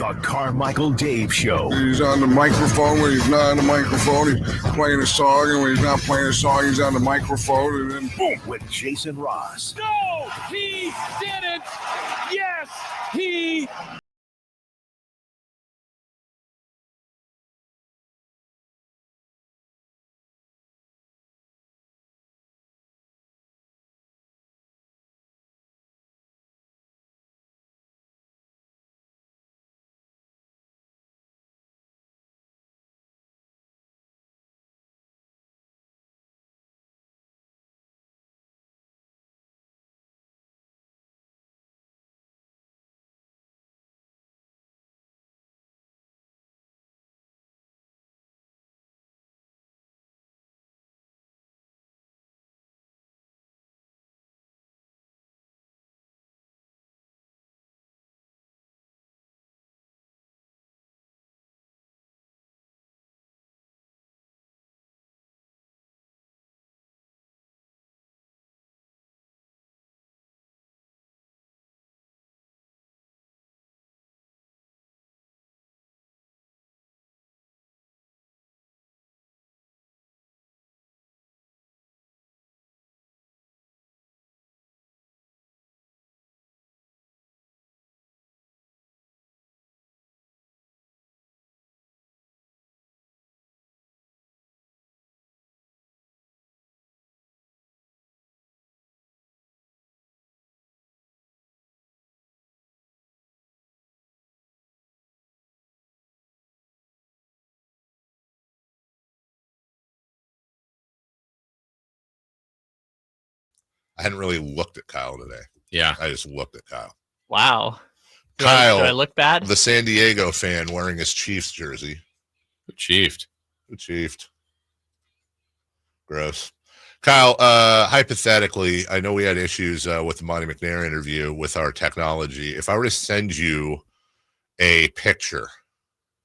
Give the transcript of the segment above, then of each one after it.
The Carmichael Dave Show. He's on the microphone when he's not on the microphone. He's playing a song, and when he's not playing a song, he's on the microphone, and then boom. With Jason Ross. No, he didn't. Yes, he. I hadn't really looked at Kyle today. Yeah. I just looked at Kyle. Wow. Kyle, do I look bad? The San Diego fan wearing his Chiefs jersey. Who chiefed? Who chiefed? Gross. Kyle, hypothetically, I know we had issues with the Monty McNair interview with our technology. If I were to send you a picture,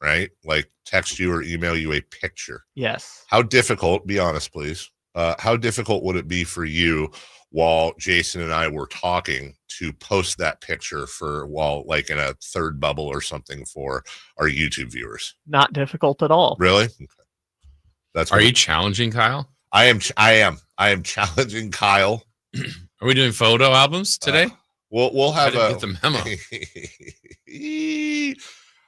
right? Like text you or email you a picture. Yes. How difficult, be honest, please. How difficult would it be for you while Jason and I were talking to post that picture like in a third bubble or something for our YouTube viewers? Not difficult at all. Really? Okay. Are you challenging Kyle? I am challenging Kyle. Are we doing photo albums today? We'll have get the memo.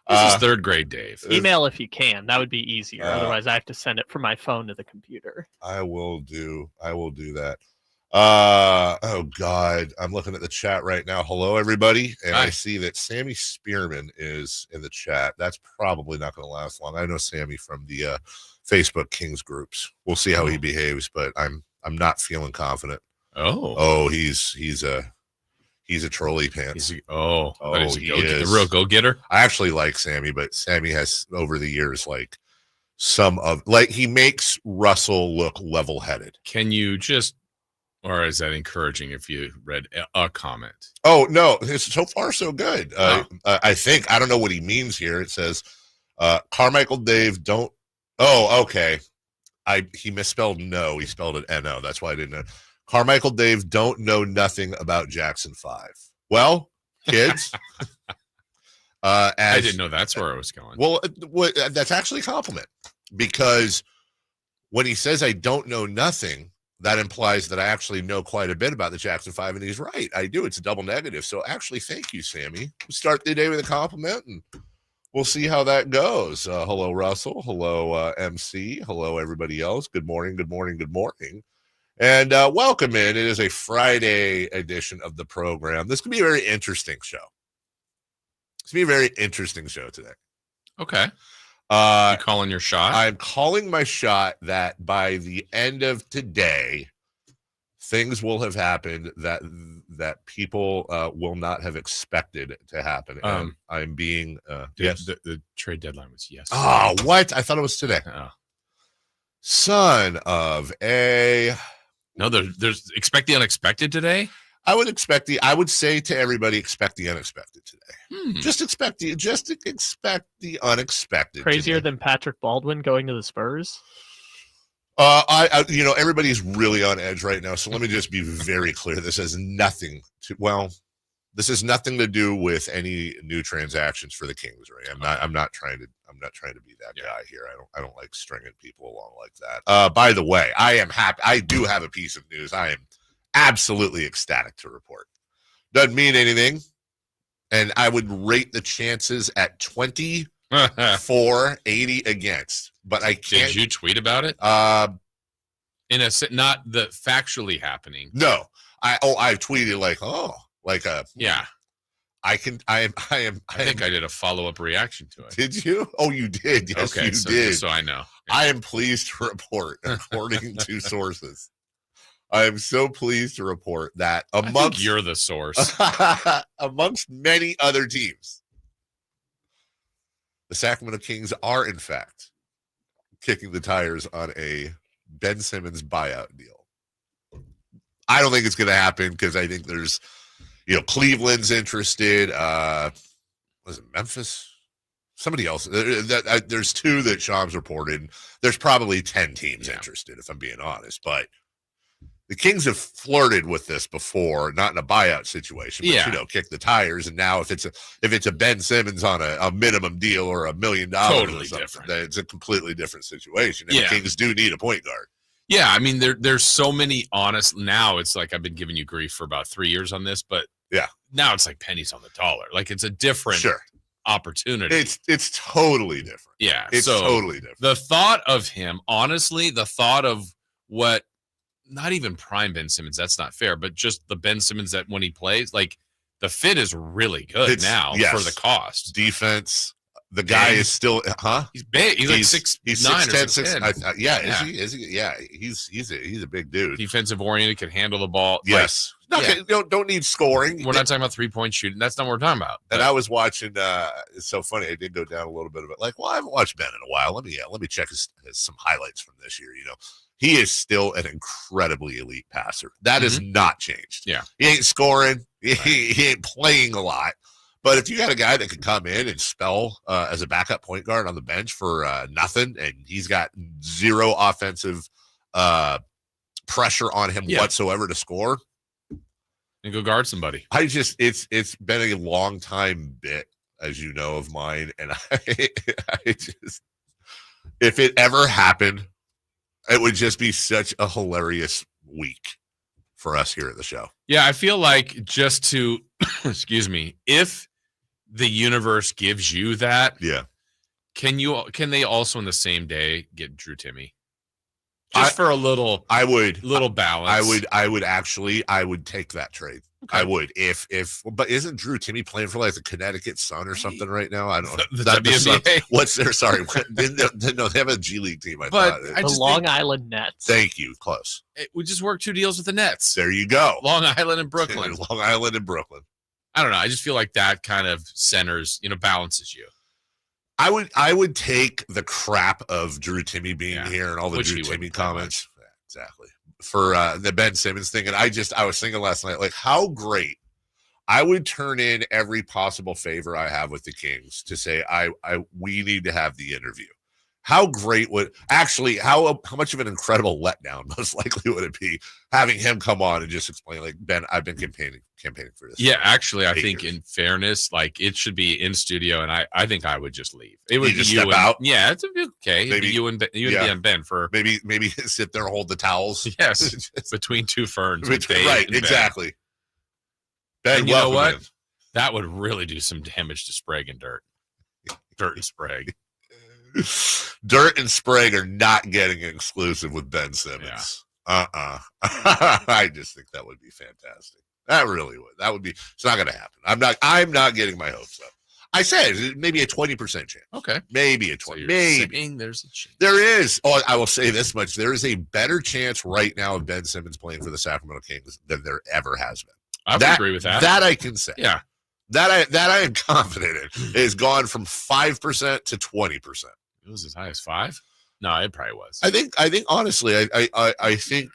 This is third grade, Dave. Email if you can. That would be easier. Otherwise, I have to send it from my phone to the computer. I will do that. Oh God, I'm looking at the chat right now. Hello, everybody, and Hi. I see that Sammy Spearman is in the chat. That's probably not going to last long. I know Sammy from the Facebook Kings groups. We'll see how he behaves, but I'm not feeling confident. He's a trolley pants. He is. The real go-getter. I actually like Sammy, but Sammy has over the years he makes Russell look level-headed. Can you just, or is that encouraging if you read a comment? Oh, no. It's so far so good. I think. I don't know what he means here. It says, Carmichael Dave, don't. Oh, okay. He misspelled no. He spelled it N-O. That's why I didn't know. Carmichael Dave, don't know nothing about Jackson 5. Well, kids. I didn't know that's where I was going. Well, that's actually a compliment, because when he says I don't know nothing, that implies that I actually know quite a bit about the Jackson 5, and he's right. I do. It's a double negative. So actually, thank you, Sammy. We'll start the day with a compliment, and we'll see how that goes. Hello, Russell. Hello, MC. Hello, everybody else. Good morning, good morning, good morning. And welcome in. It is a Friday edition of the program. This could be a very interesting show. It's going to be a very interesting show today. Okay. You calling your shot? I'm calling my shot that by the end of today, things will have happened that people will not have expected to happen. And I'm being yes. The trade deadline was yesterday. Oh, what? I thought it was today. Oh. Son of a. No, there's expect the unexpected today. I would say to everybody, expect the unexpected today. Just expect the unexpected. Crazier today. than Patrick Baldwin going to the Spurs. Everybody's really on edge right now. So let me just be very clear. This has nothing to, This has nothing to do with any new transactions for the Kings, right? I'm not trying to be that guy here. I don't like stringing people along like that. By the way, I am happy. I do have a piece of news. I am absolutely ecstatic to report. Doesn't mean anything, and I would rate the chances at 24-80 against. But I can't. Did you tweet about it? In a not the factually happening. No, I've tweeted yeah. I think I did a follow-up reaction to it. Did you? Oh, you did. Yes, okay, you did. So I know. I am pleased to report, according to sources, I am so pleased to report that amongst you're the source. amongst many other teams, the Sacramento Kings are in fact kicking the tires on a Ben Simmons buyout deal. I don't think it's going to happen because I think there's, Cleveland's interested. Was it Memphis? Somebody else. There's two that Shams reported. There's probably 10 teams interested, if I'm being honest. But the Kings have flirted with this before, not in a buyout situation, but kick the tires. And now if it's a Ben Simmons on a minimum deal or $1 million, totally different. Then it's a completely different situation. And the Kings do need a point guard. Yeah, I mean, there's so many honest. Now it's like I've been giving you grief for about 3 years on this, but now it's like pennies on the dollar. Like it's a different opportunity. It's totally different. Yeah, it's totally different. The thought of him, honestly, the thought of what, not even prime Ben Simmons, that's not fair, but just the Ben Simmons that when he plays, like the fit is really good for the cost. Defense. The guy is still, He's big. He's like 6'9" or 6'10". Is he? Yeah, he's a big dude. Defensive oriented, can handle the ball. Yes. Don't need scoring. We're not talking about 3-point shooting. That's not what we're talking about. And I was watching. It's so funny. I did go down a little bit of it. Like, well, I haven't watched Ben in a while. Let me check some highlights from this year. He is still an incredibly elite passer. That has not changed. Yeah, he ain't scoring. He ain't playing a lot. But if you got a guy that can come in and spell as a backup point guard on the bench for nothing, and he's got zero offensive pressure on him whatsoever to score, and go guard somebody. It's been a long time bit, as you know, of mine, and I just, if it ever happened, it would just be such a hilarious week for us here at the show. Yeah, I feel like just to excuse me, if the universe gives you that, can they also in the same day get Drew Timmy? Just for a little balance. I would take that trade. Okay. I would but isn't Drew Timmy playing for like the Connecticut Sun or something right now? I don't know. The WNBA. What's their no, they have a G League team. The Long Island Nets. Thank you. Close. We just worked 2 deals with the Nets. There you go. Long Island and Brooklyn. Long Island and Brooklyn. I don't know. I just feel like that kind of centers, balances you. I would take the crap of Drew Timmy being here and all the Drew Timmy comments. Yeah, exactly. For the Ben Simmons thing. And I was thinking last night, like how great I would turn in every possible favor I have with the Kings to say, we need to have the interview. How great would actually, how much of an incredible letdown most likely would it be having him come on and just explain, like, Ben, I've been campaigning for this. Yeah, actually, I think in fairness, like it should be in studio, and I think I would just leave. It would be just step out. Yeah, it's okay. Maybe you and Ben for maybe sit there and hold the towels. Yes, between two ferns. Right, exactly. Ben, and you know what? That would really do some damage to Sprague and Dirt. Dirt and Sprague. Dirt and Sprague are not getting an exclusive with Ben Simmons. I just think that would be fantastic. That really would. That would be. It's not going to happen. I'm not getting my hopes up. I said maybe a 20% chance. Okay, maybe a 20. So maybe there's a chance. There is. Oh, I will say this much: there is a better chance right now of Ben Simmons playing for the Sacramento Kings than there ever has been. I would agree with that. That I can say. Yeah. That I am confident in. It has gone from 5% to 20%. It was as high as 5? No, it probably was. I think honestly, I think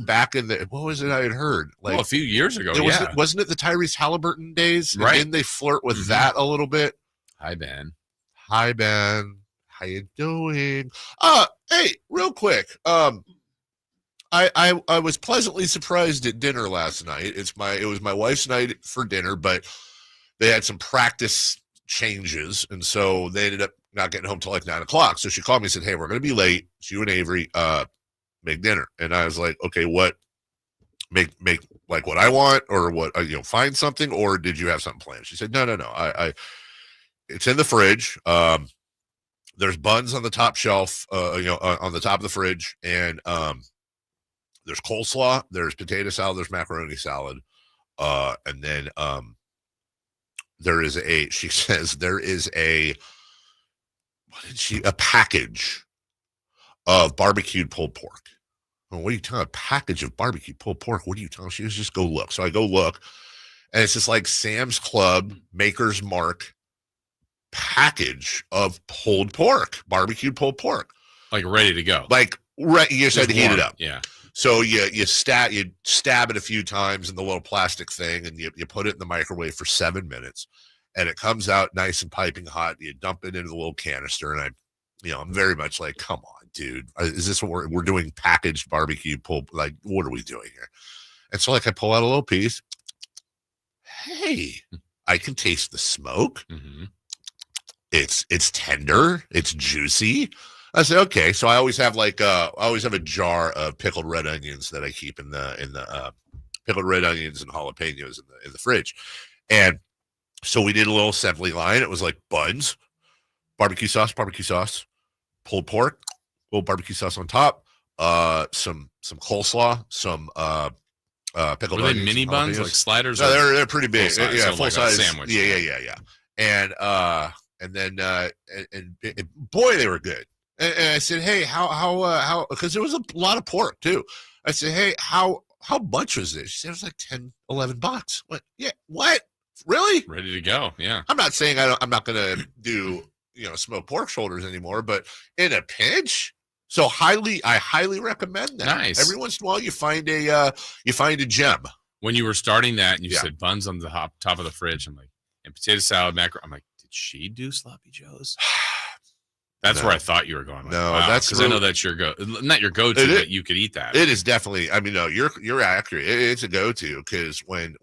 back in the, what was it I had heard? Like a few years ago. Wasn't it the Tyrese Halliburton days? Right. Didn't they flirt with that a little bit? Hi, Ben. How you doing? Hey, real quick. I was pleasantly surprised at dinner last night. It was my wife's night for dinner, but they had some practice changes, and so they ended up not getting home till like 9 o'clock. So she called me and said, "Hey, we're going to be late. It's you and Avery. Make dinner." And I was like, "Okay, what? Make like what I want, or what? Find something, or did you have something planned?" She said, "No. I it's in the fridge. There's buns on the top shelf, on the top of the fridge, and there's coleslaw, there's potato salad, there's macaroni salad, and then she says there is a package of barbecued pulled pork." Well, what are you talking about? A package of barbecued pulled pork? What are you talking? She was just go look. So I go look, and it's just like Sam's Club Maker's Mark package of pulled pork, barbecued pulled pork, like ready to go. Like you just had to heat it up. Yeah. So you stab it a few times in the little plastic thing, and you put it in the microwave for 7 minutes, and it comes out nice and piping hot. You dump it into the little canister, and I'm very much like, come on, dude, is this what we're doing? Packaged barbecue pulled? Like, what are we doing here? And so, like, I pull out a little piece. Hey, I can taste the smoke. Mm-hmm. It's tender. It's juicy. I said, okay. So I always have a jar of pickled red onions that I keep in the pickled red onions and jalapenos in the fridge. And so we did a little assembly line. It was like buns, barbecue sauce, pulled pork, little barbecue sauce on top, some coleslaw, some pickled Were they onions. Mini buns, like sliders? No, they're pretty big. Full size, yeah, so full like size a sandwich. Yeah. And then boy, they were good. And I said, hey, how? Because there was a lot of pork too. I said, hey, how much was this? She said it was like $10, $11. What? Yeah. What? Really? Ready to go. Yeah. I'm not saying I'm not gonna do smoked pork shoulders anymore, but in a pinch. So I highly recommend that. Nice. Every once in a while, you find a gem. When you were starting that, and you Yeah. said buns on the top of the fridge, I'm like, and potato salad, macaroni. I'm like, did she do sloppy joes? That's No. where I thought you were going. Like, No, wow, that's because I know that's your not your go-to, but you could eat that. It is definitely. I mean, no, you're accurate. It's a go-to because when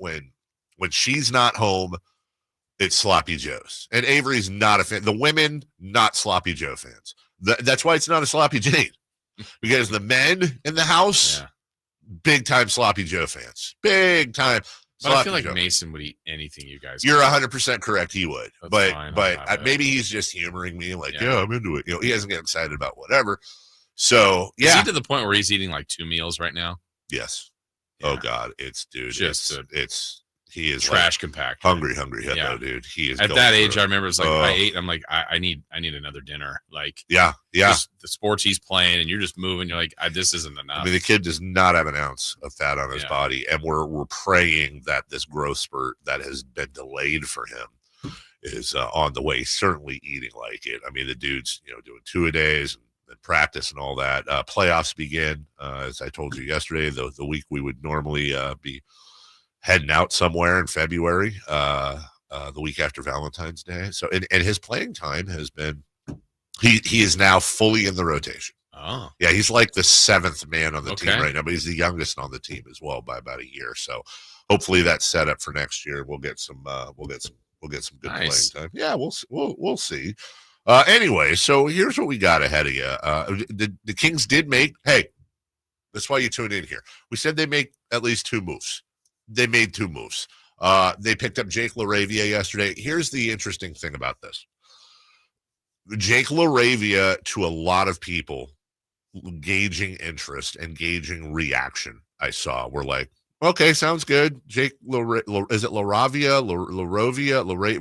she's not home, it's sloppy joes. And Avery's not a fan. The women, not sloppy Joe fans. That's why it's not a sloppy Jane, because the men in the house, big time sloppy Joe fans, big time. But I feel like Joe. Mason would eat anything you guys. You're 100% correct. He would, That's fine, but maybe he's just humoring me, like, yeah, I'm into it. He doesn't get excited about whatever. So Is he to the point where he's eating like 2 meals right now? Yes. Yeah. Oh God, it's he is trash like compactor. hungry hippo, dude. He is at that age. I remember it's like I ate. I'm like, I need another dinner. Like, yeah. The sports he's playing, and you're just moving. You're like, this isn't enough. I mean, the kid does not have an ounce of fat on his body, and we're praying that this growth spurt that has been delayed for him is on the way. Certainly eating like it. I mean, the dude's doing 2-a-days and practice and all that. Playoffs begin, as I told you yesterday. The week we would normally be heading out somewhere in February, the week after Valentine's Day. So, and his playing time has been, he is now fully in the rotation. Oh, yeah, he's like the 7th man on the team right now, but he's the youngest on the team as well by about a year. So, hopefully that's set up for next year. We'll get some good playing time. Yeah, we'll see. Anyway, so here's what we got ahead of you. The Kings did make. Hey, that's why you tuned in here. We said they make at least 2 moves. They made 2 moves. They picked up Jake LaRavia yesterday. Here's the interesting thing about this. Jake LaRavia, to a lot of people, gauging interest and gauging reaction, I saw, were like, okay, sounds good. Jake, is it LaRavia,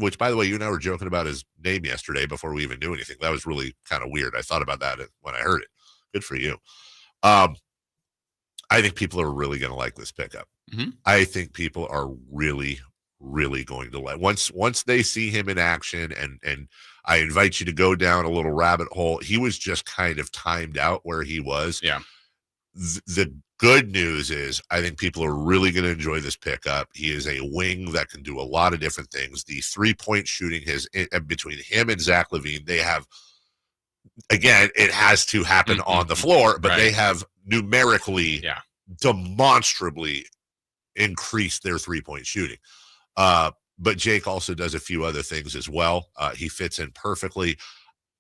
which, by the way, you and I were joking about his name yesterday before we even knew anything. That was really kind of weird. I thought about that when I heard it. Good for you. I think people are really going to like this pickup. Mm-hmm. I think people are really, really going to like once they see him in action. And I invite you to go down a little rabbit hole. He was just kind of timed out where he was. Yeah. The good news is I think people are really going to enjoy this pickup. He is a wing that can do a lot of different things. The 3-point shooting between him and Zach LaVine, they have, again, it has to happen on the floor, but they have numerically, demonstrably increased their three-point shooting. But Jake also does a few other things as well. He fits in perfectly.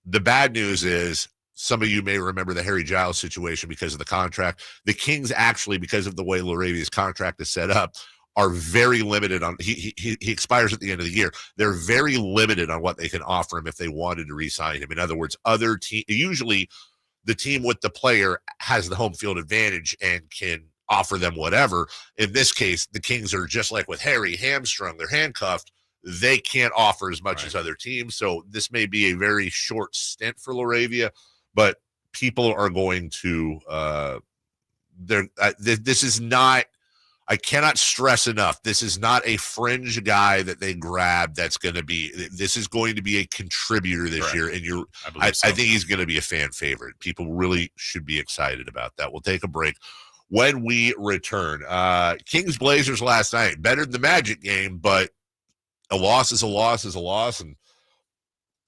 The bad news is, some of you may remember the Harry Giles situation because of the contract. The Kings actually, because of the way Laravia's contract is set up, are very limited on he expires at the end of the year. They're very limited on what they can offer him if they wanted to re-sign him. In other words, usually the team with the player has the home field advantage and can offer them whatever. In this case, the Kings are just like with Harry, hamstrung, they're handcuffed. They can't offer as much as other teams. So this may be a very short stint for Laravia, but people are going to this is not, I cannot stress enough, this is not a fringe guy that they grab that's going to be, this is going to be a contributor this year, and I think he's going to be a fan favorite. People really should be excited about that. We'll take a break. When we return, Kings Blazers last night, better than the Magic game, but a loss is a loss is a loss, and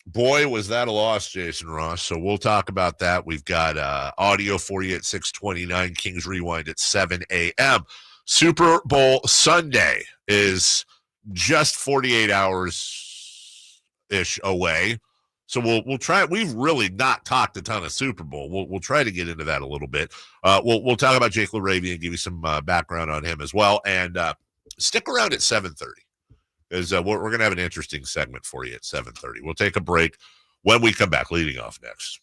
boy, was that a loss, Jason Ross. So we'll talk about that. We've got audio for you at 6:29, Kings Rewind at 7 a.m. Super Bowl Sunday is just 48 hours-ish away. So we'll try. We've really not talked a ton of Super Bowl. We'll try to get into that a little bit. We'll talk about Jake Laravia and give you some background on him as well. And stick around at 7:30 because we're going to have an interesting segment for you at 7:30. We'll take a break. When we come back, leading off next.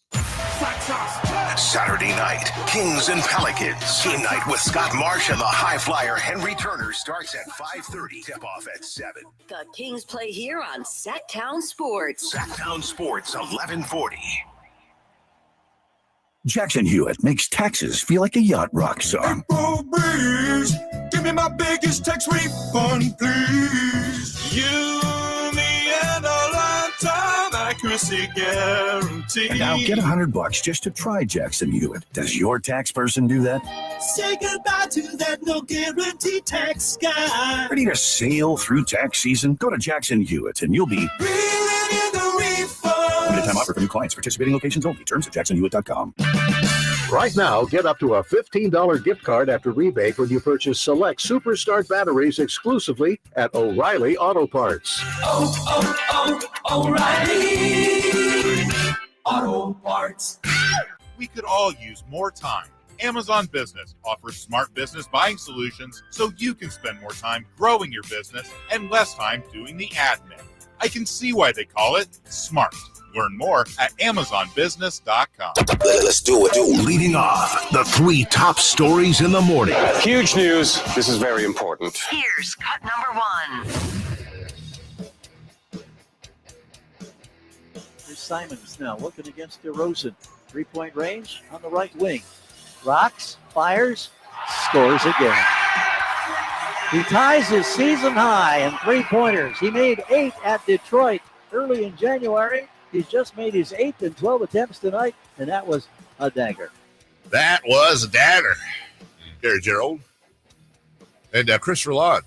Saturday night, Kings and Pelicans. Team night with Scott Marsh and the high flyer Henry Turner starts at 5:30. Tip off at 7. The Kings play here on Sacktown Sports. Sacktown Sports, 1140. Jackson Hewitt makes taxes feel like a yacht rock song. April breeze, give me my biggest tax refund, please. You, me, and a lifetime accuracy guarantee. And now get $100 just to try Jackson Hewitt. Does your tax person do that? Say goodbye to that no guarantee tax guy. Ready to sail through tax season? Go to Jackson Hewitt and you'll be reeling in the refund. Limited time offer for new clients. Participating locations only. Terms at jacksonhewitt.com. Right now, get up to a $15 gift card after rebate when you purchase select Superstart batteries exclusively at O'Reilly Auto Parts. O'Reilly Auto Parts. We could all use more time. Amazon Business offers smart business buying solutions so you can spend more time growing your business and less time doing the admin. I can see why they call it smart. Learn more at AmazonBusiness.com. Let's do it. Leading off, the 3 top stories in the morning. Huge news. This is very important. Here's cut number 1. Here's Simons now looking against DeRozan. 3-point range on the right wing. Rocks, fires, scores again. He ties his season high in 3-pointers. He made 8 at Detroit early in January. He's just made his 8th in 12 attempts tonight, and that was a dagger. That was a dagger. Gary Gerald and Chris Roulard,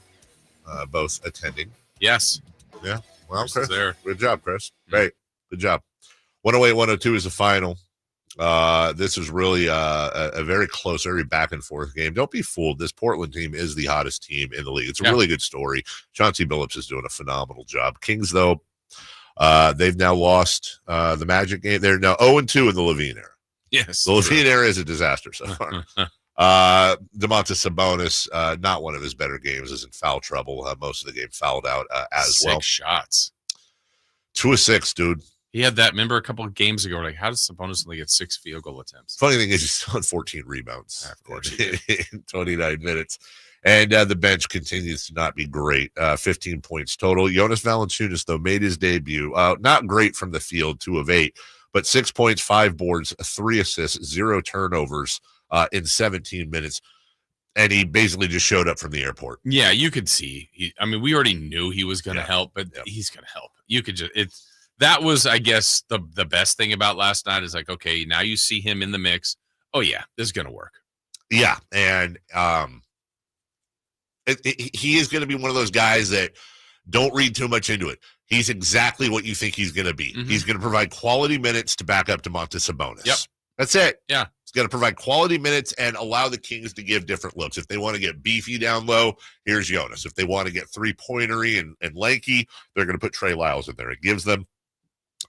both attending. Yes. Yeah. Well, Chris is there. Good job, Chris. Great. Good job. 108-102 is the final. This is really a very close, very back and forth game. Don't be fooled. This Portland team is the hottest team in the league. It's a really good story. Chauncey Billups is doing a phenomenal job. Kings, though, they've now lost the Magic game. They're now 0-2 in the Levine era. Yes. The Levine era is a disaster so far. Domantas Sabonis, not one of his better games, is in foul trouble. Most of the game fouled out as well. 6 shots. 2 of 6, dude. He had that, remember a couple of games ago, like, how does Sabonis only get 6 field goal attempts? Funny thing is, he's still on 14 rebounds. Of course in 29 minutes. And the bench continues to not be great. 15 points total. Jonas Valanciunas, though, made his debut. Not great from the field, 2 of 8, but 6 points, 5 boards, 3 assists, 0 turnovers in 17 minutes. And he basically just showed up from the airport. Yeah, you could see. We already knew he was going to help, but he's going to help. You could just that was, I guess, the best thing about last night is like, okay, now you see him in the mix. Oh yeah, this is going to work. Yeah, and he is going to be one of those guys that don't read too much into it. He's exactly what you think he's going to be. Mm-hmm. He's going to provide quality minutes to back up Domantas Sabonis. Yep. That's it. Yeah. It's got to provide quality minutes and allow the Kings to give different looks. If they want to get beefy down low, here's Jonas. If they want to get three-pointery and lanky, they're going to put Trey Lyles in there. It gives them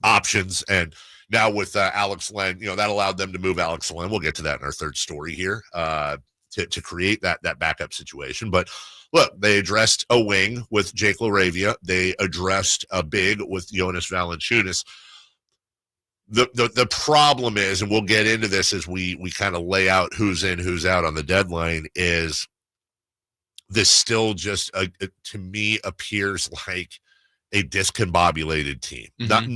options. And now with Alex Len, that allowed them to move Alex Len. We'll get to that in our third story here to create that backup situation. But look, they addressed a wing with Jake LaRavia. They addressed a big with Jonas Valanciunas. The problem is, and we'll get into this as we kind of lay out who's in, who's out on the deadline, is this still just, to me, appears like a discombobulated team. Mm-hmm.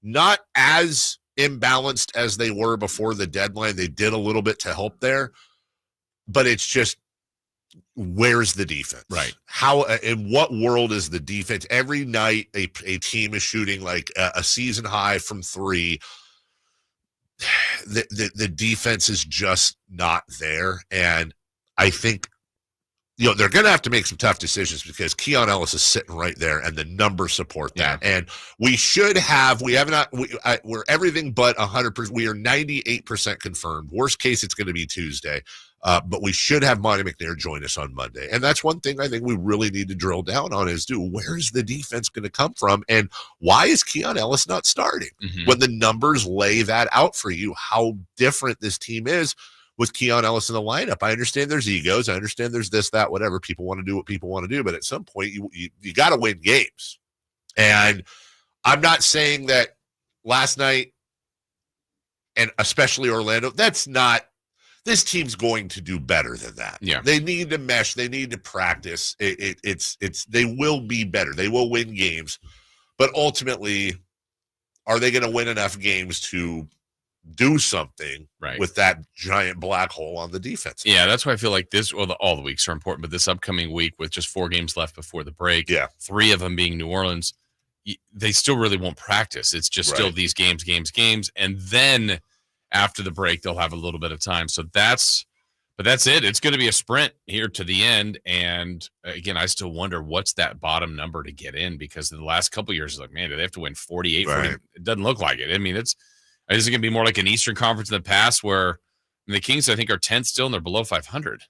Not as imbalanced as they were before the deadline. They did a little bit to help there, but it's just, where's the defense? Right. How, in what world is the defense? Every night a team is shooting like a season high from three. The defense is just not there. And I think, they're going to have to make some tough decisions because Keon Ellis is sitting right there and the numbers support that. Yeah. And we're everything but 100%. We are 98% confirmed. Worst case, it's going to be Tuesday. But we should have Monty McNair join us on Monday. And that's one thing I think we really need to drill down on is, where's the defense going to come from? And why is Keon Ellis not starting? Mm-hmm. When the numbers lay that out for you, how different this team is with Keon Ellis in the lineup. I understand there's egos. I understand there's this, that, whatever. People want to do what people want to do. But at some point, you got to win games. And I'm not saying that last night, and especially Orlando, this team's going to do better than that. Yeah. They need to mesh. They need to practice. They will be better. They will win games. But ultimately, are they going to win enough games to do something with that giant black hole on the defense? Yeah, that's why I feel like all the weeks are important, but this upcoming week with just 4 games left before the break, 3 of them being New Orleans, they still really won't practice. It's just still these games, and then after the break, they'll have a little bit of time. So that's it. It's going to be a sprint here to the end. And again, I still wonder what's that bottom number to get in, because in the last couple of years, it's like, man, do they have to win 48? 40? It doesn't look like it. I mean, is it going to be more like an Eastern Conference in the past where the Kings, I think, are 10th still and they're below 500?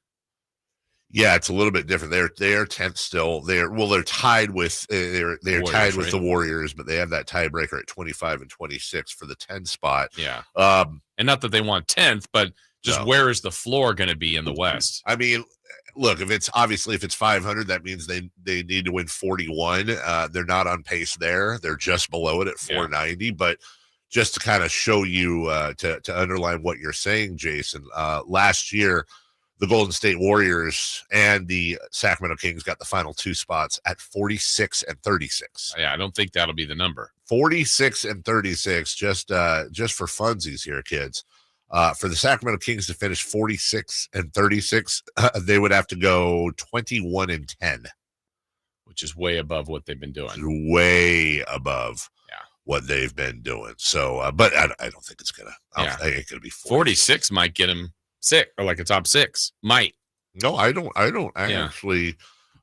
Yeah, it's a little bit different. They're 10th still. They're tied with they're Warriors, tied with the Warriors, but they have that tiebreaker at 25 and 26 for the 10 spot. Yeah. And not that they want 10th, but just where is the floor going to be in the West? I mean, look, if it's 500, that means they need to win 41. They're not on pace there. They're just below it at 490. But just to kind of show you to underline what you're saying, Jason, last year, the Golden State Warriors and the Sacramento Kings got the final 2 spots at 46 and 36. Yeah, I don't think that'll be the number. 46 and 36, just for funsies here, kids. For the Sacramento Kings to finish 46 and 36, they would have to go 21 and 10, which is way above what they've been doing. Way above what they've been doing. So, but I don't think it's gonna. I think it's gonna be 46 might get them 6 or like a top 6 might. No, I don't actually.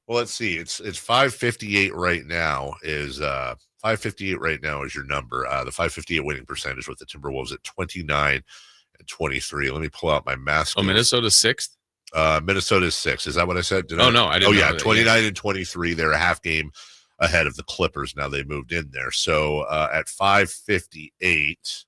Well, let's see. It's 558 right now. Is 558 right now is your number. The 558 winning percentage with the Timberwolves at 29 and 23. Let me pull out my mask. Oh, Minnesota's 6th. Minnesota's 6th. Is that what I said? No, I didn't. Oh yeah, 29 and 23. They're a half game ahead of the Clippers. Now they moved in there. So at 558,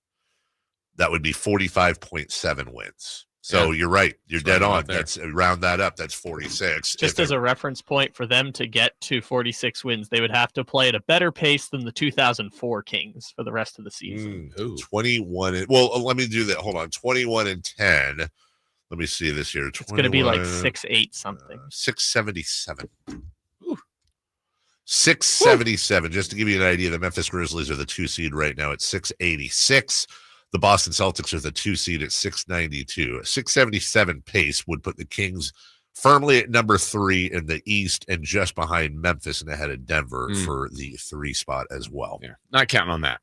that would be 45.7 wins. So you're right. You're dead on. That's round that up. That's 46. Just as a reference point, for them to get to 46 wins, they would have to play at a better pace than the 2004 Kings for the rest of the season. 21. Well, let me do that. Hold on. 21 and 10. Let me see this here. It's going to be like 6-8 something. 677. 677. Just to give you an idea, the Memphis Grizzlies are the 2 seed right now at 686. The Boston Celtics are the 2 seed at 692. A 677 pace would put the Kings firmly at number 3 in the East and just behind Memphis and ahead of Denver for the 3 spot as well. Yeah, not counting on that.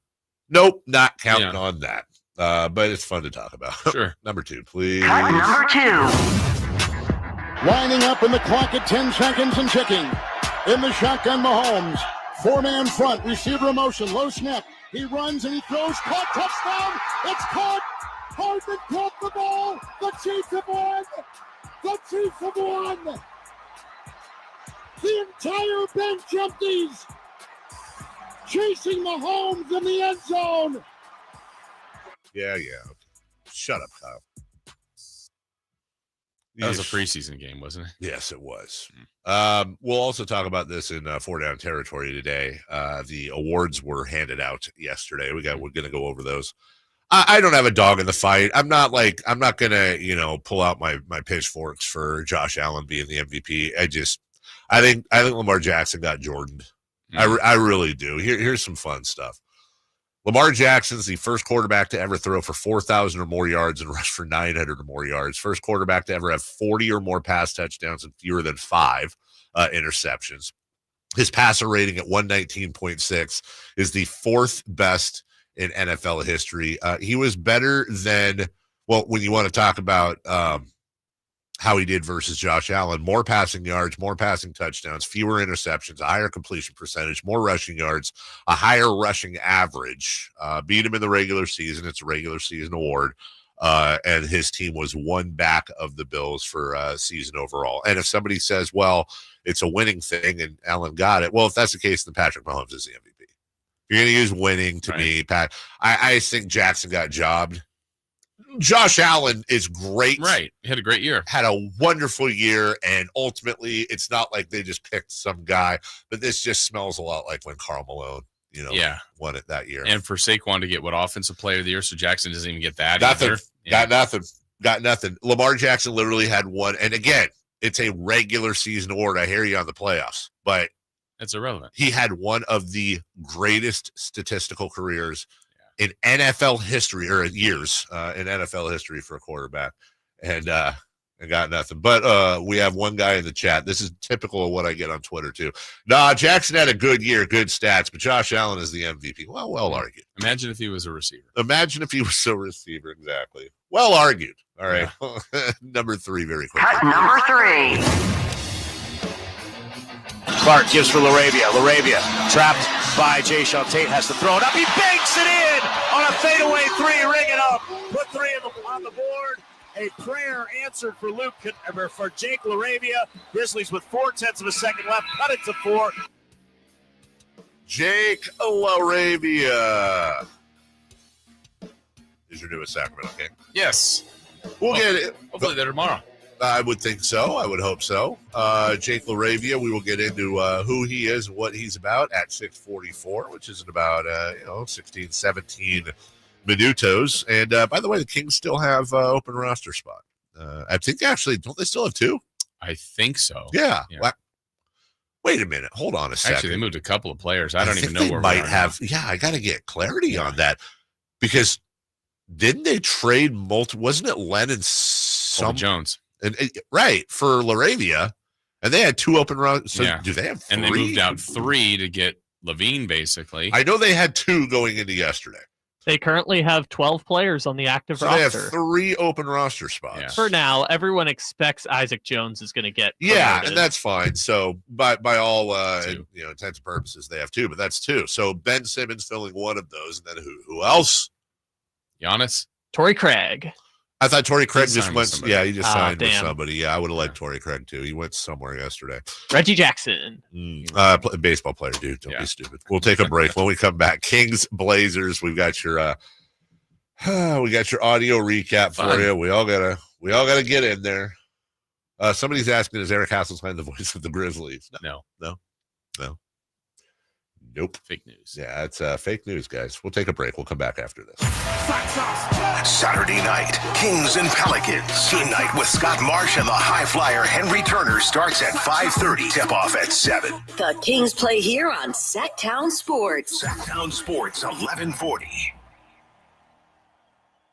Nope, not counting on that. But it's fun to talk about. Sure. Number 2, please. Cut number 2. Winding up in the clock at 10 seconds and ticking. In the shotgun, Mahomes. 4-man front, receiver in motion, low snap. He runs and he throws, caught, touchdown. It's caught. Hardman caught the ball. The Chiefs have won. The Chiefs have won. The entire bench empties. Chasing Mahomes in the end zone. Yeah. Shut up, Kyle. That was a preseason game, wasn't it? Yes, it was. We'll also talk about this in 4-Down territory today. The awards were handed out yesterday. We're going to go over those. I don't have a dog in the fight. I'm not going to, pull out my pitchforks for Josh Allen being the MVP. I think Lamar Jackson got Jordaned. I really do. Here's some fun stuff. Lamar Jackson's the first quarterback to ever throw for 4,000 or more yards and rush for 900 or more yards. First quarterback to ever have 40 or more pass touchdowns and fewer than 5 interceptions. His passer rating at 119.6 is the 4th best in NFL history. He was better than, when you want to talk about how he did versus Josh Allen, more passing yards, more passing touchdowns, fewer interceptions, a higher completion percentage, more rushing yards, a higher rushing average, beat him in the regular season. It's a regular season award. And his team was one back of the Bills for season overall. And if somebody says, well, it's a winning thing and Allen got it, well, if that's the case, then Patrick Mahomes is the MVP. You're going to use winning to me, Pat. I think Jackson got jobbed. Josh Allen is great. Right. He had a great year. Had a wonderful year, and ultimately, it's not like they just picked some guy, but this just smells a lot like when Karl Malone, won it that year. And for Saquon to get Offensive Player of the Year, so Jackson doesn't even get that Nothing. either. Got nothing. Lamar Jackson literally had one, and again, it's a regular season award. I hear you on the playoffs, but it's irrelevant. He had one of the greatest statistical careers in NFL history, or years in NFL history for a quarterback, and got nothing. But we have one guy in the chat. This is typical of what I get on Twitter too. Nah, Jackson had a good year, good stats, but Josh Allen is the MVP. Well argued. Imagine if he was a receiver. Exactly. Well argued. All right. Yeah. Number 3, very quickly. Cut number 3. Clark gives for Laravia. Laravia trapped by Jayshawn Tate, has to throw it up. He banks it in on a fadeaway 3. Ring it up. Put 3 on the board. A prayer answered for Jake Laravia. Grizzlies with 0.4 of a second left. Cut it to 4. Jake Laravia is your newest Sacramento King. Yes. We'll get it. Hopefully they're tomorrow. I would think so. I would hope so. Jake Laravia, we will get into who he is and what he's about at 6:44, which is in about 16, 17 minutos. And by the way, the Kings still have open roster spot. I think actually, don't they still have 2? I think so. Yeah. Wait a minute. Hold on a second. Actually, they moved a couple of players. I don't even know they where might have. Yeah, I got to get clarity on that because didn't they trade multiple? Wasn't it Len and Jones? Right, for Laravia, and they had 2 open rounds. So do they have 3? And they moved out 3 to get Levine, basically. I know they had 2 going into yesterday. They currently have 12 players on the active roster. They have 3 open roster spots. Yeah. For now, everyone expects Isaac Jones is going to get promoted. Yeah, and that's fine. So by all intents and purposes, they have 2, but that's 2. So Ben Simmons filling one of those, and then who else? Giannis? Torrey Craig. I thought Torrey Craig just went. Yeah, he just signed with damn. somebody. Yeah, I would have liked Torrey Craig too. He went somewhere yesterday. Reggie Jackson. Baseball player, dude. Don't be stupid. We'll take a break. When we come back, Kings Blazers. We've got your audio recap for you. We all gotta get in there. Somebody's asking, is Eric Hasseltine the voice of the Grizzlies? No. Nope. Fake news. Yeah, it's fake news, guys. We'll take a break. We'll come back after this. Saturday night, Kings and Pelicans. Team night with Scott Marsh and the high flyer Henry Turner starts at 5:30. Tip-off at 7. The Kings play here on Sacktown Sports. Sacktown Sports, 1140.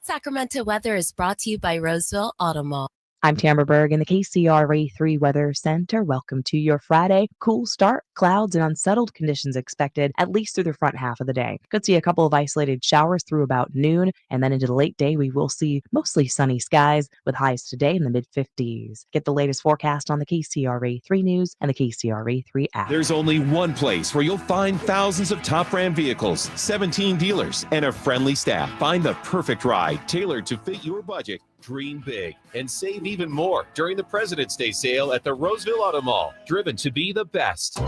Sacramento weather is brought to you by Roseville Auto Mall. I'm Tamara Berg in the KCRA 3 Weather Center. Welcome to your Friday. Cool start, clouds and unsettled conditions expected, at least through the front half of the day. Could see a couple of isolated showers through about noon, and then into the late day, we will see mostly sunny skies with highs today in the mid-50s. Get the latest forecast on the KCRA 3 News and the KCRA 3 app. There's only one place where you'll find thousands of top brand vehicles, 17 dealers, and a friendly staff. Find the perfect ride tailored to fit your budget. Dream big and save even more during the President's Day sale at the Roseville Auto Mall. Driven to be the best.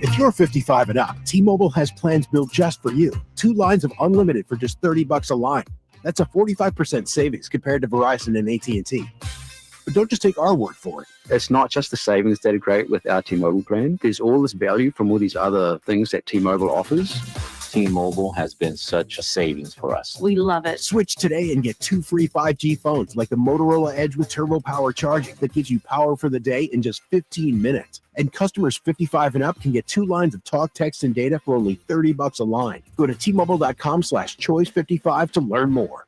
If you're 55 and up, T-Mobile has plans built just for you. 2 lines of unlimited for just $30 a line. That's a 45% savings compared to Verizon and AT&T. But don't just take our word for it. It's not just the savings that are great with our T-Mobile brand. There's all this value from all these other things that T-Mobile offers. T-Mobile has been such a savings for us. We love it. Switch today and get 2 free 5G phones like the Motorola Edge with Turbo Power charging that gives you power for the day in just 15 minutes. And customers 55 and up can get 2 lines of talk, text, and data for only $30 a line. Go to T-Mobile.com/choice55 to learn more.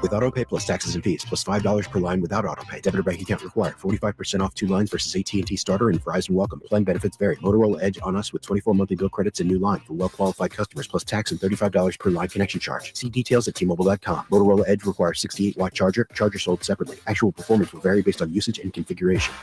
With AutoPay plus taxes and fees, plus $5 per line without AutoPay. Debit or bank account required. 45% off 2 lines versus AT&T Starter and Verizon Welcome. Plan benefits vary. Motorola Edge on us with 24 monthly bill credits and new line for well-qualified customers, plus tax and $35 per line connection charge. See details at T-Mobile.com. Motorola Edge requires 68-watt charger. Charger sold separately. Actual performance will vary based on usage and configuration.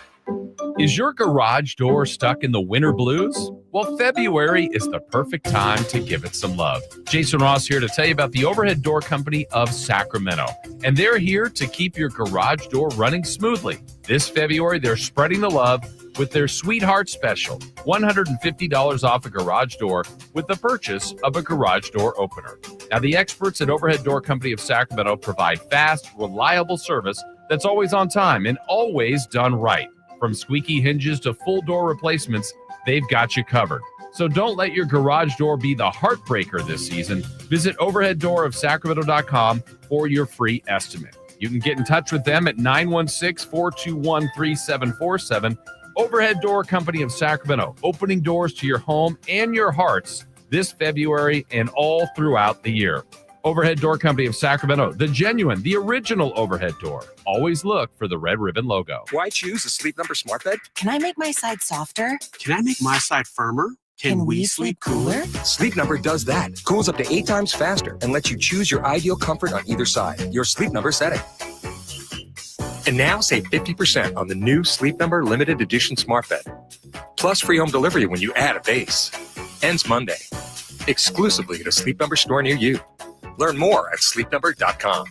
Is your garage door stuck in the winter blues? Well, February is the perfect time to give it some love. Jason Ross here to tell you about the Overhead Door Company of Sacramento. And they're here to keep your garage door running smoothly. This February, they're spreading the love with their Sweetheart Special, $150 off a garage door with the purchase of a garage door opener. Now, the experts at Overhead Door Company of Sacramento provide fast, reliable service that's always on time and always done right. From squeaky hinges to full door replacements, they've got you covered. So don't let your garage door be the heartbreaker this season. Visit overheaddoorofsacramento.com for your free estimate. You can get in touch with them at 916-421-3747. Overhead Door Company of Sacramento, opening doors to your home and your hearts this February and all throughout the year. Overhead Door Company of Sacramento, the genuine, the original overhead door. Always look for the red ribbon logo. Why choose a Sleep Number smart bed? Can I make my side softer? Can I make my side firmer? Can we sleep cooler? Sleep Number does that. Cools up to 8 times faster and lets you choose your ideal comfort on either side. Your Sleep Number setting. And now save 50% on the new Sleep Number limited edition smart bed. Plus free home delivery when you add a base. Ends Monday. Exclusively at a Sleep Number store near you. Learn more at sleepnumber.com.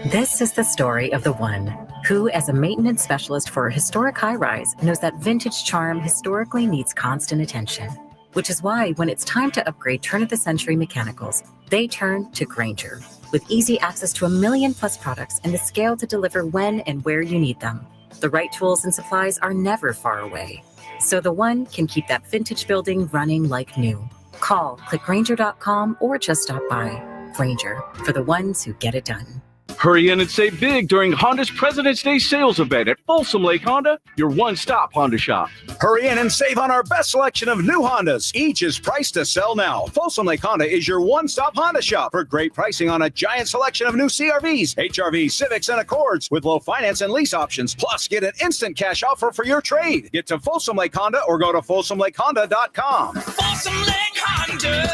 This is the story of the one who, as a maintenance specialist for a historic high-rise, knows that vintage charm historically needs constant attention. Which is why when it's time to upgrade turn-of-the-century mechanicals, they turn to Grainger. With easy access to 1 million+ products and the scale to deliver when and where you need them. The right tools and supplies are never far away. So the one can keep that vintage building running like new. Call, click Grainger.com, or just stop by. Grainger, for the ones who get it done. Hurry in and save big during Honda's President's Day sales event at Folsom Lake Honda, your one-stop Honda shop. Hurry in and save on our best selection of new Hondas. Each is priced to sell now. Folsom Lake Honda is your one-stop Honda shop for great pricing on a giant selection of new CRVs, HRVs, Civics, and Accords with low finance and lease options. Plus, get an instant cash offer for your trade. Get to Folsom Lake Honda or go to FolsomLakeHonda.com. Folsom Lake Honda,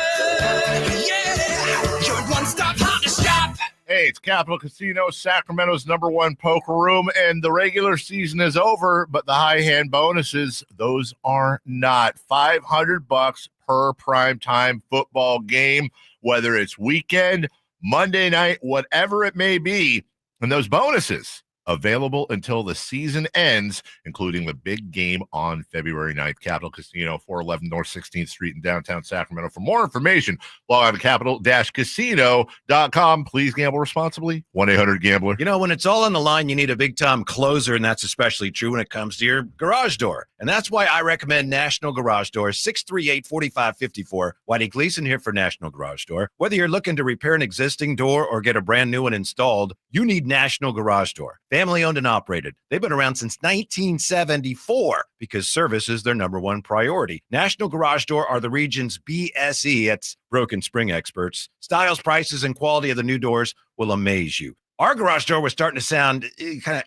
yeah, your one-stop Honda shop. Hey, it's Capital Casino, Sacramento's #1 poker room, and the regular season is over, but the high hand bonuses, those are not. $500 per primetime football game, whether it's weekend, Monday night, whatever it may be. And those bonuses available until the season ends, including the big game on February 9th. Capital Casino, 411 North 16th Street in downtown Sacramento. For more information, log on to capital-casino.com. Please gamble responsibly. 1-800-GAMBLER. You know, when it's all on the line, you need a big-time closer, and that's especially true when it comes to your garage door. And that's why I recommend National Garage Door, 638-4554. Whitey Gleason here for National Garage Door. Whether you're looking to repair an existing door or get a brand new one installed, you need National Garage Door. Family owned and operated. They've been around since 1974 because service is their number one priority. National Garage Door are the region's BSE. It's broken spring experts. Styles, prices, and quality of the new doors will amaze you. Our garage door was starting to sound kind of,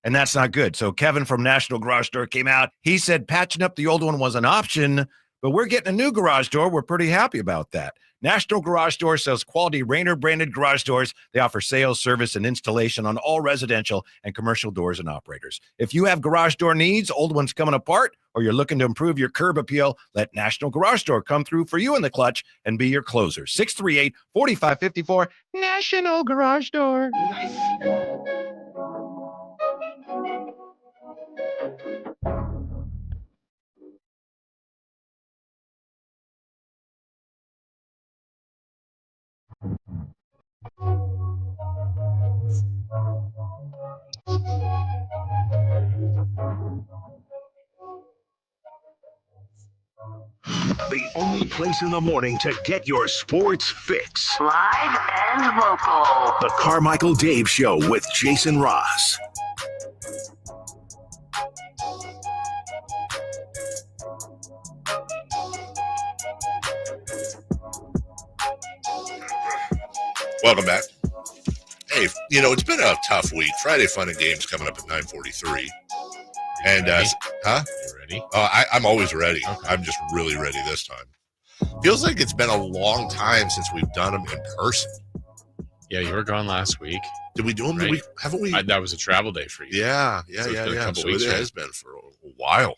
and that's not good. So Kevin from National Garage Door came out. He said patching up the old one was an option, but we're getting a new garage door. We're pretty happy about that. National Garage Door sells quality Rainer branded garage doors. They offer sales, service, and installation on all residential and commercial doors and operators. If you have garage door needs, old ones coming apart, or you're looking to improve your curb appeal, let National Garage Door come through for you in the clutch and be your closer. 638-4554, National Garage Door. The only place in the morning to get your sports fix. Live and local. The Carmichael Dave Show with Jason Ross. Welcome back. Hey, you know, it's been a tough week. Friday Fun and Games coming up at 9:43. And, huh? You ready? I'm always ready. Okay. I'm just really ready this time. Feels like it's been a long time since we've done them in person. Yeah, you were gone last week. Did we do them the week? Haven't we? That was a travel day for you. Yeah. So It has been for a while.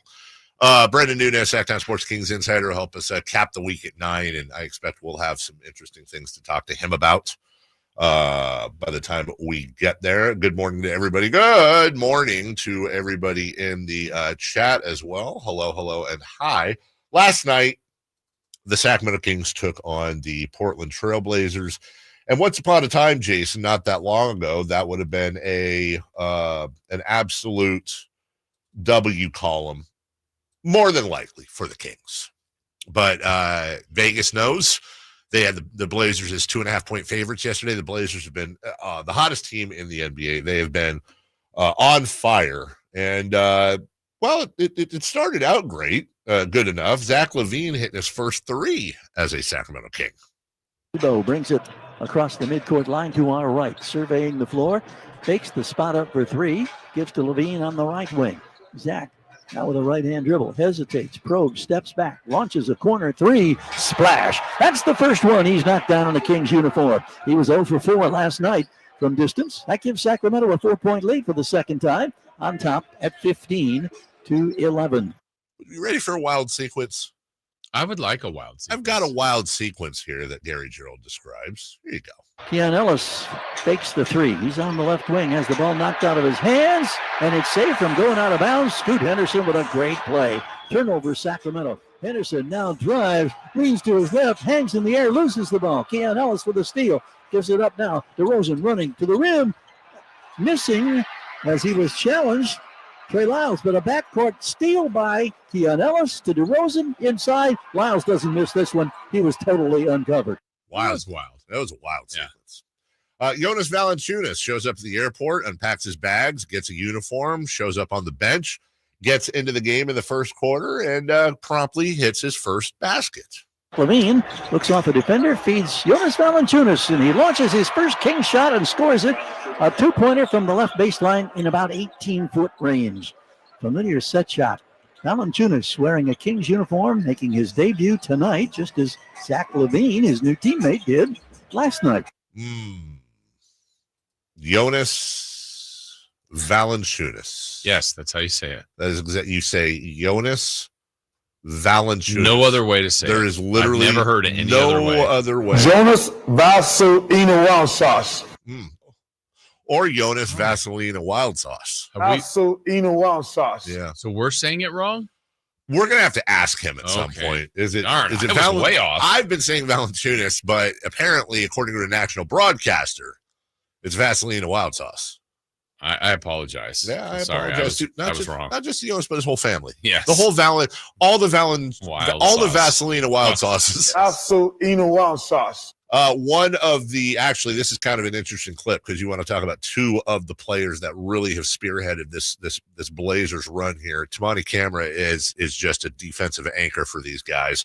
Brendan Nunes, Sacktown Sports Kings Insider, will help us cap the week at 9, and I expect we'll have some interesting things to talk to him about by the time we get there. Good morning to everybody. Good morning to everybody in the chat as well. Hello, and hi. Last night, the Sacramento Kings took on the Portland Trailblazers. And once upon a time, Jason, not that long ago, that would have been an absolute W column, more than likely, for the Kings. But Vegas knows. They had the Blazers as 2.5-point favorites yesterday. The Blazers have been the hottest team in the NBA. They have been on fire. And, it started out great, good enough. Zach LaVine hitting his first 3 as a Sacramento King. Bo brings it across the midcourt line to our right, surveying the floor, takes the spot up for 3, gives to LaVine on the right wing. Zach now with a right-hand dribble, hesitates, probes, steps back, launches a corner 3, splash. That's the first one he's knocked down in the Kings uniform. He was 0 for 4 last night from distance. That gives Sacramento a 4-point lead for the second time, on top at 15-11. You ready for a wild sequence? I would like a wild sequence. I've got a wild sequence here that Gary Gerald describes. Here you go. Keon Ellis fakes the 3. He's on the left wing, has the ball knocked out of his hands, and it's safe from going out of bounds. Scoot Henderson with a great play. Turnover, Sacramento. Henderson now drives, leans to his left, hangs in the air, loses the ball. Keon Ellis with a steal. Gives it up now. DeRozan running to the rim. Missing as he was challenged. Trey Lyles, but a backcourt steal by Keon Ellis to DeRozan inside. Lyles doesn't miss this one. He was totally uncovered. Wild. That was a wild sequence. Jonas Valanciunas shows up at the airport, unpacks his bags, gets a uniform, shows up on the bench, gets into the game in the first quarter, and promptly hits his first basket. LaVine looks off a defender, feeds Jonas Valanciunas, and he launches his first King shot and scores it. A 2-pointer from the left baseline in about 18-foot range. Familiar set shot. Valanciunas wearing a Kings uniform, making his debut tonight, just as Zach LaVine, his new teammate, did last night. Jonas Valanciunas. Yes, that's how you say it. That is exactly, you say Jonas Valanciunas. No other way to say there it. is literally I've never heard it any other way. Jonas Valanciunas. Or Jonas Vaseline wild sauce. Valanciunas. Yeah. So we're saying it wrong? We're gonna have to ask him at some point. Is it? Darn, is it I was way off. I've been saying Valanciunas, but apparently, according to a national broadcaster, it's Vaseline wild sauce. I apologize. Yeah, I sorry. apologize. I was wrong. Not just the Jonas, but his whole family. Yes. The whole all the Wild all sauce. the Vaseline wild sauces. Valanciunas. This is kind of an interesting clip because you want to talk about two of the players that really have spearheaded this Blazers run here. Tamani Camara is just a defensive anchor for these guys.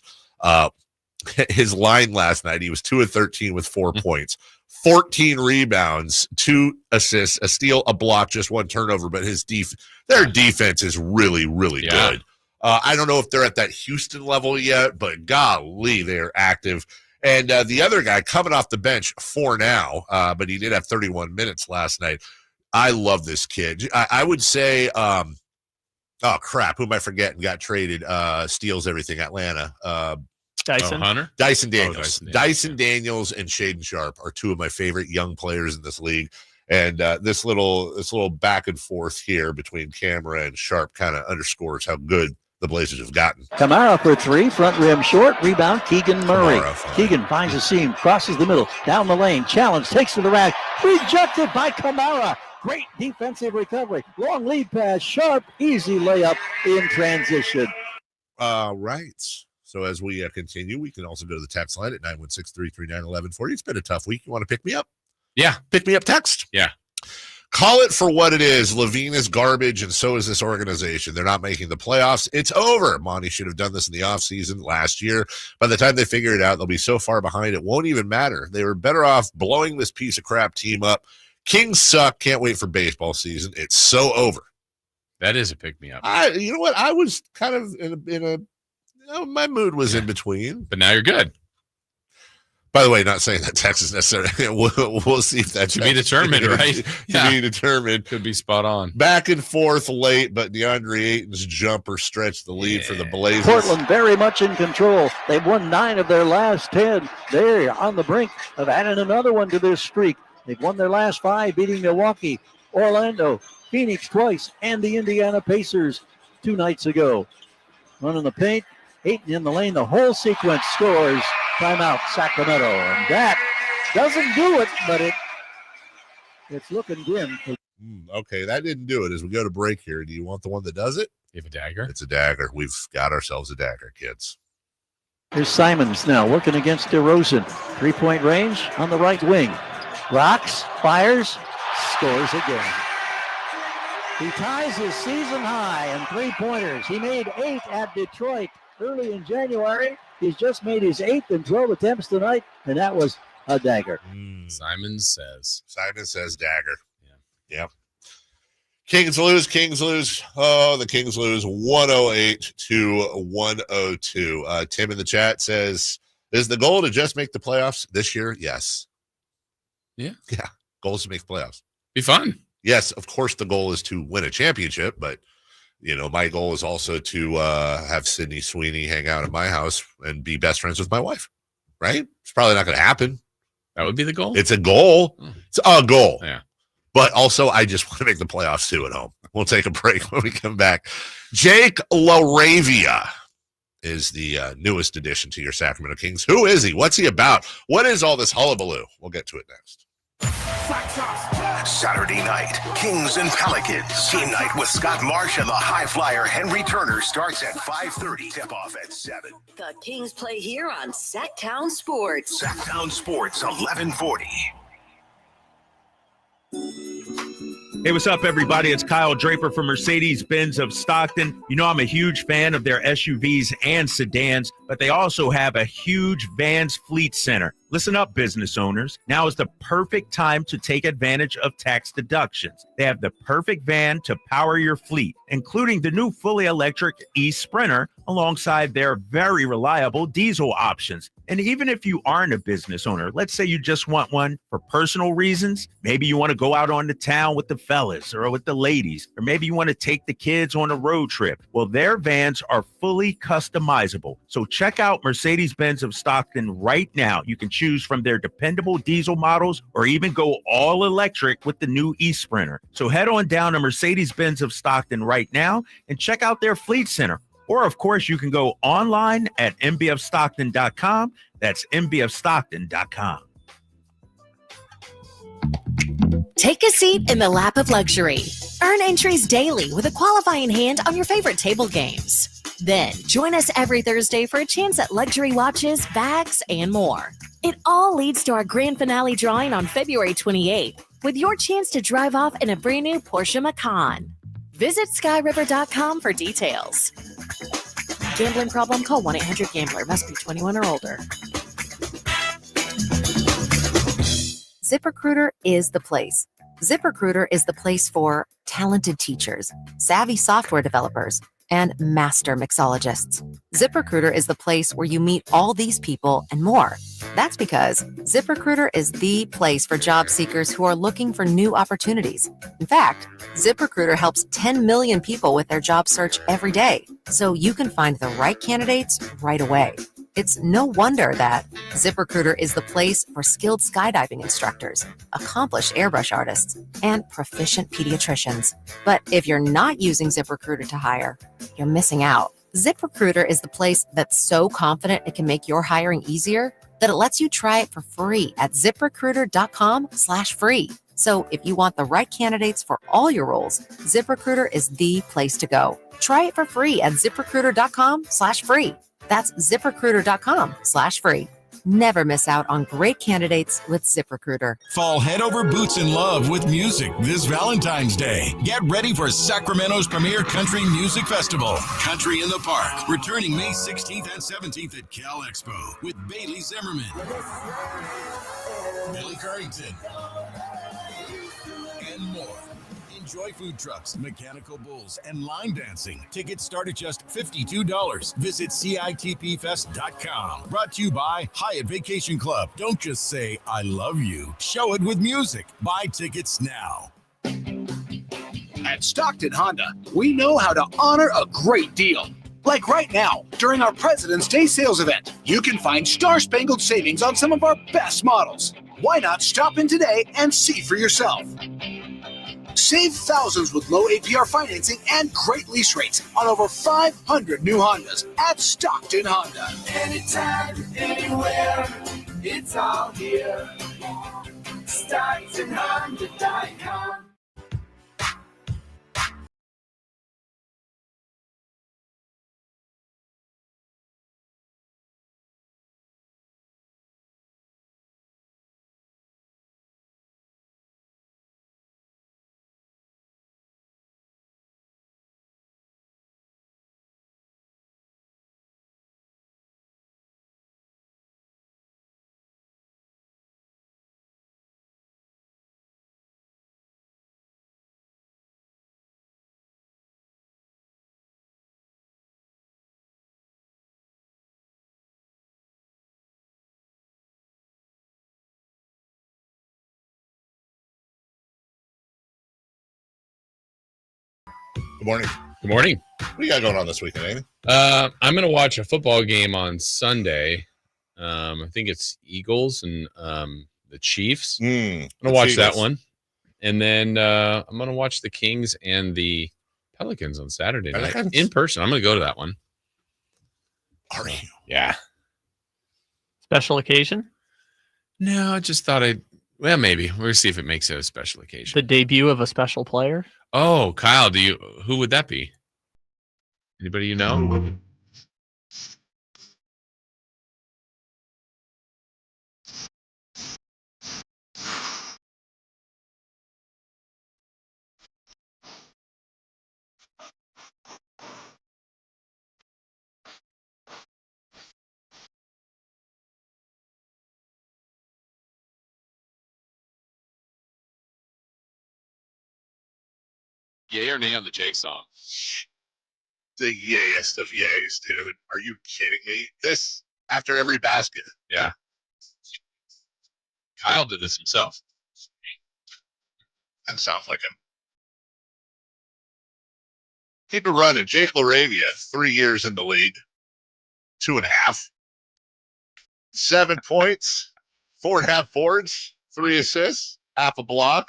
His line last night, he was 2 of 13 with 4 points, 14 rebounds, 2 assists, a steal, a block, just 1 turnover. But their defense is really, really good. I don't know if they're at that Houston level yet, but golly, they're active. And the other guy coming off the bench for now, but he did have 31 minutes last night. I love this kid. I would say, oh, crap, who am I forgetting? Got traded, steals everything, Atlanta. Dyson Hunter? Dyson Daniels. Dyson Daniels and Shaden Sharp are 2 of my favorite young players in this league. And this little back and forth here between Camara and Sharp kind of underscores how good the Blazers have gotten. Kamara for 3, front rim short, rebound, Keegan Murray. Keegan finds a seam, crosses the middle, down the lane, challenge, takes to the rack, rejected by Kamara. Great defensive recovery, long lead pass, Sharp, easy layup in transition. Right. So as we continue, we can also go to the text line at 916-339-1140. It's been a tough week. You want to pick me up? Yeah. Pick me up text? Yeah. Call it for what it is. Levine is garbage, and so is this organization. They're not making the playoffs. It's over. Monty should have done this in the offseason last year. By the time they figure it out, they'll be so far behind, it won't even matter. They were better off blowing this piece of crap team up. Kings suck. Can't wait for baseball season. It's so over. That is a pick-me-up. You know what? I was kind of my mood was in between. But now you're good. By the way, not saying that Texas necessarily. We'll see if that's to be determined, right? To be determined. Could be spot on. Back and forth late, but DeAndre Ayton's jumper stretched the lead for the Blazers. Portland very much in control. They've won 9 of their last 10. They're on the brink of adding another one to this streak. They've won their last 5, beating Milwaukee, Orlando, Phoenix twice, and the Indiana Pacers 2 nights ago. Running the paint, Ayton in the lane, the whole sequence scores. Timeout, Sacramento. And that doesn't do it, but it's looking dim. Okay, that didn't do it. As we go to break here, do you want the one that does it? You have a dagger? It's a dagger. We've got ourselves a dagger, kids. Here's Simons now working against DeRozan. 3-point range on the right wing. Rocks, fires, scores again. He ties his season high in 3-pointers. He made 8 at Detroit early in January. He's just made his 8th in 12 attempts tonight, and that was a dagger. Simon says dagger. Yeah. Kings lose. Oh, the Kings lose 108-102. Tim in the chat says, is the goal to just make the playoffs this year? Yes. Yeah. Goal is to make the playoffs. Be fun. Yes, of course the goal is to win a championship, but my goal is also to have Sydney Sweeney hang out at my house and be best friends with my wife, right? It's probably not going to happen. That would be the goal? It's a goal. It's a goal. Yeah. But also, I just want to make the playoffs too at home. We'll take a break when we come back. Jake LaRavia is the newest addition to your Sacramento Kings. Who is he? What's he about? What is all this hullabaloo? We'll get to it next. Saturday night, Kings and Pelicans. Team night with Scott Marsh and the high flyer Henry Turner starts at 5:30. Tip-off at 7. The Kings play here on Sacktown Sports. Sacktown Sports, 1140. Hey, what's up, everybody? It's Kyle Draper from Mercedes-Benz of Stockton. I'm a huge fan of their SUVs and sedans, but they also have a huge vans fleet center. Listen up, business owners. Now is the perfect time to take advantage of tax deductions. They have the perfect van to power your fleet, including the new fully electric e-Sprinter alongside their very reliable diesel options. And even if you aren't a business owner, let's say you just want one for personal reasons. Maybe you want to go out on the town with the fellas or with the ladies, or maybe you want to take the kids on a road trip. Well, their vans are fully customizable. So check out Mercedes-Benz of Stockton right now. You can choose from their dependable diesel models or even go all electric with the new e-Sprinter. So head on down to Mercedes-Benz of Stockton right now and check out their fleet center. Or, of course, you can go online at mbfstockton.com. That's mbfstockton.com. Take a seat in the lap of luxury. Earn entries daily with a qualifying hand on your favorite table games. Then join us every Thursday for a chance at luxury watches, bags, and more. It all leads to our grand finale drawing on February 28th, with your chance to drive off in a brand new Porsche Macan. Visit skyriver.com for details. Gambling problem? Call 1-800-GAMBLER. Must be 21 or older. ZipRecruiter is the place. ZipRecruiter is the place for talented teachers, savvy software developers, and master mixologists. ZipRecruiter is the place where you meet all these people and more. That's because ZipRecruiter is the place for job seekers who are looking for new opportunities. In fact, ZipRecruiter helps 10 million people with their job search every day, so you can find the right candidates right away. It's no wonder that ZipRecruiter is the place for skilled skydiving instructors, accomplished airbrush artists, and proficient pediatricians. But if you're not using ZipRecruiter to hire, you're missing out. ZipRecruiter is the place that's so confident it can make your hiring easier that it lets you try it for free at ZipRecruiter.com/free. So if you want the right candidates for all your roles, ZipRecruiter is the place to go. Try it for free at ZipRecruiter.com/free. That's ZipRecruiter.com/free. Never miss out on great candidates with ZipRecruiter. Fall head over boots in love with music this Valentine's Day. Get ready for Sacramento's premier country music festival, Country in the Park, returning May 16th and 17th at Cal Expo with Bailey Zimmerman, Billy Carrington, and more. Enjoy food trucks, mechanical bulls, and line dancing. Tickets start at just $52. Visit CITPfest.com. Brought to you by Hyatt Vacation Club. Don't just say, I love you. Show it with music. Buy tickets now. At Stockton Honda, we know how to honor a great deal. Like right now, during our President's Day sales event, you can find star-spangled savings on some of our best models. Why not stop in today and see for yourself? Save thousands with low APR financing and great lease rates on over 500 new Hondas at Stockton Honda. Anytime, anywhere, it's all here. StocktonHonda.com. Good morning. Good morning. What do you got going on this weekend, Amy? I'm going to watch a football game on Sunday. I think it's Eagles and the Chiefs. I'm going to watch that one. And then I'm going to watch the Kings and the Pelicans on Saturday night in person. I'm going to go to that one. Are you? Yeah. Special occasion? No, I just thought well, maybe. We'll see if it makes it a special occasion. The debut of a special player? Oh, Kyle, who would that be? Anybody you know? Yay or nay on the Jake song? The yayest of yays, dude. Are you kidding me? This after every basket. Yeah. Kyle did this himself. That sounds like him. Keep it running. Jake LaRavia, 3 years in the league. 2.5. 7 points, 4.5 boards, 3 assists, half a block,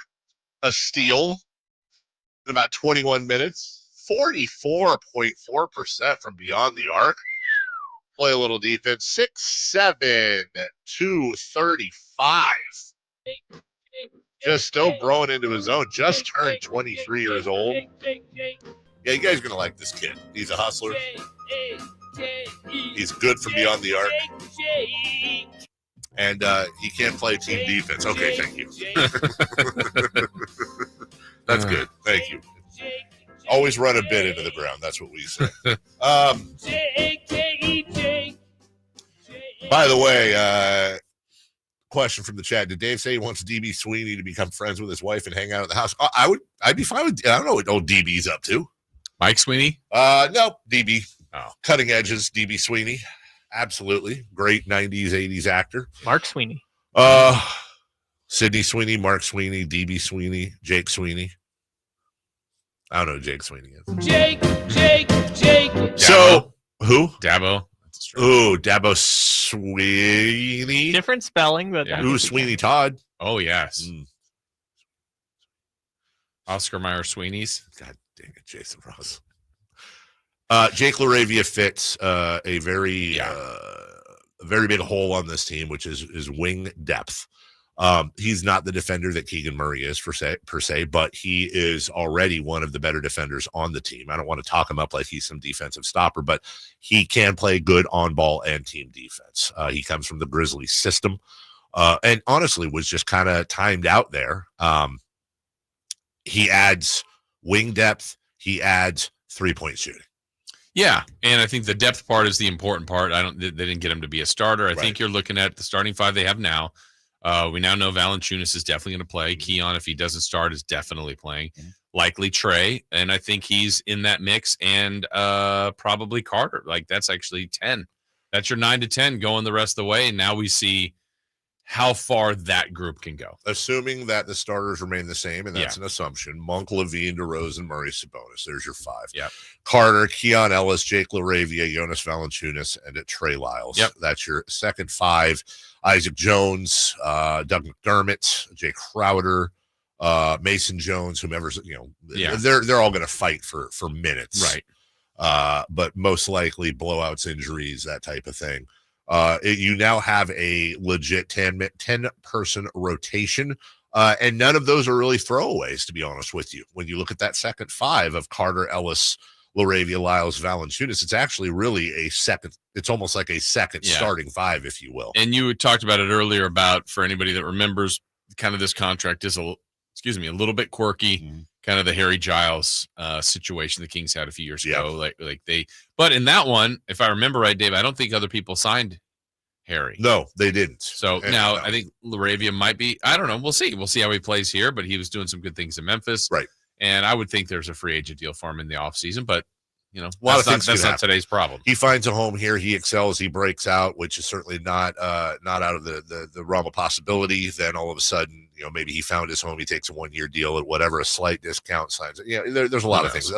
a steal in about 21 minutes, 44.4% from beyond the arc. Play a little defense, 6'7", 235. Just still growing into his own, just turned 23 years old. Yeah, you guys are going to like this kid. He's a hustler. He's good from beyond the arc. And he can't play team defense. Okay, thank you. That's good. Thank you. Always run a bit into the ground. That's what we say. By the way, question from the chat. Did Dave say he wants DB Sweeney to become friends with his wife and hang out at the house? I'd be fine with. I don't know what old DB's up to. Mike Sweeney? No, DB. Oh. Cutting Edges, DB Sweeney. Absolutely. Great 90s, 80s actor. Mark Sweeney. Sydney Sweeney, Mark Sweeney, DB Sweeney, Jake Sweeney. I don't know who Jake Sweeney is. Jake. So, who? Dabo. Ooh, Dabo Sweeney. Different spelling, but Who's Sweeney Todd? Oh, yes. Oscar Mayer Sweeney's. God dang it, Jason Ross. Jake LaRavia fits a very big hole on this team, which is wing depth. He's not the defender that Keegan Murray is per se, but he is already one of the better defenders on the team. I don't want to talk him up like he's some defensive stopper, but he can play good on ball and team defense. He comes from the Grizzlies system, and honestly was just kind of timed out there. He adds wing depth. He adds 3-point shooting. Yeah, and I think the depth part is the important part. They didn't get him to be a starter. I think you're looking at the starting five they have now. We now know Valanciunas is definitely going to play. Keon, if he doesn't start, is definitely playing. Likely Trey, and I think he's in that mix, and probably Carter. Like, that's actually 10. That's your 9 to 10 going the rest of the way, and now we see how far that group can go. Assuming that the starters remain the same, and that's an assumption. Monk, Levine, DeRozan, Murray, Sabonis. There's your 5. Yep. Carter, Keon Ellis, Jake LaRavia, Jonas Valanciunas, and Trey Lyles. Yep. That's your second 5. Isaac Jones, Doug McDermott, Jay Crowder, Mason Jones, whomever's, they're all going to fight for minutes. Right. But most likely blowouts, injuries, that type of thing. You now have a legit 10-person rotation, and none of those are really throwaways, to be honest with you. When you look at that second 5 of Carter, Ellis, LaRavia, Lyles, Valanciunas, it's actually really a second. It's almost like a second starting 5, if you will. And you talked about it earlier about, for anybody that remembers, kind of this contract is a little bit quirky. Kind of the Harry Giles situation the Kings had a few years ago. But in that one, if I remember right, Dave, I don't think other people signed Harry. No, they didn't. So now I think LaRavia might be. I don't know. We'll see. We'll see how he plays here. But he was doing some good things in Memphis, right? And I would think there's a free agent deal for him in the offseason. But a lot of things. That's not today's problem. He finds a home here. He excels. He breaks out, which is certainly not out of the realm of possibility. Then all of a sudden, maybe he found his home. He takes a 1-year deal at whatever, a slight discount, signs it. There's a lot of things.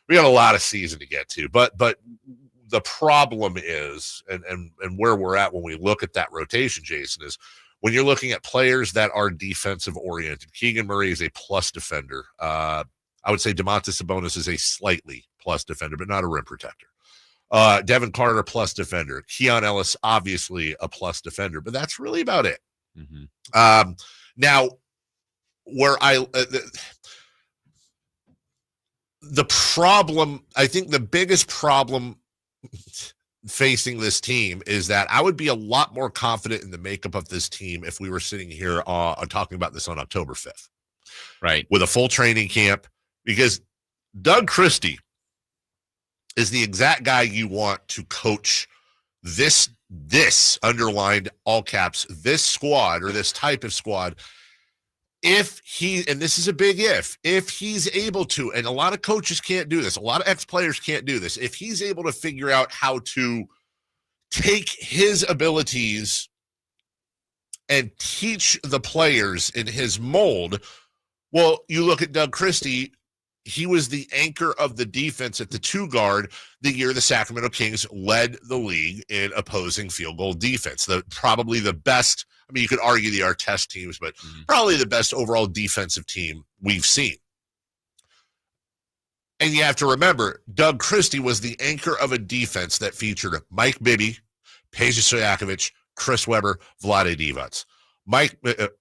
We got a lot of season to get to, but the problem is, and where we're at when we look at that rotation, Jason, is when you're looking at players that are defensive oriented. Keegan Murray is a plus defender. I would say Domantas Sabonis is a slightly plus defender, but not a rim protector. Devin Carter, plus defender. Keon Ellis, obviously a plus defender, but that's really about it. Now, where the problem, I think the biggest problem facing this team is that I would be a lot more confident in the makeup of this team if we were sitting here talking about this on October 5th. Right. With a full training camp, because Doug Christie is the exact guy you want to coach this underlined all caps, this squad or this type of squad. If he, and this is a big if he's able to, and a lot of coaches can't do this, a lot of ex-players can't do this, if he's able to figure out how to take his abilities and teach the players in his mold, well, you look at Doug Christie, he was the anchor of the defense at the 2 guard the year the Sacramento Kings led the league in opposing field goal defense. Probably the best, I mean, you could argue the Artest teams, but probably the best overall defensive team we've seen. And you have to remember, Doug Christie was the anchor of a defense that featured Mike Bibby, Peja Stojakovic, Chris Webber, Vlade Divac. Mike,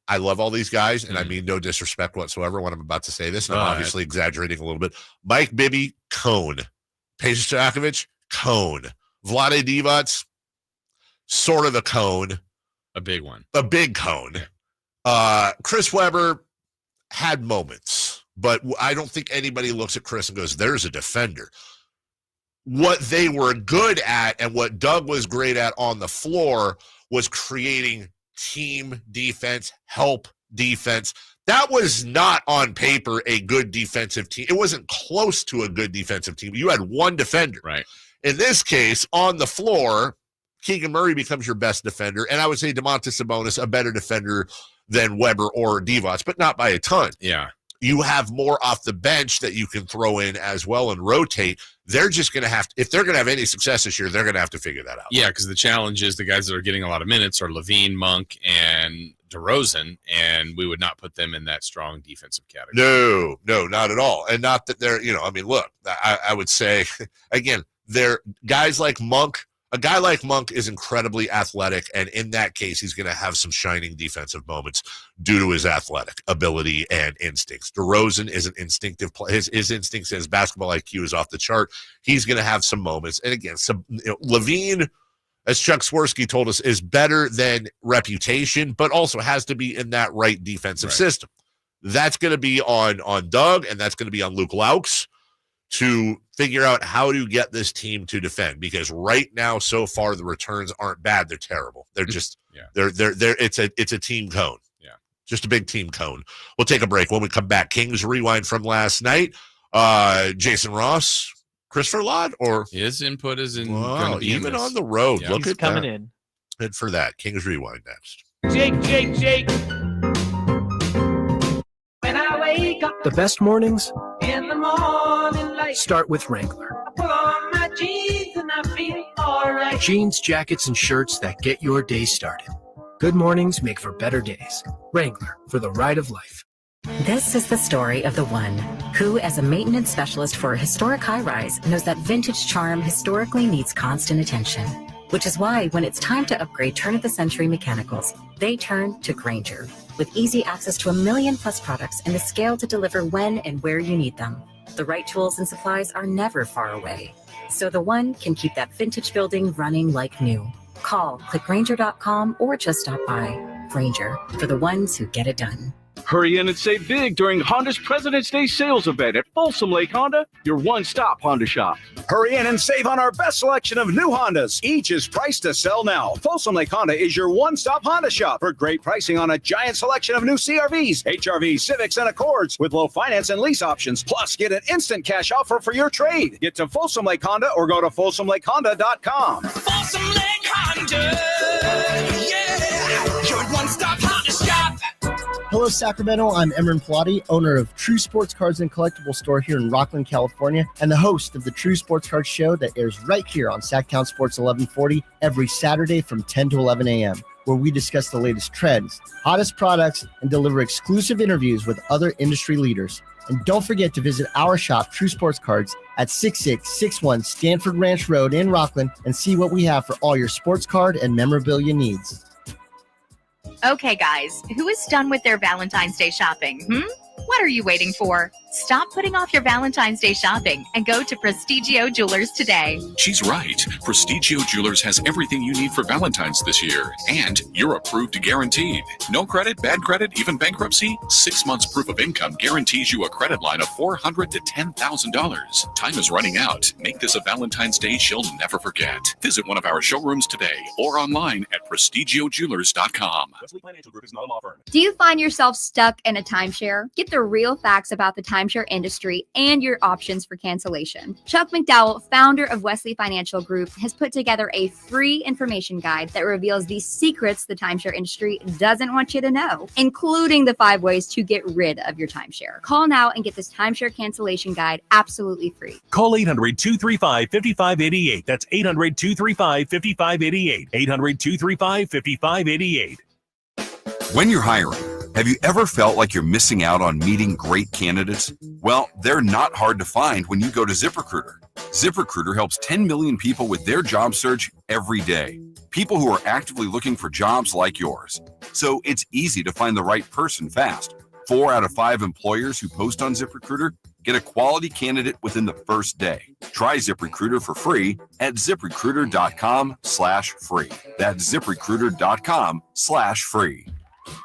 I love all these guys, and I mean no disrespect whatsoever when I'm about to say this, and I'm obviously exaggerating a little bit. Mike Bibby, cone. Peja Stojakovic, cone. Vlade Divac, sort of a cone. A big one. A big cone. Chris Webber had moments, but I don't think anybody looks at Chris and goes, there's a defender. What they were good at and what Doug was great at on the floor was creating team defense, help defense. That was not on paper a good defensive team. It wasn't close to a good defensive team. You had one defender. Right. In this case, on the floor, Keegan Murray becomes your best defender, and I would say Domantas Sabonis a better defender than Weber or Divac, but not by a ton. Yeah. You have more off the bench that you can throw in as well and rotate. They're just going to have to, if they're going to have any success this year, they're going to have to figure that out. Yeah, because the challenge is the guys that are getting a lot of minutes are Levine, Monk, and DeRozan, and we would not put them in that strong defensive category. No, not at all. And not that they're, look, I would say, again, they're guys like Monk. A guy like Monk is incredibly athletic, and in that case, he's going to have some shining defensive moments due to his athletic ability and instincts. DeRozan is an instinctive player. His instincts and his basketball IQ is off the chart. He's going to have some moments. And again, Levine, as Chuck Swirsky told us, is better than reputation, but also has to be in that right defensive system. That's going to be on Doug, and that's going to be on Luke Laux to figure out how to get this team to defend, because right now, so far, the returns aren't bad. They're terrible. They're just, it's a team cone. Yeah. Just a big team cone. We'll take a break. When we come back, Kings rewind from last night. Jason Ross, Christopher Ladd, or his input is in. Wow, even on the road. Yeah. Look He's at coming that. in. And for that, Kings rewind next. Jake. When I wake up The best mornings in the morning light, start with Wrangler. I put on my jeans and I feel alright. Jeans, jackets, and shirts that get your day started. Good mornings make for better days. Wrangler, for the ride of life. This is the story of the one who, as a maintenance specialist for a historic high-rise, knows that vintage charm historically needs constant attention. Which is why when it's time to upgrade turn-of-the-century mechanicals, they turn to Grainger. With easy access to 1 million+ products and the scale to deliver when and where you need them. The right tools and supplies are never far away. So the one can keep that vintage building running like new. Call, click Grainger.com, or just stop by. Grainger, for the ones who get it done. Hurry in and save big during Honda's President's Day sales event at Folsom Lake Honda, your one-stop Honda shop. Hurry in and save on our best selection of new Hondas. Each is priced to sell now. Folsom Lake Honda is your one-stop Honda shop for great pricing on a giant selection of new CRVs, HRVs, Civics, and Accords with low finance and lease options. Plus, get an instant cash offer for your trade. Get to Folsom Lake Honda or go to FolsomLakeHonda.com. Folsom Lake Honda, yeah, your one-stop Honda shop. Hello, Sacramento. I'm Emran Pilati, owner of True Sports Cards and Collectible Store here in Rockland, California, and the host of the True Sports Cards Show that airs right here on Sacktown Sports 1140 every Saturday from 10 to 11 a.m., where we discuss the latest trends, hottest products, and deliver exclusive interviews with other industry leaders. And don't forget to visit our shop, True Sports Cards, at 6661 Stanford Ranch Road in Rockland, and see what we have for all your sports card and memorabilia needs. Okay, guys, who is done with their Valentine's Day shopping? What are you waiting for? Stop putting off your Valentine's Day shopping and go to Prestigio Jewelers today. She's right. Prestigio Jewelers has everything you need for Valentine's this year. And you're approved guaranteed. No credit, bad credit, even bankruptcy? 6 months proof of income guarantees you a credit line of $400 to $10,000. Time is running out. Make this a Valentine's Day she'll never forget. Visit one of our showrooms today or online at prestigiojewelers.com. Wesley Financial Group is not a law firm. Do you find yourself stuck in a timeshare? Get the real facts about the timeshare industry and your options for cancellation. Chuck McDowell, founder of Wesley Financial Group, has put together a free information guide that reveals the secrets the timeshare industry doesn't want you to know, including the 5 ways to get rid of your timeshare. Call now and get this timeshare cancellation guide absolutely free. Call 800-235-5588. That's 800-235-5588. 800-235-5588. When you're hiring, have you ever felt like you're missing out on meeting great candidates? Well, they're not hard to find when you go to ZipRecruiter. ZipRecruiter helps 10 million people with their job search every day. People who are actively looking for jobs like yours. So it's easy to find the right person fast. 4 out of 5 employers who post on ZipRecruiter Get a quality candidate within the first day. Try ZipRecruiter for free at ZipRecruiter.com/free. That's ZipRecruiter.com/free.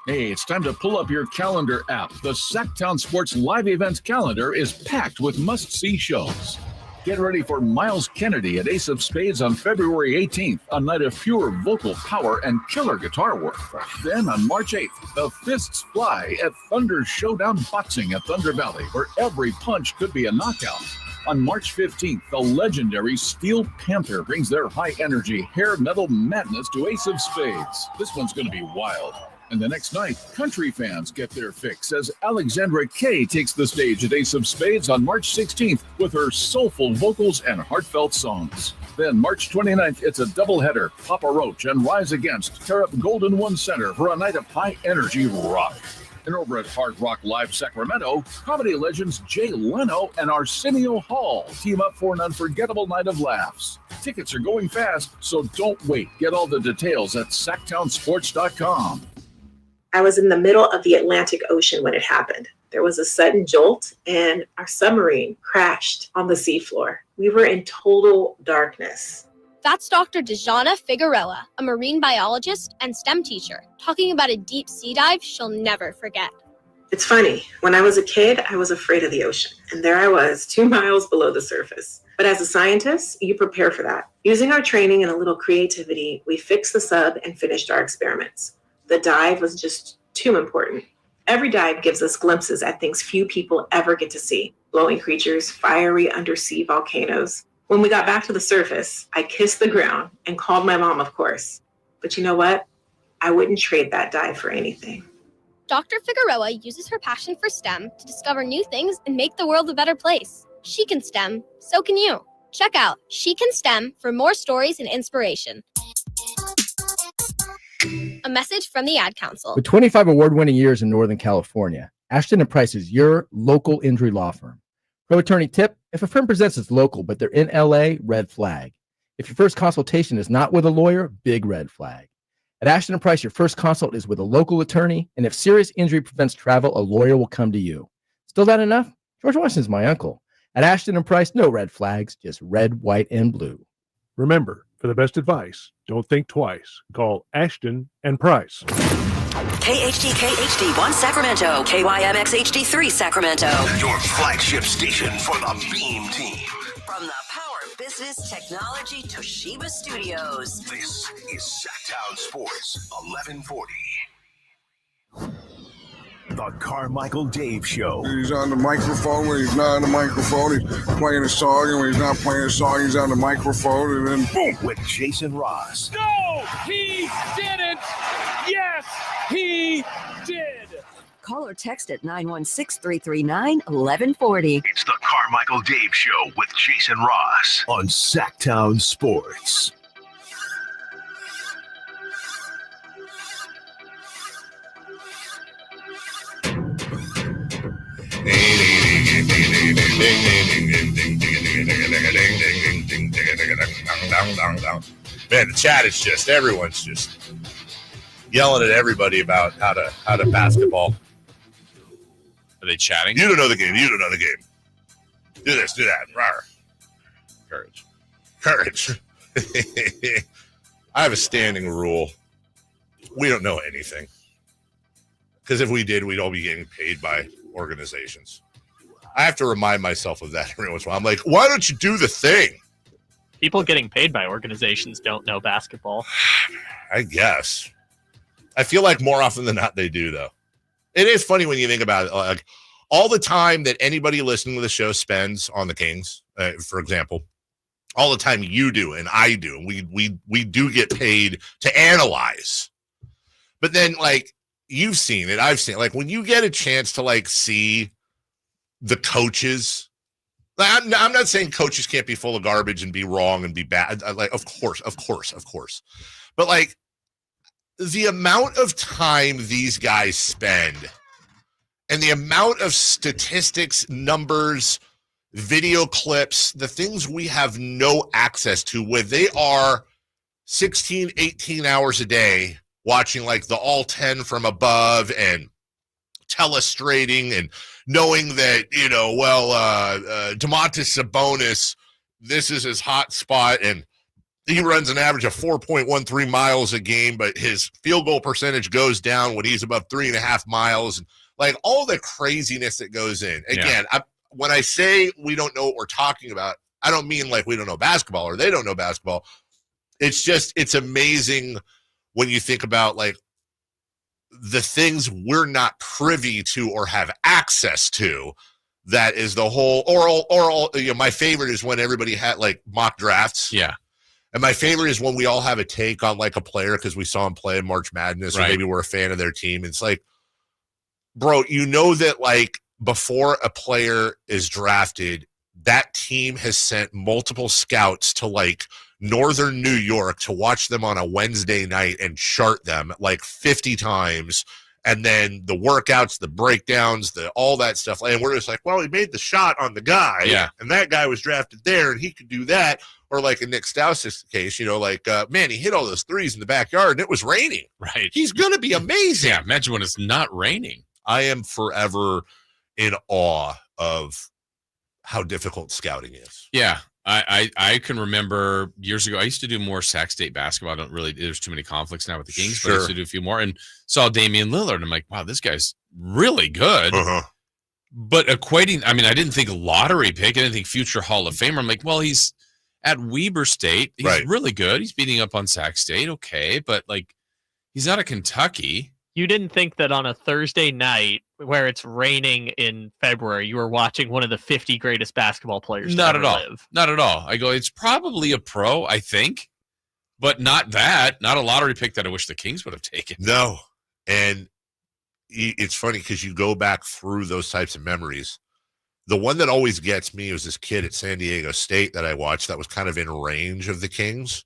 Hey, it's time to pull up your calendar app. The Sacktown Sports Live Events calendar is packed with must-see shows. Get ready for Miles Kennedy at Ace of Spades on February 18th, a night of pure vocal power and killer guitar work. Then on March 8th, the Fists Fly at Thunder Showdown Boxing at Thunder Valley, where every punch could be a knockout. On March 15th, the legendary Steel Panther brings their high-energy hair metal madness to Ace of Spades. This one's going to be wild. And the next night, country fans get their fix as Alexandra Kay takes the stage at Ace of Spades on March 16th with her soulful vocals and heartfelt songs. Then March 29th, it's a doubleheader. Papa Roach and Rise Against tear up Golden One Center for a night of high-energy rock. And over at Hard Rock Live Sacramento, comedy legends Jay Leno and Arsenio Hall team up for an unforgettable night of laughs. Tickets are going fast, so don't wait. Get all the details at sacktownsports.com. I was in the middle of the Atlantic Ocean when it happened. There was a sudden jolt and our submarine crashed on the seafloor. We were in total darkness. That's Dr. Dejana Figueroa, a marine biologist and STEM teacher, talking about a deep sea dive she'll never forget. It's funny, when I was a kid, I was afraid of the ocean. And there I was, 2 miles below the surface. But as a scientist, you prepare for that. Using our training and a little creativity, we fixed the sub and finished our experiments. The dive was just too important. Every dive gives us glimpses at things few people ever get to see. Glowing creatures, fiery undersea volcanoes. When we got back to the surface, I kissed the ground and called my mom, of course. But you know what? I wouldn't trade that dive for anything. Dr. Figueroa uses her passion for STEM to discover new things and make the world a better place. She can STEM, so can you. Check out She Can STEM for more stories and inspiration. A message from the Ad Council. With 25 award-winning years in Northern California, Ashton & Price is your local injury law firm. Pro attorney tip, if a firm presents as local but they're in LA, red flag. If your first consultation is not with a lawyer, big red flag. At Ashton & Price, your first consult is with a local attorney, and if serious injury prevents travel, a lawyer will come to you. Still not enough? George Washington's my uncle. At Ashton & Price, no red flags, just red, white, and blue. Remember, for the best advice, don't think twice. Call Ashton and Price. KHTK HD1 Sacramento, KYMX HD3 Sacramento. Your flagship station for the Beam Team. From the Power Business Technology Toshiba Studios. This is Sacktown Sports 1140. The Carmichael Dave Show. He's on the microphone when he's not on the microphone. He's playing a song, and when he's not playing a song, he's on the microphone, and then boom. With Jason Ross. No, he didn't. Yes, he did. Call or text at 916-339-1140. It's the Carmichael Dave Show with Jason Ross on Sacktown Sports. Man, the chat is just, everyone's just yelling at everybody about how to basketball. Are they chatting? You don't know the game. You don't know the game. Do this, do that. Rawr. Courage. I have a standing rule. We don't know anything. Because if we did, we'd all be getting paid by organizations. I have to remind myself of that every once in a while. I'm like, why don't you do the thing? People getting paid by organizations don't know basketball. I guess. I feel like more often than not they do, though. It is funny when you think about it. Like all the time that anybody listening to the show spends on the Kings, for example, all the time you do and I do, and we do get paid to analyze. But then, like, you've seen it, I've seen it. Like when you get a chance to like see the coaches. I'm not saying coaches can't be full of garbage and be wrong and be bad. Like, of course. But like the amount of time these guys spend and the amount of statistics, numbers, video clips, the things we have no access to, where they are 16, 18 hours a day watching like the all 10 from above and telestrating and knowing that, Domantas Sabonis, this is his hot spot, and he runs an average of 4.13 miles a game, but his field goal percentage goes down when he's above 3.5 miles. And like all the craziness that goes in. Again, when I say we don't know what we're talking about, I don't mean like we don't know basketball or they don't know basketball. It's just, it's amazing when you think about like the things we're not privy to or have access to. That is the whole oral. My favorite is when everybody had like mock drafts. Yeah. And my favorite is when we all have a take on like a player because we saw him play in March Madness or maybe we're a fan of their team. It's like, bro, that like before a player is drafted, that team has sent multiple scouts to like northern New York to watch them on a Wednesday night and chart them like 50 times. And then the workouts, the breakdowns, all that stuff. And we're just like, well, he made the shot on the guy. Yeah. And that guy was drafted there and he could do that. Or like in Nick Stauskas' case, man, he hit all those threes in the backyard and it was raining. Right. He's going to be amazing. Yeah, imagine when it's not raining. I am forever in awe of how difficult scouting is. Yeah. I can remember years ago, I used to do more Sac State basketball. There's too many conflicts now with the Kings, but I used to do a few more and saw Damian Lillard. And I'm like, wow, this guy's really good. But equating, I didn't think lottery pick. I didn't think future Hall of Famer. I'm like, well, he's at Weber State. He's really good. He's beating up on Sac State. Okay. But like, he's out of Kentucky. You didn't think that on a Thursday night where it's raining in February, you were watching one of the 50 greatest basketball players Not to at ever all. live. Not at all. I go, it's probably a pro, I think, but not a lottery pick that I wish the Kings would have taken. No. And it's funny because you go back through those types of memories. The one that always gets me was this kid at San Diego State that I watched that was kind of in range of the Kings.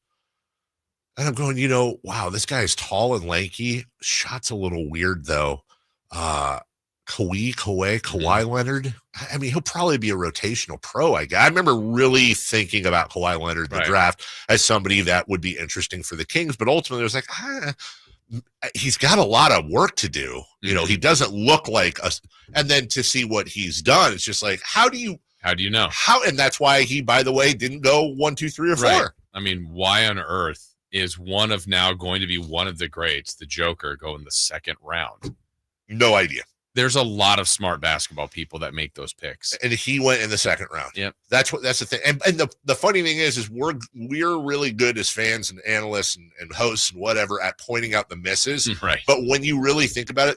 And I'm going, wow, this guy is tall and lanky. Shot's a little weird, though. Kawhi Leonard. He'll probably be a rotational pro, I guess. I remember really thinking about Kawhi Leonard in the draft as somebody that would be interesting for the Kings. But ultimately, it was like, he's got a lot of work to do. He doesn't look like us. And then to see what he's done, it's just like, how do you know? And that's why he, by the way, didn't go 1, 2, 3, or 4. Why on earth is one of now going to be one of the greats, the Joker, go in the second round? No idea. There's a lot of smart basketball people that make those picks. And he went in the second round. Yep. That's the thing. And the funny thing is we're really good as fans and analysts and hosts and whatever at pointing out the misses. Right. But when you really think about it,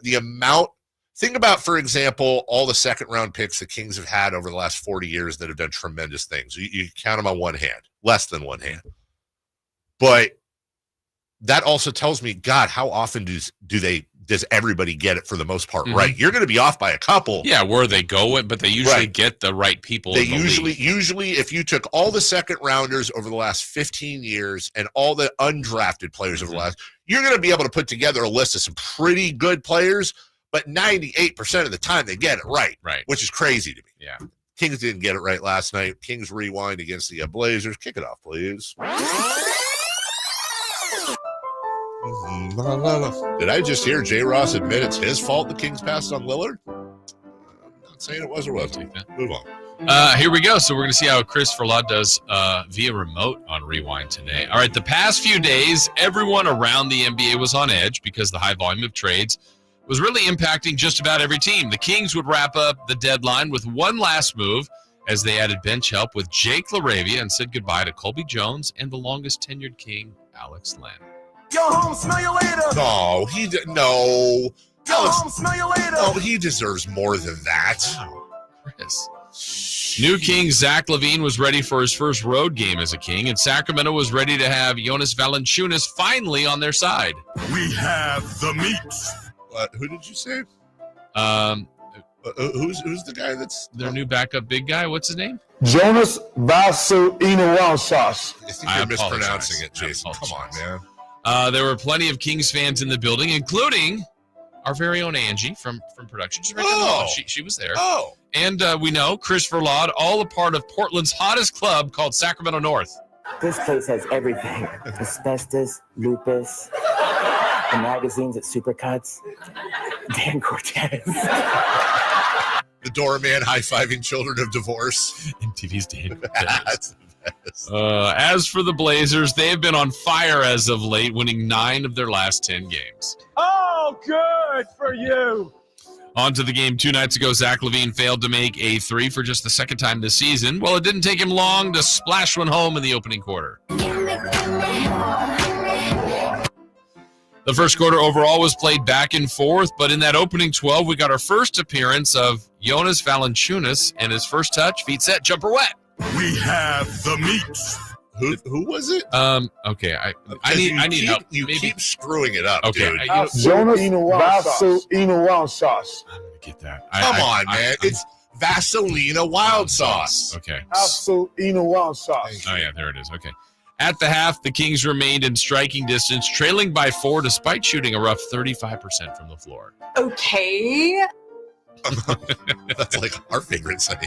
think about, for example, all the second round picks the Kings have had over the last 40 years that have done tremendous things. You count them on one hand, less than one hand. But that also tells me, God, how often does everybody get it for the most part right? You're going to be off by a couple. Yeah, where they go, but they usually get the right people. They usually, if you took all the second rounders over the last 15 years and all the undrafted players over the last, you're going to be able to put together a list of some pretty good players, but 98% of the time they get it right, which is crazy to me. Yeah. Kings didn't get it right last night. Kings rewind against the Blazers. Kick it off, please. Did I just hear J. Ross admit it's his fault the Kings passed on Lillard? I'm not saying it was or wasn't. Move on. Here we go. So we're going to see how Chris Verlaud does via remote on Rewind today. All right, the past few days, everyone around the NBA was on edge because the high volume of trades was really impacting just about every team. The Kings would wrap up the deadline with one last move as they added bench help with Jake LaRavia and said goodbye to Colby Jones and the longest tenured King, Alex Len. Go home, smell you later. No, no. Go home, smell you later. No, he deserves more than that. Wow, Chris. New King Zach LaVine was ready for his first road game as a King, and Sacramento was ready to have Jonas Valanciunas finally on their side. We have the meat. Who did you say? Who's the guy that's their new backup big guy? What's his name? Jonas Valanciunas. I think you're mispronouncing it, Jason. Come on, man. There were plenty of Kings fans in the building, including our very own Angie from production. She was there. Oh. And we know Chris Verlaud, all a part of Portland's hottest club called Sacramento North. This place has everything. Asbestos, lupus, the magazines at Supercuts, Dan Cortez. The doorman high-fiving children of divorce. MTV's Dan. That's the best. As for the Blazers, they have been on fire as of late, winning 9 of their last 10 games. Oh, good for you. On to the game 2 nights ago, Zach LaVine failed to make a 3 for just the second time this season. Well, it didn't take him long to splash one home in the opening quarter. The first quarter overall was played back and forth, but in that opening 12, we got our first appearance of Jonas Valanciunas, and his first touch, feet set, jumper wet. We have the meats. Who was it? Okay, I need help. You keep screwing it up, Okay, dude. Jonas Vasilina sauce. I'm gonna get that. Come on, man. It's Vaselina wild sauce. Okay. Vasilina wild sauce. Oh, yeah, there it is. Okay. At the half, the Kings remained in striking distance, trailing by 4 despite shooting a rough 35% from the floor. Okay. That's like our favorite saying.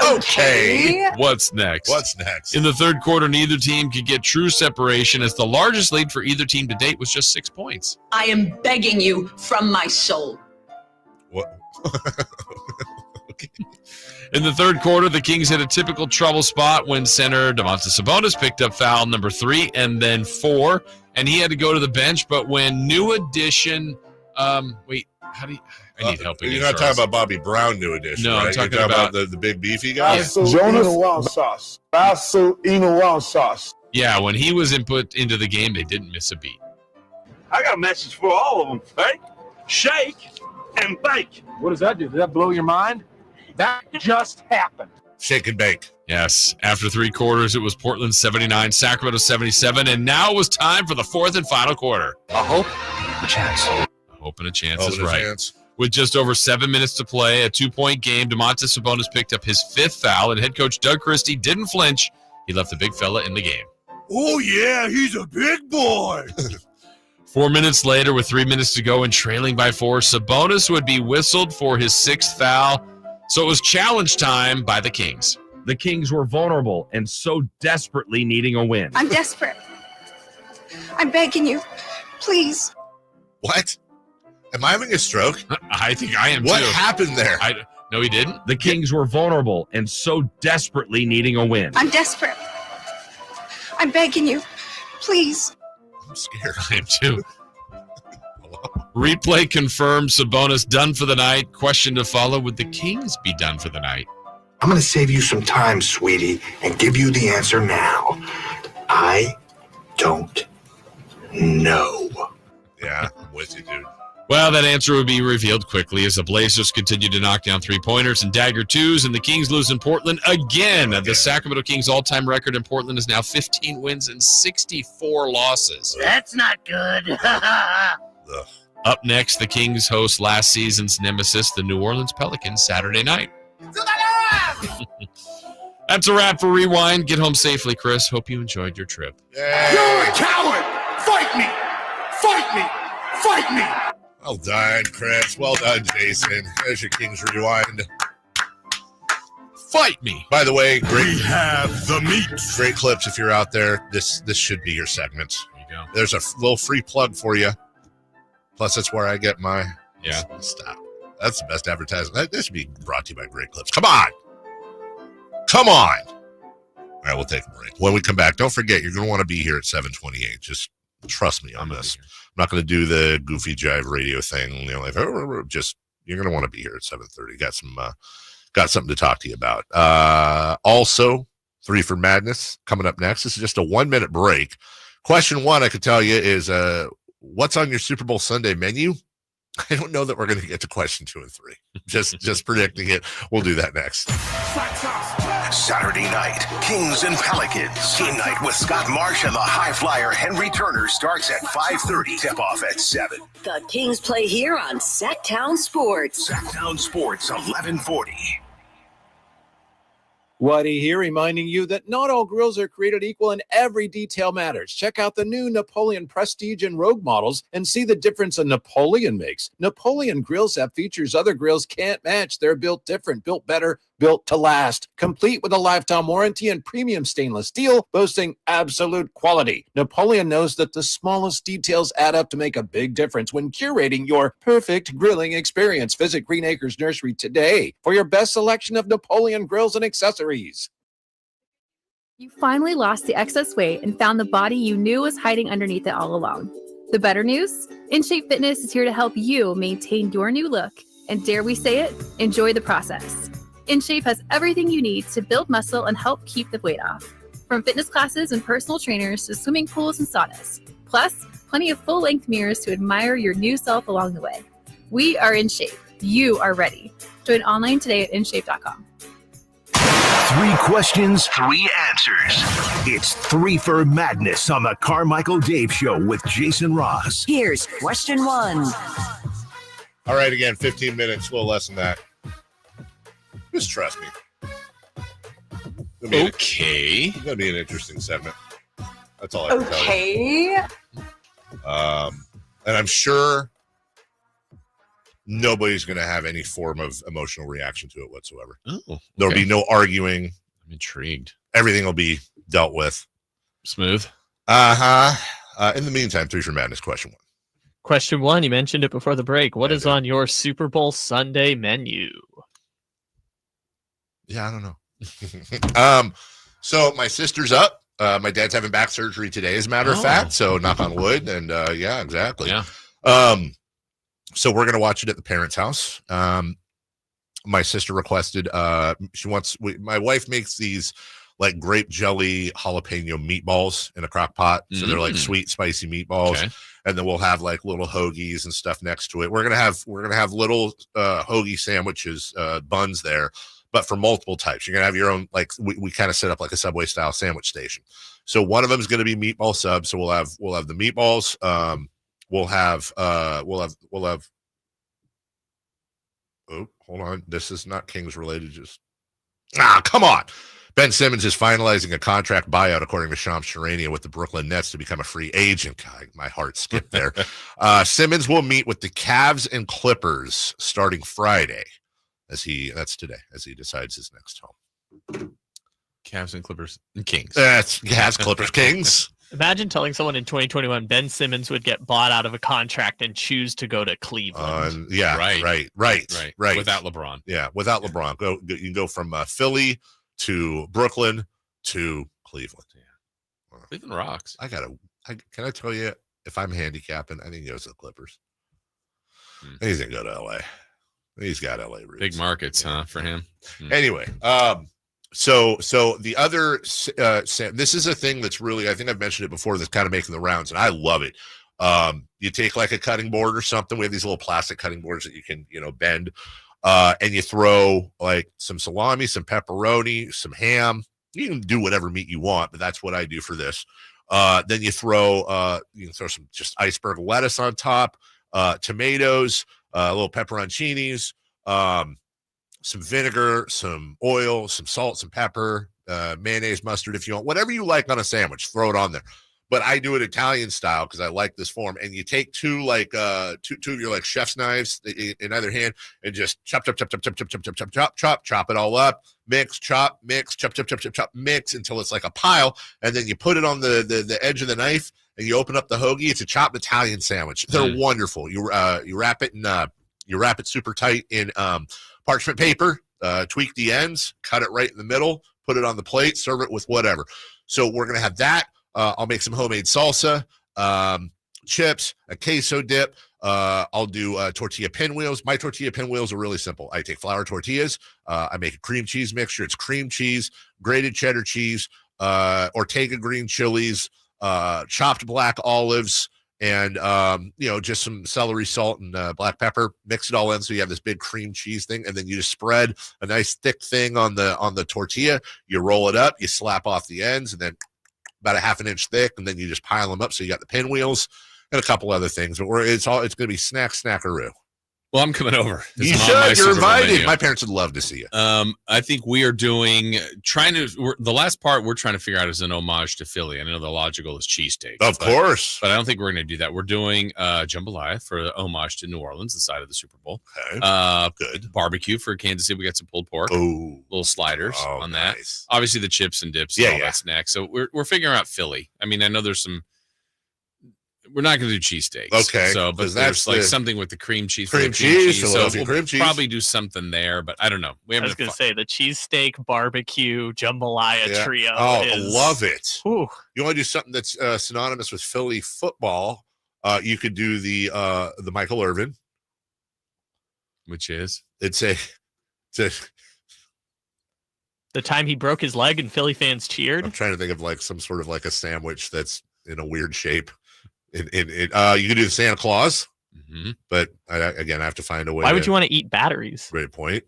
Okay. What's next? What's next? In the third quarter, neither team could get true separation as the largest lead for either team to date was just 6 points. I am begging you from my soul. What? Okay. In the third quarter, the Kings hit a typical trouble spot when center Domantas Sabonis picked up foul number 3 and then 4, and he had to go to the bench. But when new addition, I need help again. You're not talking about Bobby Brown, new edition. No, right? I'm talking You're about the big beefy guy. Jonas wild sauce. Vasilina wild sauce. Yeah, when he was input into the game, they didn't miss a beat. I got a message for all of them. Bake, shake, and bake. What does that do? Did that blow your mind? That just happened. Shake and bake. Yes, after 3 quarters, it was Portland 79, Sacramento 77, and now it was time for the fourth and final quarter. A hope, a chance. A hope and a chance is right. Chance. With just over 7 minutes to play, a 2-point game, Domantas Sabonis picked up his 5th foul, and head coach Doug Christie didn't flinch. He left the big fella in the game. Oh, yeah, he's a big boy. 4 minutes later, with 3 minutes to go and trailing by 4, Sabonis would be whistled for his 6th foul. So it was challenge time by the Kings. The Kings were vulnerable and so desperately needing a win. I'm desperate. I'm begging you. Please. What? Am I having a stroke? I think I am What too. happened there? No, he didn't. The Kings were vulnerable and so desperately needing a win. I'm desperate. I'm begging you. Please. I'm scared. I am too. Replay confirmed Sabonis done for the night. Question to follow, would the Kings be done for the night? I'm going to save you some time, sweetie, and give you the answer now. I don't know. Yeah, I'm with you, dude. Well, that answer would be revealed quickly as the Blazers continue to knock down 3-pointers and dagger 2s, and the Kings lose in Portland again. The Sacramento Kings' all-time record in Portland is now 15 wins and 64 losses. That's not good. Up next, the Kings host last season's nemesis, the New Orleans Pelicans, Saturday night. That's a wrap for Rewind. Get home safely, Chris. Hope you enjoyed your trip. You're a coward. Fight me. Fight me. Fight me. Well done, Chris. Well done, Jason. There's your Kings Rewind. Fight me. By the way, We have the meats. great clips if you're out there. This should be your segment. There you go. There's a little free plug for you. Plus, that's where I get my stop. That's the best advertising. That should be brought to you by Great Clips. Come on. Come on. All right, we'll take a break. When we come back, don't forget, you're going to want to be here at 7:28. Just trust me on this. I'm not going to do the goofy jive radio thing. You know, like, just you're going to want to be here at 7:30. Got something to talk to you about. Also, 3 for Madness coming up next. This is just a 1-minute break. Question 1, I could tell you, is what's on your Super Bowl Sunday menu? I don't know that we're going to get to question 2 and 3. Just predicting it. We'll do that next. Saturday night, Kings and Pelicans. Team night with Scott Marsh and the high flyer Henry Turner starts at 5:30. Tip off at 7. The Kings play here on Sacktown Sports. Sacktown Sports 1140. Waddy here, reminding you that not all grills are created equal and every detail matters. Check out the new Napoleon Prestige and Rogue models and see the difference a Napoleon makes. Napoleon grills have features other grills can't match. They're built different, built better, built to last. Complete with a lifetime warranty and premium stainless steel, boasting absolute quality. Napoleon knows that the smallest details add up to make a big difference when curating your perfect grilling experience. Visit Green Acres Nursery today for your best selection of Napoleon grills and accessories. You finally lost the excess weight and found the body you knew was hiding underneath it all along. The better news? InShape Fitness is here to help you maintain your new look and, dare we say it, enjoy the process. InShape has everything you need to build muscle and help keep the weight off. From fitness classes and personal trainers to swimming pools and saunas. Plus, plenty of full-length mirrors to admire your new self along the way. We are InShape. You are ready. Join online today at InShape.com. 3 questions, 3 answers. It's 3 for Madness on the Carmichael Dave Show with Jason Ross. Here's question 1. All right, again, 15 minutes, a little less than that. Just trust me. Okay. It's going to be an interesting segment. That's all I can tell you. And I'm sure nobody's going to have any form of emotional reaction to it whatsoever. Oh, okay. There'll be no arguing. I'm intrigued. Everything will be dealt with. Smooth. In the meantime, 3 for Madness, question 1. Question 1, you mentioned it before the break. What is on your Super Bowl Sunday menu? Yeah, I don't know. So my sister's up. My dad's having back surgery today, as a matter of fact. So knock on wood. And yeah, exactly. Yeah. So we're gonna watch it at the parents' house. My sister requested. My wife makes these like grape jelly jalapeno meatballs in a crock pot. So they're like sweet, spicy meatballs. Okay. And then we'll have like little hoagies and stuff next to it. We're gonna have little hoagie sandwiches, buns there, but for multiple types. You're gonna have your own, like we kind of set up like a Subway style sandwich station. So one of them is gonna be meatball sub. So we'll have the meatballs. We'll have oh, hold on. This is not Kings related. Just come on. Ben Simmons is finalizing a contract buyout, according to Shams Charania, with the Brooklyn Nets to become a free agent. God, my heart skipped there. Simmons will meet with the Cavs and Clippers starting Friday, that's today, as he decides his next home. Cavs and Clippers and Kings. That's Cavs, Clippers, Kings. Imagine telling someone in 2021 Ben Simmons would get bought out of a contract and choose to go to Cleveland. Yeah, right. Without LeBron. Yeah, without LeBron. You can go from Philly to Brooklyn to Cleveland. Yeah. Cleveland rocks. Can I tell you, if I'm handicapping, I think he goes to the Clippers. He's gonna go to LA. He's got LA roots. Big markets, huh, for him? Anyway, so the other this is a thing that's really, I think I've mentioned it before, that's kind of making the rounds, and I love it. You take like a cutting board or something. We have these little plastic cutting boards that you can, bend, and you throw like some salami, some pepperoni, some ham. You can do whatever meat you want, but that's what I do for this. Then you can throw some just iceberg lettuce on top, tomatoes, little pepperoncinis, some vinegar, some oil, some salt, some pepper, mayonnaise, mustard, if you want, whatever you like on a sandwich, throw it on there. But I do it Italian style because I like this form. And you take two of your like chef's knives in either hand and just chop it all up, mix, chop, mix, chop, mix until it's like a pile. And then you put it on the edge of the knife and you open up the hoagie. It's a chopped Italian sandwich. They're wonderful. You wrap it super tight in parchment paper, tweak the ends, cut it right in the middle, put it on the plate, serve it with whatever. So we're going to have that. I'll make some homemade salsa, chips, a queso dip. I'll do tortilla pinwheels. My tortilla pinwheels are really simple. I take flour tortillas. I make a cream cheese mixture. It's cream cheese, grated cheddar cheese, Ortega green chilies, chopped black olives, and just some celery, salt, and black pepper. Mix it all in so you have this big cream cheese thing, and then you just spread a nice thick thing on the tortilla. You roll it up, you slap off the ends, and then about a half an inch thick, and then you just pile them up. So you got the pinwheels and a couple other things, but it's going to be snackaroo. Well, I'm coming over. You should. You're invited. My parents would love to see you. I think we are the last part we're trying to figure out is an homage to Philly. I know the logical is cheesesteak. Of course. But I don't think we're going to do that. We're doing jambalaya for the homage to New Orleans, the side of the Super Bowl. Okay. Good. Barbecue for Kansas City. We got some pulled pork. Oh. Little sliders on that. Nice. Obviously the chips and dips. And all that's next. So we're figuring out Philly. I mean, I know there's some. We're not going to do cheesesteaks. Okay. So, but that's there's something with the cream cheese. Cream cheese. So we'll probably do something there, but I don't know. I was going to say the cheesesteak barbecue jambalaya trio. Oh, is... love it. Ooh. You want to do something that's synonymous with Philly football? You could do the Michael Irvin, which is the time he broke his leg and Philly fans cheered. I'm trying to think of like some sort of like a sandwich that's in a weird shape. You can do the Santa Claus, but I have to find a way. Why would you want to eat batteries? Great point.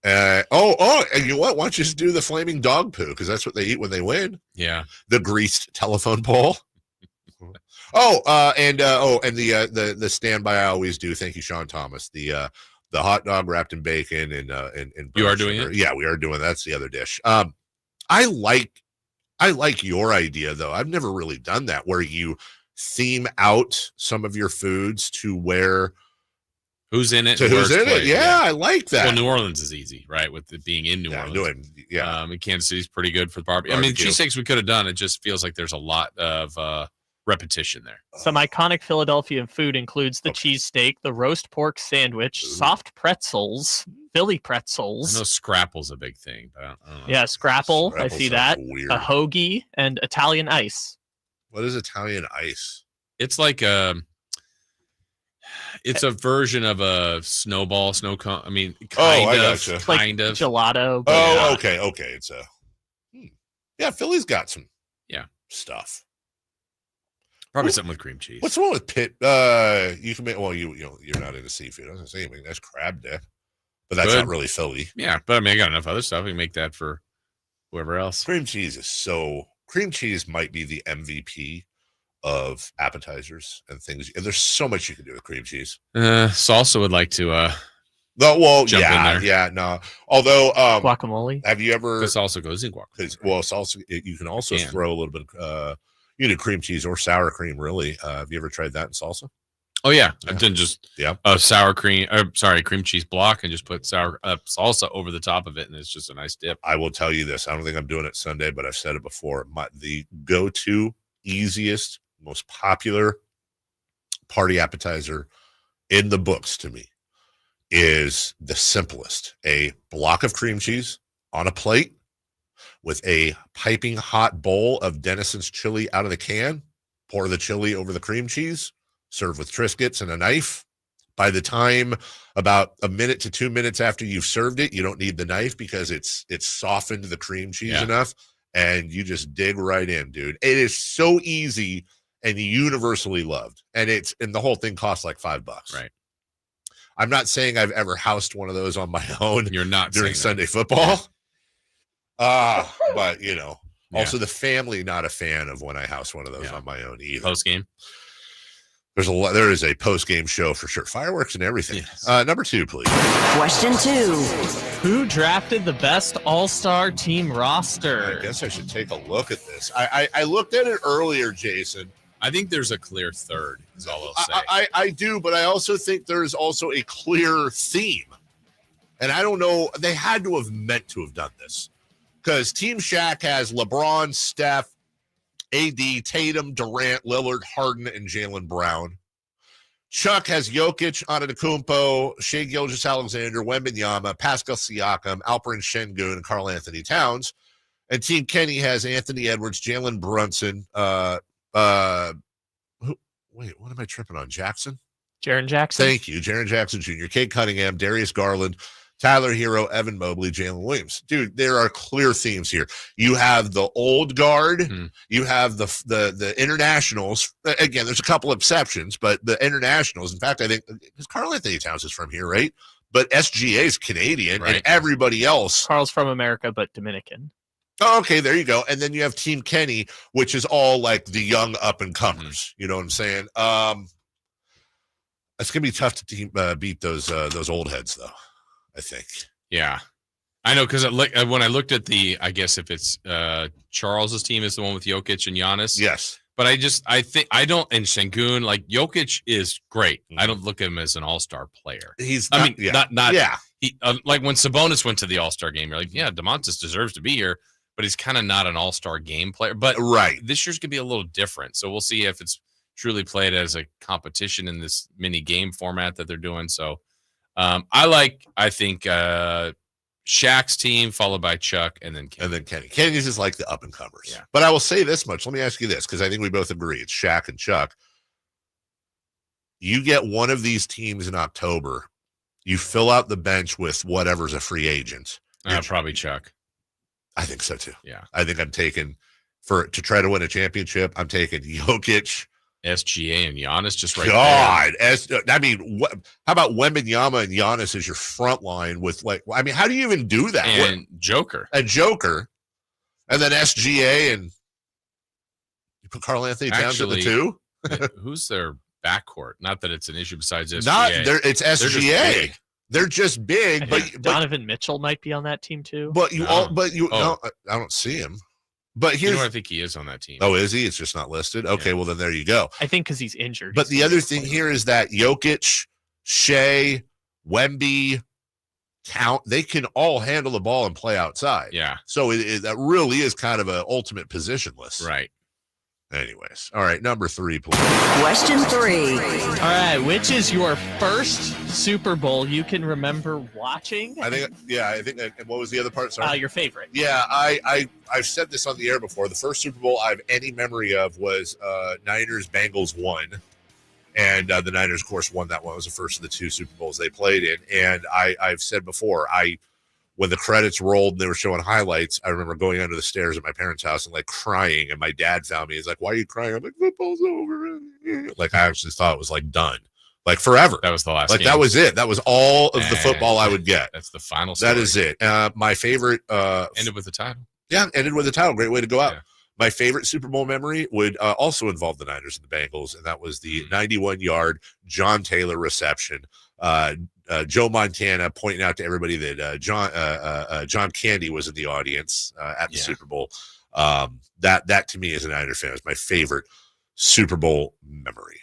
And you know what? Why don't you just do the flaming dog poo? Because that's what they eat when they win. Yeah. The greased telephone pole. And the standby I always do. Thank you, Sean Thomas. The hot dog wrapped in bacon and you are doing it? Yeah, we are doing that's the other dish. I like your idea though. I've never really done that where you theme out some of your foods to where who's in it. Yeah, I like that. Well, New Orleans is easy, right? With it being in New Orleans. And Kansas City's pretty good for the barbecue. I mean, cheesesteaks we could have done. It just feels like there's a lot of repetition there. Some iconic Philadelphia food includes the cheesesteak, the roast pork sandwich, soft pretzels, Philly pretzels. I know scrapple's a big thing. But I don't know. Yeah, scrapple. I see that. Weird. A hoagie and Italian ice. What is Italian ice? It's like it's a version of a snowball, snow cone. I mean, kind of gelato. Okay. It's Philly's got some stuff. Probably something with cream cheese. What's the one with Pitt? You can make. Well, you're not into seafood. I was gonna say, that's crab dip, but that's not really Philly. Yeah, but I mean, I got enough other stuff. We can make that for whoever else. Cream cheese might be the MVP of appetizers and things. And there's so much you can do with cream cheese. Salsa would like to jump in there. Yeah, no. Although guacamole. Have you ever salsa goes in guacamole? Well, salsa you can also throw a little bit of you do cream cheese or sour cream, really. Have you ever tried that in salsa? Oh yeah. I've done just cream cheese block and just put salsa over the top of it, and it's just a nice dip. I will tell you this. I don't think I'm doing it Sunday, but I've said it before. The go-to, easiest, most popular party appetizer in the books to me is the simplest. A block of cream cheese on a plate with a piping hot bowl of Denison's chili out of the can. Pour the chili over the cream cheese. Serve with Triscuits and a knife. By the time about a minute to 2 minutes after you've served it, you don't need the knife because it's softened the cream cheese enough, and you just dig right in, dude. It is so easy and universally loved, and the whole thing costs like $5. Right. I'm not saying I've ever housed one of those on my own. You're not during Sunday football. But also the family not a fan of when I house one of those on my own either. Post game. There is a post-game show for sure. Fireworks and everything. Yes. Number 2, please. Question 2. Who drafted the best all-star team roster? I guess I should take a look at this. I looked at it earlier, Jason. I think there's a clear third, is all I'll say. I do, but I also think there's also a clear theme. And I don't know. They had to have meant to have done this. Because Team Shaq has LeBron, Steph, AD, Tatum, Durant, Lillard, Harden, and Jaylen Brown. Chuck has Jokic, Antetokounmpo, Shai Gilgeous-Alexander, Wembanyama, Pascal Siakam, Alperen Şengün, and Karl Anthony Towns. And Team Kenny has Anthony Edwards, Jalen Brunson. Wait, what am I tripping on? Jackson? Jaren Jackson. Thank you. Jaren Jackson Jr., Cade Cunningham, Darius Garland, Tyler Hero, Evan Mobley, Jalen Williams. Dude, there are clear themes here. You have the old guard. You have the internationals. Again, there's a couple exceptions, but the internationals, in fact, I think Karl Anthony Towns is from here, right? But SGA is Canadian, and everybody else. Carl's from America, but Dominican. Oh, okay, there you go. And then you have Team Kenny, which is all like the young up-and-comers. You know what I'm saying? It's gonna be tough to beat those old heads, though. I think. Yeah, I know because when I looked at I guess if it's Charles's team is the one with Jokic and Giannis. Yes. But I think I don't, and Şengün, like Jokic is great. I don't look at him as an all-star player. He's not, not yeah. He, like when Sabonis went to the all-star game, you're like, yeah, DeMontis deserves to be here, but he's kind of not an all-star game player. But this year's gonna be a little different, so we'll see if it's truly played as a competition in this mini game format that they're doing. So I think Shaq's team, followed by Chuck, and then Kenny. Kenny's is like the up-and-comers. Yeah. But I will say this much. Let me ask you this, because I think we both agree. It's Shaq and Chuck. You get one of these teams in October, you fill out the bench with whatever's a free agent. Probably Chuck. I think so, too. Yeah. I think I'm taking, to try to win a championship, I'm taking Jokic, SGA, and Giannis just right there. How about Wembanyama and Giannis as your front line with how do you even do that? And Joker. And then SGA and you put Karl Anthony Towns at the 2? Who's their backcourt? Not that it's an issue besides SGA. It's SGA. They're just big. But Donovan Mitchell might be on that team too. No, I don't see him. But here's, I think he is on that team. Oh, is he? It's just not listed. Okay, well then there you go. I think because he's injured. But the other thing here is that Jokic, Shea, Wemby, they can all handle the ball and play outside. Yeah. So that really is kind of an ultimate positionless. Right. Anyways, all right, number 3, please. Question 3. All right, which is your first Super Bowl you can remember watching? I think, and what was the other part? Sorry. Your favorite. Yeah, I've said this on the air before. The first Super Bowl I have any memory of was Niners-Bengals 1. And the Niners, of course, won that one. It was the first of the 2 Super Bowls they played in. And I've said before, when the credits rolled and they were showing highlights, I remember going under the stairs at my parents' house and crying. And my dad found me. He's like, "Why are you crying?" I'm like, "Football's over." I actually thought it was done, forever. That was the last. Game. That was it. That was all of the football I would get. That's the final story. That is it. My favorite ended with the title. Yeah, ended with the title. Great way to go out. Yeah. My favorite Super Bowl memory would also involve the Niners and the Bengals, and that was the 91-yard John Taylor reception. Joe Montana pointing out to everybody that John Candy was in the audience at the Super Bowl. That to me as a Niner fan is my favorite Super Bowl memory.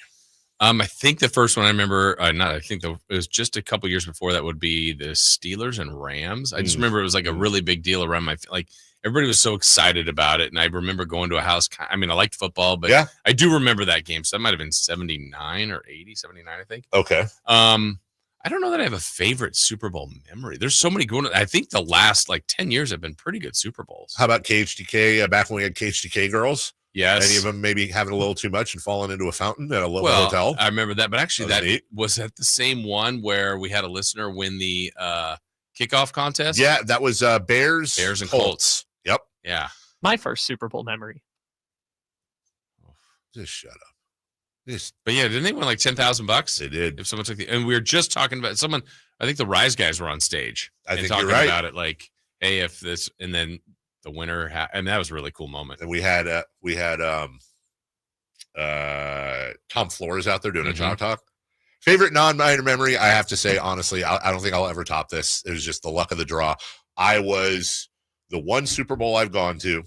I think the first one I remember, it was just a couple years before that would be the Steelers and Rams. I just remember it was a really big deal around everybody was so excited about it. And I remember going to a house. I liked football, but I do remember that game. So that might've been 79 or 80, 79, I think. Okay. I don't know that I have a favorite Super Bowl memory. There's so many going on. I think the last 10 years have been pretty good Super Bowls. How about KHTK? Back when we had KHTK girls? Yes. Any of them maybe having a little too much and falling into a fountain at a local hotel? I remember that. But actually, was that the same one where we had a listener win the kickoff contest? Yeah, that was Bears and Colts. Yep. Yeah. My first Super Bowl memory. Just shut up. But yeah, didn't they win $10,000? They did. If someone and we were just talking about someone, I think the Rise guys were on stage. I think talking you're right. about it hey, if this, and then the winner, that was a really cool moment. And we had Tom Flores out there doing a Chalk Talk. Favorite non-minor memory, I have to say, honestly, I don't think I'll ever top this. It was just the luck of the draw. I was the one Super Bowl I've gone to.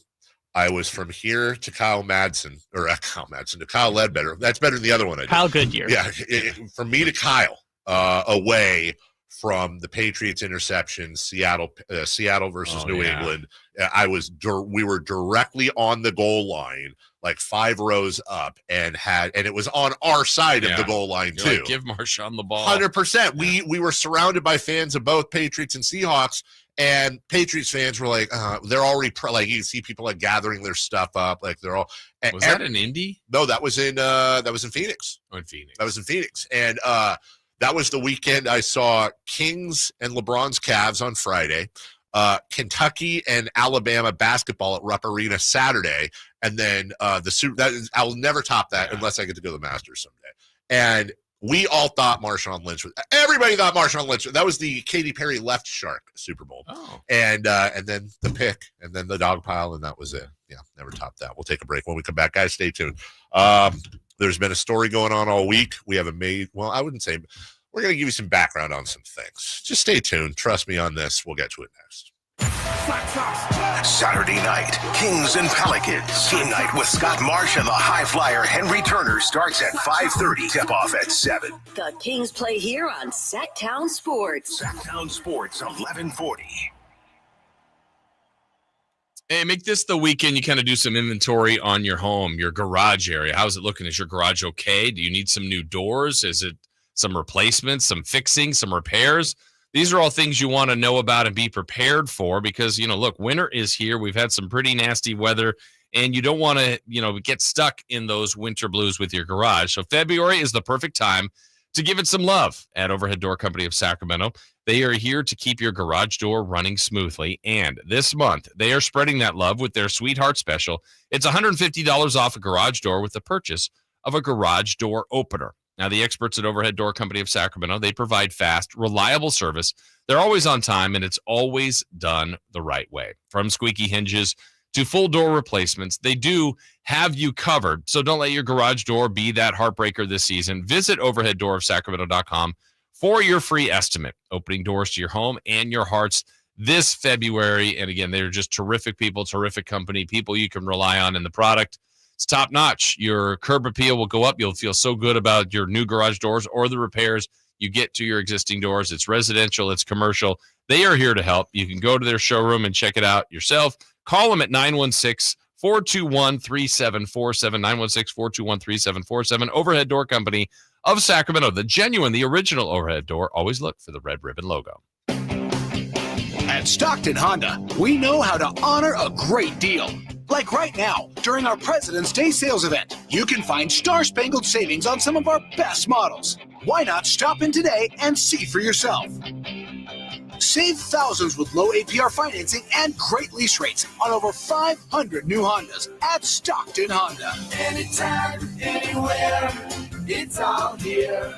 I was from here to to Kyle Ledbetter. That's better than the other one I did. Kyle Goodyear. Yeah, from me to Kyle, away from the Patriots interception, Seattle versus New England. We were directly on the goal line, 5 rows up, and it was on our side of the goal line too. Give Marshawn the ball. 100%. We were surrounded by fans of both Patriots and Seahawks. And Patriots fans were they're already you see people gathering their stuff up, they're all. Was that in Indy? No, that was in Phoenix. Oh, in Phoenix. That was in Phoenix, and that was the weekend I saw Kings and LeBron's Cavs on Friday, Kentucky and Alabama basketball at Rupp Arena Saturday, and then I'll never top that unless I get to go to the Masters someday. And we all thought Marshawn Lynch everybody thought Marshawn Lynch. That was the Katy Perry left shark Super Bowl. Oh. And then the pick, and then the dog pile, and that was it. Yeah, never topped that. We'll take a break. When we come back, guys, stay tuned. There's been a story going on all week. We haven't made, well, I wouldn't say, we're going to give you some background on some things. Just stay tuned. Trust me on this. We'll get to it next. Saturday night, Kings and Pelicans. Team night with Scott Marsh and the high flyer Henry Turner starts at 5:30. Tip-off at 7. The Kings play here on Sacktown Sports. Sacktown Sports, 1140. Hey, make this the weekend you kind of do some inventory on your home, your garage area. How's it looking? Is your garage okay? Do you need some new doors? Is it some replacements, some fixing, some repairs? These are all things you want to know about and be prepared for because, look, winter is here. We've had some pretty nasty weather, and you don't want to, get stuck in those winter blues with your garage. So February is the perfect time to give it some love at Overhead Door Company of Sacramento. They are here to keep your garage door running smoothly, and this month, they are spreading that love with their Sweetheart Special. It's $150 off a garage door with the purchase of a garage door opener. Now, the experts at Overhead Door Company of Sacramento, they provide fast, reliable service. They're always on time, and it's always done the right way. From squeaky hinges to full door replacements, they do have you covered. So don't let your garage door be that heartbreaker this season. Visit overheaddoorofsacramento.com for your free estimate. Opening doors to your home and your hearts this February. And again, they're just terrific people, terrific company, people you can rely on in the product. It's top notch. Your curb appeal will go up. You'll feel so good about your new garage doors or the repairs you get to your existing doors. It's residential, it's commercial. They are here to help. You can go to their showroom and check it out yourself. Call them at 916-421-3747, 916-421-3747. Overhead Door Company of Sacramento, the genuine, the original overhead door. Always look for the red ribbon logo. At Stockton Honda, we know how to honor a great deal. Like right now, during our President's Day sales event, you can find star-spangled savings on some of our best models. Why not stop in today and see for yourself? Save thousands with low APR financing and great lease rates on over 500 new Hondas at Stockton Honda. Anytime, anywhere, it's all here.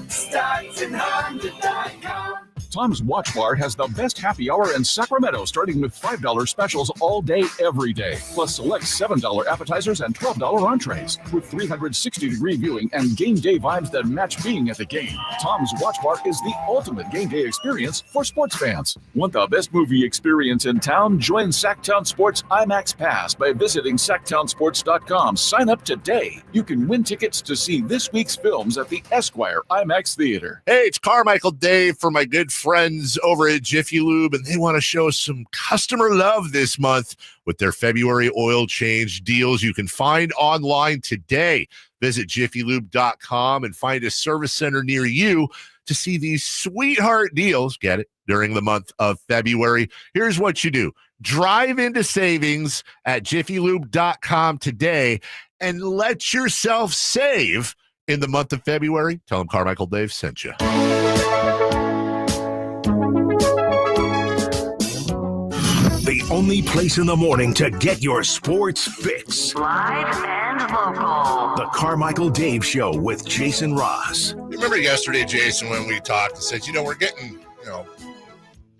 StocktonHonda.com. Tom's Watch Bar has the best happy hour in Sacramento, starting with $5 specials all day, every day, plus select $7 appetizers and $12 entrees, with 360-degree viewing and game day vibes that match being at the game. Tom's Watch Bar is the ultimate game day experience for sports fans. Want the best movie experience in town? Join Sacktown Sports IMAX Pass by visiting sacktownsports.com. Sign up today. You can win tickets to see this week's films at the Esquire IMAX Theater. Hey, it's Carmichael Dave for my good friends over at Jiffy Lube, and they want to show some customer love this month with their February oil change deals. You can find online today. Visit jiffylube.com and find a service center near you to see these sweetheart deals. Get it? During the month of February. Here's what you do. Drive into savings at jiffylube.com today and let yourself save in the month of February. Tell them Carmichael Dave sent you. The only place in the morning to get your sports fix. Live and local. The Carmichael Dave Show with Jason Ross. Remember yesterday, Jason, when we talked and said, we're getting,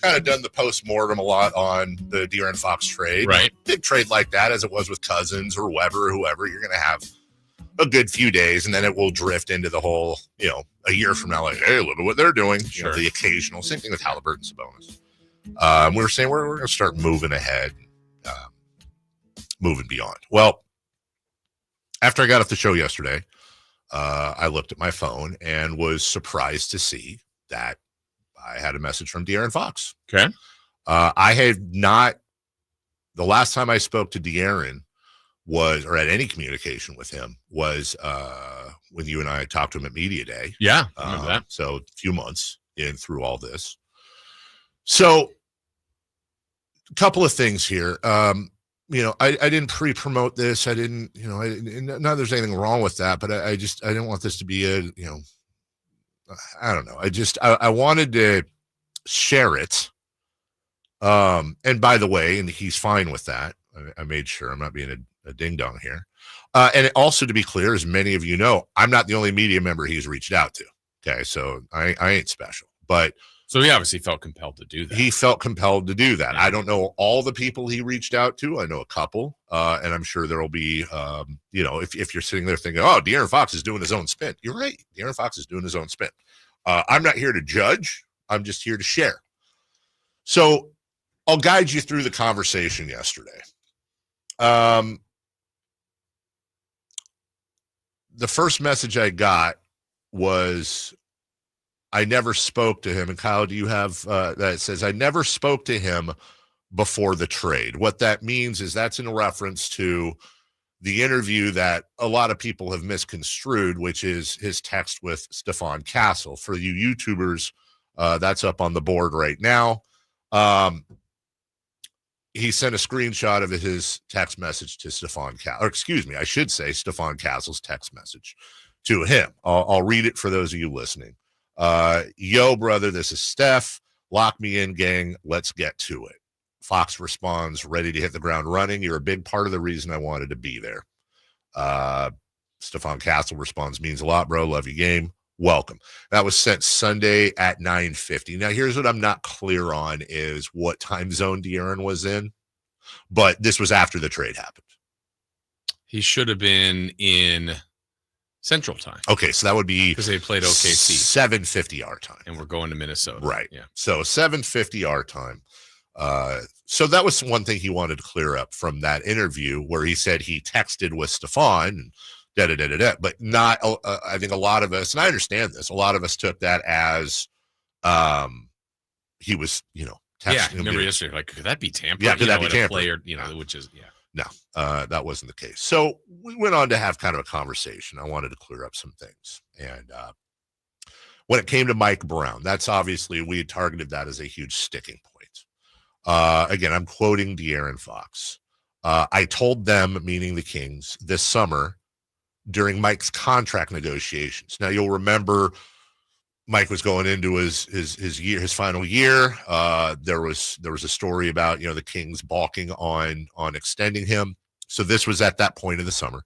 kind of done the post-mortem a lot on the De'Aaron Fox trade. Right. Big trade like that, as it was with Cousins or Weber or whoever, you're going to have a good few days, and then it will drift into the whole, a year from now, like, hey, look at what they're doing. Sure. The occasional, same thing with Halliburton, Sabonis. We were saying we're going to start moving ahead, moving beyond. Well, after I got off the show yesterday, I looked at my phone and was surprised to see that I had a message from De'Aaron Fox. Okay. I had not, the last time I spoke to De'Aaron was, or had any communication with him, was when you and I talked to him at Media Day. Yeah, I remember that. So a few months in through all this. So a couple of things here. I didn't pre-promote this. I didn't, not that there's anything wrong with that, but I didn't want this to be a, I don't know. I wanted to share it. And by the way, and he's fine with that. I made sure I'm not being a ding dong here. And also to be clear, as many of you know, I'm not the only media member he's reached out to. Okay. So I ain't special, but So he obviously felt compelled to do that. He felt compelled to do that. I don't know all the people he reached out to. I know a couple, and I'm sure there will be, if you're sitting there thinking, oh, De'Aaron Fox is doing his own spin. You're right. De'Aaron Fox is doing his own spin. I'm not here to judge. I'm just here to share. So I'll guide you through the conversation yesterday. The first message I got was, I never spoke to him. And Kyle, do you have that says, I never spoke to him before the trade? What that means is that's in reference to the interview that a lot of people have misconstrued, which is his text with Stephon Castle. For you YouTubers, that's up on the board right now. He sent a screenshot of his text message to Stephon Castle, or excuse me, I should say Stephon Castle's text message to him. I'll read it for those of you listening. Yo, brother, this is Steph. Lock me in, gang. Let's get to it. Fox responds, ready to hit the ground running. You're a big part of the reason I wanted to be there. Stephon Castle responds, means a lot, bro. Love your game. Welcome. That was sent Sunday at 9:50. Now, here's what I'm not clear on is what time zone De'Aaron was in, but this was after the trade happened. He should have been in Central Time. Okay, so that would be because they played OKC. 7:50 our time. And we're going to Minnesota. Right. Yeah. So 7:50 our time. So that was one thing he wanted to clear up from that interview where he said he texted with Stephon and but not, I think a lot of us, and I understand this, a lot of us took that as he was, texting him. Remember yesterday, like, could that be tampering? Yeah, could that be tampering? Player, which is, No, that wasn't the case. So we went on to have kind of a conversation. I wanted to clear up some things. And when it came to Mike Brown, that's obviously, we had targeted that as a huge sticking point. Again, I'm quoting De'Aaron Fox. I told them, meaning the Kings, this summer during Mike's contract negotiations. Now, you'll remember Mike was going into his final year. There was a story about, the Kings balking on extending him. So this was at that point of the summer.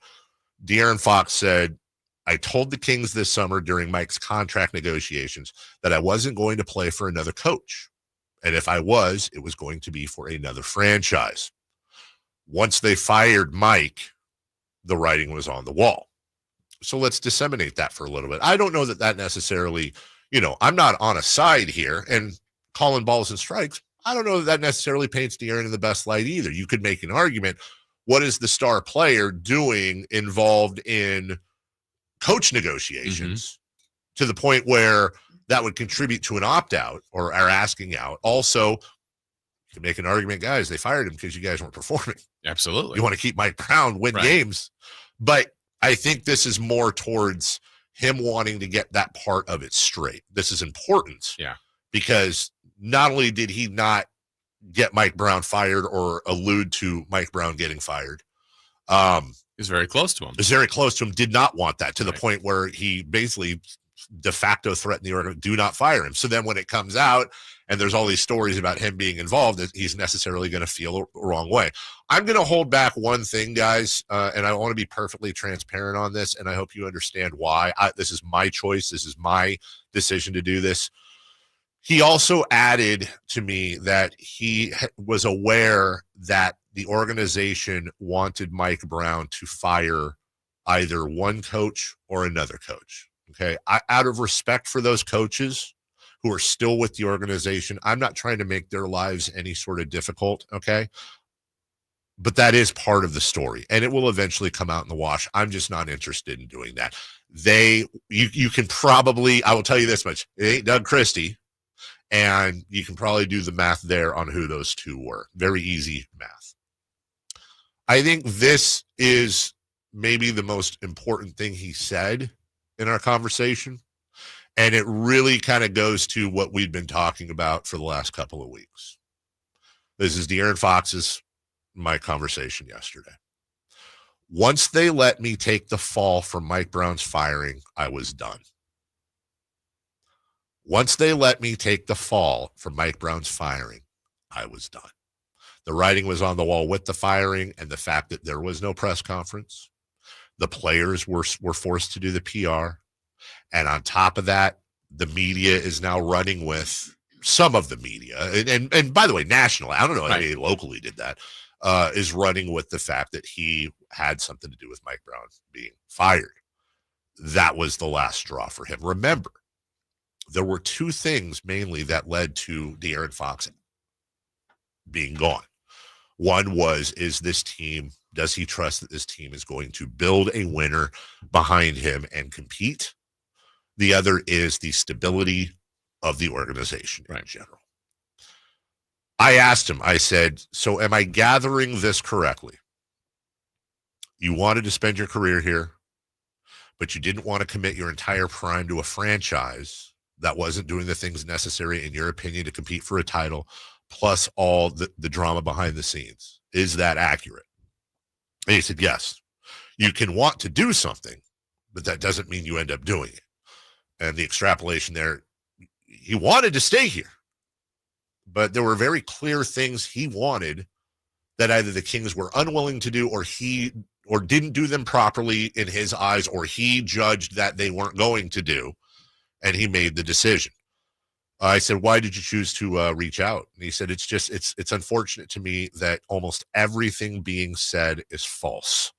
De'Aaron Fox said, I told the Kings this summer during Mike's contract negotiations that I wasn't going to play for another coach. And if I was, it was going to be for another franchise. Once they fired Mike, the writing was on the wall. So let's disseminate that for a little bit. I don't know that necessarily, I'm not on a side here and calling balls and strikes. I don't know that necessarily paints De'Aaron in the best light either. You could make an argument. What is the star player doing involved in coach negotiations to the point where that would contribute to an opt-out or are asking out? Also, you can make an argument, guys, they fired him because you guys weren't performing. Absolutely. You want to keep Mike Brown, win games. But I think this is more towards him wanting to get that part of it straight. This is important. Yeah. Because not only did he not get Mike Brown fired or allude to Mike Brown getting fired, he's very close to him. Is very close to him, did not want that to the point where he basically de facto threatened the order, do not fire him. So then when it comes out and there's all these stories about him being involved, that he's necessarily going to feel the wrong way. I'm going to hold back one thing, guys, and I want to be perfectly transparent on this, and I hope you understand why. This is my choice. This is my decision to do this. He also added to me that he was aware that the organization wanted Mike Brown to fire either one coach or another coach. Okay. Out of respect for those coaches who are still with the organization, I'm not trying to make their lives any sort of difficult. Okay. But that is part of the story and it will eventually come out in the wash. I'm just not interested in doing that. You can probably, I will tell you this much. It ain't Doug Christie. And you can probably do the math there on who those two were. Very easy math. I think this is maybe the most important thing he said in our conversation. And it really kind of goes to what we've been talking about for the last couple of weeks. This is De'Aaron Fox's, my conversation yesterday. Once they let me take the fall from Mike Brown's firing, I was done. Once they let me take the fall from Mike Brown's firing, I was done. The writing was on the wall with the firing and the fact that there was no press conference. The players were forced to do the PR. And on top of that, the media is now running with some of the media, and by the way, nationally, I don't know if anybody locally did that, is running with the fact that he had something to do with Mike Brown being fired. That was the last straw for him. Remember, there were two things mainly that led to De'Aaron Fox being gone. One was, does he trust that this team is going to build a winner behind him and compete? The other is the stability of the organization in general. I asked him, I said, so am I gathering this correctly? You wanted to spend your career here, but you didn't want to commit your entire prime to a franchise that wasn't doing the things necessary, in your opinion, to compete for a title, plus all the drama behind the scenes. Is that accurate? And he said, yes. You can want to do something, but that doesn't mean you end up doing it. And the extrapolation there, he wanted to stay here, but there were very clear things he wanted that either the Kings were unwilling to do, or didn't do them properly in his eyes, or he judged that they weren't going to do, and he made the decision. I said, why did you choose to reach out? And he said, it's unfortunate to me that almost everything being said is false.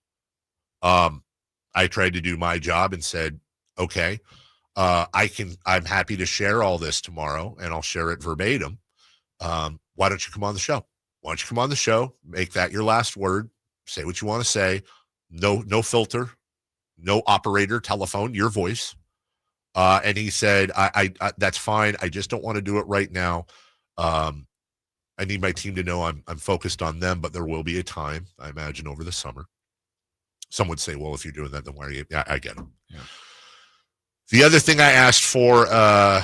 I tried to do my job and said, okay, I'm happy to share all this tomorrow, and I'll share it verbatim. Why don't you come on the show? Why don't you come on the show? Make that your last word. Say what you want to say. No filter, no operator, telephone, your voice. And he said, I that's fine. I just don't want to do it right now. I need my team to know I'm focused on them, but there will be a time, I imagine, over the summer. Some would say, well, if you're doing that, then why are you? Yeah, I get it. Yeah. The other thing I asked for, I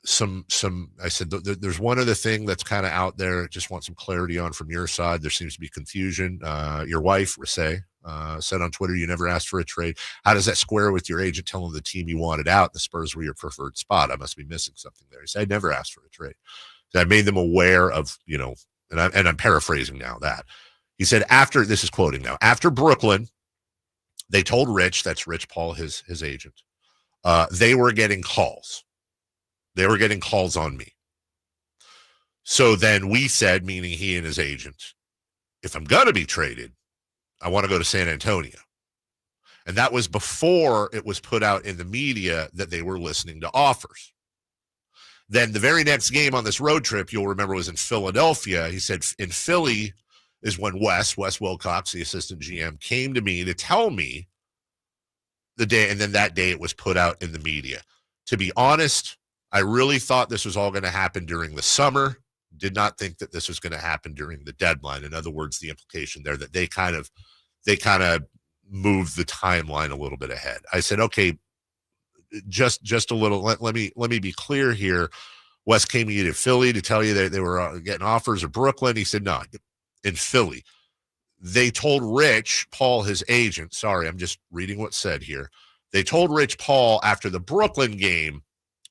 said, there's one other thing that's kind of out there. Just want some clarity on from your side. There seems to be confusion. Your wife, Rasay, said on Twitter, you never asked for a trade. How does that square with your agent telling the team you wanted out? The Spurs were your preferred spot. I must be missing something there. He said, I never asked for a trade. So I made them aware of, and I'm paraphrasing now that. He said, this is quoting now, after Brooklyn, they told Rich, that's Rich Paul, his agent, they were getting calls. They were getting calls on me. So then we said, meaning he and his agent, if I'm going to be traded, I want to go to San Antonio. And that was before it was put out in the media that they were listening to offers. Then the very next game on this road trip, you'll remember, was in Philadelphia. He said in Philly is when Wes Wilcox, the assistant GM, came to me to tell me the day, and then that day it was put out in the media. To be honest, I really thought this was all going to happen during the summer. Did not think that this was going to happen during the deadline. In other words, the implication there that they kind of moved the timeline a little bit ahead. I said, okay, just a little. Let me be clear here. Wes came to you to Philly to tell you that they were getting offers of Brooklyn. He said, no, in Philly. They told Rich Paul, his agent, sorry, I'm just reading what's said here. They told Rich Paul after the Brooklyn game,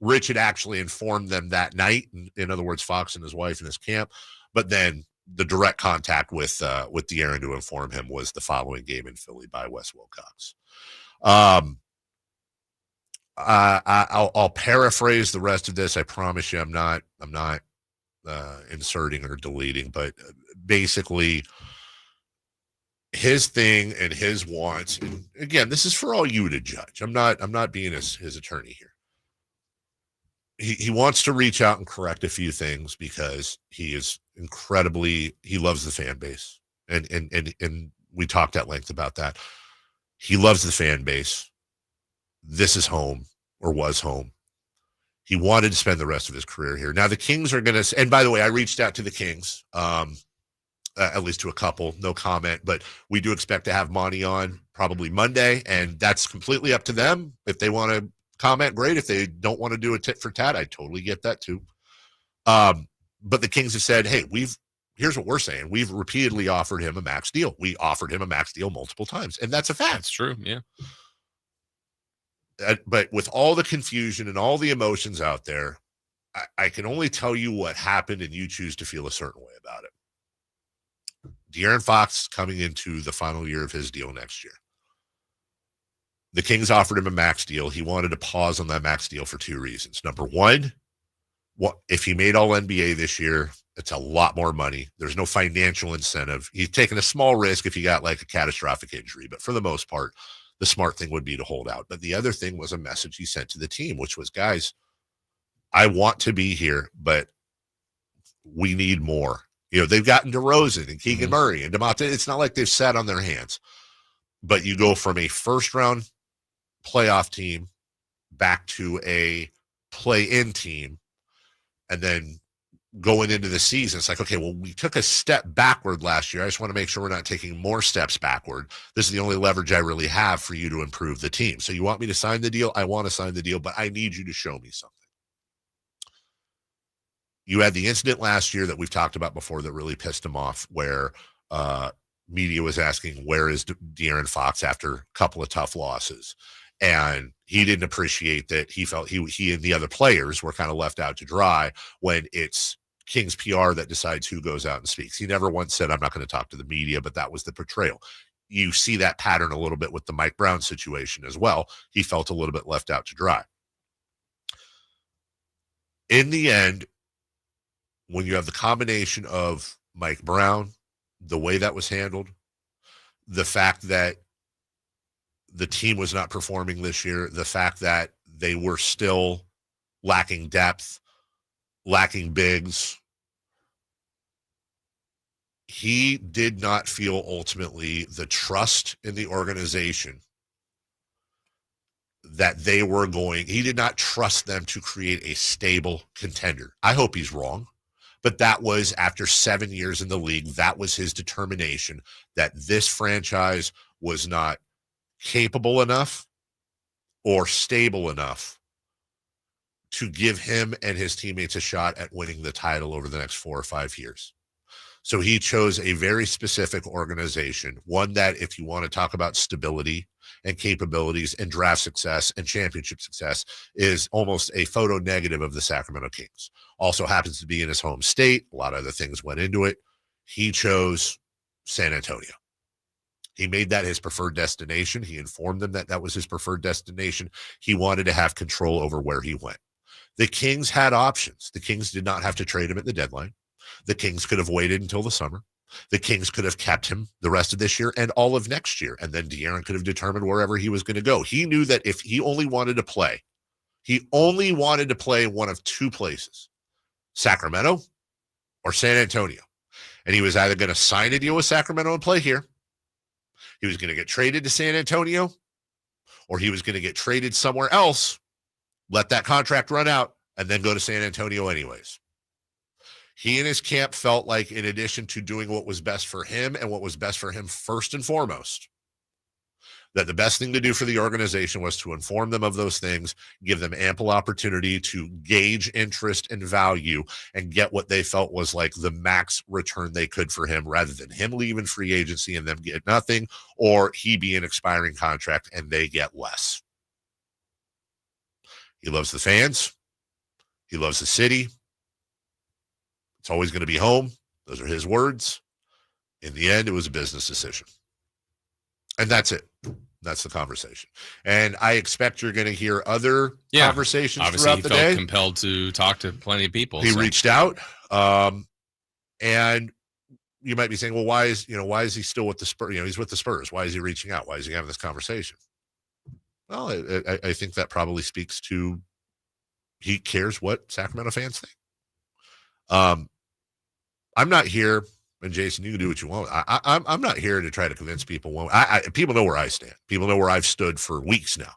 Rich had actually informed them that night. In other words, Fox and his wife and his camp. But then the direct contact with De'Aaron to inform him was the following game in Philly by Wes Wilcox. I'll paraphrase the rest of this. I promise you, I'm not inserting or deleting, but basically his thing and his wants. And again, this is for all you to judge. I'm not being his attorney here. He wants to reach out and correct a few things because he loves the fan base. And we talked at length about that. He loves the fan base. This is home, or was home. He wanted to spend the rest of his career here. Now the Kings are going to, and by the way, I reached out to the Kings, at least to a couple, no comment, but we do expect to have Monty on probably Monday, and that's completely up to them. If they want to comment, great. If they don't want to do a tit for tat, I totally get that too. But the Kings have said, hey, here's what we're saying. We've repeatedly offered him a max deal. We offered him a max deal multiple times, and that's a fact. That's true, yeah. But with all the confusion and all the emotions out there, I can only tell you what happened, and you choose to feel a certain way about it. De'Aaron Fox coming into the final year of his deal next year. The Kings offered him a max deal. He wanted to pause on that max deal for two reasons. Number one, What if he made all NBA this year? It's a lot more money. There's no financial incentive. He's taking a small risk if you got like a catastrophic injury, but for the most part, the smart thing would be to hold out. But the other thing was a message he sent to the team, which was, guys, I want to be here, but we need more. You know, they've gotten DeRozan and Keegan Murray and DeMonte. It's not like they've sat on their hands. But you go from a first-round playoff team back to a play-in team, and then going into the season, it's like, okay, well, we took a step backward last year. I just want to make sure we're not taking more steps backward. This is the only leverage I really have for you to improve the team. So you want me to sign the deal? I want to sign the deal, but I need you to show me something. You had the incident last year that we've talked about before that really pissed him off, where media was asking, where is De'Aaron Fox after a couple of tough losses? And he didn't appreciate that. He felt he and the other players were kind of left out to dry when it's Kings PR that decides who goes out and speaks. He never once said, I'm not going to talk to the media, but that was the portrayal. You see that pattern a little bit with the Mike Brown situation as well. He felt a little bit left out to dry. In the end, when you have the combination of Mike Brown, the way that was handled, the fact that the team was not performing this year, the fact that they were still lacking depth, lacking bigs, he did not feel ultimately the trust in the organization that they were going. He did not trust them to create a stable contender. I hope he's wrong, but that was after 7 years in the league. That was his determination that this franchise was not capable enough or stable enough to give him and his teammates a shot at winning the title over the next 4 or 5 years. So he chose a very specific organization, one that, if you want to talk about stability and capabilities and draft success and championship success, is almost a photo negative of the Sacramento Kings. Also happens to be in his home state. A lot of other things went into it. He chose San Antonio. He made that his preferred destination. He informed them that that was his preferred destination. He wanted to have control over where he went. The Kings had options. The Kings did not have to trade him at the deadline. The Kings could have waited until the summer. The Kings could have kept him the rest of this year and all of next year. And then De'Aaron could have determined wherever he was going to go. He knew that if he only wanted to play, he only wanted to play one of two places, Sacramento or San Antonio. And he was either going to sign a deal with Sacramento and play here, he was going to get traded to San Antonio, or he was going to get traded somewhere else, let that contract run out, and then go to San Antonio anyways. He and his camp felt like, in addition to doing what was best for him and what was best for him first and foremost, that the best thing to do for the organization was to inform them of those things, give them ample opportunity to gauge interest and value, and get what they felt was like the max return they could for him, rather than him leaving free agency and them get nothing, or he be an expiring contract and they get less. He loves the fans. He loves the city. It's always going to be home. Those are his words. In the end, it was a business decision. And that's it. That's the conversation. And I expect you're going to hear other conversations throughout the day. Obviously, he felt compelled to talk to plenty of people. He reached out. And you might be saying, well, why is he still with the Spurs? He's with the Spurs. Why is he reaching out? Why is he having this conversation? Well, I think that probably speaks to he cares what Sacramento fans think. I'm not here, and Jason, you can do what you want. I'm not here to try to convince people. People know where I stand. People know where I've stood for weeks now.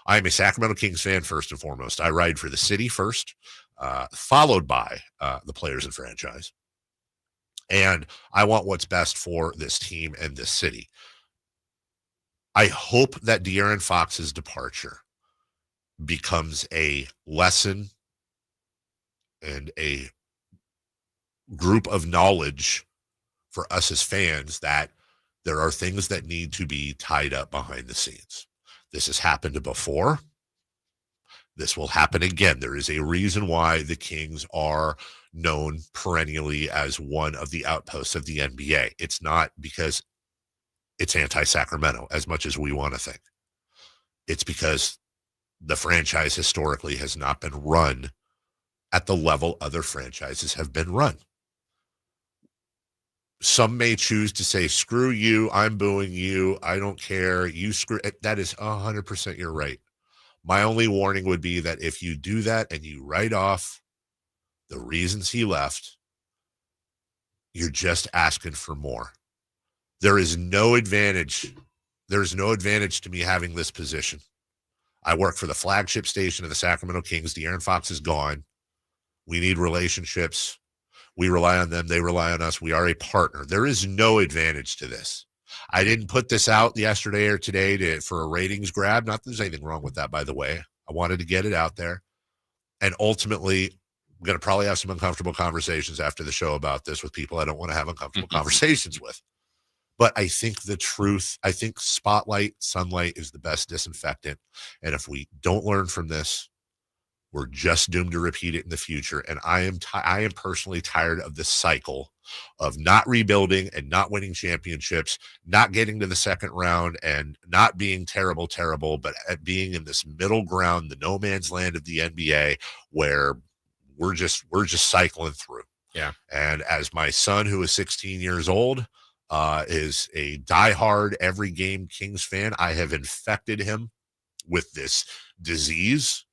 I'm a Sacramento Kings fan first and foremost. I ride for the city first, followed by the players and franchise. And I want what's best for this team and this city. I hope that De'Aaron Fox's departure becomes a lesson and a group of knowledge for us as fans that there are things that need to be tied up behind the scenes. This has happened before. This will happen again. There is a reason why the Kings are known perennially as one of the outposts of the NBA. It's not because it's anti-Sacramento as much as we want to think. It's because the franchise historically has not been run at the level other franchises have been run. Some may choose to say, screw you, I'm booing you, I don't care, you screw. That is 100% you're right. My only warning would be that if you do that and you write off the reasons he left, you're just asking for more. There is no advantage. There's no advantage to me having this position. I work for the flagship station of the Sacramento Kings. De'Aaron Fox is gone. We need relationships. We rely on them. They rely on us. We are a partner. There is no advantage to this. I didn't put this out yesterday or today for a ratings grab. Not that there's anything wrong with that, by the way. I wanted to get it out there. And ultimately, I'm going to probably have some uncomfortable conversations after the show about this with people I don't want to have uncomfortable conversations with. But I think the truth, I think spotlight, sunlight is the best disinfectant. And if we don't learn from this, we're just doomed to repeat it in the future. And I am personally tired of this cycle of not rebuilding and not winning championships, not getting to the second round and not being terrible, but being in this middle ground, the no man's land of the NBA, where we're just cycling through. Yeah. And as my son, who is 16 years old, is a diehard every game Kings fan, I have infected him with this disease.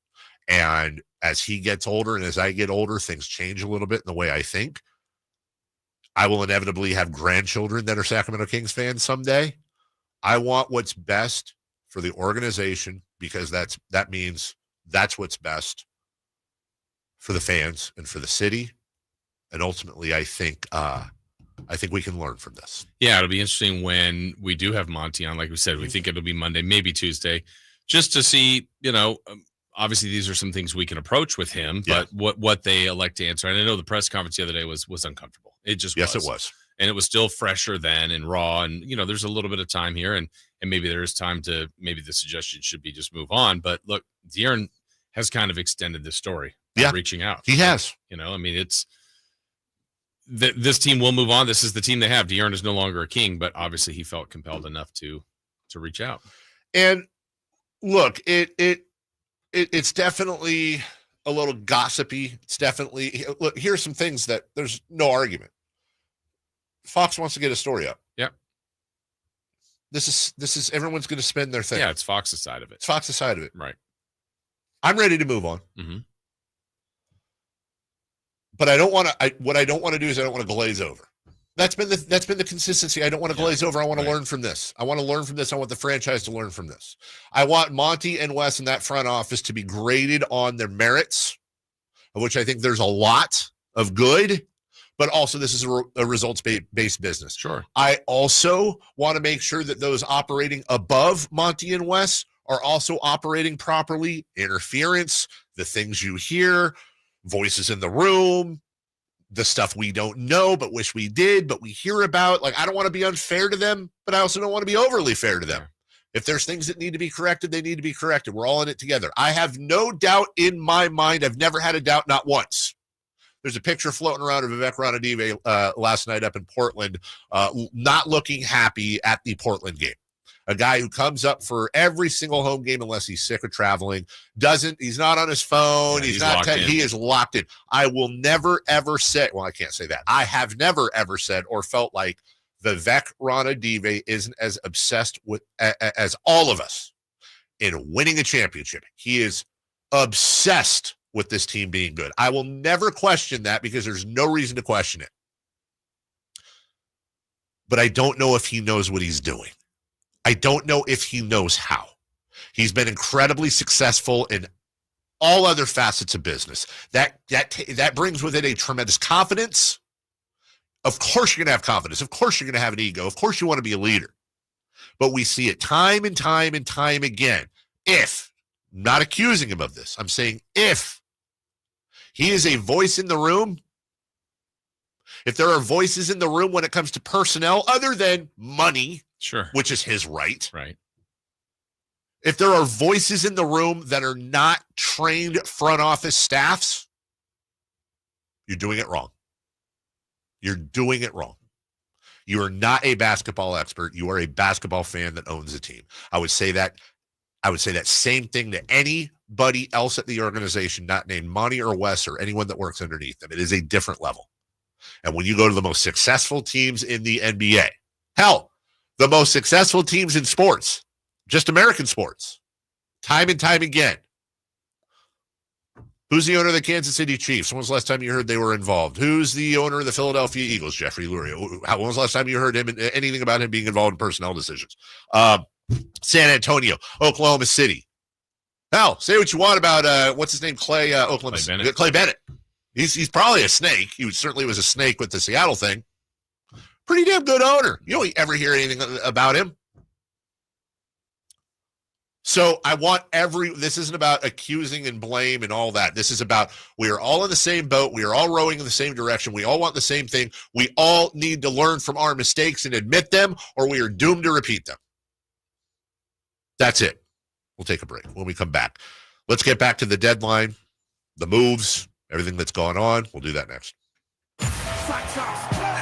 And as he gets older and as I get older, things change a little bit in the way I think. I will inevitably have grandchildren that are Sacramento Kings fans someday. I want what's best for the organization because that means that's what's best for the fans and for the city. And ultimately, I think we can learn from this. Yeah, it'll be interesting when we do have Monty on. Like we said, we think it'll be Monday, maybe Tuesday, just to see, obviously these are some things we can approach with him, but what they elect to answer. And I know the press conference the other day was uncomfortable. It just yes, it was. And it was still fresher then and raw. And, there's a little bit of time here and maybe there is time to, maybe the suggestion should be just move on. But look, De'Aaron has kind of extended this story. Yeah. Reaching out. He has. It's this team will move on. This is the team they have. De'Aaron is no longer a King, but obviously he felt compelled enough to reach out. And look, it's definitely a little gossipy. It's definitely, look, here's some things that there's no argument. Fox wants to get a story up. Yeah. This is everyone's going to spin their thing. Yeah, it's Fox's side of it. It's Fox's side of it. Right. I'm ready to move on. Mm-hmm. But what I don't want to do is I don't want to glaze over. That's been the consistency. I don't want to glaze over. I want to learn from this. I want to learn from this. I want the franchise to learn from this. I want Monty and Wes in that front office to be graded on their merits, of which I think there's a lot of good, but also this is a results-based business. Sure. I also want to make sure that those operating above Monty and Wes are also operating properly. Interference, the things you hear, voices in the room, the stuff we don't know but wish we did, but we hear about. Like, I don't want to be unfair to them, but I also don't want to be overly fair to them. If there's things that need to be corrected, they need to be corrected. We're all in it together. I have no doubt in my mind. I've never had a doubt, not once. There's a picture floating around of Vivek Ranadive last night up in Portland, not looking happy at the Portland game. A guy who comes up for every single home game unless he's sick of traveling. He's not on his phone. Yeah, he's not, he is locked in. I will never, ever say, well, I can't say that. I have never, ever said or felt like Vivek Ranadive isn't as obsessed with as all of us in winning a championship. He is obsessed with this team being good. I will never question that because there's no reason to question it. But I don't know if he knows what he's doing. I don't know if he knows how. He's been incredibly successful in all other facets of business. That brings with it a tremendous confidence. Of course you're going to have confidence. Of course you're going to have an ego. Of course you want to be a leader. But we see it time and time and time again. If, not accusing him of this, I'm saying if he is a voice in the room, if there are voices in the room when it comes to personnel other than money, sure, which is his right. Right. If there are voices in the room that are not trained front office staffs, you're doing it wrong. You're doing it wrong. You are not a basketball expert. You are a basketball fan that owns a team. I would say that I would say that same thing to anybody else at the organization, not named Monty or Wes or anyone that works underneath them. It is a different level. And when you go to the most successful teams in the NBA, hell, the most successful teams in sports, just American sports, time and time again. Who's the owner of the Kansas City Chiefs? When was the last time you heard they were involved? Who's the owner of the Philadelphia Eagles? Jeffrey Lurie. When was the last time you heard him anything about him being involved in personnel decisions? San Antonio, Oklahoma City. Hell, say what you want about what's his name, Clay Bennett. He's probably a snake. He certainly was a snake with the Seattle thing. Pretty damn good owner. You don't ever hear anything about him. So I want this isn't about accusing and blame and all that. This is about we are all in the same boat. We are all rowing in the same direction. We all want the same thing. We all need to learn from our mistakes and admit them, or we are doomed to repeat them. That's it. We'll take a break. When we come back, let's get back to the deadline, the moves, everything that's going on. We'll do that next.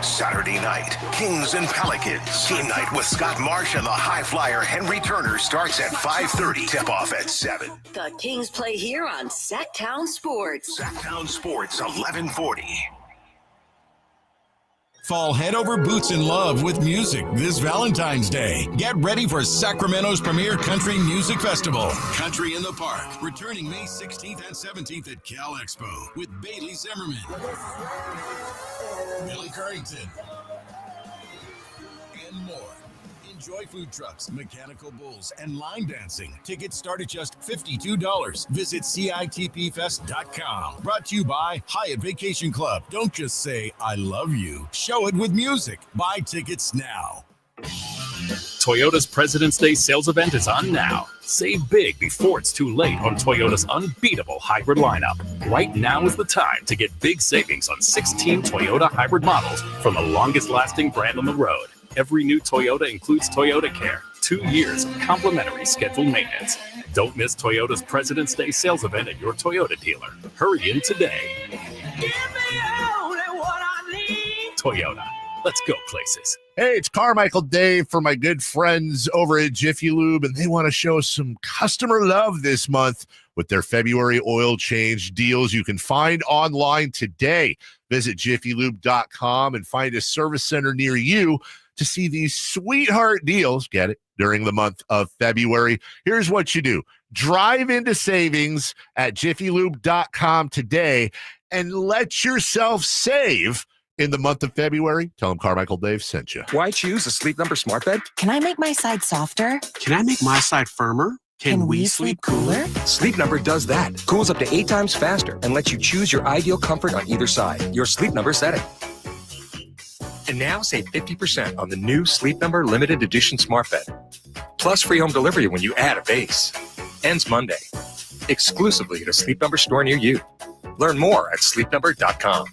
Saturday night, Kings and Pelicans. Team night with Scott Marsh and the high flyer Henry Turner starts at 5:30. Tip-off at 7. The Kings play here on Sacktown Sports. Sacktown Sports, 1140. Fall head over boots in love with music this Valentine's Day. Get ready for Sacramento's premier country music festival, Country in the Park, returning May 16th and 17th at Cal Expo with Bailey Zimmerman, Billy Currington, and more. Enjoy food trucks, mechanical bulls, and line dancing. Tickets start at just $52. Visit CITPfest.com. Brought to you by Hyatt Vacation Club. Don't just say, I love you. Show it with music. Buy tickets now. Toyota's President's Day sales event is on now. Save big before it's too late on Toyota's unbeatable hybrid lineup. Right now is the time to get big savings on 16 Toyota hybrid models from the longest-lasting brand on the road. Every new Toyota includes Toyota Care, 2 years of complimentary scheduled maintenance. Don't miss Toyota's President's Day sales event at your Toyota dealer. Hurry in today. Give me only what I need. Toyota, let's go places. Hey, it's Carmichael Dave for my good friends over at Jiffy Lube, and they want to show some customer love this month with their February oil change deals you can find online today. Visit jiffylube.com and find a service center near you to see these sweetheart deals, get it, during the month of February. Here's what you do. Drive into savings at jiffylube.com today and let yourself save in the month of February. Tell them Carmichael Dave sent you. Why choose a Sleep Number smart bed? Can I make my side softer? Can I make my side firmer? Can we sleep cooler? Sleep Number does that. Cools up to 8 times faster and lets you choose your ideal comfort on either side. Your Sleep Number setting. And now save 50% on the new Sleep Number limited edition smart bed. Plus free home delivery when you add a base. Ends Monday. Exclusively at a Sleep Number store near you. Learn more at sleepnumber.com.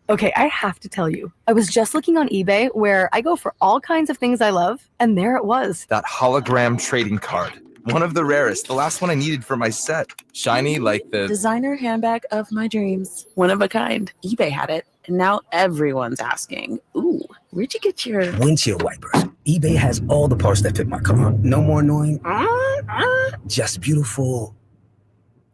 Okay, I have to tell you, I was just looking on eBay where I go for all kinds of things I love, and there it was. That hologram trading card. One of the rarest. The last one I needed for my set. Shiny like the designer handbag of my dreams. One of a kind. eBay had it, and now everyone's asking, ooh, where'd you get your windshield wipers? eBay has all the parts that fit my car. No more annoying. Just beautiful.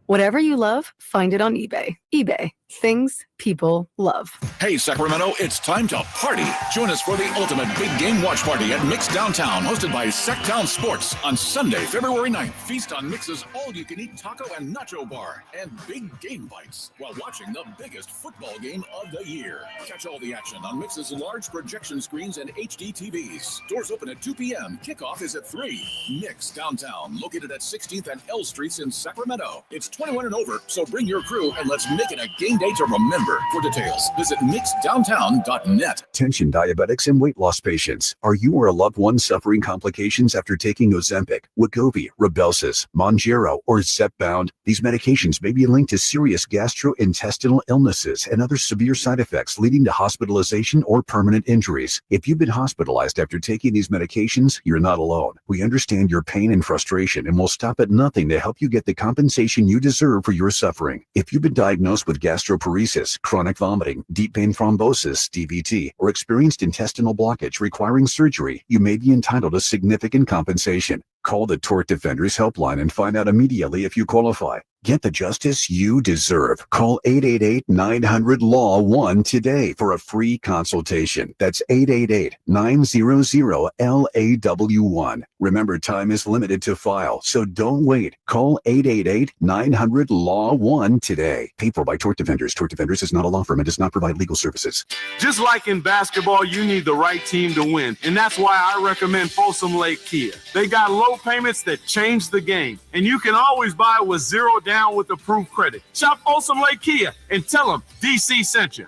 Whatever you love, find it on eBay. eBay. Things people love. Hey, Sacramento, it's time to party. Join us for the ultimate big game watch party at Mix Downtown, hosted by Sacktown Sports on Sunday, February 9th. Feast on Mix's all-you-can-eat taco and nacho bar and big game bites while watching the biggest football game of the year. Catch all the action on Mix's large projection screens and HD TVs. Doors open at 2 p.m. Kickoff is at 3. Mix Downtown, located at 16th and L Streets in Sacramento. It's 21 and over, so bring your crew and let's make it a game day to remember. For details, visit mixdowntown.net. Attention diabetics and weight loss patients. Are you or a loved one suffering complications after taking Ozempic, Wegovy, Rybelsus, Mounjaro, or Zepbound? These medications may be linked to serious gastrointestinal illnesses and other severe side effects leading to hospitalization or permanent injuries. If you've been hospitalized after taking these medications, you're not alone. We understand your pain and frustration and will stop at nothing to help you get the compensation you deserve for your suffering. If you've been diagnosed diagnosed with gastroparesis, chronic vomiting, deep vein thrombosis, DVT, or experienced intestinal blockage requiring surgery, you may be entitled to significant compensation. Call the Tort Defenders Helpline and find out immediately if you qualify. Get the justice you deserve. Call 888-900-LAW-1 today for a free consultation. That's 888-900-LAW1. Remember, time is limited to file, so don't wait. Call 888-900-LAW-1 today. Paid for by Tort Defenders. Tort Defenders is not a law firm and does not provide legal services. Just like in basketball, you need the right team to win. And that's why I recommend Folsom Lake Kia. They got low payments that change the game. And you can always buy with zero down with approved credit. Shop Folsom Lake Kia and tell them DC sent you.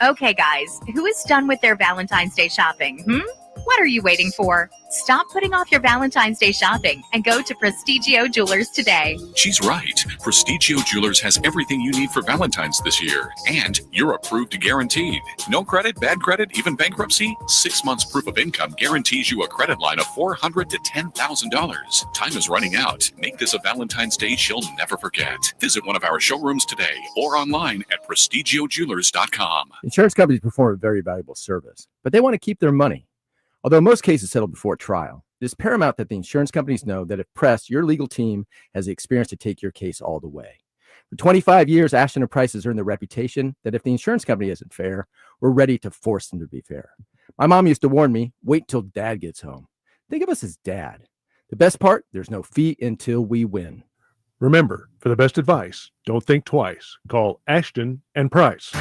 Okay, guys, who is done with their Valentine's Day shopping? What are you waiting for? Stop putting off your Valentine's Day shopping and go to Prestigio Jewelers today. She's right. Prestigio Jewelers has everything you need for Valentine's this year. And you're approved guaranteed. No credit, bad credit, even bankruptcy? 6 months proof of income guarantees you a credit line of $400 to $10,000. Time is running out. Make this a Valentine's Day she'll never forget. Visit one of our showrooms today or online at prestigiojewelers.com. Insurance companies perform a very valuable service, but they want to keep their money. Although most cases settle before trial, it is paramount that the insurance companies know that if pressed, your legal team has the experience to take your case all the way. For 25 years, Ashton & Price has earned the reputation that if the insurance company isn't fair, we're ready to force them to be fair. My mom used to warn me, wait till dad gets home. Think of us as dad. The best part, there's no fee until we win. Remember, for the best advice, don't think twice. Call Ashton & Price.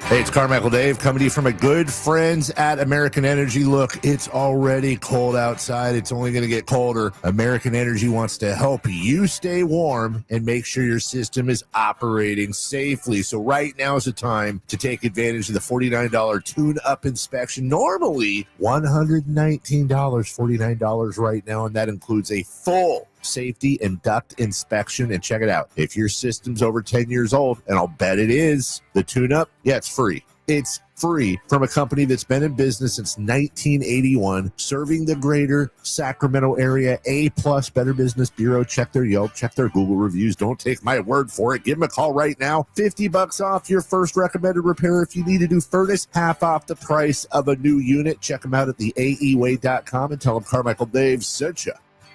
Hey, it's Carmichael Dave coming to you from my good friends at American Energy. Look, it's already cold outside. It's only going to get colder. American Energy wants to help you stay warm and make sure your system is operating safely. So right now is the time to take advantage of the $49 tune-up inspection. Normally, $119, $49 right now, and that includes a full safety and duct inspection. And check it out. If your system's over 10 years old, and I'll bet it is, the tune-up, yeah, it's free. It's free from a company that's been in business since 1981, serving the greater Sacramento area. A+ Better Business Bureau. Check their Yelp, check their Google reviews. Don't take my word for it. Give them a call right now. $50 off your first recommended repair. If you need a new furnace, half off the price of a new unit. Check them out at theaeway.com and tell them Carmichael Dave sent you.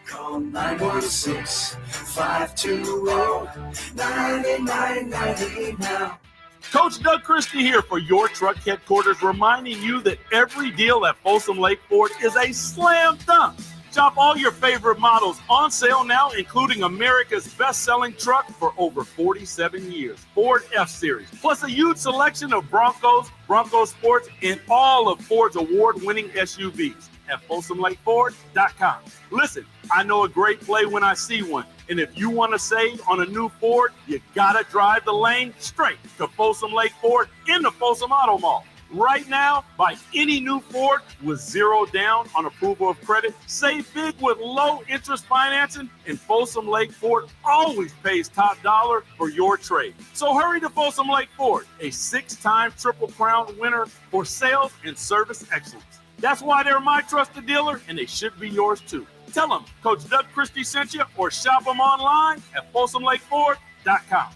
Call 916-520-9990 now. Coach Doug Christie here for your truck headquarters, reminding you that every deal at Folsom Lake Ford is a slam dunk. Shop all your favorite models on sale now, including America's best-selling truck for over 47 years, Ford F-Series, plus a huge selection of Broncos, Bronco Sports, and all of Ford's award-winning SUVs at FolsomLakeFord.com. Listen, I know a great play when I see one. And if you want to save on a new Ford, you got to drive the lane straight to Folsom Lake Ford in the Folsom Auto Mall. Right now, buy any new Ford with zero down on approval of credit. Save big with low interest financing, and Folsom Lake Ford always pays top dollar for your trade. So hurry to Folsom Lake Ford, a 6-time Triple Crown winner for sales and service excellence. That's why they're my trusted dealer, and they should be yours too. Tell them Coach Doug Christie sent you, or shop them online at FolsomLakeFord.com.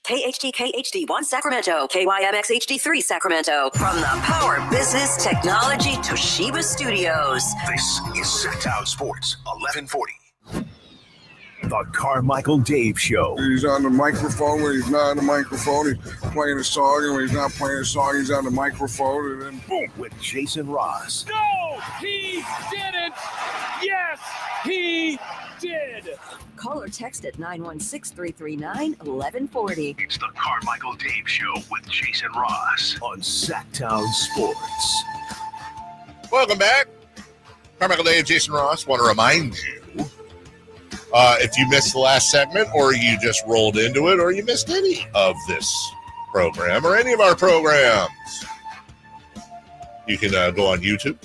KHTK HD1 Sacramento, KYMX HD3 Sacramento. From the Power Business Technology Toshiba Studios. This is Sacktown Sports 1140. The Carmichael Dave Show. He's on the microphone when he's not on the microphone. He's playing a song, and when he's not playing a song, he's on the microphone, and then boom. With Jason Ross. No, he didn't. Yes, he did. Call or text at 916-339-1140. It's the Carmichael Dave Show with Jason Ross on Sacktown Sports. Welcome back. Carmichael Dave, Jason Ross. Want to remind you, if you missed the last segment, or you just rolled into it, or you missed any of this program or any of our programs, you can go on YouTube,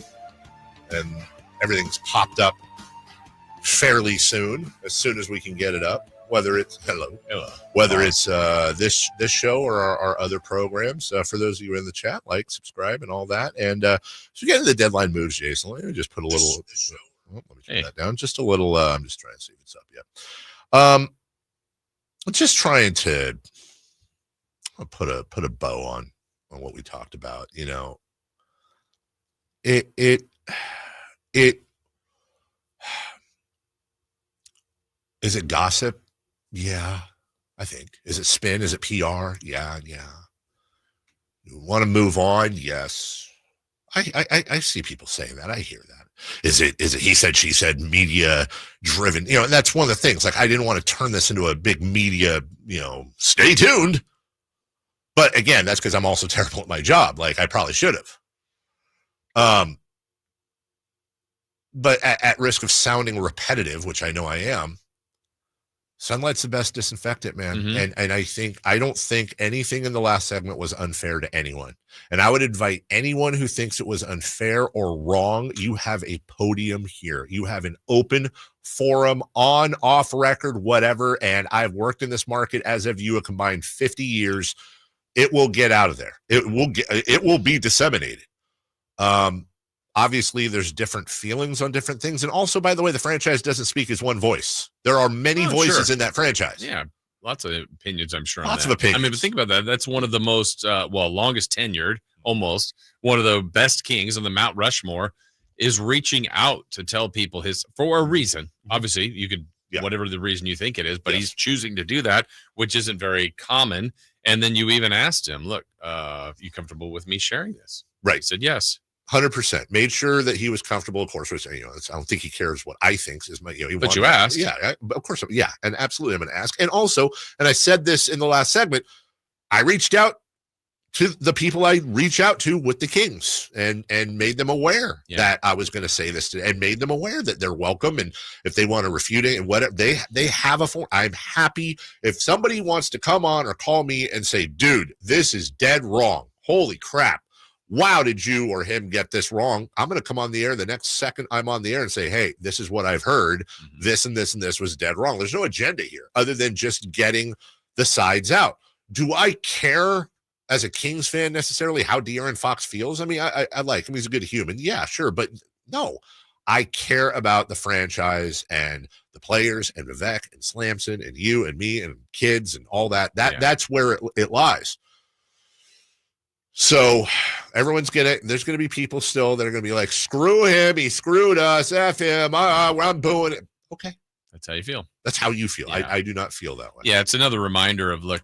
and everything's popped up fairly soon, as soon as we can get it up. Whether it's whether it's this show or our other programs. For those of you in the chat, like, subscribe, and all that. And so getting the deadline moves, Jason. Let me just put a little. Let me turn that down just a little. I'm just trying to see if it's up yet. just trying to put a bow on what we talked about. You know, it is it gossip? Yeah, I think. Is it spin? Is it PR? Yeah. You want to move on? Yes. I see people saying that. I hear that. Is it he said, she said, media driven? You know, and that's one of the things. Like, I didn't want to turn this into a big media, you know, stay tuned. But again, that's because I'm also terrible at my job. Like, I probably should have. But at risk of sounding repetitive, which I know I am, sunlight's the best disinfectant, man. Mm-hmm. And I don't think anything in the last segment was unfair to anyone. And I would invite anyone who thinks it was unfair or wrong. You have a podium here. You have an open forum, on, off record, whatever. And I've worked in this market, as have you, a combined 50 years. It will get out of there. It will be disseminated. Obviously, there's different feelings on different things. And also, by the way, the franchise doesn't speak as one voice. There are many voices in that franchise. Yeah, lots of opinions, I'm sure. Lots of opinions. I mean, but think about that. That's one of the most, longest tenured, almost, one of the best kings on the Mount Rushmore, is reaching out to tell people for a reason. Obviously, you could, whatever the reason you think it is, but he's choosing to do that, which isn't very common. And then you even asked him, look, you comfortable with me sharing this? Right. He said yes. 100%. Made sure that he was comfortable. Of course, which, I don't think he cares what I think is my. But you asked, yeah. Of course, yeah, and absolutely, I'm going to ask. And also, and I said this in the last segment, I reached out to the people I reach out to with the Kings, and made them aware that I was going to say this, and made them aware that they're welcome, and if they want to refute it and whatever, they have a form. I'm happy if somebody wants to come on or call me and say, dude, this is dead wrong. Holy crap. Wow, did you or him get this wrong? I'm going to come on the air the next second I'm on the air and say, hey, this is what I've heard. Mm-hmm. This and this and this was dead wrong. There's no agenda here other than just getting the sides out. Do I care as a Kings fan necessarily how De'Aaron Fox feels? I mean, I like him. He's a good human. Yeah, sure. But no, I care about the franchise and the players and Vivek and Slamson and you and me and kids and all that. That's where it lies. So everyone's there's going to be people still that are going to be like, screw him. He screwed us. F him. I'm booing it. Okay. That's how you feel. That's how you feel. Yeah. I do not feel that way. Yeah. It's another reminder of, look,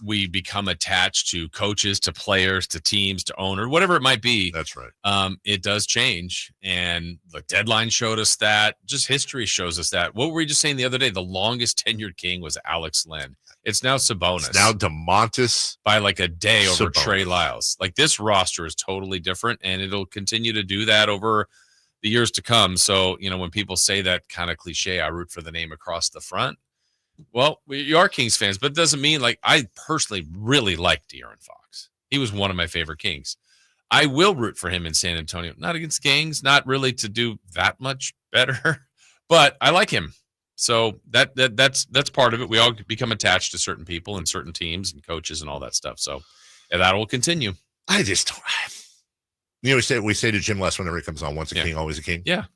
we become attached to coaches, to players, to teams, to owner, whatever it might be. That's right. It does change. And the deadline showed us that. Just history shows us that. What were we just saying the other day? The longest tenured King was Alex Len. It's now Sabonis. It's now DeMontis. By like a day over Sabonis. Trey Lyles. Like, this roster is totally different, and it'll continue to do that over the years to come. So, when people say that kind of cliche, I root for the name across the front. Well, we are Kings fans, but it doesn't mean, like, I personally really like De'Aaron Fox. He was one of my favorite Kings. I will root for him in San Antonio. Not against Kings, not really to do that much better, but I like him. So that's part of it. We all become attached to certain people and certain teams and coaches and all that stuff. So that will continue. I just don't. We say to Jim Les whenever he comes on, once a king, always a king. Yeah.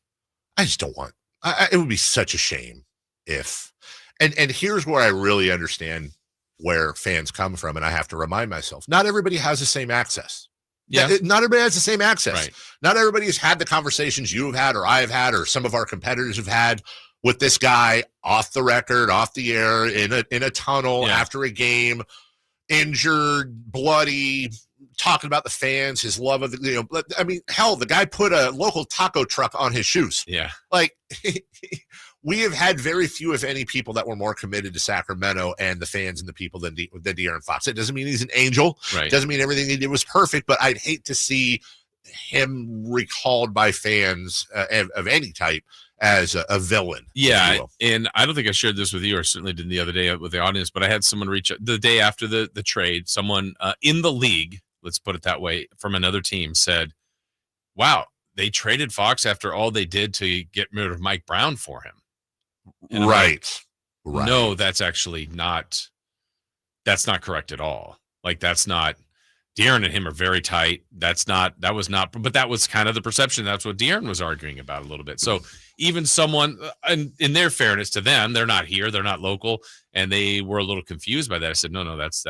I just don't want. It would be such a shame if. And here's where I really understand where fans come from, and I have to remind myself: not everybody has the same access. Yeah. Not everybody has the same access. Right. Not everybody has had the conversations you have had, or I have had, or some of our competitors have had with this guy off the record, off the air, in a tunnel after a game, injured, bloody, talking about the fans, his love of the, I mean, hell, the guy put a local taco truck on his shoes. Yeah. Like, we have had very few, if any, people that were more committed to Sacramento and the fans and the people than De'Aaron Fox. It doesn't mean he's an angel. Right. Doesn't mean everything he did was perfect, but I'd hate to see him recalled by fans of any type as a villain. Yeah, and I don't think I shared this with you, or certainly did the other day with the audience, but I had someone reach out the day after the trade. Someone in the league, let's put it that way, from another team said, wow, they traded Fox after all they did to get rid of Mike Brown for him. And right. No, that's actually not correct at all. Like, that's not. De'Aaron and him are very tight. But that was kind of the perception. That's what De'Aaron was arguing about a little bit. So even someone, and in their fairness to them, they're not here, they're not local, and they were a little confused by that. I said, no, that's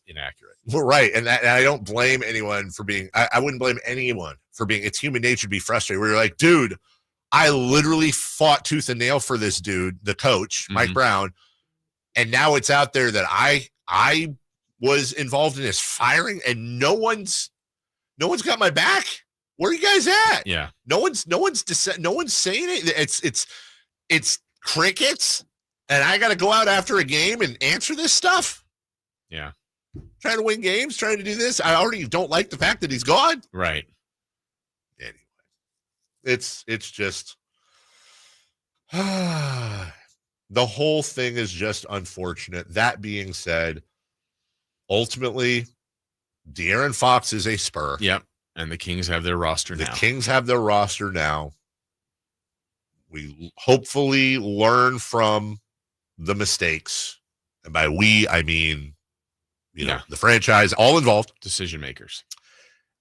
inaccurate. Well, right. And I don't blame anyone for being, I wouldn't blame anyone for being, it's human nature to be frustrated. Where you're like, dude, I literally fought tooth and nail for this dude, the coach, Mike Brown. And now it's out there that I was involved in his firing, and no one's got my back. Where are you guys at? Yeah. No one's saying it. It's crickets, and I got to go out after a game and answer this stuff. Yeah. Trying to win games, trying to do this. I already don't like the fact that he's gone. Right. Anyway, it's just the whole thing is just unfortunate. That being said, ultimately, De'Aaron Fox is a Spur. Yep. And the Kings have their roster now. The Kings have their roster now. We hopefully learn from the mistakes. And by we, I mean, the franchise, all involved. Decision makers.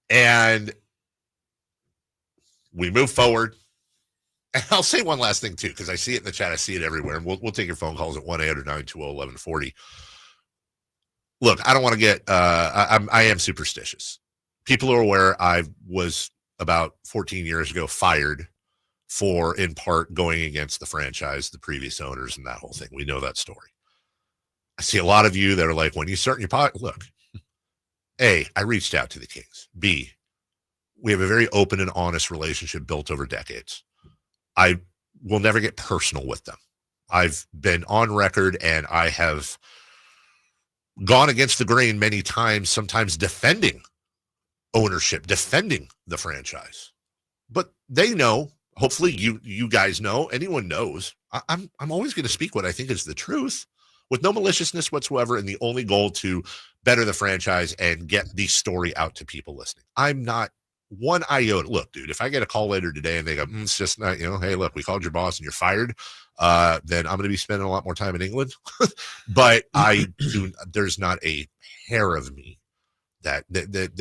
And we move forward. And I'll say one last thing, too, because I see it in the chat. I see it everywhere. And we'll take your phone calls at 1-800-920-1140. Look, I don't want to get I am superstitious. People are aware I was about 14 years ago fired for, in part, going against the franchise, the previous owners, and that whole thing. We know that story. I see a lot of you that are like, when you start in your pocket, look, A, I reached out to the Kings. B, we have a very open and honest relationship built over decades. I will never get personal with them. I've been on record, and I have gone against the grain many times, sometimes defending ownership, defending the franchise. But they know, hopefully you guys know, anyone knows, I'm always going to speak what I think is the truth with no maliciousness whatsoever, and the only goal to better the franchise and get the story out to people listening. I'm not one iota. Look, dude, if I get a call later today and they go, it's just not, hey, look, we called your boss and you're fired, then I'm going to be spending a lot more time in England. But there's not a hair of me that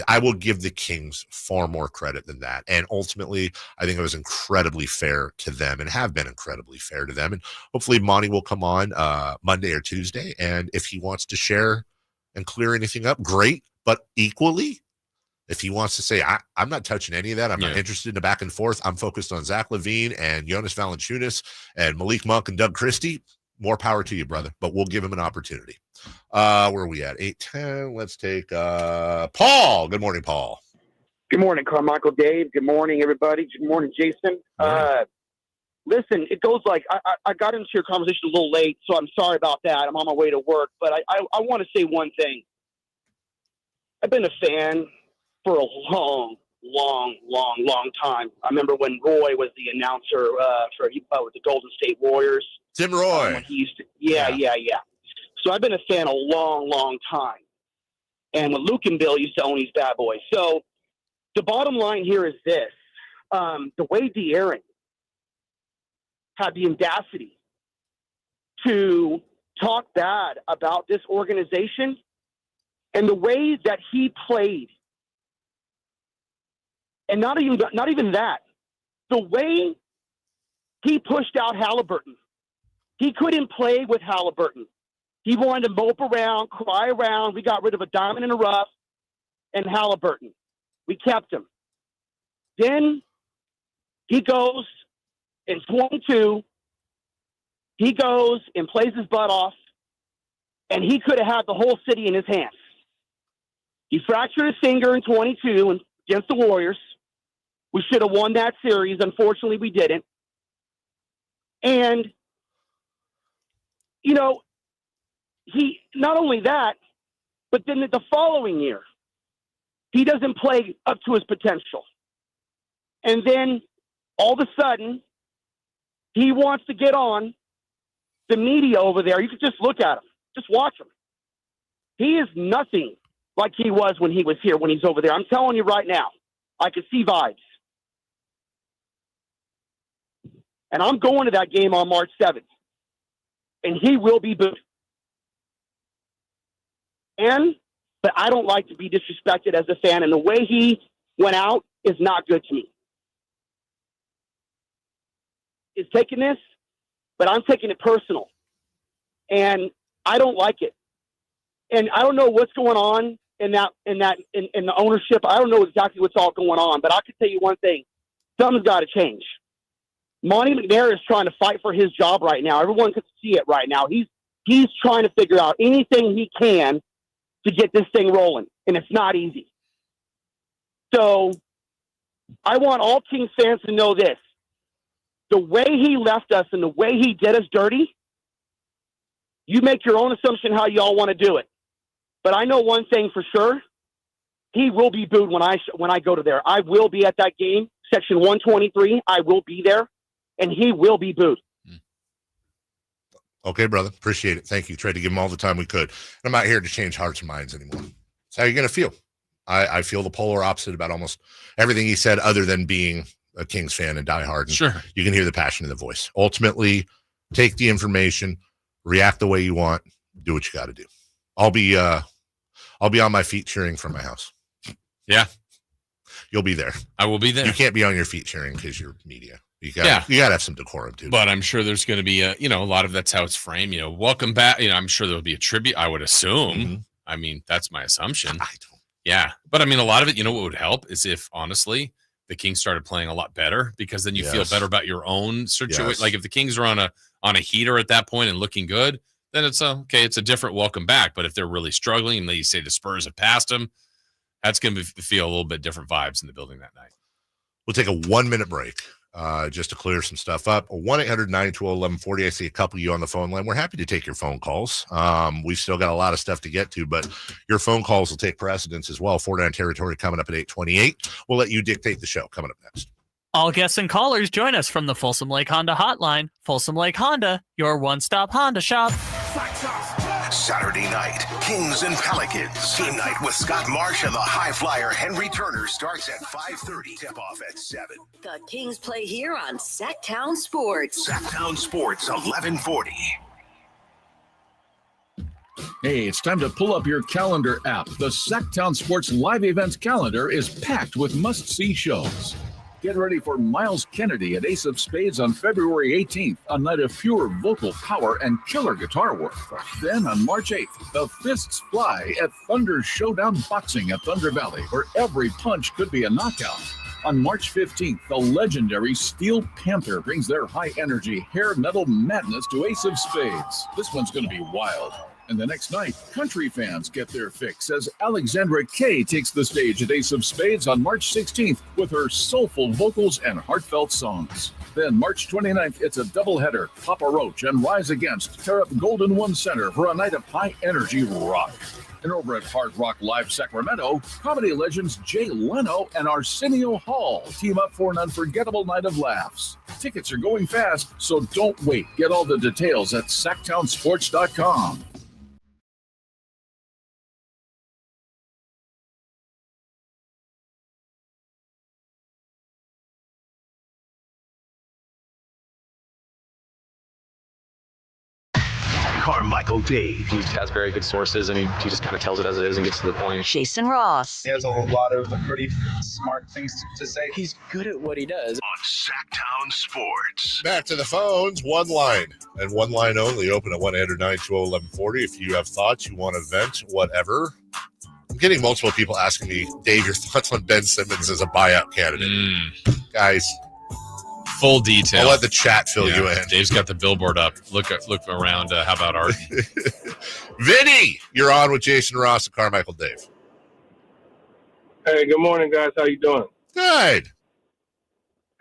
I will give the Kings far more credit than that. And ultimately, I think it was incredibly fair to them and have been incredibly fair to them. And hopefully Monty will come on Monday or Tuesday. And if he wants to share and clear anything up, great. But equally, if he wants to say, I'm not touching any of that, I'm not interested in the back and forth, I'm focused on Zach LaVine and Jonas Valanciunas and Malik Monk and Doug Christie, more power to you, brother. But we'll give him an opportunity. Where are we at? 8:10. Let's take Paul. Good morning, Paul. Good morning, Carmichael Dave. Good morning, everybody. Good morning, Jason. Listen, it goes like I got into your conversation a little late, so I'm sorry about that. I'm on my way to work. But I want to say one thing. I've been a fan for a long time. I remember when Roy was the announcer for the Golden State Warriors. Tim Roy. When he used to, yeah. So I've been a fan a long time. And when Luke and Bill used to own these bad boys. So the bottom line here is this. The way De'Aaron had the audacity to talk bad about this organization and the way that he played, and not even that, the way he pushed out Halliburton. He couldn't play with Halliburton. He wanted to mope around, cry around. We got rid of a diamond in the rough and Halliburton. We kept him. Then he goes in 22. He goes and plays his butt off, and he could have had the whole city in his hands. He fractured his finger in 22 against the Warriors. We should have won that series. Unfortunately, we didn't. And, he, not only that, but then the following year, he doesn't play up to his potential. And then all of a sudden, he wants to get on the media over there. You can just look at him. Just watch him. He is nothing like he was when he was here, when he's over there. I'm telling you right now, I can see vibes. And I'm going to that game on March 7th. And he will be booed. But I don't like to be disrespected as a fan. And the way he went out is not good to me. is taking this, but I'm taking it personal. And I don't like it. And I don't know what's going on in the ownership. I don't know exactly what's all going on, but I can tell you one thing. Something's got to change. Monty McNair is trying to fight for his job right now. Everyone can see it right now. He's trying to figure out anything he can to get this thing rolling, and it's not easy. So I want all Kings fans to know this. The way he left us and the way he did us dirty, you make your own assumption how you all want to do it. But I know one thing for sure. He will be booed when I go to there. I will be at that game, section 123. I will be there, and he will be booed. Okay, brother. Appreciate it. Thank you. Tried to give him all the time we could. I'm not here to change hearts and minds anymore. That's how you're going to feel. I feel the polar opposite about almost everything he said, other than being a Kings fan and diehard. And sure. You can hear the passion in the voice. Ultimately, take the information, react the way you want, do what you got to do. I'll be on my feet cheering from my house. Yeah. You'll be there. I will be there. You can't be on your feet cheering because you're media. You got to have some decorum too. But I'm sure there's going to be a lot of that's how it's framed. Welcome back. I'm sure there'll be a tribute. I would assume. Mm-hmm. I mean, that's my assumption. I don't. Yeah, but I mean, a lot of it. What would help is if honestly the Kings started playing a lot better, because then you feel better about your own situation. Yes. Like if the Kings are on a heater at that point and looking good, then it's okay. It's a different welcome back. But if they're really struggling and they say the Spurs have passed them, that's going to feel a little bit different vibes in the building that night. We'll take a 1-minute break just to clear some stuff up. 1-800-912-1140. I see a couple of you on the phone line. We're happy to take your phone calls. We've still got a lot of stuff to get to, but your phone calls will take precedence as well. 49 Territory coming up at 8:28. We'll let you dictate the show. Coming up next. All guests and callers join us from the Folsom Lake Honda Hotline. Folsom Lake Honda, your one-stop Honda shop. Saturday night, Kings and Pelicans. Team night with Scott Marsh and the high flyer Henry Turner starts at 5:30. Tip-off at 7. The Kings play here on Sacktown Sports. Sacktown Sports, 1140. Hey, it's time to pull up your calendar app. The Sacktown Sports live events calendar is packed with must-see shows. Get ready for Miles Kennedy at Ace of Spades on February 18th, a night of pure vocal power and killer guitar work. Then on March 8th, the Fists Fly at Thunder Showdown Boxing at Thunder Valley, where every punch could be a knockout. On March 15th, the legendary Steel Panther brings their high-energy hair metal madness to Ace of Spades. This one's going to be wild. And the next night, country fans get their fix as Alexandra Kay takes the stage at Ace of Spades on March 16th with her soulful vocals and heartfelt songs. Then March 29th, it's a doubleheader. Papa Roach and Rise Against tear up Golden One Center for a night of high-energy rock. And over at Hard Rock Live Sacramento, comedy legends Jay Leno and Arsenio Hall team up for an unforgettable night of laughs. Tickets are going fast, so don't wait. Get all the details at sacktownsports.com. Carmichael Dave. He has very good sources, and he just kind of tells it as it is and gets to the point. Jason Ross. He has a lot of pretty smart things to say. He's good at what he does. On Sacktown Sports. Back to the phones. One line and one line only. Open at 1-800-912-1140. If you have thoughts, you want to vent, whatever. I'm getting multiple people asking me, Dave, your thoughts on Ben Simmons as a buyout candidate. Guys. Full detail. I'll let the chat fill you in. Dave's got the billboard up. Look around. How about Art? Vinny, you're on with Jason Ross and Carmichael Dave. Hey, good morning, guys. How you doing? Good.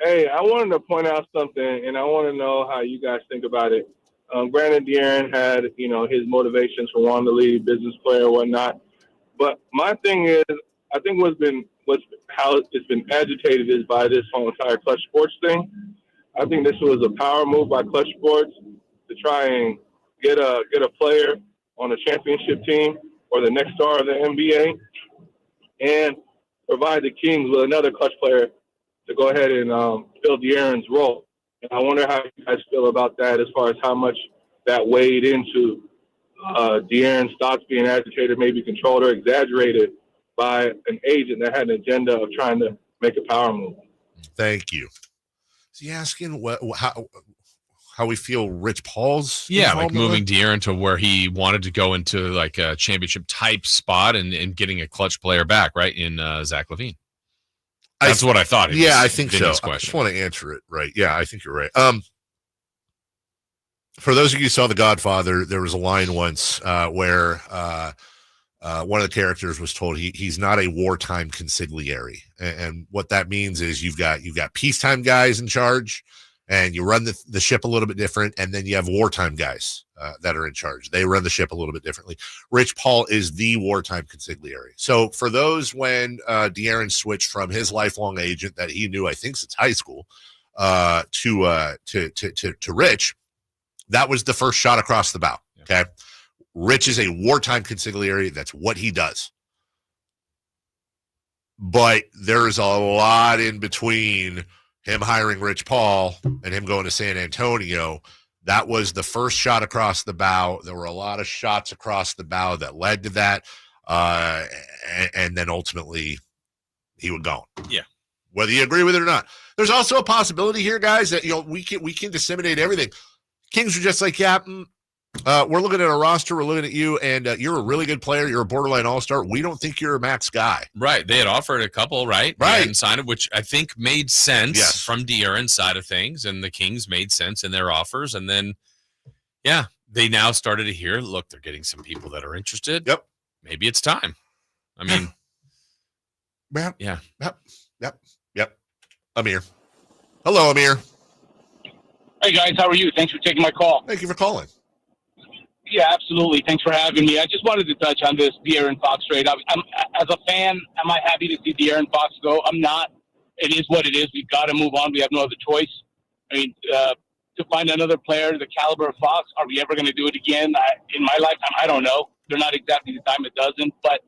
Hey, I wanted to point out something, and I want to know how you guys think about it. Granted, De'Aaron had, his motivations for wanting to leave, business player, whatnot. But my thing is, I think how it's been agitated is by this whole entire Clutch Sports thing. I think this was a power move by Clutch Sports to try and get a player on a championship team or the next star of the NBA, and provide the Kings with another Clutch player to go ahead and fill De'Aaron's role. And I wonder how you guys feel about that, as far as how much that weighed into De'Aaron's thoughts being agitated, maybe controlled or exaggerated by an agent that had an agenda of trying to make a power move. Thank you. Is he asking how we feel Rich Paul's? Yeah, like moving De'Aaron to where he wanted to go into like a championship type spot and getting a clutch player back, right? In Zach LaVine. That's what I thought. Yeah, I think so. Question. I just want to answer it right. Yeah, I think you're right. For those of you who saw The Godfather, there was a line once where one of the characters was told he's not a wartime consigliere, and what that means is you've got peacetime guys in charge, and you run the ship a little bit different, and then you have wartime guys that are in charge. They run the ship a little bit differently. Rich Paul is the wartime consigliere. So for those when De'Aaron switched from his lifelong agent that he knew, I think since high school, to Rich, that was the first shot across the bow. Okay. Rich is a wartime consigliere. That's what he does. But there's a lot in between him hiring Rich Paul and him going to San Antonio. That was the first shot across the bow. There were a lot of shots across the bow that led to that. And then ultimately he was gone. Yeah. Whether you agree with it or not. There's also a possibility here, guys, that we can disseminate everything. Kings are just like, yeah, we're looking at a roster. We're looking at you, and you're a really good player. You're a borderline all-star. We don't think you're a max guy. Right. They had offered a couple, right? Right. And signed it, which I think made sense from De'Aaron's side of things, and the Kings made sense in their offers. And then, yeah, they now started to hear, look, they're getting some people that are interested. Yep. Maybe it's time. I mean, yeah. Yep. Amir. Hello, Amir. Hey, guys. How are you? Thanks for taking my call. Thank you for calling. Yeah, absolutely. Thanks for having me. I just wanted to touch on this De'Aaron Fox trade. I'm as a fan, am I happy to see De'Aaron Fox go? I'm not. It is what it is. We've got to move on. We have no other choice. I mean, to find another player the caliber of Fox, are we ever going to do it again? In my lifetime, I don't know. They're not exactly the time a dozen, but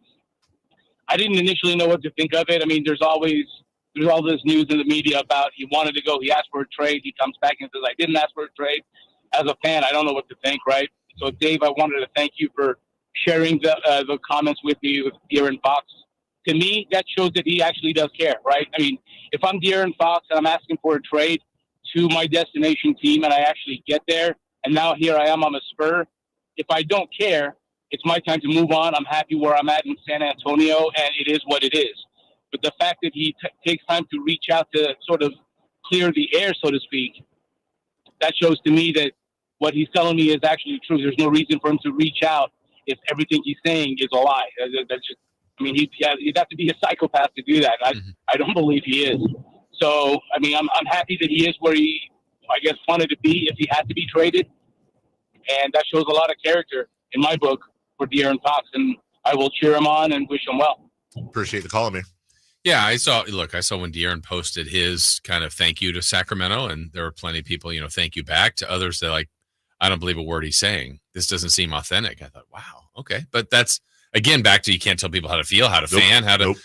I didn't initially know what to think of it. I mean, there's all this news in the media about he wanted to go. He asked for a trade. He comes back and says, I didn't ask for a trade. As a fan, I don't know what to think, right? So, Dave, I wanted to thank you for sharing the comments with me with De'Aaron Fox. To me, that shows that he actually does care, right? I mean, if I'm De'Aaron Fox and I'm asking for a trade to my destination team and I actually get there, and now here I am, I'm a Spur. If I don't care, it's my time to move on. I'm happy where I'm at in San Antonio, and it is what it is. But the fact that he takes time to reach out to sort of clear the air, so to speak, that shows to me that what he's telling me is actually true. There's no reason for him to reach out if everything he's saying is a lie. That's just, I mean, he'd have to be a psychopath to do that. I don't believe he is. So, I mean, I'm happy that he is where he, I guess, wanted to be if he had to be traded. And that shows a lot of character in my book for De'Aaron Fox. And I will cheer him on and wish him well. Appreciate the call, man. Yeah, I saw when De'Aaron posted his kind of thank you to Sacramento, and there were plenty of people, thank you back. To others, they're like, I don't believe a word he's saying. This doesn't seem authentic. I thought, wow, okay. But that's, again, back to you can't tell people how to feel, how to fan, how to. Nope.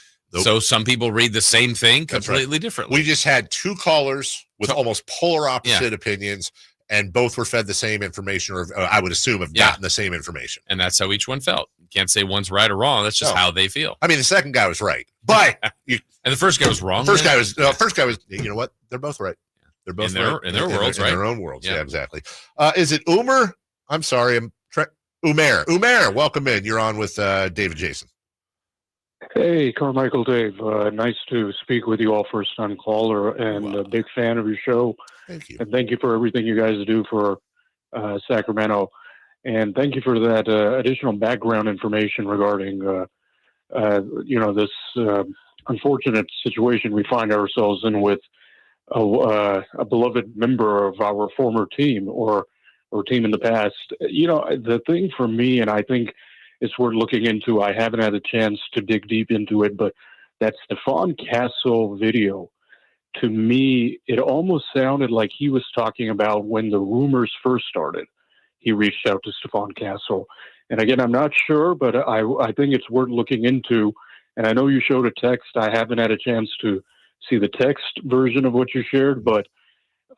So some people read the same thing completely differently. We just had two callers with almost polar opposite opinions, and both were fed the same information, or I would assume have gotten the same information. And that's how each one felt. You can't say one's right or wrong. That's just how they feel. I mean, the second guy was right, but and the first guy was wrong. First guy was, you know what? They're both right. They're both in their worlds, right? In their own worlds. Yeah, exactly. Is it Umer? I'm sorry. Umer. Umer, welcome in. You're on with David Jason. Hey, Carmichael Dave. Nice to speak with you all first time caller, and a big fan of your show. Thank you. And thank you for everything you guys do for Sacramento. And thank you for that additional background information regarding, this unfortunate situation we find ourselves in with a beloved member of our former team or team in the past. The thing for me, and I think it's worth looking into, I haven't had a chance to dig deep into it, but that Stephon Castle video, to me, it almost sounded like he was talking about when the rumors first started. He reached out to Stephon Castle. And again, I'm not sure, but I think it's worth looking into. And I know you showed a text. I haven't had a chance to see the text version of what you shared, but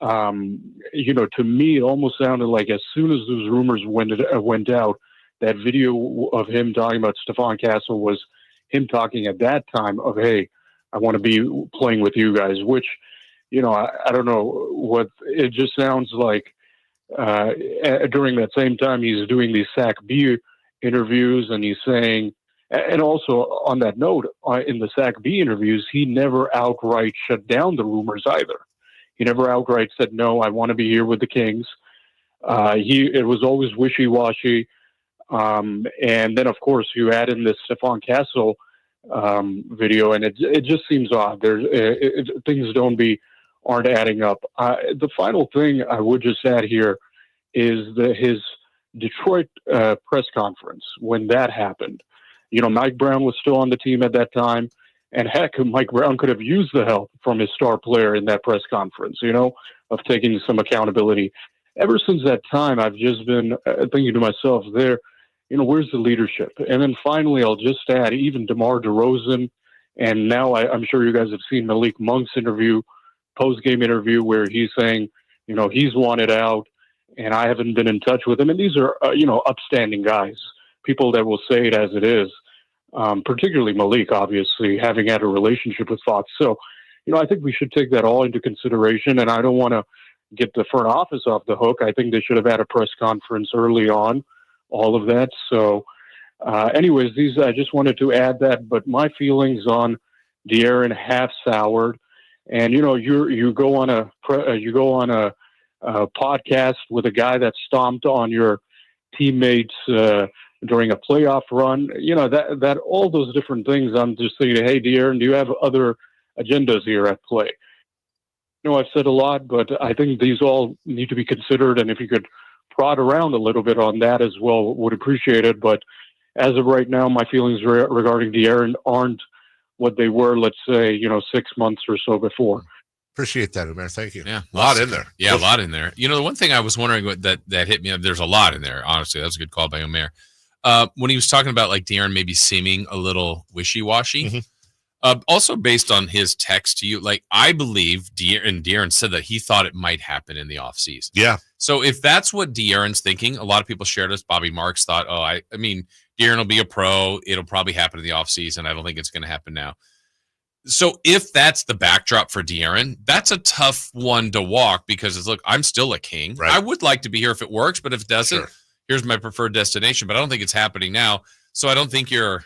to me, it almost sounded like as soon as those rumors went out, that video of him talking about Stephon Castle was him talking at that time of, hey, I want to be playing with you guys, which I don't know what it just sounds like. During that same time, he's doing these SAC B interviews, and he's saying, and also on that note, in the SAC B interviews, he never outright shut down the rumors either. He never outright said, no, I want to be here with the Kings. It was always wishy-washy. And then, of course, you add in this Stephon Castle video, and it just seems odd. Things aren't adding up. The final thing I would just add here is his Detroit press conference when that happened. Mike Brown was still on the team at that time, and heck, Mike Brown could have used the help from his star player in that press conference, of taking some accountability. Ever since that time, I've just been thinking to myself where's the leadership? And then finally, I'll just add even DeMar DeRozan, and now I'm sure you guys have seen Malik Monk's post-game interview, where he's saying, he's wanted out, and I haven't been in touch with him. And these are, upstanding guys, people that will say it as it is, particularly Malik, obviously, having had a relationship with Fox. So, I think we should take that all into consideration, and I don't want to get the front office off the hook. I think they should have had a press conference early on, all of that. So, anyways, I just wanted to add that, but my feelings on De'Aaron have soured. And you go on a podcast with a guy that stomped on your teammates during a playoff run. That all those different things. I'm just thinking, hey, De'Aaron, do you have other agendas here at play? I've said a lot, but I think these all need to be considered. And if you could prod around a little bit on that as well, would appreciate it. But as of right now, my feelings regarding De'Aaron aren't what they were, let's say, 6 months or so before. Appreciate that, Umair. Thank you. Yeah. A lot in there. Yeah, a lot in there. The one thing I was wondering that hit me up, there's a lot in there. Honestly, that's a good call by Umair. When he was talking about like De'Aaron maybe seeming a little wishy-washy, also based on his text to you, like I believe De'Aaron said that he thought it might happen in the offseason. Yeah. So if that's what De'Aaron's thinking, a lot of people shared this. Bobby Marks thought, I mean, De'Aaron will be a pro. It'll probably happen in the offseason. I don't think it's going to happen now. So if that's the backdrop for De'Aaron, that's a tough one to walk because it's, look, I'm still a King. Right. I would like to be here if it works, but if it doesn't, here's my preferred destination. But I don't think it's happening now. So I don't think you're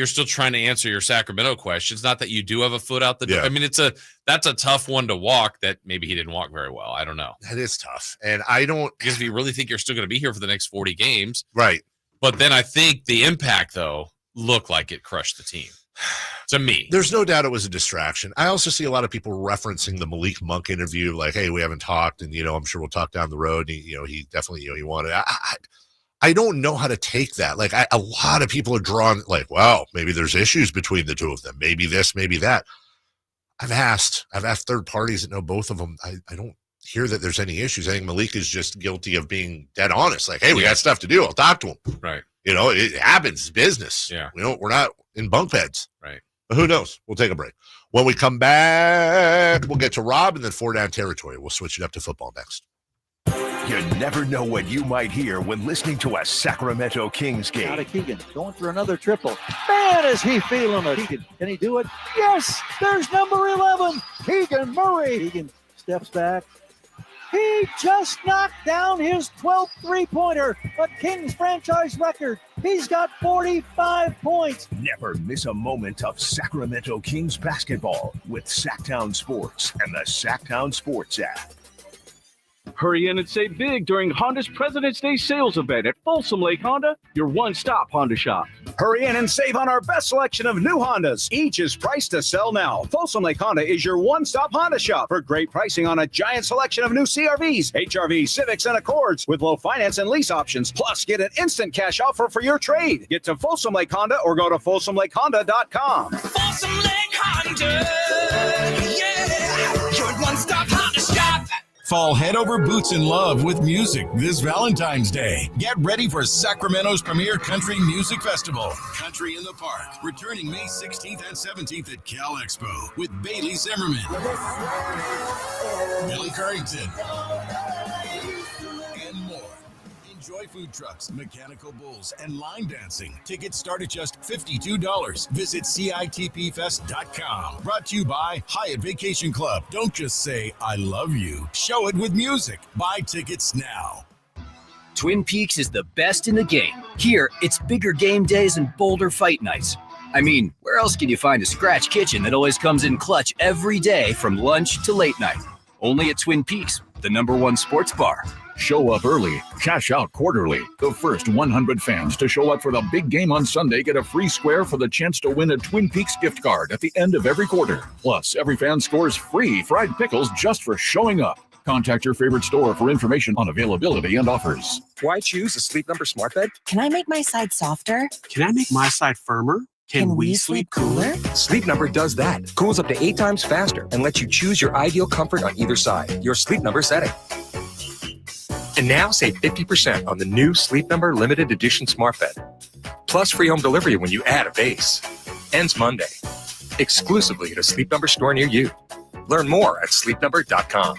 still trying to answer your Sacramento questions. Not that you do have a foot out the door. I mean, that's a tough one to walk that maybe he didn't walk very well. I don't know. That is tough. And because if you really think you're still going to be here for the next 40 games. Right. But then I think the impact, though, looked like it crushed the team. To me. There's no doubt it was a distraction. I also see a lot of people referencing the Malik Monk interview, like, hey, we haven't talked, and, I'm sure we'll talk down the road. And, he definitely, he wanted. I don't know how to take that. Like, a lot of people are drawn, like, well, maybe there's issues between the two of them. Maybe this, maybe that. I've asked third parties that know both of them. I don't hear that there's any issues. I think Malik is just guilty of being dead honest. Like, hey, we got stuff to do. I'll talk to him. Right. It happens. It's business. Yeah. We're not in bunk beds. Right. But who knows? We'll take a break. When we come back, we'll get to Rob and then 4 Down Territory. We'll switch it up to football next. You never know what you might hear when listening to a Sacramento Kings game. Out of Keegan, going for another triple. Man, is he feeling it. Keegan, can he do it? Yes, there's number 11, Keegan Murray. Keegan steps back. He just knocked down his 12th three-pointer, a Kings franchise record. He's got 45 points. Never miss a moment of Sacramento Kings basketball with Sacktown Sports and the Sacktown Sports app. Hurry in and save big during Honda's President's Day sales event at Folsom Lake Honda, your one-stop Honda shop. Hurry in and save on our best selection of new Hondas. Each is priced to sell now. Folsom Lake Honda is your one-stop Honda shop for great pricing on a giant selection of new CRVs, HRVs, Civics, and Accords with low finance and lease options. Plus, get an instant cash offer for your trade. Get to Folsom Lake Honda or go to FolsomLakeHonda.com. Folsom Lake Honda, yeah, your one-stop Honda shop. Fall head over boots in love with music this Valentine's Day. Get ready for Sacramento's premier country music festival, Country in the Park, returning May 16th and 17th at Cal Expo with Bailey Zimmerman, Billy Currington, and more. Enjoy Enjoy food trucks, mechanical bulls, and line dancing. Tickets start at just $52. Visit CITPfest.com. Brought to you by Hyatt Vacation Club. Don't just say, I love you. Show it with music. Buy tickets now. Twin Peaks is the best in the game. Here, it's bigger game days and bolder fight nights. I mean, where else can you find a scratch kitchen that always comes in clutch every day from lunch to late night? Only at Twin Peaks, the #1 sports bar. Show up early, cash out quarterly. The first 100 fans to show up for the big game on Sunday get a free square for the chance to win a Twin Peaks gift card at the end of every quarter. Plus, every fan scores free fried pickles just for showing up. Contact your favorite store for information on availability and offers. Why choose a Sleep Number smart bed? Can I make my side softer? Can I make my side firmer? Can we sleep cooler? Sleep Number does that. Cools up to 8 times faster and lets you choose your ideal comfort on either side. Your Sleep Number setting. And now save 50% on the new Sleep Number limited edition smart bed. Plus free home delivery when you add a base. Ends Monday. Exclusively at a Sleep Number store near you. Learn more at sleepnumber.com.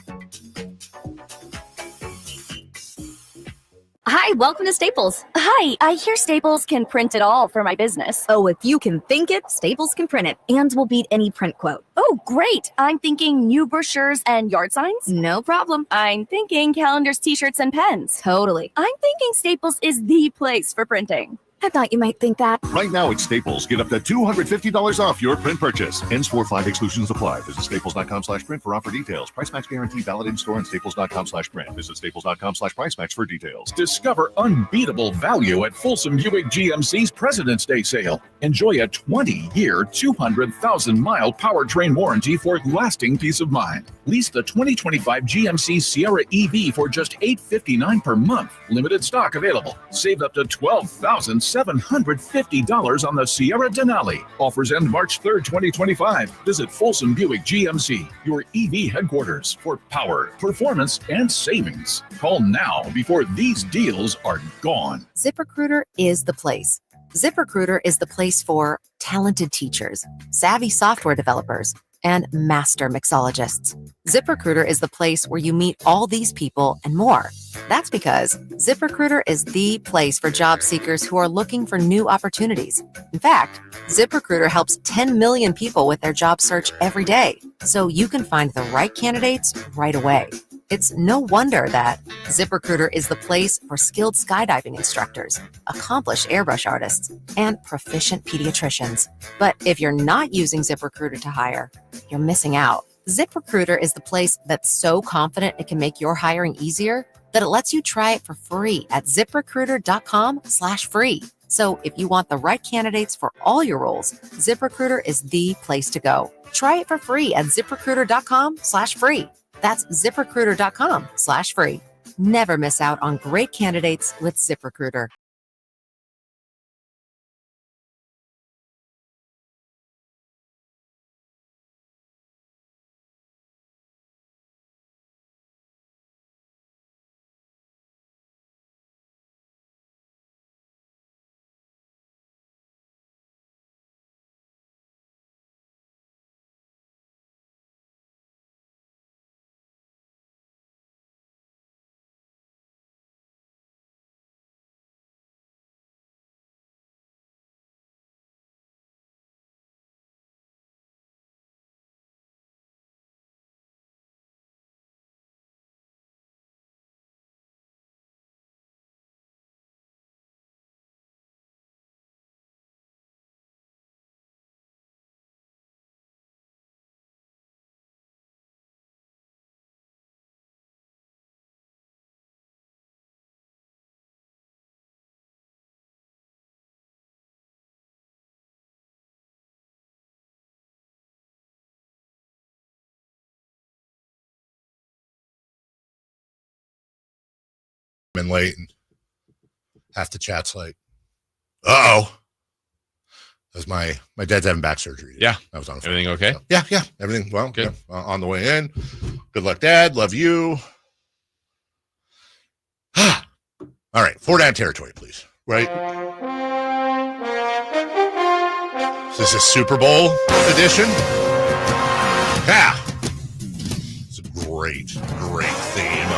Hi, welcome to Staples. Hi, I hear Staples can print it all for my business. Oh, if you can think it, Staples can print it and will beat any print quote. Oh, great. I'm thinking new brochures and yard signs. No problem. I'm thinking calendars, t-shirts, and pens. Totally. I'm thinking Staples is the place for printing. I thought you might think that. Right now at Staples, get up to $250 off your print purchase. Ends 4/5 exclusions apply. Visit staples.com/print for offer details. Price match guarantee valid in store and staples.com/print. Visit staples.com/price match for details. Discover unbeatable value at Folsom Buick GMC's President's Day sale. Enjoy a 20-year, 200,000-mile powertrain warranty for lasting peace of mind. Lease the 2025 GMC Sierra EV for just $859 per month. Limited stock available. Save up to $12,750 on the Sierra Denali. Offers end March 3rd, 2025. Visit Folsom Buick GMC, your EV headquarters for power, performance, and savings. Call now before these deals are gone. ZipRecruiter is the place. ZipRecruiter is the place for talented teachers, savvy software developers, and master mixologists. ZipRecruiter is the place where you meet all these people and more. That's because ZipRecruiter is the place for job seekers who are looking for new opportunities. In fact, ZipRecruiter helps 10 million people with their job search every day, so you can find the right candidates right away. It's no wonder that ZipRecruiter is the place for skilled skydiving instructors, accomplished airbrush artists, and proficient pediatricians. But if you're not using ZipRecruiter to hire, you're missing out. ZipRecruiter is the place that's so confident it can make your hiring easier that it lets you try it for free at ZipRecruiter.com/free. So if you want the right candidates for all your roles, ZipRecruiter is the place to go. Try it for free at ZipRecruiter.com/free. That's ZipRecruiter.com/free. Never miss out on great candidates with ZipRecruiter. In late and half the chat's like, uh-oh. That's my dad's having back surgery today. Yeah. That was on everything okay? So, yeah. Everything well, good. Yeah, on the way in. Good luck, Dad. Love you. All right, 4-down territory, please. Right? Is this a Super Bowl edition? Yeah. It's a great theme.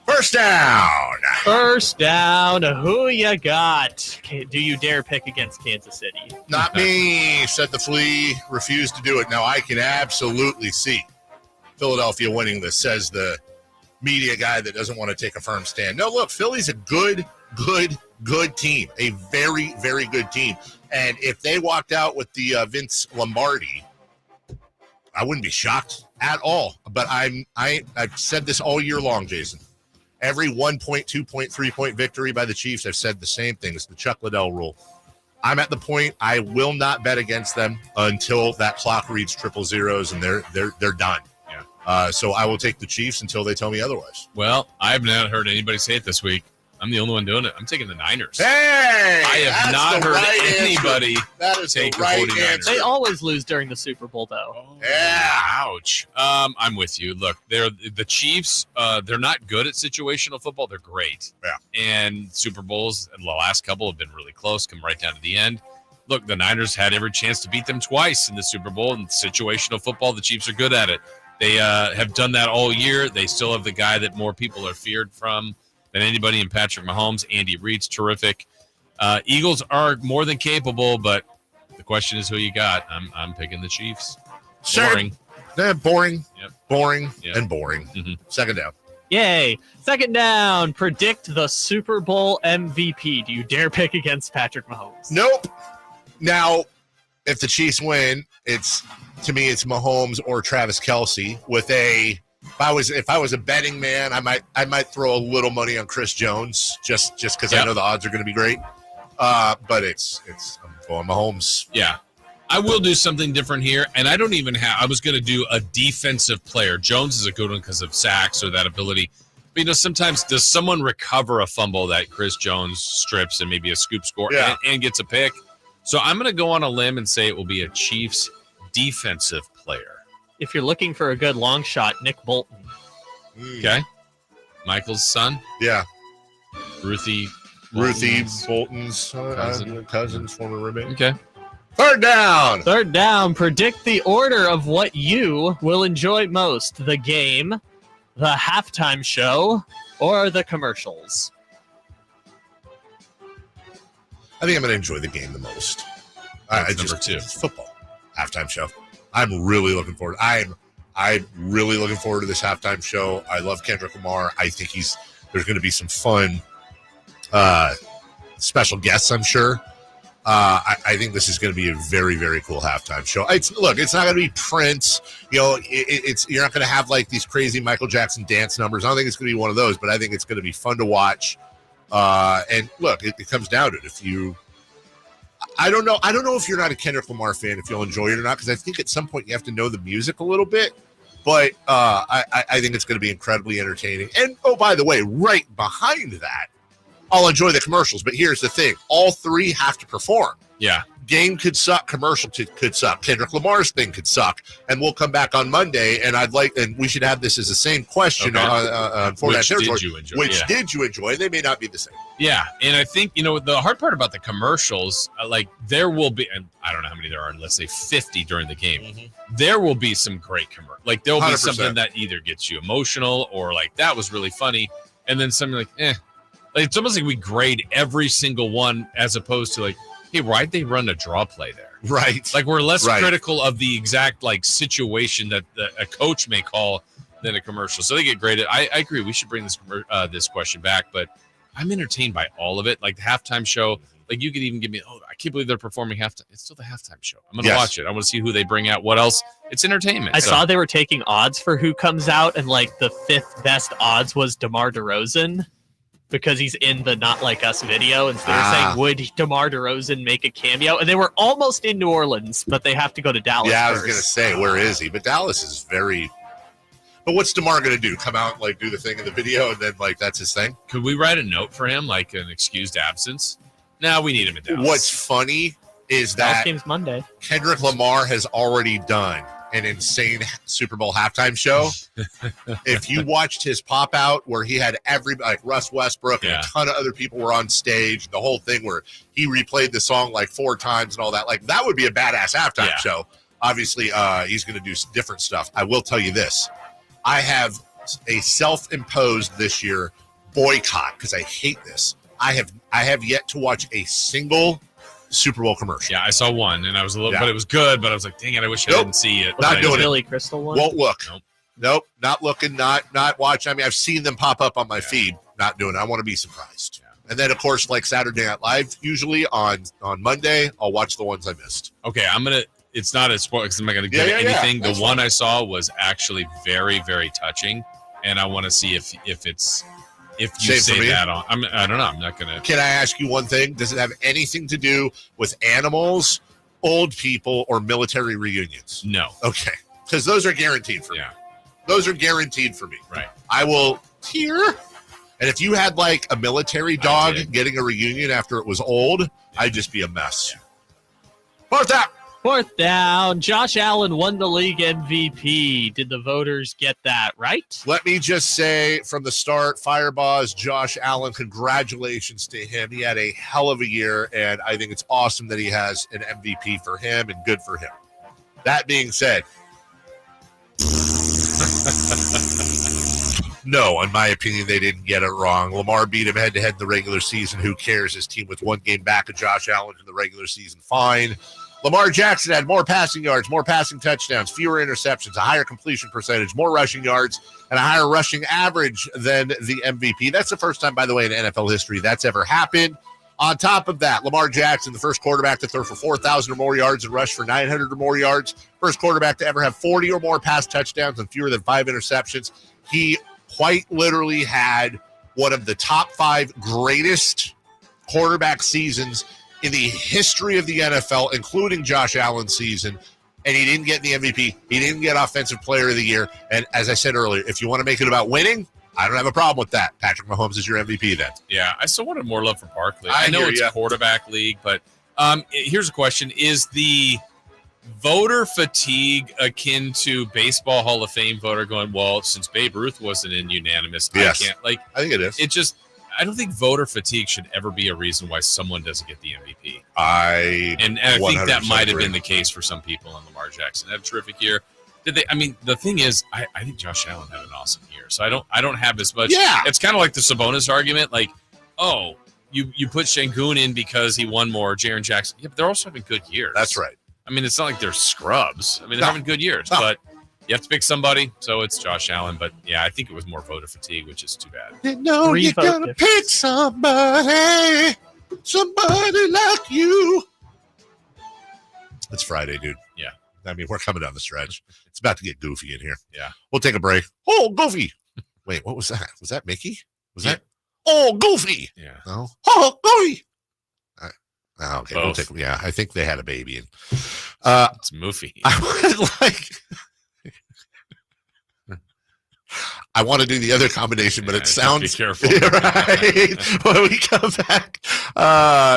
First down. First down. Who you got? Do you dare pick against Kansas City? Not me. Set the flea. Refuse to do it. Now, I can absolutely see Philadelphia winning this, says the media guy that doesn't want to take a firm stand. No, look, Philly's a good team. A very, very good team. And if they walked out with the Vince Lombardi, I wouldn't be shocked at all. But I've said this all year long, Jason. Every 1 point, 2 point, 3 point victory by the Chiefs, I've said the same thing. It's the Chuck Liddell rule. I'm at the point I will not bet against them until that clock reads triple zeros and they're done. Yeah. So I will take the Chiefs until they tell me otherwise. Well, I have not heard anybody say it this week. I'm the only one doing it. I'm taking the Niners. Hey! I have not heard anybody take the 49ers. They always lose during the Super Bowl, though. Yeah. Ouch. I'm with you. Look, they're the Chiefs. They're not good at situational football. They're great. Yeah. And Super Bowls, the last couple have been really close, come right down to the end. Look, the Niners had every chance to beat them twice in the Super Bowl. In situational football, the Chiefs are good at it. They have done that all year. They still have the guy that more people are feared from than anybody in Patrick Mahomes. Andy Reid's terrific. Eagles are more than capable, but the question is who you got. I'm picking the Chiefs. Boring. Boring. Yep. Boring. Yep. And boring. Mm-hmm. Second down. Yay. Second down. Predict the Super Bowl MVP. Do you dare pick against Patrick Mahomes? Nope. Now, if the Chiefs win, to me it's Mahomes or Travis Kelce with a. If I was a betting man, I might throw a little money on Chris Jones just because I know the odds are going to be great. But I'm going Mahomes. Yeah, I will do something different here, and I don't even have. I was going to do a defensive player. Jones is a good one because of sacks or that ability. But sometimes does someone recover a fumble that Chris Jones strips and maybe a scoop score and gets a pick? So I'm going to go on a limb and say it will be a Chiefs defensive player. If you're looking for a good long shot, Nick Bolton. Okay. Michael's son? Yeah. Ruthie Bolton's cousins, former roommate. Okay. Third down. Third down. Predict the order of what you will enjoy most. The game, the halftime show, or the commercials. I think I'm going to enjoy the game the most. Number two. It's football. Halftime show. I'm really looking forward. I'm really looking forward to this halftime show. I love Kendrick Lamar. I think there's going to be some fun special guests, I'm sure. I think this is going to be a very, very cool halftime show. It's not going to be Prince. You're not going to have like these crazy Michael Jackson dance numbers. I don't think it's going to be one of those, but I think it's going to be fun to watch. And look, it comes down to it. I don't know if you're not a Kendrick Lamar fan, if you'll enjoy it or not, because I think at some point you have to know the music a little bit. But I think it's going to be incredibly entertaining. And, oh, by the way, right behind that, I'll enjoy the commercials. But here's the thing. All three have to perform. Yeah. Game could suck. Commercial could suck. Kendrick Lamar's thing could suck. And we'll come back on Monday, and we should have this as the same question on For That Territory. Which did you enjoy? They may not be the same. Yeah, and I think, the hard part about the commercials, there will be, and I don't know how many there are, let's say 50 during the game. Mm-hmm. There will be some great commercials. There will be 100%. something that either gets you emotional or that was really funny. And then something it's almost like we grade every single one as opposed to hey, why'd they run a draw play there? Right. We're less critical of the exact situation that a coach may call than a commercial. So they get graded. I agree. We should bring this question back, but I'm entertained by all of it. The halftime show, you could even give me, I can't believe they're performing halftime. It's still the halftime show. I'm going to watch it. I want to see who they bring out. What else? It's entertainment. I saw they were taking odds for who comes out, and the fifth best odds was DeMar DeRozan because he's in the Not Like Us video. And so they were saying, would DeMar DeRozan make a cameo? And they were almost in New Orleans, but they have to go to Dallas Yeah, first. I was going to say, where is he? But Dallas is very... But what's DeMar going to do? Come out and do the thing in the video and then that's his thing? Could we write a note for him, an excused absence? No, we need him in Dallas. What's funny is that game's Monday. Kendrick Lamar has already done an insane Super Bowl halftime show. If you watched his pop out where he had Russ Westbrook and a ton of other people were on stage, the whole thing where he replayed the song 4 times and all that, that would be a badass halftime show. Obviously, he's going to do different stuff. I will tell you this. I have a self-imposed this year boycott because I hate this. I have yet to watch a single Super Bowl commercial. Yeah, I saw one, and I was a little, but it was good. But I was like, dang it, I wish I didn't see it. Not doing it. Billy Crystal one. Won't look. Nope. Not looking. Not watching. I mean, I've seen them pop up on my feed. Not doing it. I want to be surprised. Yeah. And then, of course, like Saturday Night Live, usually on Monday, I'll watch the ones I missed. Okay, it's not a spoiler because I'm not going to give anything. The one I saw was actually very, very touching, and I want to see if you say that on. I don't know. I'm not going to. Can I ask you one thing? Does it have anything to do with animals, old people, or military reunions? No. Okay, because those are guaranteed for me. Those are guaranteed for me. Right. I will tear. And if you had like a military dog getting a reunion after it was old, I'd just be a mess. Fourth down. Josh Allen won the league MVP. Did the voters get that right? Let me just say from the start, Fireball's Josh Allen, congratulations to him. He had a hell of a year, and I think it's awesome that he has an MVP for him and good for him. That being said, no, in my opinion, they didn't get it wrong. Lamar beat him head-to-head in the regular season. Who cares? His team with one game back of Josh Allen in the regular season. Fine. Lamar Jackson had more passing yards, more passing touchdowns, fewer interceptions, a higher completion percentage, more rushing yards, and a higher rushing average than the MVP. That's the first time, by the way, in NFL history that's ever happened. On top of that, Lamar Jackson, the first quarterback to throw for 4,000 or more yards and rush for 900 or more yards. First quarterback to ever have 40 or more pass touchdowns and fewer than 5 interceptions. He quite literally had one of the top 5 greatest quarterback seasons in the history of the NFL, including Josh Allen's season, and he didn't get the MVP. He didn't get Offensive Player of the Year. And as I said earlier, if you want to make it about winning, I don't have a problem with that. Patrick Mahomes is your MVP then. Yeah, I still wanted more love for Barkley. I know it's a quarterback league, but here's a question. Is the voter fatigue akin to Baseball Hall of Fame voter going, well, since Babe Ruth wasn't in unanimous, yes. I can't. Like, I think it is. I don't think voter fatigue should ever be a reason why someone doesn't get the MVP. I think that might have been the case for some people on Lamar Jackson. Had a terrific year. The thing is, I think Josh Allen had an awesome year. So I don't have as much. Yeah. It's kind of like the Sabonis argument. Like, oh, you put Şengün in because he won more, Jaren Jackson. Yeah, but they're also having good years. That's right. I mean, it's not like they're scrubs. I mean, they're having good years, but you have to pick somebody. So it's Josh Allen. But yeah, I think it was more voter fatigue, which is too bad. You know you gotta pick somebody like you. It's Friday, dude. Yeah. I mean, we're coming down the stretch. It's about to get goofy in here. Yeah. We'll take a break. Oh, Goofy. Wait, what was that? Was that Mickey? Was that? Oh, Goofy. Yeah. No. Oh, Goofy. Okay. Both. I think they had a baby. And, it's Moofy. I want to do the other combination, but it sounds. Be careful. Right. When we come back,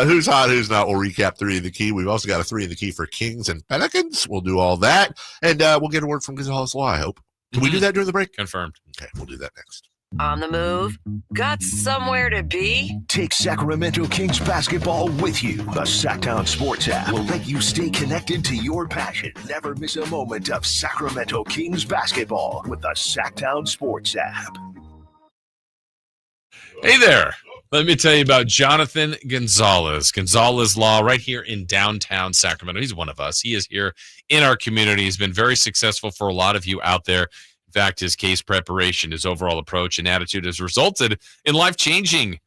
who's hot, who's not? We'll recap 3 in the key. We've also got a 3 in the key for Kings and Pelicans. We'll do all that, and we'll get a word from Gonzalez Law. I hope. Can we do that during the break? Confirmed. Okay, we'll do that next. On the move? Got somewhere to be? Take Sacramento Kings basketball with you. The Sacktown Sports app will let you stay connected to your passion. Never miss a moment of Sacramento Kings basketball with the Sacktown Sports app. Hey there. Let me tell you about Jonathan Gonzalez. Gonzalez Law right here in downtown Sacramento. He's one of us. He is here in our community. He's been very successful for a lot of you out there. In fact, his case preparation, his overall approach and attitude has resulted in life-changing,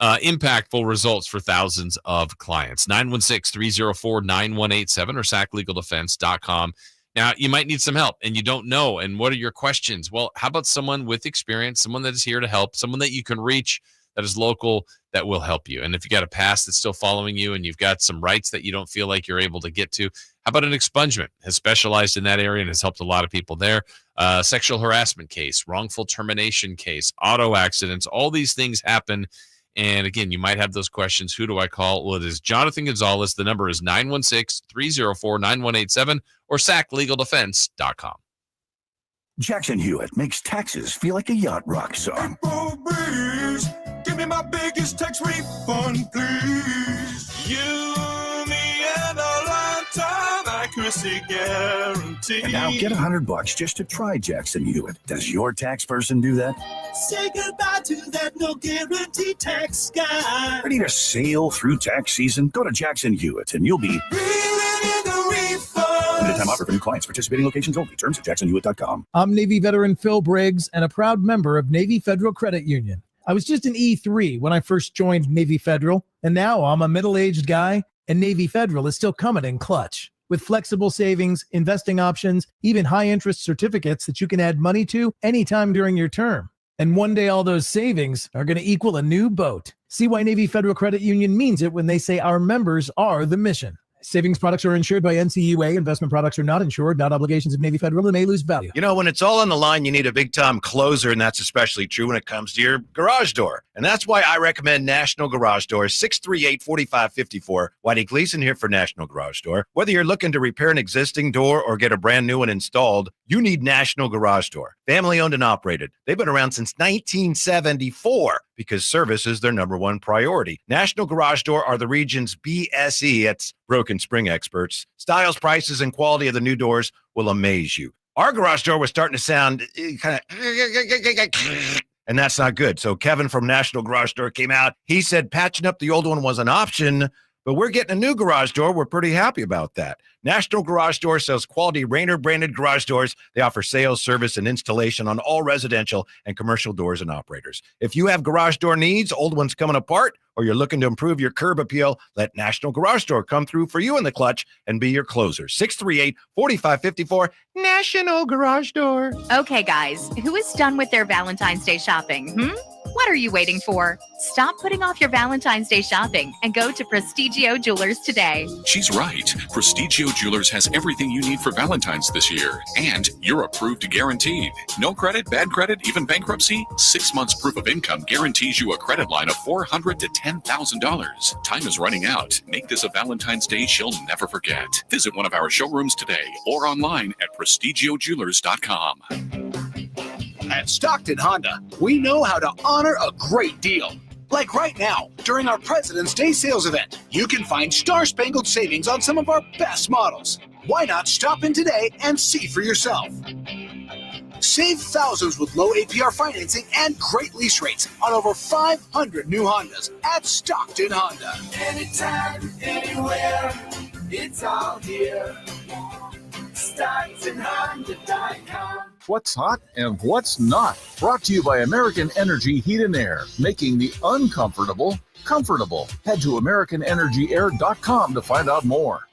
impactful results for thousands of clients. 916-304-9187 or sacklegaldefense.com. Now, you might need some help, and you don't know. And what are your questions? Well, how about someone with experience, someone that is here to help, someone that you can reach that is local that will help you? And if you got a past that's still following you and you've got some rights that you don't feel like you're able to get to, how about an expungement? Has specialized in that area and has helped a lot of people there. Sexual harassment case, wrongful termination case, auto accidents, all these things happen. And again, you might have those questions. Who do I call? Well, it is Jonathan Gonzalez. The number is 916-304-9187 or sacklegaldefense.com. Jackson Hewitt makes taxes feel like a yacht rock song. Please, give me my biggest tax refund, please. You, me, and a lifetime I accuracy guarantee. And now get $100 just to try Jackson Hewitt. Does your tax person do that? Say goodbye to that no guarantee tax guy. Ready to sail through tax season? Go to Jackson Hewitt and you'll be Reeling in the refunds. limited time offer for new clients. Participating locations only. Terms at jacksonhewitt.com. I'm Navy veteran Phil Briggs and a proud member of Navy Federal Credit Union. I was just an E3 when I first joined Navy Federal, and now I'm a middle-aged guy, and Navy Federal is still coming in clutch. With flexible savings, investing options, even high-interest certificates that you can add money to anytime during your term. And one day all those savings are going to equal a new boat. See why Navy Federal Credit Union means it when they say our members are the mission. Savings products are insured by NCUA. Investment products are not insured, not obligations of Navy Federal, and may lose value. You know, when it's all on the line, you need a big-time closer, and that's especially true when it comes to your garage door. And that's why I recommend National Garage Door, 638-4554. Whitey Gleason here for National Garage Door. Whether you're looking to repair an existing door or get a brand new one installed, you need National Garage Door. Family-owned and operated. They've been around since 1974 because service is their number one priority. National Garage Door are the region's BSE. It's broken spring experts. Styles, prices, and quality of the new doors will amaze you. Our garage door was starting to sound kind of, and that's not good. So Kevin from National Garage Door came out. He said patching up the old one was an option, but we're getting a new garage door. We're pretty happy about that. National Garage Door sells quality Rainer branded garage doors. They offer sales, service, and installation on all residential and commercial doors and operators. If you have garage door needs, old ones coming apart, or you're looking to improve your curb appeal, let National Garage Door come through for you in the clutch and be your closer. 638-4554, National Garage Door. Okay, guys, who is done with their Valentine's Day shopping? What are you waiting for? Stop putting off your Valentine's Day shopping and go to Prestigio Jewelers today. She's right. Prestigio Jewelers has everything you need for Valentine's this year. And you're approved guaranteed. No credit, bad credit, even bankruptcy? 6 months proof of income guarantees you a credit line of $400 to $10,000. Time is running out. Make this a Valentine's Day she'll never forget. Visit one of our showrooms today or online at prestigiojewelers.com. At Stockton Honda, we know how to honor a great deal. Like right now, during our President's Day sales event, you can find star-spangled savings on some of our best models. Why not stop in today and see for yourself? Save thousands with low APR financing and great lease rates on over 500 new Hondas at Stockton Honda. Anytime, anywhere, it's all here. StocktonHonda.com. What's hot and what's not. Brought to you by American Energy Heat and Air, making the uncomfortable comfortable. Head to AmericanEnergyAir.com to find out more.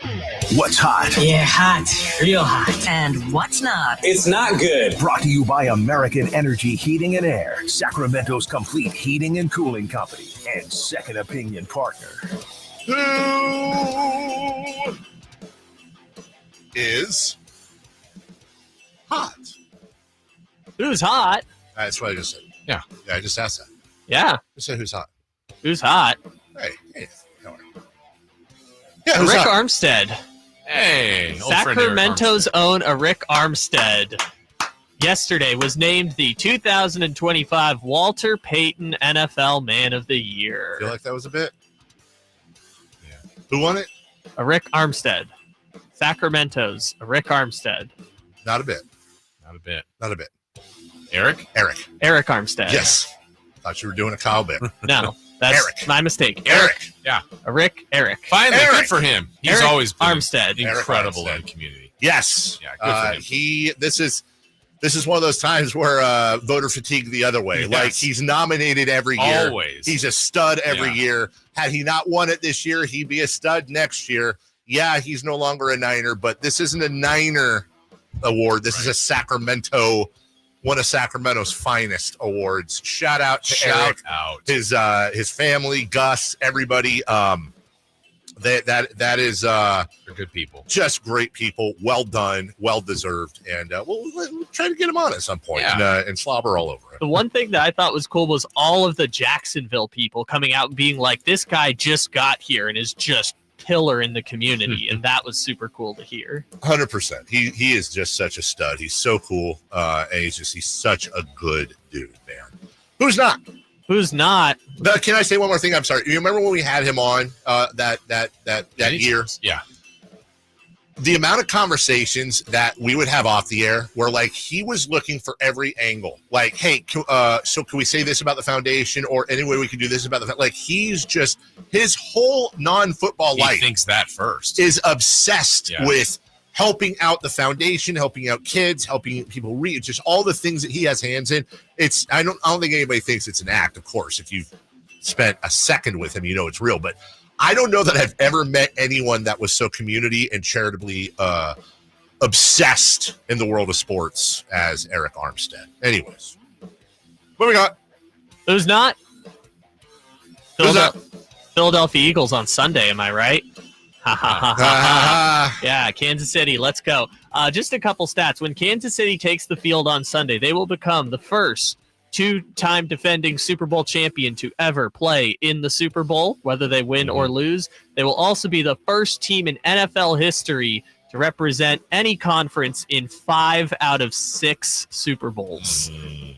What's hot? Yeah, hot. Real hot. And what's not? It's not good. Brought to you by American Energy Heating and Air, Sacramento's complete heating and cooling company, and second opinion partner. Who is hot? Who's hot? That's what I just said. Yeah. Yeah, I just asked that. Yeah. Just say who's hot. Who's hot? Hey, don't worry. Yeah, who's Rick hot? Armstead. Hey, old friend Eric Sacramento's own Rick Armstead yesterday was named the 2025 Walter Payton NFL Man of the Year. I feel like that was a bit. Yeah. Who won it? Rick Armstead. Sacramento's Rick Armstead. Not a bit. Not a bit. Not a bit. Eric? Eric Armstead. Yes. Thought you were doing a Kyle bit. No, that's Eric. my mistake. Eric. Yeah. Eric. Finally, Eric. good for him. He's Eric always been Armstead. incredible Armstead. in the community. Yes. Yeah, good for him. This is one of those times where voter fatigue the other way. Yes. Like he's nominated every year. Always. He's a stud every Yeah. year. Had he not won it this year, he'd be a stud next year. Yeah, he's no longer a Niner, but this isn't a Niner award. This is a Sacramento, one of Sacramento's finest awards. Shout out to Eric, his family, Gus, everybody. That is They're good people. just great people. Well done, well deserved, and we'll try to get him on at some point and slobber all over him. The one thing that I thought was cool was all of the Jacksonville people coming out and being like, this guy just got here and is just pillar in the community. And that was super cool to hear. 100%. He is just such a stud. He's so cool, and he's such a good dude, man. Who's not? Who's not? Can I say one more thing? I'm sorry. You remember when we had him on that year? Yeah. the amount of conversations that we would have off the air where like he was looking for every angle, like, hey, so can we say this about the foundation, or any way we can do this about the like he's just his whole non-football life thinks that first is obsessed with helping out the foundation, helping out kids, helping people read, just all the things that he has hands in. I don't think anybody thinks it's an act. Of course, if you've spent a second with him, you know it's real, but I don't know that I've ever met anyone that was so community and charitably obsessed in the world of sports as Eric Armstead. Anyways, what we got? Who's not? Philadelphia Eagles on Sunday, am I right? Yeah, Kansas City, let's go. Just a couple stats. When Kansas City takes the field on Sunday, they will become the first two-time defending Super Bowl champion to ever play in the Super Bowl, whether they win or lose. They will also be the first team in NFL history to represent any conference in 5 out of 6 Super Bowls.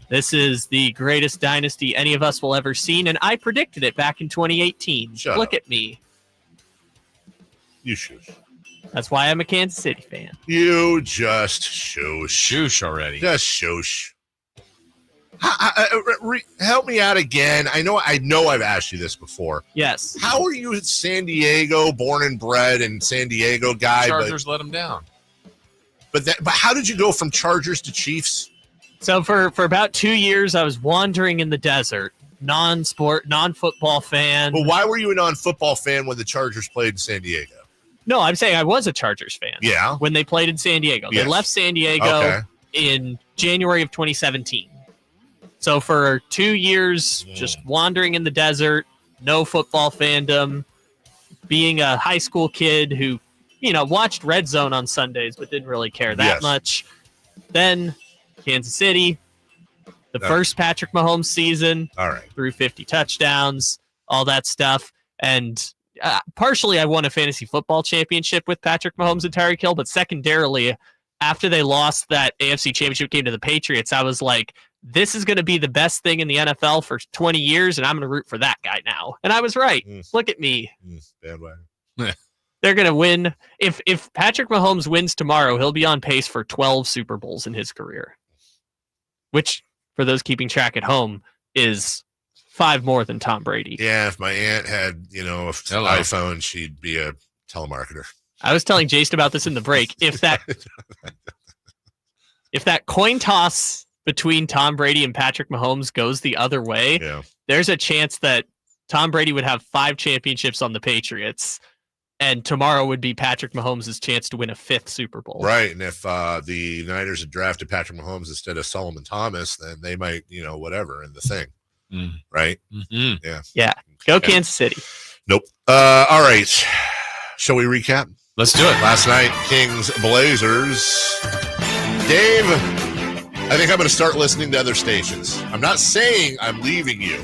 This is the greatest dynasty any of us will ever seen, and I predicted it back in 2018. Look at me. You shush. That's why I'm a Kansas City fan. You just shush. Shush already. Just shush. Help me out again. I know I've asked you this before. Yes. How are you San Diego, born and bred and San Diego guy? Chargers let him down. But how did you go from Chargers to Chiefs? So for about 2 years, I was wandering in the desert, non-football fan. Well, why were you a non-football fan when the Chargers played in San Diego? No, I'm saying I was a Chargers fan. Yeah. When they played in San Diego. Yes. They left San Diego in January of 2017. So for 2 years, just wandering in the desert, no football fandom, being a high school kid who, watched Red Zone on Sundays, but didn't really care that much. Then Kansas City, the first Patrick Mahomes season, threw 50 touchdowns, all that stuff. And partially I won a fantasy football championship with Patrick Mahomes and Tyreek Hill, but secondarily, after they lost that AFC championship game to the Patriots, I was like, this is going to be the best thing in the NFL for 20 years, and I'm going to root for that guy now. And I was right. Look at me. Bandwagon. They're going to win. If Patrick Mahomes wins tomorrow, he'll be on pace for 12 Super Bowls in his career, which, for those keeping track at home, is 5 more than Tom Brady. Yeah, if my aunt had, an iPhone, she'd be a telemarketer. I was telling Jason about this in the break. If that coin toss between Tom Brady and Patrick Mahomes goes the other way, there's a chance that Tom Brady would have 5 championships on the Patriots, and tomorrow would be Patrick Mahomes' chance to win a 5th Super Bowl. Right, and if the Niners had drafted Patrick Mahomes instead of Solomon Thomas, then they might, whatever, in the thing. Right? Mm-hmm. Yeah. Yeah. Go Kansas City. Nope. All right. Shall we recap? Let's do it. Last night, Kings Blazers. Dave, I think I'm going to start listening to other stations. I'm not saying I'm leaving you,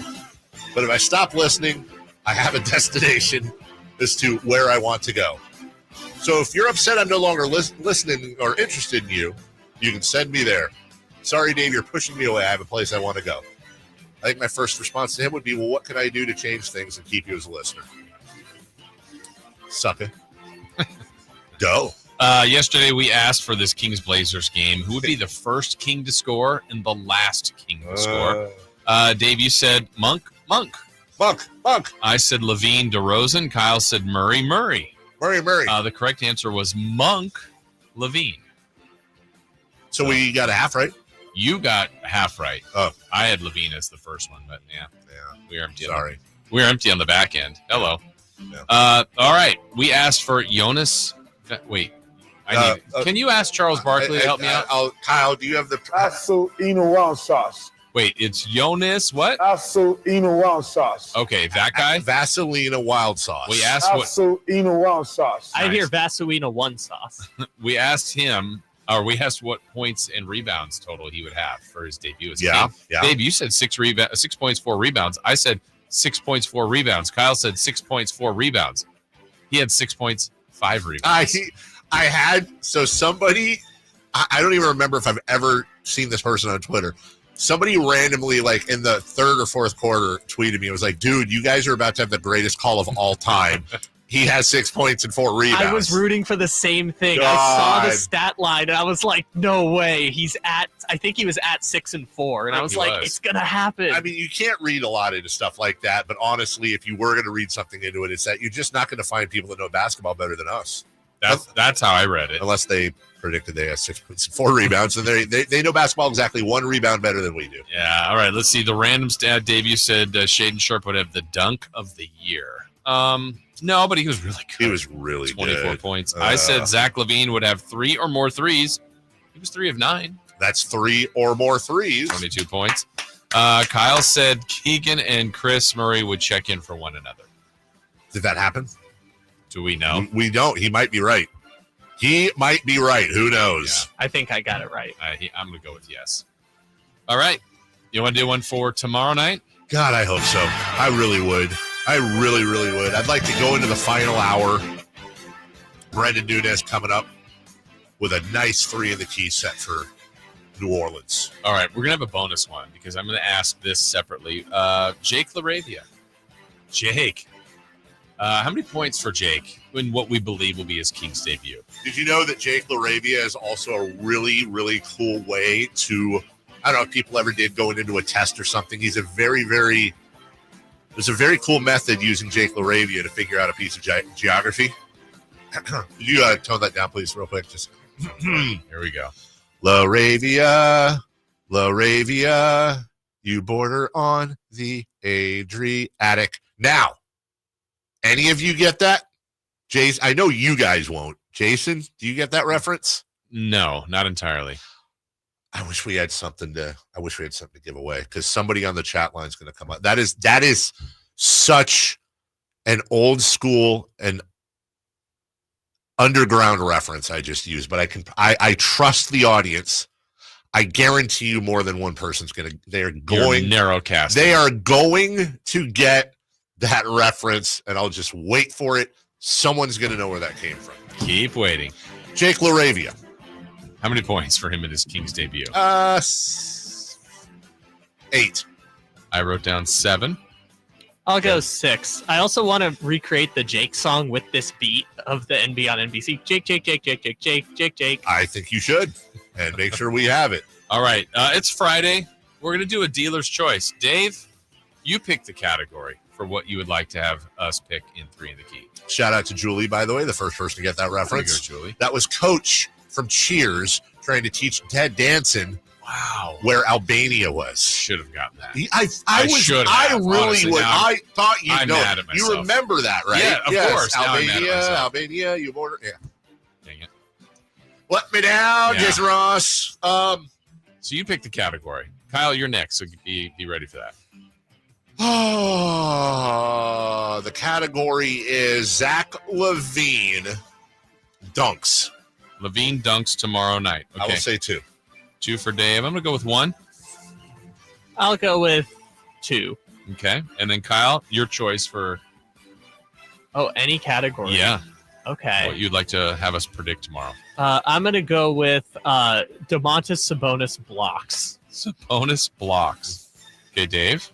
but if I stop listening, I have a destination as to where I want to go. So if you're upset I'm no longer listening or interested in you, you can send me there. Sorry, Dave, you're pushing me away. I have a place I want to go. I think my first response to him would be, well, what can I do to change things and keep you as a listener? Sucker. Go. Yesterday, we asked for this Kings Blazers game. Who would be the first King to score and the last King to score? Dave, you said Monk. I said Levine, DeRozan. Kyle said Murray. The correct answer was Monk, Levine. So we got a half right? You got half right. Oh. I had Levine as the first one, but yeah. We're empty. Sorry. We're empty on the back end. Hello. Yeah. All right. We asked for Jonas. Wait. Can you ask Charles Barkley to help me out? Kyle, do you have the... Eno sauce. Wait, it's Jonas what? Eno wild sauce. Okay, that guy? Vaselina wild sauce. We asked what... Eno wild sauce. I hear Vaselina 1 sauce. We asked what points and rebounds total he would have for his debut as King. Yeah. Dave, you said 6 points, 4 rebounds. I said 6 points, 4 rebounds. Kyle said 6 points, 4 rebounds. He had 6 points, 5 rebounds. I had, so somebody, I don't even remember if I've ever seen this person on Twitter. Somebody randomly, like in the 3rd or 4th quarter, tweeted me. It was like, dude, you guys are about to have the greatest call of all time. He has 6 points and 4 rebounds. I was rooting for the same thing. God. I saw the stat line and I was like, no way. I think he was at 6 and 4. And I was like, it's going to happen. I mean, you can't read a lot into stuff like that. But honestly, if you were going to read something into it, it's that you're just not going to find people that know basketball better than us. That's how I read it. Unless they predicted they have 6 points and 4 rebounds. And they know basketball exactly 1 rebound better than we do. Yeah. All right. Let's see. The random stat, Dave, you said Shaden Sharp would have the dunk of the year. No, but he was really good. He was really 24 good. points. I said Zach LaVine would have 3 or more threes. He was 3 of 9. That's 3 or more threes. 22 points. Kyle said Keegan and Chris Murray would check in for one another. Did that happen? Do we know? We don't. He might be right. He might be right. Who knows? I think I got it right. I'm going to go with yes. All right. You want to do one for tomorrow night? God, I hope so. I really would. I really, really would. I'd like to go into the final hour. Brendan Nunez coming up with a nice 3 in the key set for New Orleans. All right. We're going to have a bonus one because I'm going to ask this separately. Jake LaRavia. Jake. How many points for Jake in what we believe will be his Kings debut? Did you know that Jake LaRavia is also a really, really cool way to, I don't know if people ever did going into a test or something. He's a there's a very cool method using Jake LaRavia to figure out a piece of geography. Could you tone that down, please, real quick? Just here we go. LaRavia, you border on the Adriatic. Now, any of you get that? Jason, I know you guys won't. Jason, do you get that reference? No, not entirely. I wish we had something to give away because somebody on the chat line is going to come up. That is such an old school and underground reference I just used, but I trust the audience. I guarantee you more than one person's they're going narrowcast. They are going to get that reference, and I'll just wait for it. Someone's going to know where that came from. Keep waiting. Jake LaRavia. How many points for him in his Kings debut? 8. I wrote down 7. I'll go 6. I also want to recreate the Jake song with this beat of the NBA on NBC. Jake, Jake, Jake, Jake, Jake, Jake, Jake, Jake. I think you should, and make sure we have it. All right. It's Friday. We're going to do a dealer's choice. Dave, you pick the category for what you would like to have us pick in 3 in the key. Shout out to Julie, by the way, the first person to get that reference. There you go, Julie. That was Coach from Cheers trying to teach Ted Danson where Albania was. Should have gotten that. I thought you'd know. Mad at myself. You remember that, right? Yeah, of course. Albania, you border. Yeah. Dang it. Let me down, Jason Ross. So you pick the category. Kyle, you're next, so be ready for that. Oh, the category is Zach LaVine dunks. LaVine dunks tomorrow night. Okay. I will say 2. 2 for Dave. I'm going to go with 1. I'll go with 2. Okay. And then Kyle, your choice for... Oh, any category? Yeah. Okay. What you'd like to have us predict tomorrow. I'm going to go with Domantas Sabonis blocks. Sabonis blocks. Okay, Dave?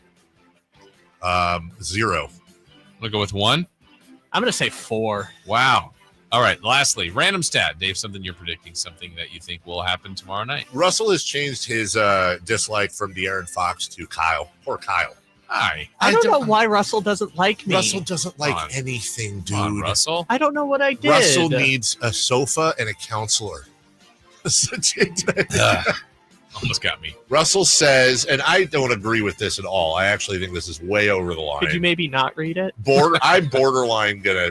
0. I'm going to go with 1. I'm going to say 4. Wow. All right. Lastly, random stat. Dave, something you're predicting, something that you think will happen tomorrow night. Russell has changed his dislike from De'Aaron Fox to Kyle. Poor Kyle. Hi. I don't know why Russell doesn't like me. Russell doesn't like anything, dude. Come on, Russell. I don't know what I did. Russell needs a sofa and a counselor. Almost got me. Russell says, and I don't agree with this at all. I actually think this is way over the line. Could you maybe not read it? I'm borderline gonna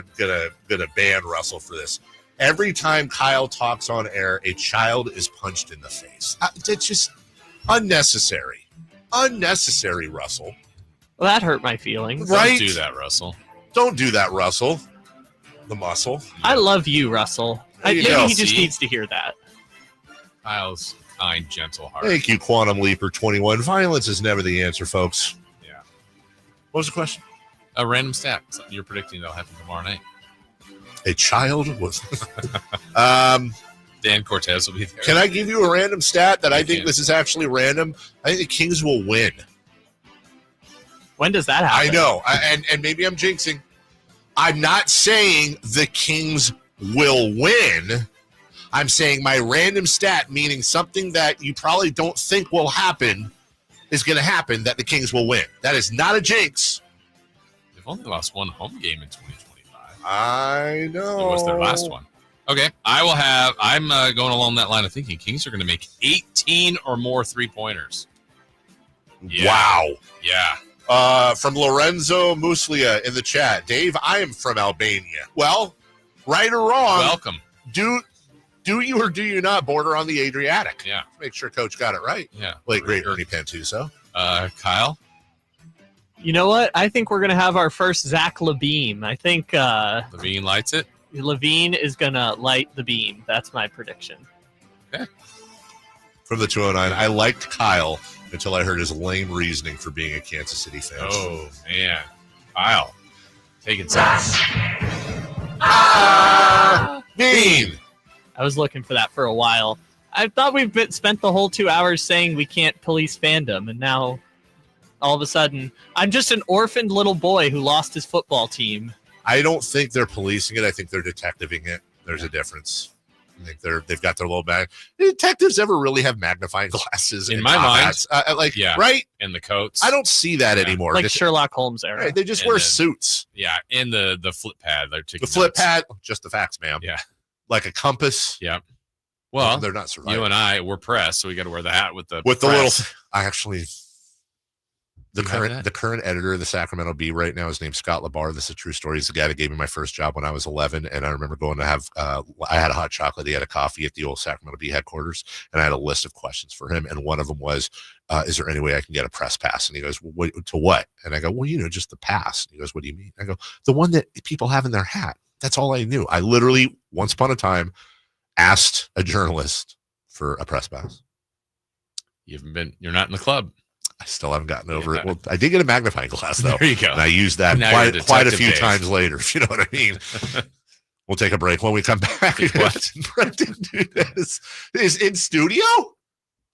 ban Russell for this. Every time Kyle talks on air, a child is punched in the face. It's just unnecessary. Unnecessary, Russell. Well, that hurt my feelings. Right? Don't do that, Russell. Don't do that, Russell. The muscle. I love you, Russell. Maybe he just needs to hear that. Kyle's kind, gentle heart. Thank you, Quantum Leaper 21. Violence is never the answer, folks. Yeah. What was the question? A random stat. Something you're predicting that'll happen tomorrow night. A child was. Dan Cortez will be there. Can I give you a random stat that I think this is actually random? I think the Kings will win. When does that happen? I know, and maybe I'm jinxing. I'm not saying the Kings will win. I'm saying my random stat, meaning something that you probably don't think will happen, is going to happen, that the Kings will win. That is not a jinx. They've only lost one home game in 2025. I know. It was their last one. Okay, I'm going along that line of thinking. Kings are going to make 18 or more three-pointers. Yeah. Wow. Yeah. From Lorenzo Muslia in the chat. Dave, I am from Albania. Well, right or wrong. Welcome. Do you or do you not border on the Adriatic? Yeah. Make sure Coach got it right. Yeah. Late, great Ernie Pantuso. Kyle? You know what? I think we're going to have our first Zach LaVine. I think LaVine lights it. LaVine is going to light the beam. That's my prediction. Okay. From the 209, I liked Kyle until I heard his lame reasoning for being a Kansas City fan. Oh, man. Kyle. Taking shots. Bean. I was looking for that for a while. I thought we've spent the whole 2 hours saying we can't police fandom, and now all of a sudden I'm just an orphaned little boy who lost his football team. I don't think they're policing it. I think they're detectiving it. There's a difference. I think they've got their little bag. Do detectives ever really have magnifying glasses? In my mind, right? And the coats. I don't see that anymore. Like Sherlock Holmes era. Right, they just wear suits. Yeah, and the flip pad. They're taking the flip notes. pad, just the facts, ma'am. Yeah. Like a compass. Yeah. Well, they're not surviving. You and I, we're press, so we got to wear the hat with the little. I actually. The current editor of the Sacramento Bee right now, his name's Scott Labar. This is a true story. He's the guy that gave me my first job when I was 11. And I remember going to have, I had a hot chocolate. He had a coffee at the old Sacramento Bee headquarters. And I had a list of questions for him. And one of them was, is there any way I can get a press pass? And he goes, well, to what? And I go, well, just the pass. And he goes, what do you mean? I go, the one that people have in their hat. That's all I knew. I literally, once upon a time, asked a journalist for a press pass. You're not in the club. I still haven't gotten over it. Well, I did get a magnifying glass, though. There you go. And I used that quite a few times later, if you know what I mean. We'll take a break. When we come back, Brendan Nunez is in studio?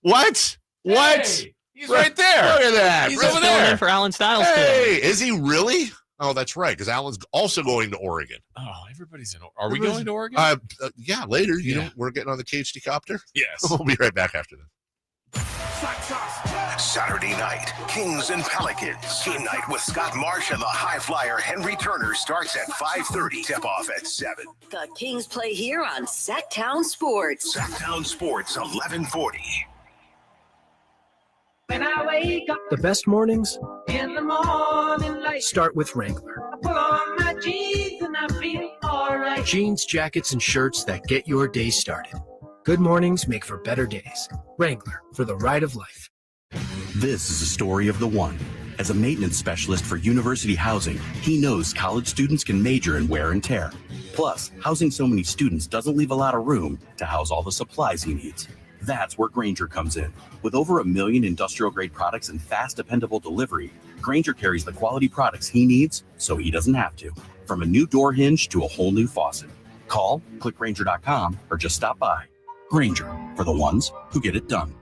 What? Hey, he's right there. Look at that. He's over there. In for Alan Styles today. Is he really? Oh, that's right, because Alan's also going to Oregon. Oh, everybody's in Oregon. Are we going to Oregon? Yeah, later. We're getting on the KHD copter. Yes. We'll be right back after this. Saturday night, Kings and Pelicans. Game night with Scott Marsh and the high flyer Henry Turner starts at 5:30. Tip-off at 7. The Kings play here on Sacktown Sports. Sacktown Sports, 1140. When I wake up The best mornings in the morning light, start with Wrangler. I pull on my jeans and I feel alright. Jeans, jackets, and shirts that get your day started. Good mornings make for better days. Wrangler, for the ride of life. This is the story of the one. As a maintenance specialist for university housing, he knows college students can major in wear and tear. Plus, housing so many students doesn't leave a lot of room to house all the supplies he needs. That's where Grainger comes in. With over 1 million industrial-grade products and fast, dependable delivery, Grainger carries the quality products he needs so he doesn't have to. From a new door hinge to a whole new faucet. Call, click Grainger.com, or just stop by. Grainger, for the ones who get it done.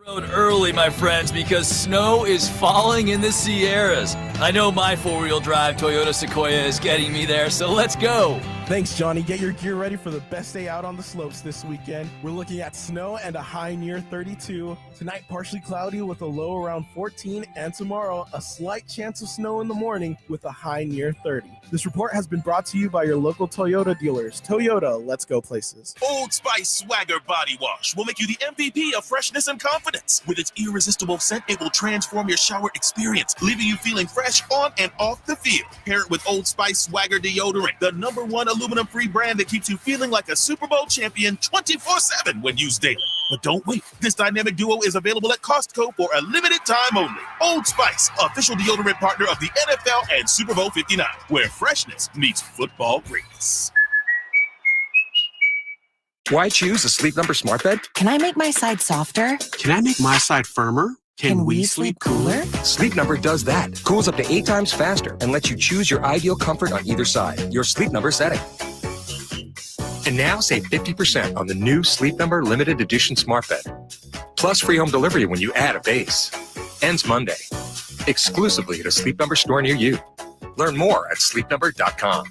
Road early, my friends, because snow is falling in the Sierras. I know my four-wheel drive Toyota Sequoia is getting me there, so let's go. Thanks, Johnny. Get your gear ready for the best day out on the slopes this weekend. We're looking at snow and a high near 32. Tonight, partially cloudy with a low around 14. And tomorrow, a slight chance of snow in the morning with a high near 30. This report has been brought to you by your local Toyota dealers. Toyota, let's go places. Old Spice Swagger Body Wash will make you the MVP of freshness and confidence. With its irresistible scent, it will transform your shower experience, leaving you feeling fresh on and off the field. Pair it with Old Spice Swagger Deodorant, the #1 aluminum-free brand that keeps you feeling like a Super Bowl champion 24/7 when used daily. But don't wait. This dynamic duo is available at Costco for a limited time only. Old Spice, official deodorant partner of the NFL and Super Bowl 59, where freshness meets football greatness. Why choose a Sleep Number smart bed? Can I make my side softer? Can I make my side firmer? Can we sleep cooler? Sleep Number does that. Cools up to 8 times faster and lets you choose your ideal comfort on either side. Your Sleep Number setting. And now save 50% on the new Sleep Number limited edition smart bed. Plus free home delivery when you add a base. Ends Monday. exclusively at a Sleep Number store near you. Learn more at sleepnumber.com.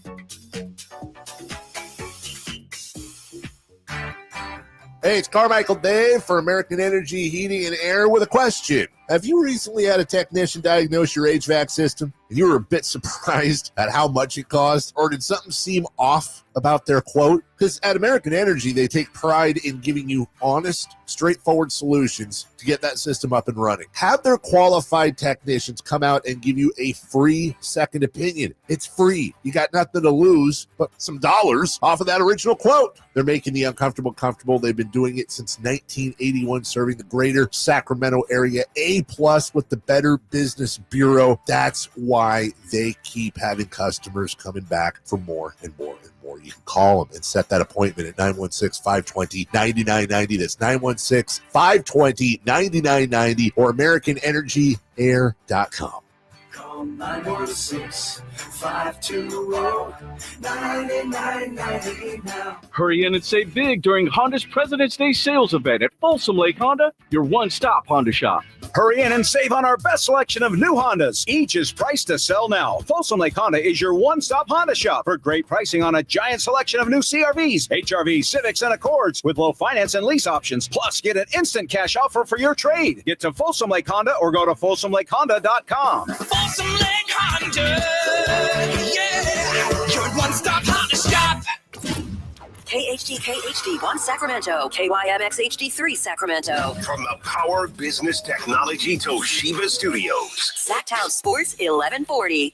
Hey, it's Carmichael Dave for American Energy Heating and Air with a question. Have you recently had a technician diagnose your HVAC system and you were a bit surprised at how much it cost? Or did something seem off about their quote? Because at American Energy, they take pride in giving you honest, straightforward solutions to get that system up and running. Have their qualified technicians come out and give you a free second opinion. It's free. You got nothing to lose but some dollars off of that original quote. They're making the uncomfortable comfortable. They've been doing it since 1981, serving the greater Sacramento area. A+ with the Better Business Bureau. That's why they keep having customers coming back for more and more and more. You can call them and set that appointment at 916-520-9990. That's 916-520-9990 or AmericanEnergyAir.com. Call 916-520-9990 now. Hurry in and save big during Honda's President's Day sales event at Folsom Lake Honda, your one-stop Honda shop. Hurry in and save on our best selection of new Hondas. Each is priced to sell now. Folsom Lake Honda is your one-stop Honda shop for great pricing on a giant selection of new CRVs, HRVs, Civics, and Accords with low finance and lease options. Plus, get an instant cash offer for your trade. Get to Folsom Lake Honda or go to FolsomLakeHonda.com. Folsom Lake Honda, yeah, your one-stop Honda shop. KHD 1 Sacramento, KYMX HD3 Sacramento. From the Power Business Technology Toshiba Studios. Sacktown Sports 1140.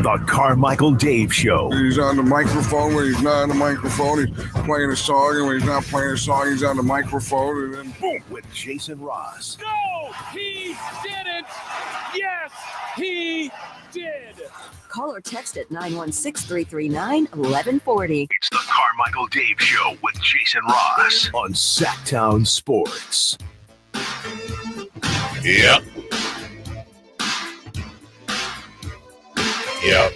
The Carmichael Dave Show. He's on the microphone when he's not on the microphone. He's playing a song, and when he's not playing a song, he's on the microphone, and then boom. With Jason Ross. No, he didn't. Yes, he did. Call or text at 916-339-1140. It's the Carmichael Dave Show with Jason Ross on Sacktown Sports. Yep. Yep.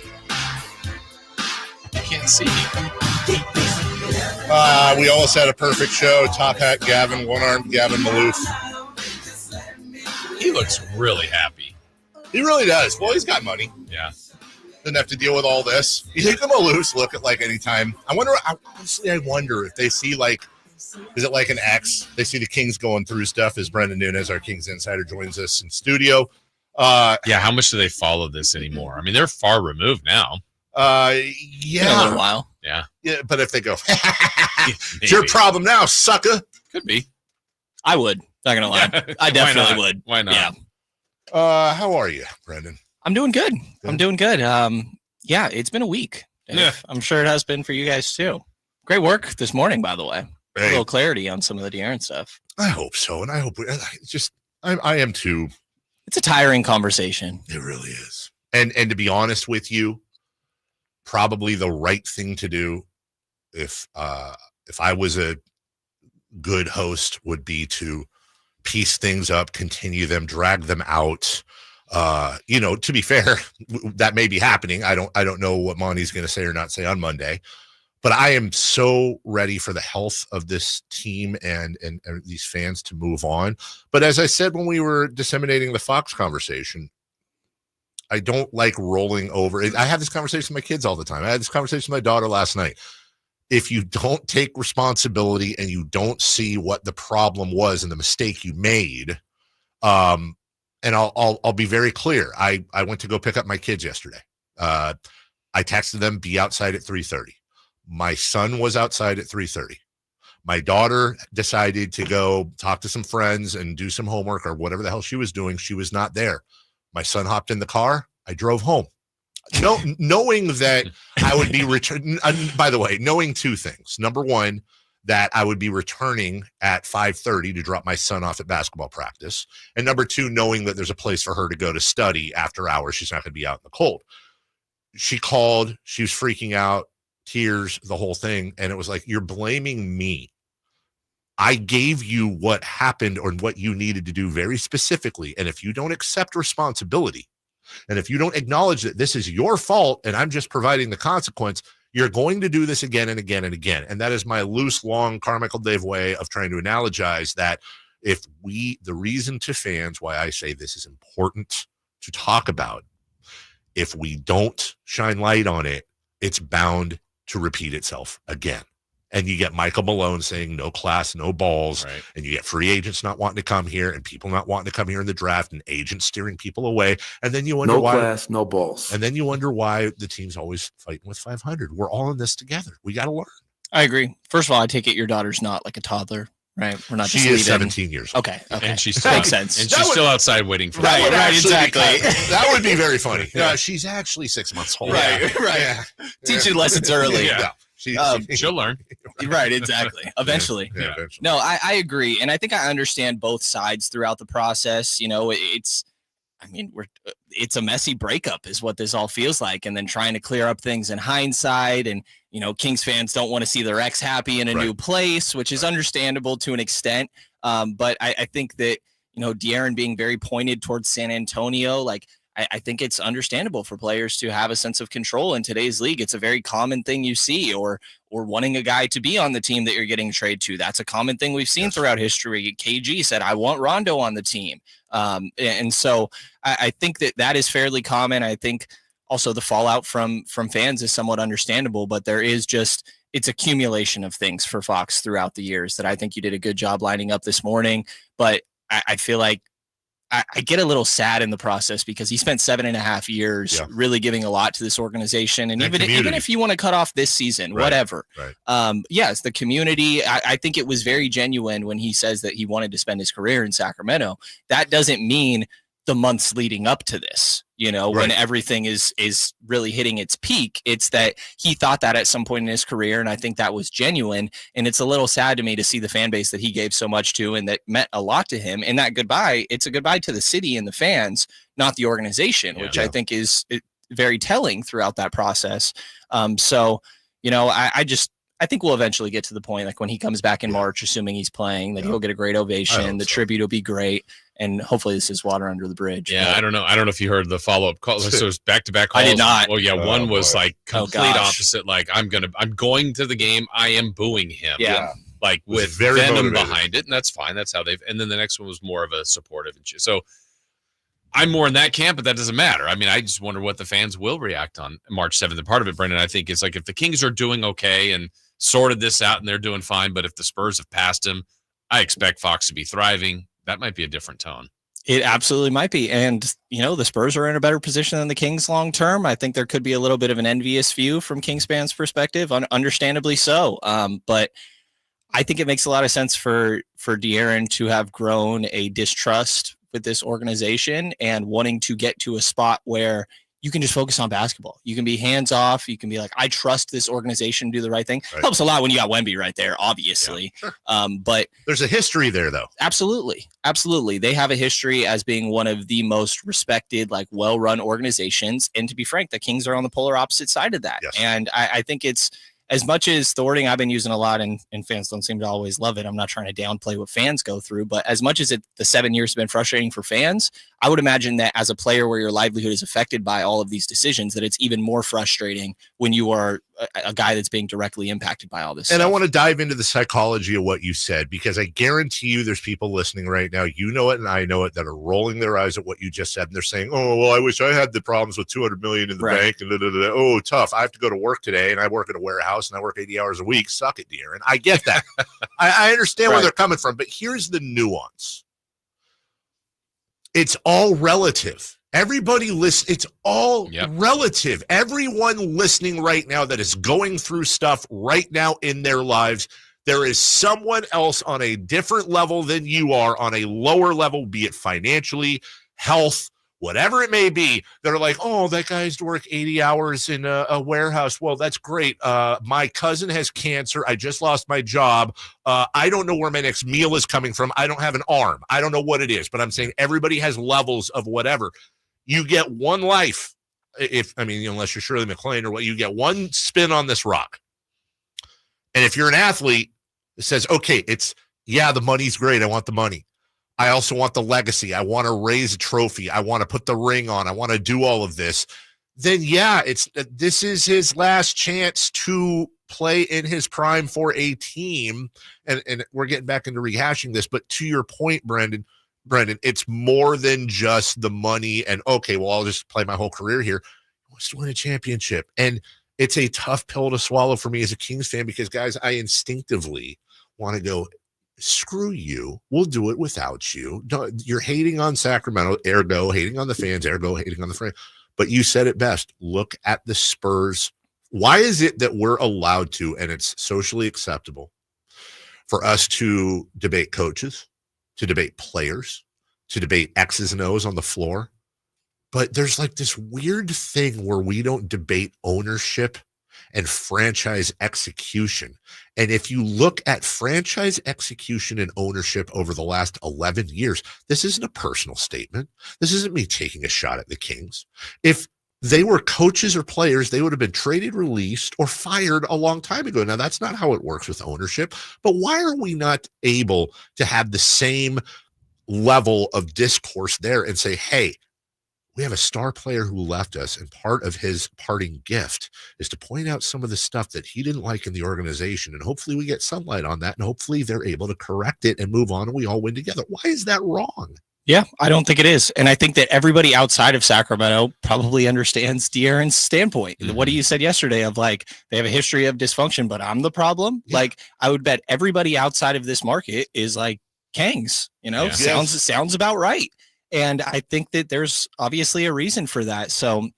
I can't see. We almost had a perfect show. Top hat Gavin, one-armed Gavin Maloof. He looks really happy. He really does. Well, he's got money. Yeah. Doesn't have to deal with all this. You think the Maloofs look at like any time. I wonder if they see like, is it like an X? They see the Kings going through stuff as Brendan Nunes, our Kings insider, joins us in studio. Yeah, how much do they follow this anymore? I mean, they're far removed now. Yeah. In a little while. Yeah. Yeah, but if they go, it's your problem now, sucker. Could be. I would. Not gonna lie. I definitely would. Why not? Yeah. How are you, Brendan? I'm doing good. I'm doing good. Yeah, it's been a week. Yeah. I'm sure it has been for you guys too. Great work this morning, by the way. Hey. A little clarity on some of the De'Aaron stuff. I hope so, and I hope I am too. It's a tiring conversation. It really is. And to be honest with you, probably the right thing to do if I was a good host would be to piece things up, continue them, drag them out. To be fair, that may be happening. I don't know what Monty's going to say or not say on Monday, but I am so ready for the health of this team and these fans to move on. But as I said when we were disseminating the Fox conversation, I don't like rolling over. I have this conversation with my kids all the time. I had this conversation with my daughter last night. If you don't take responsibility and you don't see what the problem was and the mistake you made, and I'll be very clear. I went to go pick up my kids yesterday. I texted them, be outside at 3:30. My son was outside at 3:30. My daughter decided to go talk to some friends and do some homework or whatever the hell she was doing. She was not there. My son hopped in the car. I drove home. Knowing that I would be returning, by the way, knowing two things. Number one, that I would be returning at 5:30 to drop my son off at basketball practice. And number two, knowing that there's a place for her to go to study after hours. She's not going to be out in the cold. She called. She was freaking out, tears, the whole thing. And it was like, you're blaming me. I gave you what happened or what you needed to do very specifically. And if you don't accept responsibility, and if you don't acknowledge that this is your fault and I'm just providing the consequence, you're going to do this again and again and again. And that is my loose, long Carmichael Dave way of trying to analogize that The reason to fans why I say this is important to talk about, if we don't shine light on it, it's bound to repeat itself again. And you get Michael Malone saying no class, no balls. Right. And you get free agents not wanting to come here and people not wanting to come here in the draft and agents steering people away. And then you wonder why. No class, no balls. And then you wonder why the team's always fighting with 500. We're all in this together. We got to learn. I agree. First of all, I take it your daughter's not like a toddler, right? We're not. She is 17 years old. Okay. And she's still, makes sense. And she's still outside waiting for right. Exactly. That would be very funny. Yeah, she's actually 6 months old. Right. Yeah. Teaching lessons early. Yeah. She'll learn. Right, exactly. Eventually. Yeah, eventually. No, I agree. And I think I understand both sides throughout the process. It's a messy breakup is what this all feels like. And then trying to clear up things in hindsight. And, Kings fans don't want to see their ex happy in a new place, which is understandable to an extent. But I think that, De'Aaron being very pointed towards San Antonio, I think it's understandable for players to have a sense of control in today's league. It's a very common thing you see, or wanting a guy to be on the team that you're getting traded to. That's a common thing we've seen throughout history. KG said, I want Rondo on the team. And so I think that is fairly common. I think also the fallout from fans is somewhat understandable, but there is it's accumulation of things for Fox throughout the years that I think you did a good job lining up this morning. But I feel like I get a little sad in the process because he spent 7.5 years really giving a lot to this organization. And even if you want to cut off this season, whatever. Right. Yes, the community, I think it was very genuine when he says that he wanted to spend his career in Sacramento. That doesn't mean the months leading up to this, when everything is really hitting its peak. It's that he thought that at some point in his career, and I think that was genuine. And it's a little sad to me to see the fan base that he gave so much to and that meant a lot to him. And that goodbye, it's a goodbye to the city and the fans, not the organization, which I think is very telling throughout that process. I think we'll eventually get to the point, like when he comes back in March, assuming he's playing, that he'll get a great ovation. The tribute will be great. And hopefully this is water under the bridge. Yeah, I don't know if you heard the follow-up call. So it's back-to-back calls. I did not. Well, yeah, one was like complete opposite. Like, I'm going to the game. I am booing him. Yeah. Like with very venom motivated behind it. And that's fine. That's how and then the next one was more of a supportive. So I'm more in that camp, but that doesn't matter. I mean, I just wonder what the fans will react on March 7th. And part of it, Brendan, I think, is like if the Kings are doing okay and sorted this out and they're doing fine, but if the Spurs have passed him, I expect Fox to be thriving. That might be a different tone. It absolutely might be. And, the Spurs are in a better position than the Kings long term. I think there could be a little bit of an envious view from Kings fans' perspective, understandably so. But I think it makes a lot of sense for De'Aaron to have grown a distrust with this organization and wanting to get to a spot where you can just focus on basketball. You can be hands off. You can be like, I trust this organization to do the right thing. Right. Helps a lot when you got Wemby right there, obviously. Yeah, sure. But there's a history there, though. Absolutely. They have a history as being one of the most respected, well-run organizations. And to be frank, the Kings are on the polar opposite side of that. Yes. And I think it's, as much as the wording I've been using a lot and fans don't seem to always love it, I'm not trying to downplay what fans go through, but as much as the 7 years have been frustrating for fans, I would imagine that as a player where your livelihood is affected by all of these decisions, that it's even more frustrating when you are a guy that's being directly impacted by all this and stuff. I want to dive into the psychology of what you said, because I guarantee you there's people listening right now, you know it and I know it, that are rolling their eyes at what you just said. And they're saying, oh, well, I wish I had the problems with $200 million in the bank. And oh, tough. I have to go to work today and I work at a warehouse and I work 80 hours a week. Suck it, De'Aaron. I get that. I understand where they're coming from, but here's the nuance. It's all relative. Everybody listen. It's all relative. Everyone listening right now that is going through stuff right now in their lives, there is someone else on a different level than you are, on a lower level, be it financially, health, whatever it may be. They're like, oh, that guy has to work 80 hours in a warehouse. Well, that's great. My cousin has cancer. I just lost my job. I don't know where my next meal is coming from. I don't have an arm. I don't know what it is, but I'm saying everybody has levels of whatever. You get one life, unless you're Shirley MacLaine or what, you get one spin on this rock. And if you're an athlete, it says, okay, the money's great. I want the money. I also want the legacy. I want to raise a trophy. I want to put the ring on. I want to do all of this. Then, this is his last chance to play in his prime for a team. And we're getting back into rehashing this, but to your point, Brendan, it's more than just the money and, okay, well, I'll just play my whole career here. He wants to win a championship. And it's a tough pill to swallow for me as a Kings fan because, guys, I instinctively want to go, screw you. We'll do it without you. You're hating on Sacramento, ergo hating on the fans, ergo hating on the fans. But you said it best. Look at the Spurs. Why is it that we're allowed to, and it's socially acceptable, for us to debate coaches, to debate players, to debate X's and O's on the floor? But there's like this weird thing where we don't debate ownership and franchise execution. And if you look at franchise execution and ownership over the last 11 years, this isn't a personal statement. This isn't me taking a shot at the Kings. If they were coaches or players, they would have been traded, released, or fired a long time ago. Now, that's not how it works with ownership. But why are we not able to have the same level of discourse there and say, hey, we have a star player who left us, and part of his parting gift is to point out some of the stuff that he didn't like in the organization, and hopefully we get sunlight on that, and hopefully they're able to correct it and move on, and we all win together. Why is that wrong? Yeah, I don't think it is. And I think that everybody outside of Sacramento probably understands De'Aaron's standpoint. Mm-hmm. What you said yesterday of like, they have a history of dysfunction, but I'm the problem. Yeah. Like, I would bet everybody outside of this market is like Kings, sounds about right. And I think that there's obviously a reason for that. So,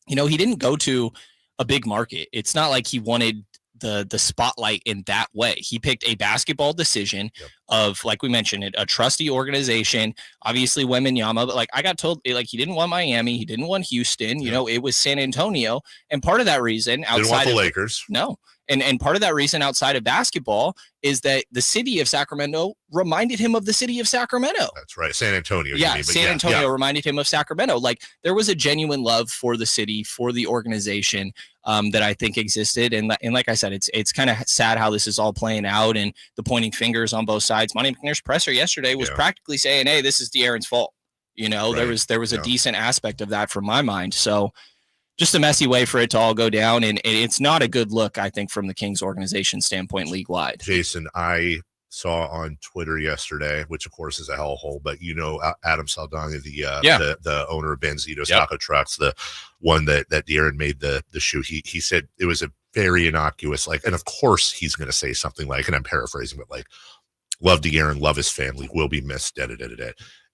he didn't go to a big market. It's not like he wanted the spotlight in that way. He picked a basketball decision of, like we mentioned, a trusty organization, obviously Wembanyama, but like I got told, like he didn't want Miami, he didn't want Houston, it was San Antonio. And part of that reason outside didn't want the Lakers. No. And part of that reason outside of basketball is that the city of Sacramento reminded him of the city of Sacramento. That's right. San Antonio. Yeah, San Antonio reminded him of Sacramento. Like there was a genuine love for the city, for the organization that I think existed. And like I said, it's kind of sad how this is all playing out and the pointing fingers on both sides. Monty McNair's presser yesterday was practically saying, hey, this is De'Aaron's fault. Right. There was a decent aspect of that from my mind. So just a messy way for it to all go down. And it's not a good look, I think, from the Kings organization standpoint league-wide. Jason, I saw on Twitter yesterday, which of course is a hellhole, but Adam Saldana, the owner of Benzitos Taco Trucks, the one that De'Aaron made the shoe, he said it was a very innocuous, and of course he's going to say something like, and I'm paraphrasing, but like, love De'Aaron, love his family, will be missed, da-da-da-da-da.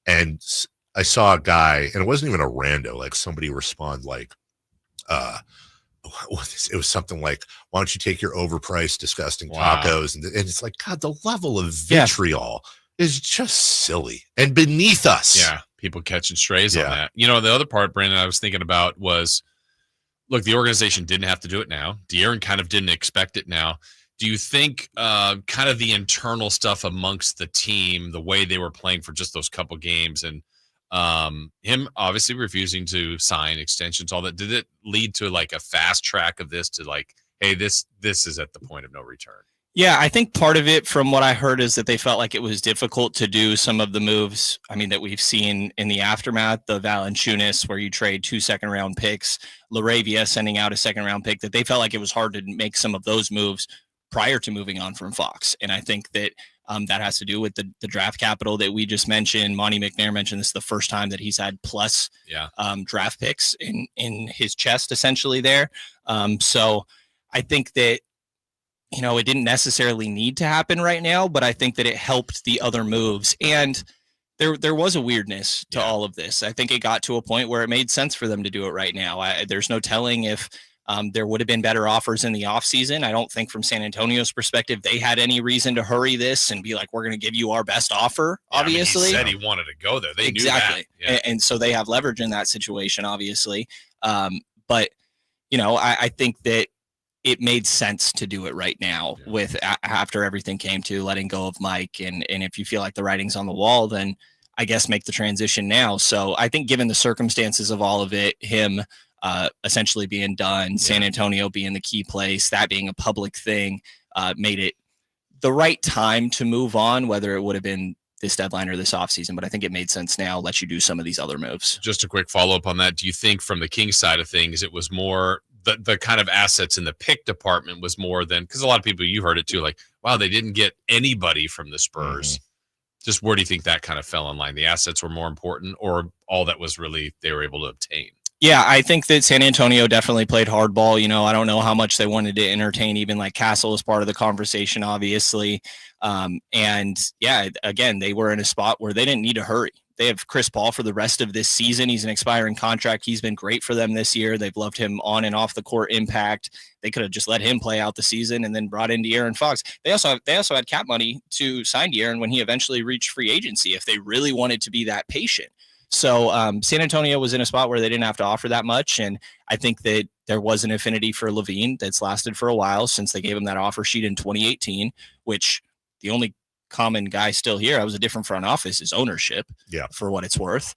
And I saw a guy, and it wasn't even a rando, like somebody respond like, it was something like, why don't you take your overpriced, disgusting tacos? And it's like, God, the level of vitriol is just silly and beneath us. Yeah, people catching strays on that. The other part, Brandon, I was thinking about was, look, the organization didn't have to do it now. De'Aaron kind of didn't expect it now. Do you think kind of the internal stuff amongst the team, the way they were playing for just those couple games, and him obviously refusing to sign extensions, all that, did it lead to like a fast track of this to like, hey, this is at the point of no return? Yeah, I think part of it from what I heard is that they felt like it was difficult to do some of the moves, that we've seen in the aftermath, the Valanciunas, where you trade 2 second-round picks, LaRavia sending out a second-round pick, that they felt like it was hard to make some of those moves prior to moving on from Fox. And I think that that has to do with the draft capital that we just mentioned. Monty McNair mentioned this is the first time that he's had plus draft picks in his chest, essentially there. So I think that, it didn't necessarily need to happen right now, but I think that it helped the other moves. And there was a weirdness to all of this. I think it got to a point where it made sense for them to do it right now. There's no telling if there would have been better offers in the offseason. I don't think from San Antonio's perspective, they had any reason to hurry this and be like, we're going to give you our best offer, obviously. He said he wanted to go there. They exactly. knew that. Yeah. And so they have leverage in that situation, obviously. But, I think that it made sense to do it right now with after everything came to letting go of Mike. And if you feel like the writing's on the wall, then I guess make the transition now. So I think given the circumstances of all of it, him essentially being done, San Antonio being the key place, that being a public thing, made it the right time to move on, whether it would have been this deadline or this offseason. But I think it made sense now, let you do some of these other moves. Just a quick follow-up on that. Do you think from the Kings side of things, it was more the kind of assets in the pick department was more than, because a lot of people, you've heard it too, like, wow, they didn't get anybody from the Spurs. Just where do you think that kind of fell in line? The assets were more important, or all that was really they were able to obtain? Yeah, I think that San Antonio definitely played hardball. You know, I don't know how much they wanted to entertain even like Castle as part of the conversation, obviously. And yeah, again, they were in a spot where they didn't need to hurry. They have Chris Paul for the rest of this season. He's an expiring contract. He's been great for them this year. They've loved him on and off the court impact. They could have just let him play out the season and then brought in De'Aaron Fox. They also had cap money to sign De'Aaron when he eventually reached free agency if they really wanted to be that patient. So San Antonio was in a spot where they didn't have to offer that much. And I think that there was an affinity for LaVine that's lasted for a while since they gave him that offer sheet in 2018, which the only common guy still here, I was a different front office, is ownership, for what it's worth.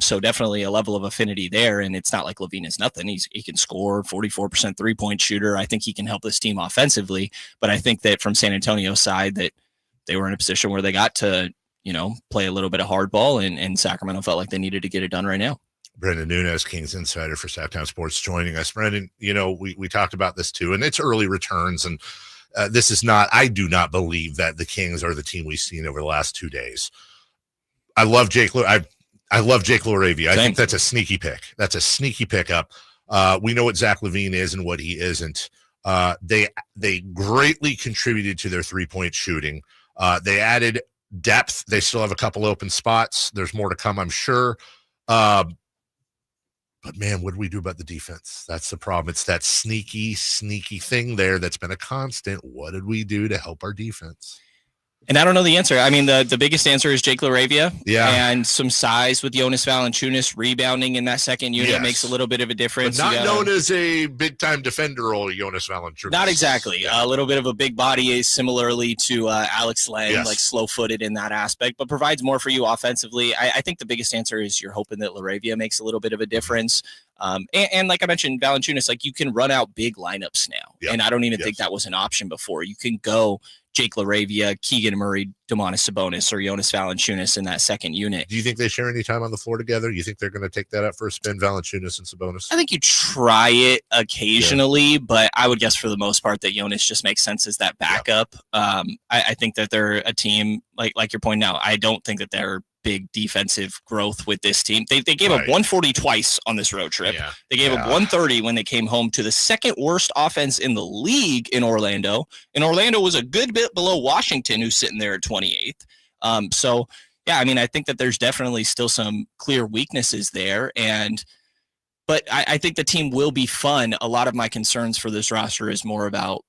So definitely a level of affinity there. And it's not like LaVine is nothing. He can score, 44% 3-point shooter. I think he can help this team offensively. But I think that from San Antonio's side that they were in a position where they got to, you know, play a little bit of hardball, and Sacramento felt like they needed to get it done right now. Brendan Nunes, Kings Insider for Sacktown Sports, joining us. Brendan, you know, we talked about this too, and it's early returns, and this is not, I do not believe that the Kings are the team we've seen over the last 2 days. I love Jake. I love Jake LaRavia. I think that's a sneaky pick. That's a sneaky pickup. We know what Zach LaVine is and what he isn't. They greatly contributed to their 3-point shooting. They added depth. They still have a couple open spots. There's more to come, I'm sure. But man, what do we do about the defense? That's the problem. It's that sneaky thing there that's been a constant. What did we do to help our defense? And I don't know the answer. I mean, the biggest answer is Jake LaRavia. Yeah. And some size with Jonas Valanciunas rebounding in that second unit makes a little bit of a difference. But not known as a big-time defender or Jonas Valanciunas. Not exactly. A little bit of a big body is similarly to Alex Lang, like slow-footed in that aspect, but provides more for you offensively. I think the biggest answer is you're hoping that LaRavia makes a little bit of a difference. And like I mentioned, Valanciunas, like you can run out big lineups now. And I don't even think that was an option before. You can go Jake LaRavia, Keegan Murray, Domantas Sabonis, or Jonas Valanciunas in that second unit. Do you think they share any time on the floor together? You think they're going to take that out for a spin, Valanciunas and Sabonis? I think you try it occasionally, but I would guess for the most part that Jonas just makes sense as that backup. I think that they're a team, like you're pointing out, I don't think that they're big defensive growth with this team. They gave up 140 twice on this road trip. They gave up 130 when they came home to the second worst offense in the league in Orlando. And Orlando was a good bit below Washington, who's sitting there at 28th. So, yeah, I mean, I think that there's definitely still some clear weaknesses there. But I think the team will be fun. A lot of my concerns for this roster is more about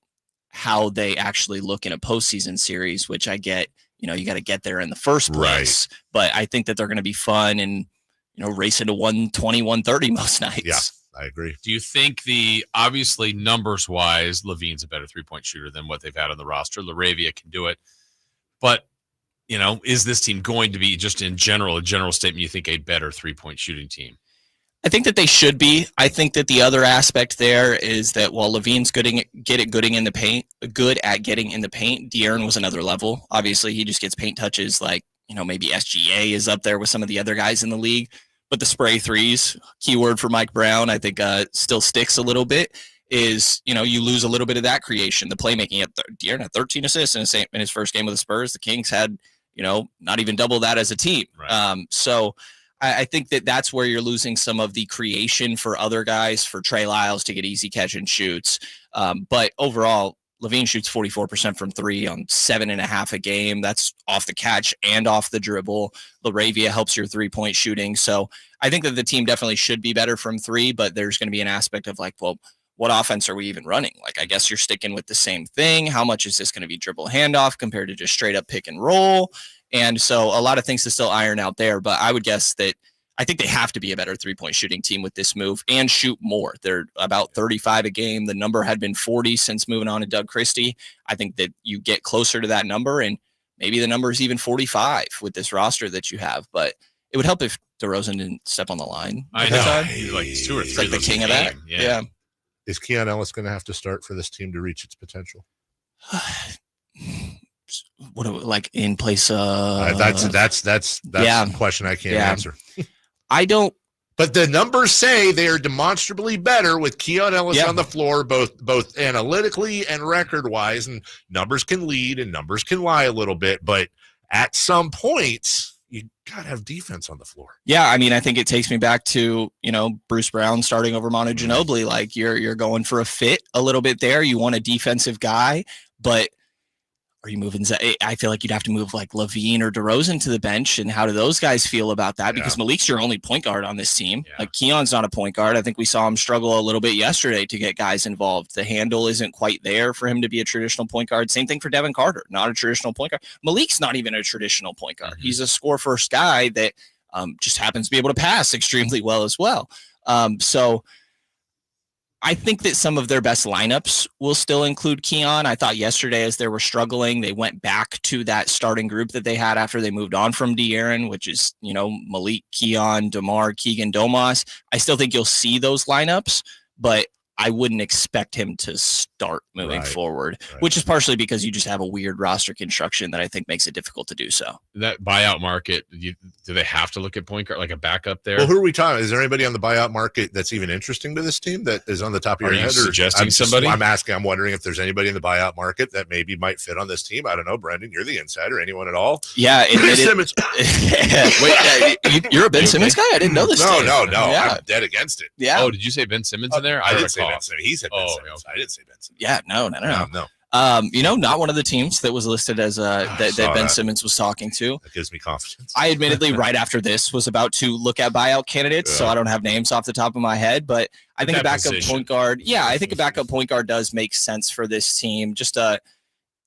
how they actually look in a postseason series, which I get. You know, you got to get there in the first place. But I think that they're going to be fun and, you know, race into 120, 130 most nights. Yeah, I agree. Do you think obviously numbers wise, LaVine's a better 3-point shooter than what they've had on the roster? LaRavia can do it. But, you know, is this team going to be, just in general, a general statement, you think a better 3-point shooting team? I think that they should be. I think that the other aspect there is that while LaVine's good at getting in the paint, De'Aaron was another level. Obviously, he just gets paint touches like, you know, maybe SGA is up there with some of the other guys in the league. But the spray threes, keyword for Mike Brown, I think still sticks a little bit, is, you know, you lose a little bit of that creation, the playmaking. De'Aaron had 13 assists in his first game with the Spurs. The Kings had, you know, not even double that as a team. So I think that that's where you're losing some of the creation for other guys, for Trey Lyles to get easy catch and shoots. But overall, LaVine shoots 44% from three on 7.5 a game. That's off the catch and off the dribble. LaRavia helps your 3-point shooting. So I think that the team definitely should be better from three, but there's going to be an aspect of like, well, what offense are we even running? Like, I guess you're sticking with the same thing. How much is this going to be dribble handoff compared to just straight up pick and roll? And so a lot of things to still iron out there, but I would guess that I think they have to be a better 3-point shooting team with this move and shoot more. They're about 35 a game. The number had been 40 since moving on to Doug Christie. I think that you get closer to that number, and maybe the number is even 45 with this roster that you have, but it would help if DeRozan didn't step on the line. I know. Like 2 or 3. It's like the king of that. Yeah. Is Keon Ellis going to have to start for this team to reach its potential? What like in place? That's the question I can't answer. I don't But the numbers say they are demonstrably better with Keon Ellis on the floor, both analytically and record-wise. And numbers can lead and numbers can lie a little bit. But at some points, you got to have defense on the floor. Yeah, I mean, I think it takes me back to, Bruce Brown starting over Manu Ginobili. Like, you're going for a fit a little bit there. You want a defensive guy, but are you moving? I feel like you'd have to move like Levine or DeRozan to the bench. And how do those guys feel about that? Because Malik's your only point guard on this team. Yeah. Like, Keon's not a point guard. I think we saw him struggle a little bit yesterday to get guys involved. The handle isn't quite there for him to be a traditional point guard. Same thing for Devin Carter, not a traditional point guard. Malik's not even a traditional point guard. He's a score first guy that just happens to be able to pass extremely well as well. So I think that some of their best lineups will still include Keon. I thought yesterday, as they were struggling, they went back to that starting group that they had after they moved on from De'Aaron, which is, Malik, Keon, DeMar, Keegan, Domas. I still think you'll see those lineups, but I wouldn't expect him to start moving forward, which is partially because you just have a weird roster construction that I think makes it difficult to do so. That buyout market, do they have to look at point guard like a backup there? Well, who are we talking? Is there anybody on the buyout market that's even interesting to this team that is on the top of your head? Are you suggesting somebody? I'm wondering if there's anybody in the buyout market that maybe might fit on this team. I don't know, Brendan. You're the insider. Anyone at all? Yeah, Simmons. Wait, you're a Ben Simmons guy? I didn't know this. No. Yeah. I'm dead against it. Yeah. Oh, did you say Ben Simmons in there? I didn't say Ben Simmons. He said Ben Simmons. Okay. I didn't say Ben Simmons. Yeah, no. Not one of the teams that was listed as that Ben Simmons was talking to. That gives me confidence. I admittedly, right after this, was about to look at buyout candidates, so I don't have names off the top of my head. But I think a backup point guard. Yeah, I think a backup point guard does make sense for this team. Just I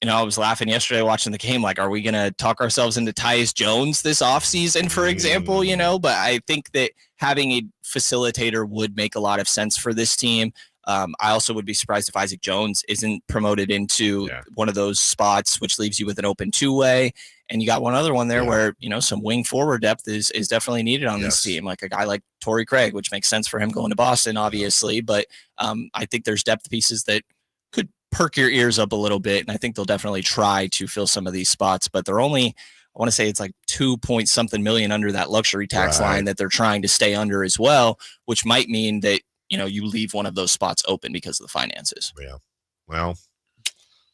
was laughing yesterday watching the game. Like, are we going to talk ourselves into Tyus Jones this offseason, for example? But I think that having a facilitator would make a lot of sense for this team. I also would be surprised if Isaac Jones isn't promoted into one of those spots, which leaves you with an open two-way. And you got one other one there where, some wing forward depth is definitely needed on this team, like a guy like Torrey Craig, which makes sense for him going to Boston, obviously. But I think there's depth pieces that could perk your ears up a little bit. And I think they'll definitely try to fill some of these spots, but they're only, I want to say it's like 2-point-something million under that luxury tax line that they're trying to stay under as well, which might mean that, you leave one of those spots open because of the finances. Yeah. Well,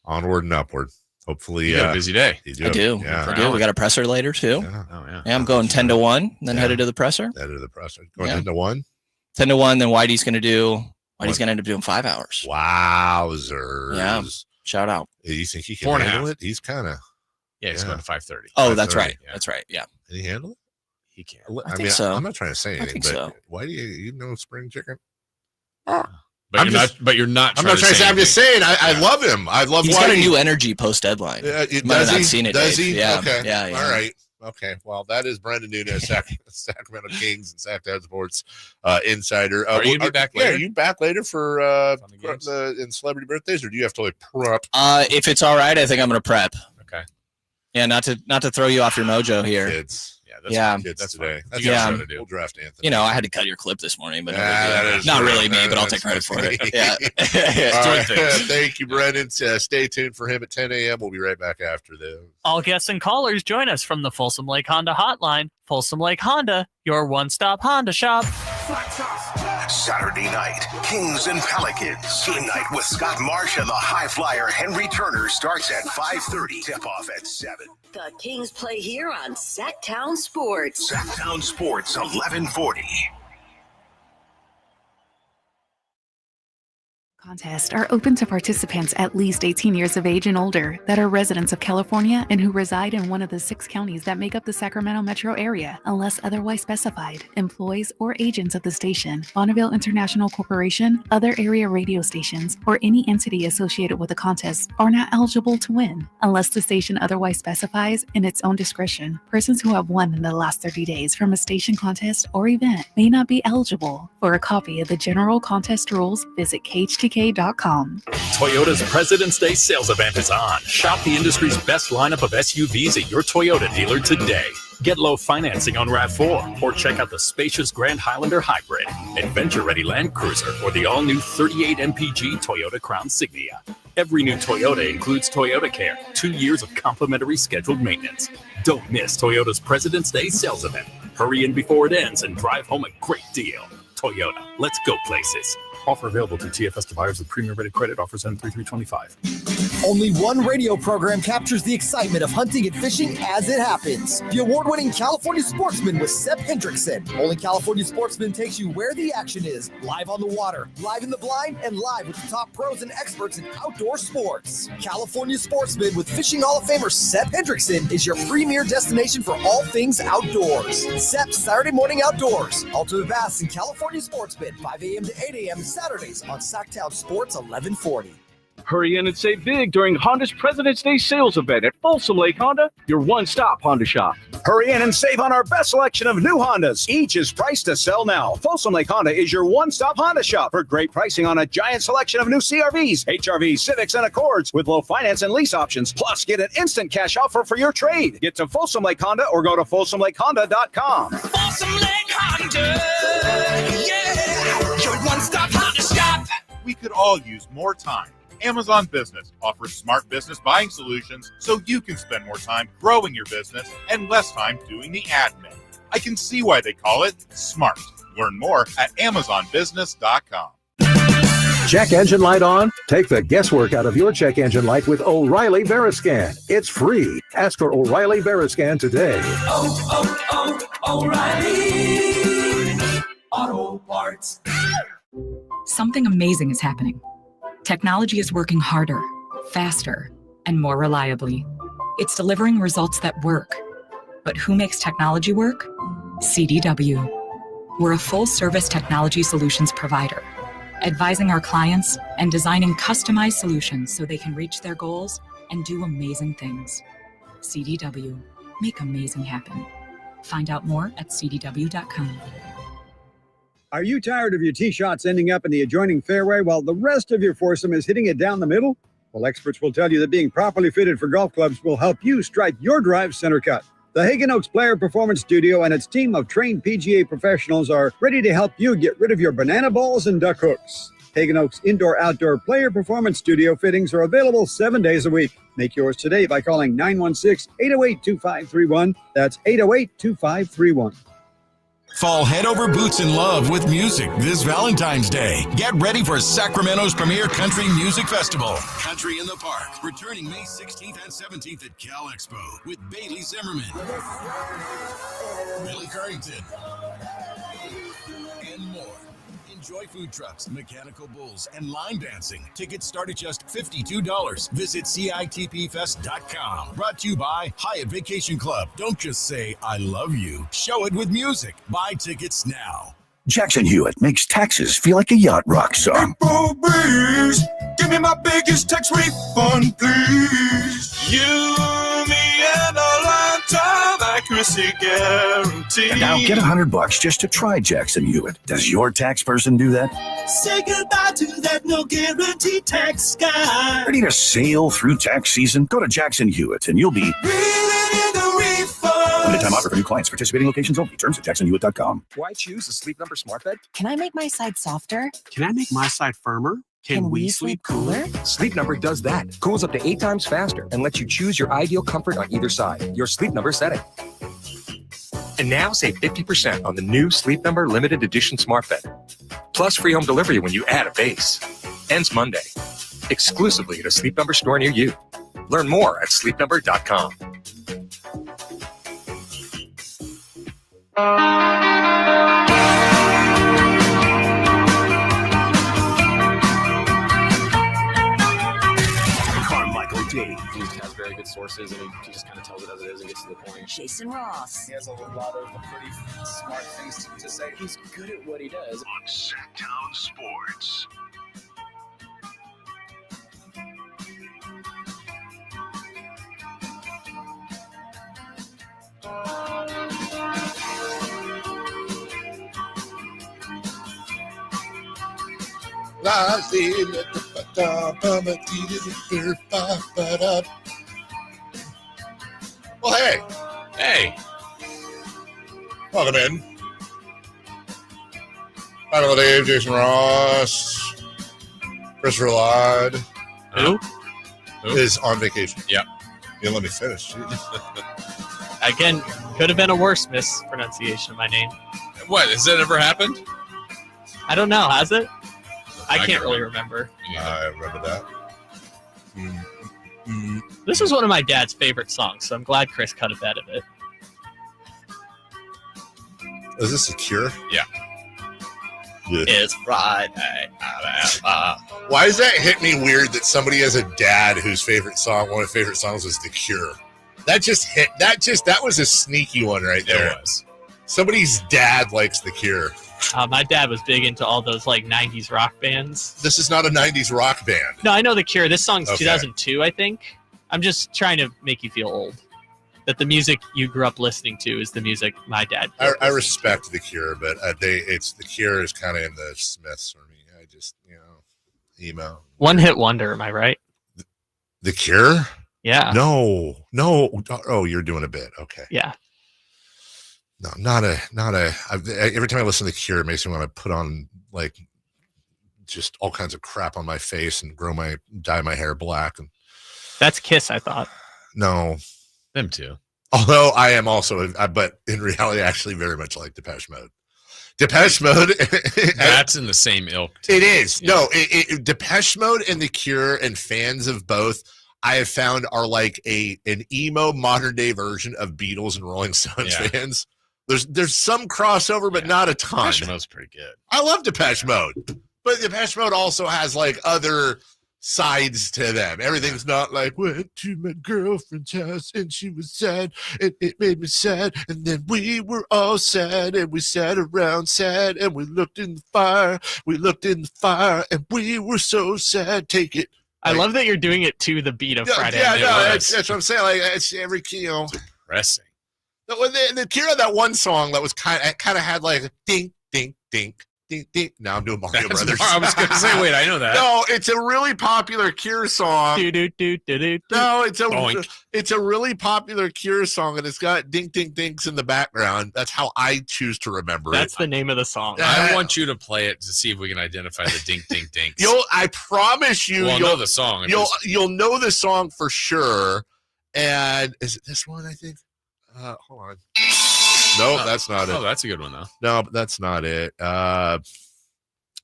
onward and upward. Hopefully, you got a busy day. I do. We got a presser later too. Yeah. Oh yeah. Yeah, I'm going 10-1, then headed to the presser. Going 10-1. 10-1. Then Whitey's going to end up doing 5 hours. Wowzers. Yeah. Shout out. You think he can handle it? He's kind of. Yeah, he's going to 5:30. Oh, that's right. Yeah. That's right. Yeah. Can he handle it? He can. I think so. I'm not trying to say anything, but so. Why do you know spring chicken? But you're not. I'm not trying to say. I'm just saying. I love him. I love. He's got a new energy post deadline. Does he? Yeah. Okay. Yeah. All right. Okay. Well, that is Brendan Nunez, Sacramento Kings and Sacktown Sports Insider. Are you back later? Yeah, are you back later for in celebrity birthdays, or do you have to prep? If it's all right, I think I'm going to prep. Okay. Yeah, not to throw you off your mojo here. That's today. That's we'll draft Anthony. I had to cut your clip this morning, but not really me, but I'll take credit for it. Yeah. Thank you, Brendan. Stay tuned for him at 10 a.m. We'll be right back after this. All guests and callers join us from the Folsom Lake Honda hotline. Folsom Lake Honda, your one-stop Honda shop. Saturday night, Kings and Pelicans. Game night with Scott Marsh and the high flyer Henry Turner starts at 5:30. Tip-off at 7. The Kings play here on Sacktown Sports. Sacktown Sports, 1140. Contests are open to participants at least 18 years of age and older that are residents of California and who reside in one of the 6 counties that make up the Sacramento metro area, unless otherwise specified. Employees or agents of the station, Bonneville International Corporation, other area radio stations, or any entity associated with the contest are not eligible to win, unless the station otherwise specifies in its own discretion. Persons who have won in the last 30 days from a station contest or event may not be eligible. For a copy of the general contest rules, visit KHTK.com. Toyota's President's Day sales event is on. Shop the industry's best lineup of SUVs at your Toyota dealer today. Get low financing on RAV4, or check out the spacious Grand Highlander Hybrid, adventure-ready Land Cruiser, or the all-new 38 MPG Toyota Crown Signia. Every new Toyota includes Toyota Care, 2 years of complimentary scheduled maintenance. Don't miss Toyota's President's Day sales event. Hurry in before it ends and drive home a great deal. Toyota, let's go places. Offer available through TFS to buyers with premium rated credit. Offers end 3/3/25. Only one radio program captures the excitement of hunting and fishing as it happens. The award-winning California Sportsman with Sep Hendrickson. Only California Sportsman takes you where the action is, live on the water, live in the blind, and live with the top pros and experts in outdoor sports. California Sportsman with Fishing Hall of Famer Sep Hendrickson is your premier destination for all things outdoors. Sep's Saturday Morning Outdoors. Ultimate Bass and California Sportsman, 5 a.m. to 8 a.m. Saturdays on Sacktown Sports 1140. Hurry in and save big during Honda's President's Day sales event at Folsom Lake Honda, your one-stop Honda shop. Hurry in and save on our best selection of new Hondas. Each is priced to sell now. Folsom Lake Honda is your one-stop Honda shop for great pricing on a giant selection of new CRVs, HRVs, Civics, and Accords with low finance and lease options. Plus, get an instant cash offer for your trade. Get to Folsom Lake Honda or go to FolsomLakeHonda.com. Folsom Lake Honda, yeah, your one-stop Honda shop. We could all use more time. Amazon Business offers smart business buying solutions so you can spend more time growing your business and less time doing the admin. I can see why they call it smart. Learn more at AmazonBusiness.com. Check engine light on? Take the guesswork out of your check engine light with O'Reilly Veriscan. It's free. Ask for O'Reilly Veriscan today. O'Reilly Auto Parts. Something amazing is happening. Technology is working harder, faster, and more reliably. It's delivering results that work. But who makes technology work? CDW. We're a full-service technology solutions provider, advising our clients and designing customized solutions so they can reach their goals and do amazing things. CDW. Make amazing happen. Find out more at cdw.com. Are you tired of your tee shots ending up in the adjoining fairway while the rest of your foursome is hitting it down the middle? Well, experts will tell you that being properly fitted for golf clubs will help you strike your drive center cut. The Hagen Oaks Player Performance Studio and its team of trained PGA professionals are ready to help you get rid of your banana balls and duck hooks. Hagen Oaks Indoor-Outdoor Player Performance Studio fittings are available 7 days a week. Make yours today by calling 916-808-2531. That's 808-2531. Fall head over boots in love with music this Valentine's Day. Get ready for Sacramento's premier country music festival, Country in the Park, returning May 16th and 17th at Cal Expo with Bailey Zimmerman, Billy Currington, and more. Enjoy food trucks, mechanical bulls, and line dancing. Tickets start at just $52. Visit CITPFest.com. Brought to you by Hyatt Vacation Club. Don't just say, I love you. Show it with music. Buy tickets now. Jackson Hewitt makes taxes feel like a yacht rock song. Please, give me my biggest tax refund, please. You, me, and a lifetime accuracy guarantee. And now get $100 just to try Jackson Hewitt. Does your tax person do that? Say goodbye to that no guarantee tax guy. Ready to sail through tax season? Go to Jackson Hewitt and you'll be Really the refund. limited time offer for new clients. Participating locations only. Terms at jacksonhewitt.com. Why choose a Sleep Number smart bed? Can I make my side softer? Can I make my side firmer? Can we sleep cooler? Sleep Number does that. Cools up to 8 times faster and lets you choose your ideal comfort on either side. Your Sleep Number setting. And now save 50% on the new Sleep Number limited edition smart bed. Plus free home delivery when you add a base. Ends Monday. Exclusively at a Sleep Number store near you. Learn more at sleepnumber.com. Carmichael Dave. He has very good sources and he just kind of tells it as it is and gets to the point. Jason Ross. He has a lot of pretty smart things to say. He's good at what he does. On Sacktown Sports. Well, hey. Hey. Welcome in. Carmichael Dave, Jason Ross, Christopher Ladd. Who? Is on vacation. Yep. You let me finish. Again, could have been a worse mispronunciation of my name. What, has that ever happened? I don't know. Has it? I can't really remember. I remember that. This was one of my dad's favorite songs, so I'm glad Chris cut a bed of it. Is this The Cure? Yeah. It's Friday. Why does that hit me weird that somebody has a dad whose favorite song, one of his favorite songs, was The Cure? That just hit. That was a sneaky one right there. It was. Somebody's dad likes The Cure. My dad was big into all those like 90s rock bands. This is not a 90s rock band. No, I know The Cure. This song's Okay. 2002, I think. I'm just trying to make you feel old. That the music you grew up listening to is the music my dad. I respect The Cure, but The Cure is kind of in the Smiths for me. I just, emo. One hit wonder, am I right? The Cure? Yeah. No. Oh, you're doing a bit. Okay. Yeah. No, every time I listen to The Cure, it makes me want to put on like just all kinds of crap on my face and dye my hair black. And that's Kiss, I thought. No. Them too. Although I am also, but in reality, I actually very much like Depeche Mode. Depeche Mode. That's in the same ilk. It is. Yeah. No, Depeche Mode and The Cure and fans of both, I have found are like an emo modern day version of Beatles and Rolling Stones fans. There's some crossover, but not a ton. Depeche Mode's pretty good. I love Depeche Mode, but Depeche Mode also has like other sides to them. Everything's not like went to my girlfriend's house and she was sad and it made me sad and then we were all sad and we sat around sad and we looked in the fire and we were so sad. Take it. I love that you're doing it to the beat of Friday. Yeah, that's what I'm saying. Like it's every depressing. The Cure had that one song that was kind of had like a ding ding ding. Now I'm doing Mario Brothers. I was going to say, wait, I know that. No, it's a really popular Cure song. No, it's a really popular Cure song, and it's got ding ding dings in the background. That's how I choose to remember it. That's the name of the song. I want you to play it to see if we can identify the ding ding dings. I promise you, you'll know the song. You'll know the song for sure. And is it this one? I think. Hold on. No, that's not it. Oh, that's a good one though. No, but that's not it.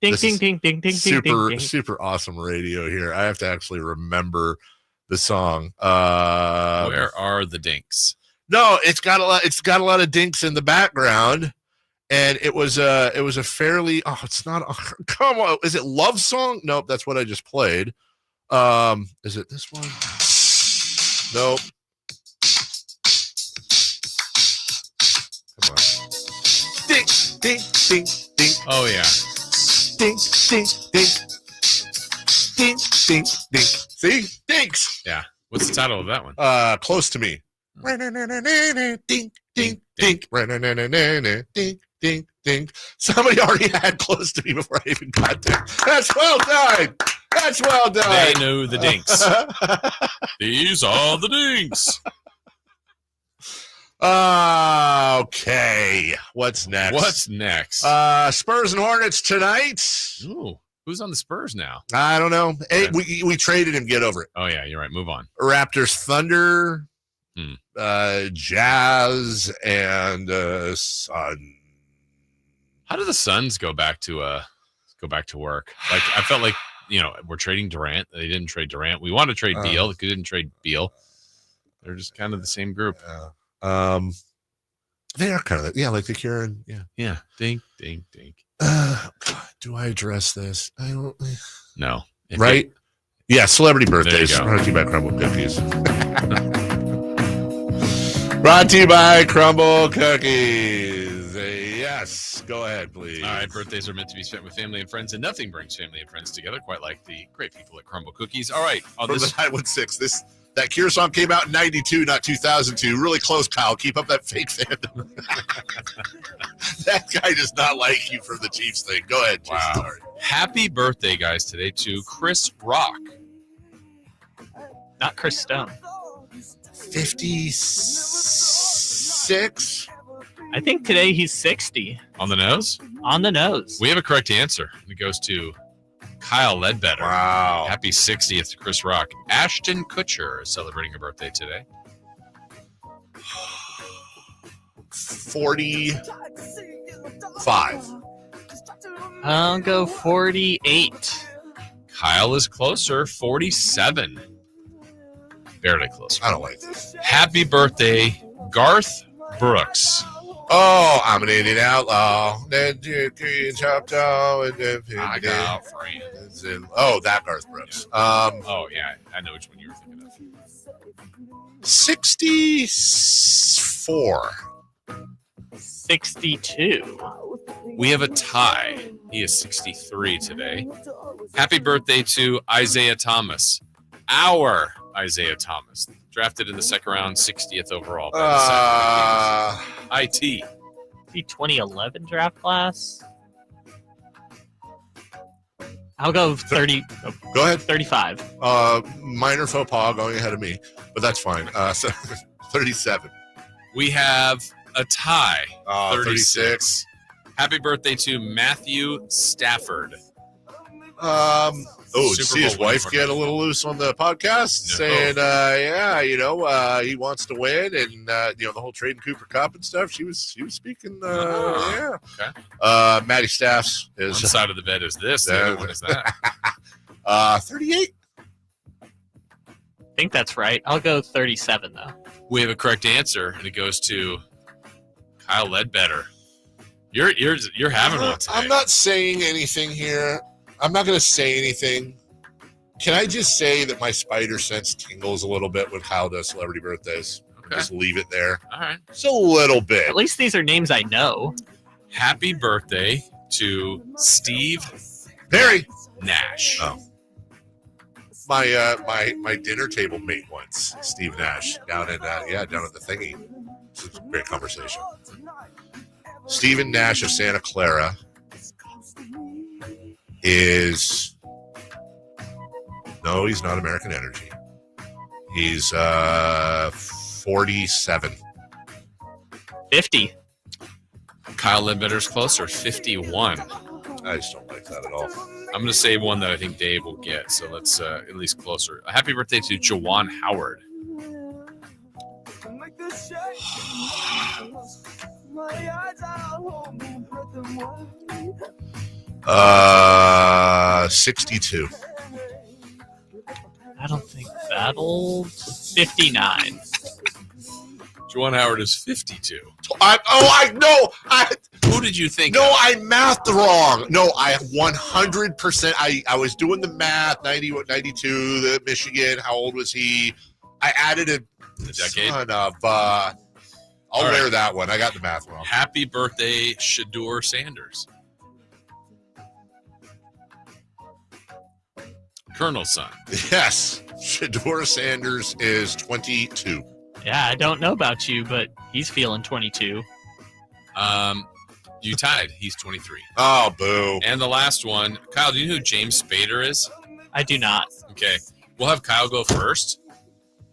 Ding ding ding ding ding ding. Super awesome radio here. I have to actually remember the song. Where are the dinks? No, it's got a lot of dinks in the background, and it was a fairly. Oh, it's not. Come on, is it Love Song? Nope, that's what I just played. Is it this one? Nope. Come on. Ding, ding, ding, ding. Oh yeah. Ding, ding, ding. Ding, ding, ding. See? Dinks. Yeah. What's the title of that one? Close to Me. Ding, ding, ding. Ding, ding, ding. Somebody already had Close to Me before I even got there. That's well done. That's well done. They know the dinks. These are the dinks. Okay. What's next? Spurs and Hornets tonight. Ooh, who's on the Spurs now? I don't know. Hey, we traded him. Get over it. Oh yeah, you're right. Move on. Workers, Thunder, Jazz, and Sun. How do the Suns go back to work? Like I felt like we're trading Durant. They didn't trade Durant. We want to trade Beal. They didn't trade Beal. They're just kind of the same group. They are kind of like the Cure and yeah. Dink, dink, dink. Do I address this? I don't. No. Right? Yeah. Celebrity birthdays. There you go. Brought to you by Crumble Cookies. Brought to you by Crumble Cookies. Yes. Go ahead, please. All right. Birthdays are meant to be spent with family and friends, and nothing brings family and friends together quite like the great people at Crumble Cookies. All right. From the 916. That Cure song came out in 92, not 2002. Really close, Kyle. Keep up that fake fandom. That guy does not like you for the Chiefs thing. Go ahead, Jason. Wow. Sorry. Happy birthday, guys, today to Chris Rock. Not Chris Stone. 56? I think today he's 60. On the nose? On the nose. We have a correct answer. It goes to Kyle Ledbetter. Wow. Happy 60th to Chris Rock. Ashton Kutcher is celebrating a birthday today. 45. I'll go 48. Kyle is closer, 47. Barely closer. I don't like this. Happy birthday, Garth Brooks. Oh, I'm an Indian outlaw. Then you can chop down and I got friends. Oh, that Garth Brooks. Oh yeah, I know which one you were thinking of. 64. 62. We have a tie. He is 63 today. Happy birthday to Isaiah Thomas. Our Isaiah Thomas. Drafted in the second round, 60th overall. By the IT. The 2011 draft class. I'll go 30. Go ahead. 35. Minor faux pas going ahead of me, but that's fine. So 37. We have a tie. 36. Happy birthday to Matthew Stafford. Did Super see his Bowl wife winner. get a little loose on the podcast saying, he wants to win, and the whole trading Cooper Cup and stuff. She was speaking. Okay. Matty Staffs is One side of the bed is this. The other one is that. 38. I think that's right. I'll go 37 though. We have a correct answer, and it goes to Kyle Ledbetter. You're having one today. I'm not saying anything here. I'm not going to say anything. Can I just say that my spider sense tingles a little bit when Kyle does celebrity birthdays? Okay. Just leave it there. All right. Just a little bit. At least these are names I know. Happy birthday to Steve Perry Nash. Oh. My dinner table mate once, Steve Nash, down at the thingy. It's a great conversation. Stephen Nash of Santa Clara is he's not American Energy. He's 47. 50. Kyle Ledbetter's closer, 51. I just don't like that at all. I'm going to say one that I think Dave will get, so let's at least closer. A happy birthday to Jawan Howard. 62. I don't think that old. 59. Jawan Howard is 52. Who did you think? No, I mathed wrong. No, I 100%. I was doing the math. 90, 92. The Michigan. How old was he? I added a decade. Son of. I'll wear that one. I got the math wrong. Happy birthday, Shador Sanders. Colonel's son. Yes, Shador Sanders is 22. Yeah, I don't know about you, but he's feeling 22. You tied. He's 23. Oh, boo. And the last one, Kyle, do you know who James Spader is? I do not. Okay. We'll have Kyle go first.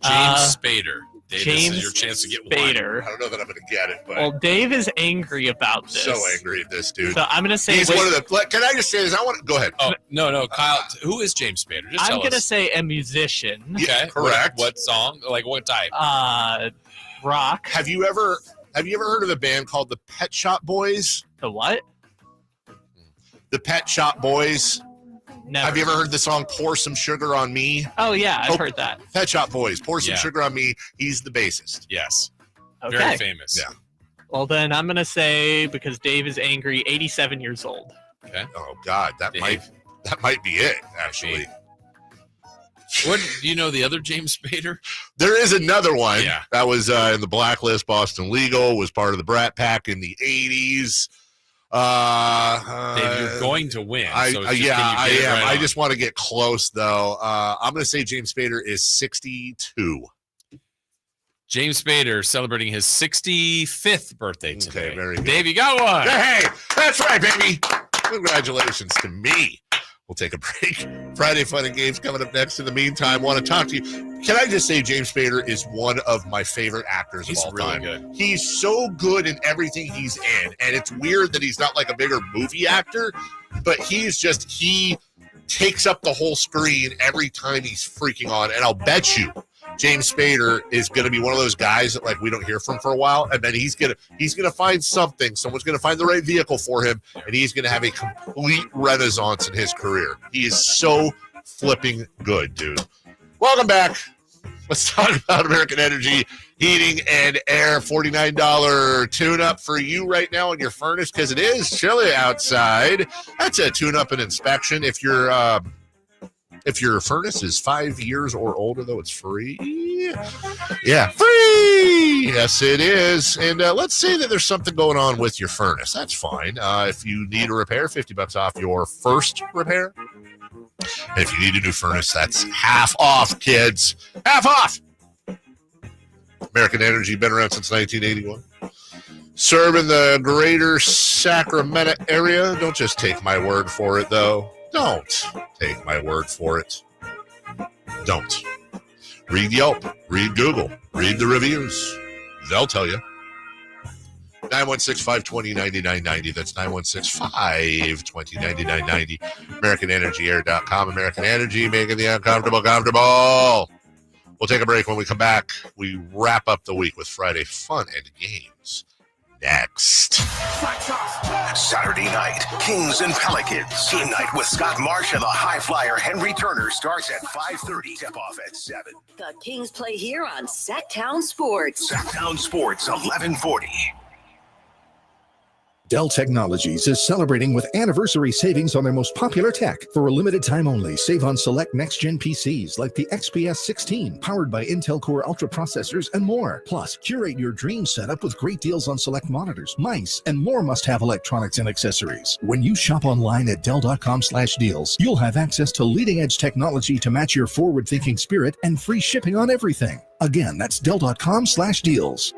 James Spader. Dave, James this is your chance to get Spader. I don't know that I'm going to get it, but Well, Dave is angry about this. so angry at this dude. So I'm going to say He's one of the. Can I just say this? Go ahead. Oh, no, Kyle. Who is James Spader? Just I'm tell going to us. say a musician. Okay, correct. What song? Like what type? Rock. Have you ever heard of a band called the Pet Shop Boys? The what? The Pet Shop Boys. Never. Have you ever heard the song "Pour Some Sugar on Me"? Oh yeah, I've heard that. Pet Shop Boys. Pour some Yeah. sugar on me. He's the bassist. Yes. Okay. Very famous. Yeah. Well, then I'm going to say, because Dave is angry, 87 years old. Okay. Oh God, that Dave. might be it. Actually, What do you know? The other James Spader? there is another one. Yeah. That was in the Blacklist. Boston Legal was part of the Brat Pack in the '80s. Dave, you're going to win. I so it's just, am. can you get it right I on? just want to get close though. I'm going to say James Spader is 62. James Spader celebrating his 65th birthday today. Okay, very good. Dave, you got one. Hey, that's right, baby. Congratulations to me. We'll take a break. Friday Fun and Games coming up next. In the meantime, want to talk to you. Can I just say James Spader is one of my favorite actors He's of all really time. good. He's so good in everything he's in. And it's weird that he's not like a bigger movie actor, but he takes up the whole screen every time he's freaking on. And I'll bet you James Spader is going to be one of those guys that like we don't hear from for a while, and then he's gonna find something. Someone's going to find the right vehicle for him, and he's going to have a complete renaissance in his career. He is so flipping good, dude. Welcome back. Let's talk about American Energy Heating and Air. $49 tune-up for you right now on your furnace because it is chilly outside. That's a tune-up and inspection. If your furnace is 5 years or older, though, it's free. Yeah, free. Yes, it is. And let's say that there's something going on with your furnace. That's fine. If you need a repair, $50 off your first repair. And if you need a new furnace, that's half off, kids. Half off. American Energy, been around since 1981. Serving the greater Sacramento area. Don't just take my word for it, though. Don't take my word for it. Don't. Read Yelp. Read Google. Read the reviews. They'll tell you. 916-520-9990. That's 916-520-9990. AmericanEnergyAir.com. American Energy, making the uncomfortable comfortable. We'll take a break. When we come back, we wrap up the week with Friday fun and games. Next. Saturday night, Kings and Pelicans. Team night with Scott Marsh and the high flyer Henry Turner starts at 5:30. Tip off at 7. The Kings play here on Sacktown Sports. Sacktown Sports, 1140. Dell Technologies is celebrating with anniversary savings on their most popular tech. For a limited time only, save on select next-gen PCs like the XPS 16, powered by Intel Core Ultra processors and more. Plus, curate your dream setup with great deals on select monitors, mice, and more must-have electronics and accessories. When you shop online at Dell.com/deals, you'll have access to leading-edge technology to match your forward-thinking spirit and free shipping on everything. Again, that's Dell.com/deals.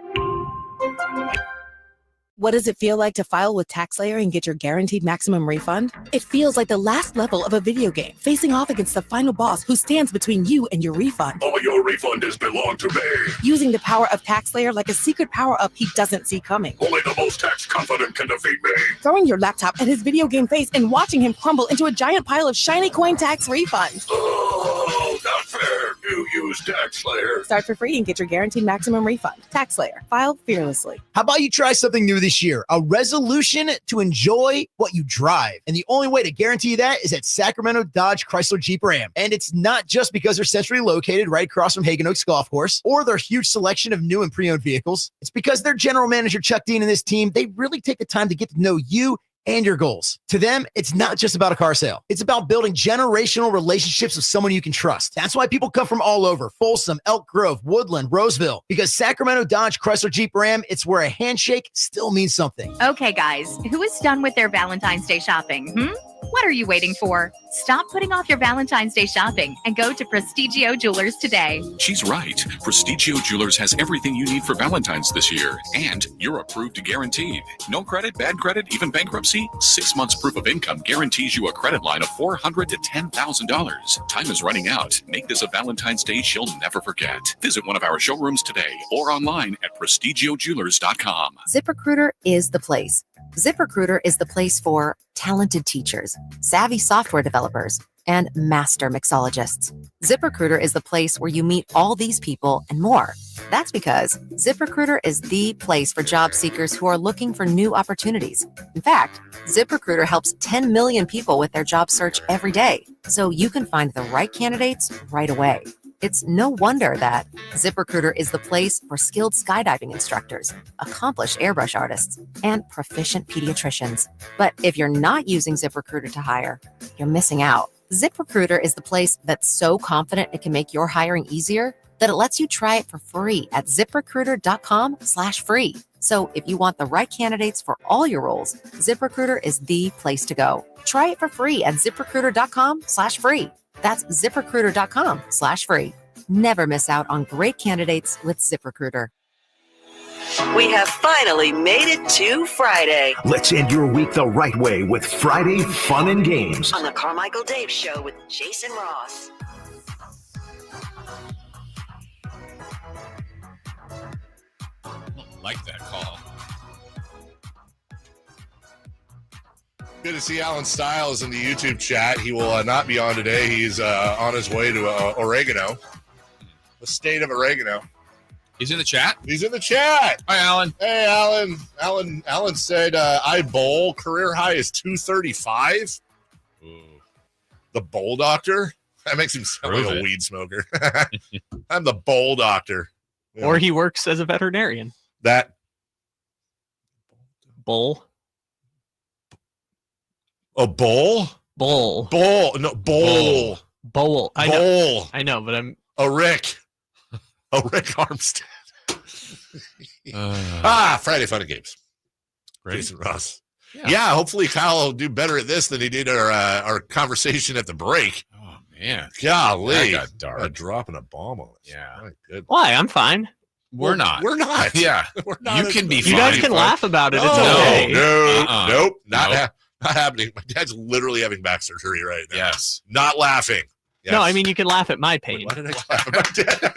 What does it feel like to file with TaxSlayer and get your guaranteed maximum refund? It feels like the last level of a video game, facing off against the final boss who stands between you and your refund. All your refund has belonged to me. Using the power of TaxSlayer like a secret power-up he doesn't see coming. Only the most tax-confident can defeat me. Throwing your laptop at his video game face and watching him crumble into a giant pile of shiny coin tax refunds. Oh, not fair. You use TaxSlayer. Start for free and get your guaranteed maximum refund. TaxSlayer. File fearlessly. How about you try something new this year? A resolution to enjoy what you drive. And the only way to guarantee that is at Sacramento Dodge Chrysler Jeep Ram. And it's not just because they're centrally located right across from Hagen Oaks Golf Course or their huge selection of new and pre-owned vehicles. It's because their general manager, Chuck Dean, and this team, they really take the time to get to know you and your goals. To them, it's not just about a car sale. It's about building generational relationships with someone you can trust. That's why people come from all over, Folsom, Elk Grove, Woodland, Roseville, because Sacramento Dodge Chrysler Jeep Ram, it's where a handshake still means something. Okay, guys, who is done with their Valentine's Day shopping? What are you waiting for? Stop putting off your Valentine's Day shopping and go to Prestigio Jewelers today. She's right. Prestigio Jewelers has everything you need for Valentine's this year, and you're approved guaranteed. No credit, bad credit, even bankruptcy? 6 months proof of income guarantees you a credit line of $400 to $10,000. Time is running out. Make this a Valentine's Day she'll never forget. Visit one of our showrooms today or online at prestigiojewelers.com. ZipRecruiter is the place. ZipRecruiter is the place for talented teachers, savvy software developers, and master mixologists. ZipRecruiter is the place where you meet all these people and more. That's because ZipRecruiter is the place for job seekers who are looking for new opportunities. In fact, ZipRecruiter helps 10 million people with their job search every day, so you can find the right candidates right away. It's no wonder that ZipRecruiter is the place for skilled skydiving instructors, accomplished airbrush artists, and proficient pediatricians. But if you're not using ZipRecruiter to hire, you're missing out. ZipRecruiter is the place that's so confident it can make your hiring easier that it lets you try it for free at ZipRecruiter.com/free. So if you want the right candidates for all your roles, ZipRecruiter is the place to go. Try it for free at ZipRecruiter.com/free. That's ZipRecruiter.com/free. Never miss out on great candidates with ZipRecruiter. We have finally made it to Friday. Let's end your week the right way with Friday Fun and Games On the Carmichael Dave Show with Jason Ross. Like that call. Good to see Alan Stiles in the YouTube chat. He will not be on today. He's on his way to oregano. the state of oregano. He's in the chat? He's in the chat. Hi, Alan. Hey, Alan. Alan said, I bowl. Career high is 235. Ooh. The bowl doctor? That makes him sound like a weed smoker. I'm the bowl doctor. You know, Or he works as a veterinarian. that Bull. a bowl? Bull. Bowl. No, bowl. Bowl. Bowl. I know, but I'm A Rick. A Rick Armstead. Friday Fun and Games. Ready? Jason Ross. Yeah, hopefully Kyle will do better at this than he did our conversation at the break. Oh, man. Golly. That got dark. Dropping a bomb on us. Yeah. My goodness. why? I'm fine. We're not. We're not. Yeah. We're not. You can be You fine. guys can laugh about it. It's No, okay. nope. Not happening. My dad's literally having back surgery right now. Yes. Not laughing. Yes. No, I mean you can laugh at my pain. Why did I laugh at my dad?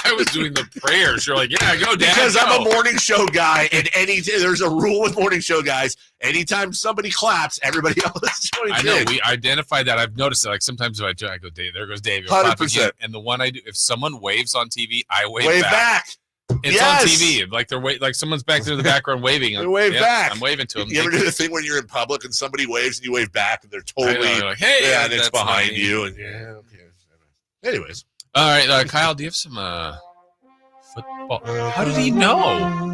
I was doing the prayers. You're like, yeah, go, Dad. Because go. I'm a morning show guy, and there's a rule with morning show guys. Anytime somebody claps, everybody else joins I know. in. We identified that. I've noticed that. Like sometimes if I go, Dave, there goes Dave. You're clapping 100%. again. And the one I do, if someone waves on TV, I wave back. It's Yes. on TV. Like like someone's back there in the background waving. They wave back. I'm waving to them. You ever do the thing when you're in public and somebody waves and you wave back and they're totally I know, like, hey, yeah, and it's that's behind not me. you and yeah. Okay. Anyways, All right, Kyle, do you have some football? How did he know?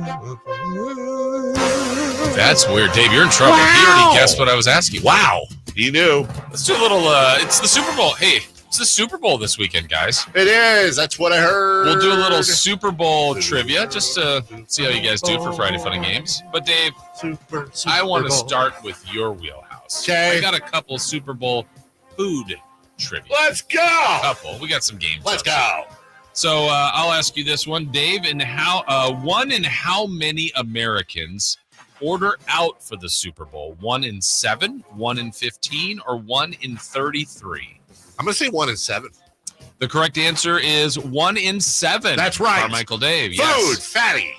That's weird, Dave. You're in trouble. He already guessed what I was asking. Wow, he knew. Let's do a little. It's the Super Bowl. Hey, it's the Super Bowl this weekend, guys. It is. That's what I heard. We'll do a little Super Bowl trivia just to see how you guys do for Friday Fun and Games. But Dave, I want to start with your wheelhouse. Okay. I got a couple Super Bowl food trivia. Let's go. Couple. We got some games. Let's go. So I'll ask you this one, Dave. And how many Americans order out for the Super Bowl? 1 in 7, 1 in 15, or 1 in 33? I'm gonna say 1 in 7. The correct answer is 1 in 7. That's right. Carmichael Dave. Food, Yes. fatty.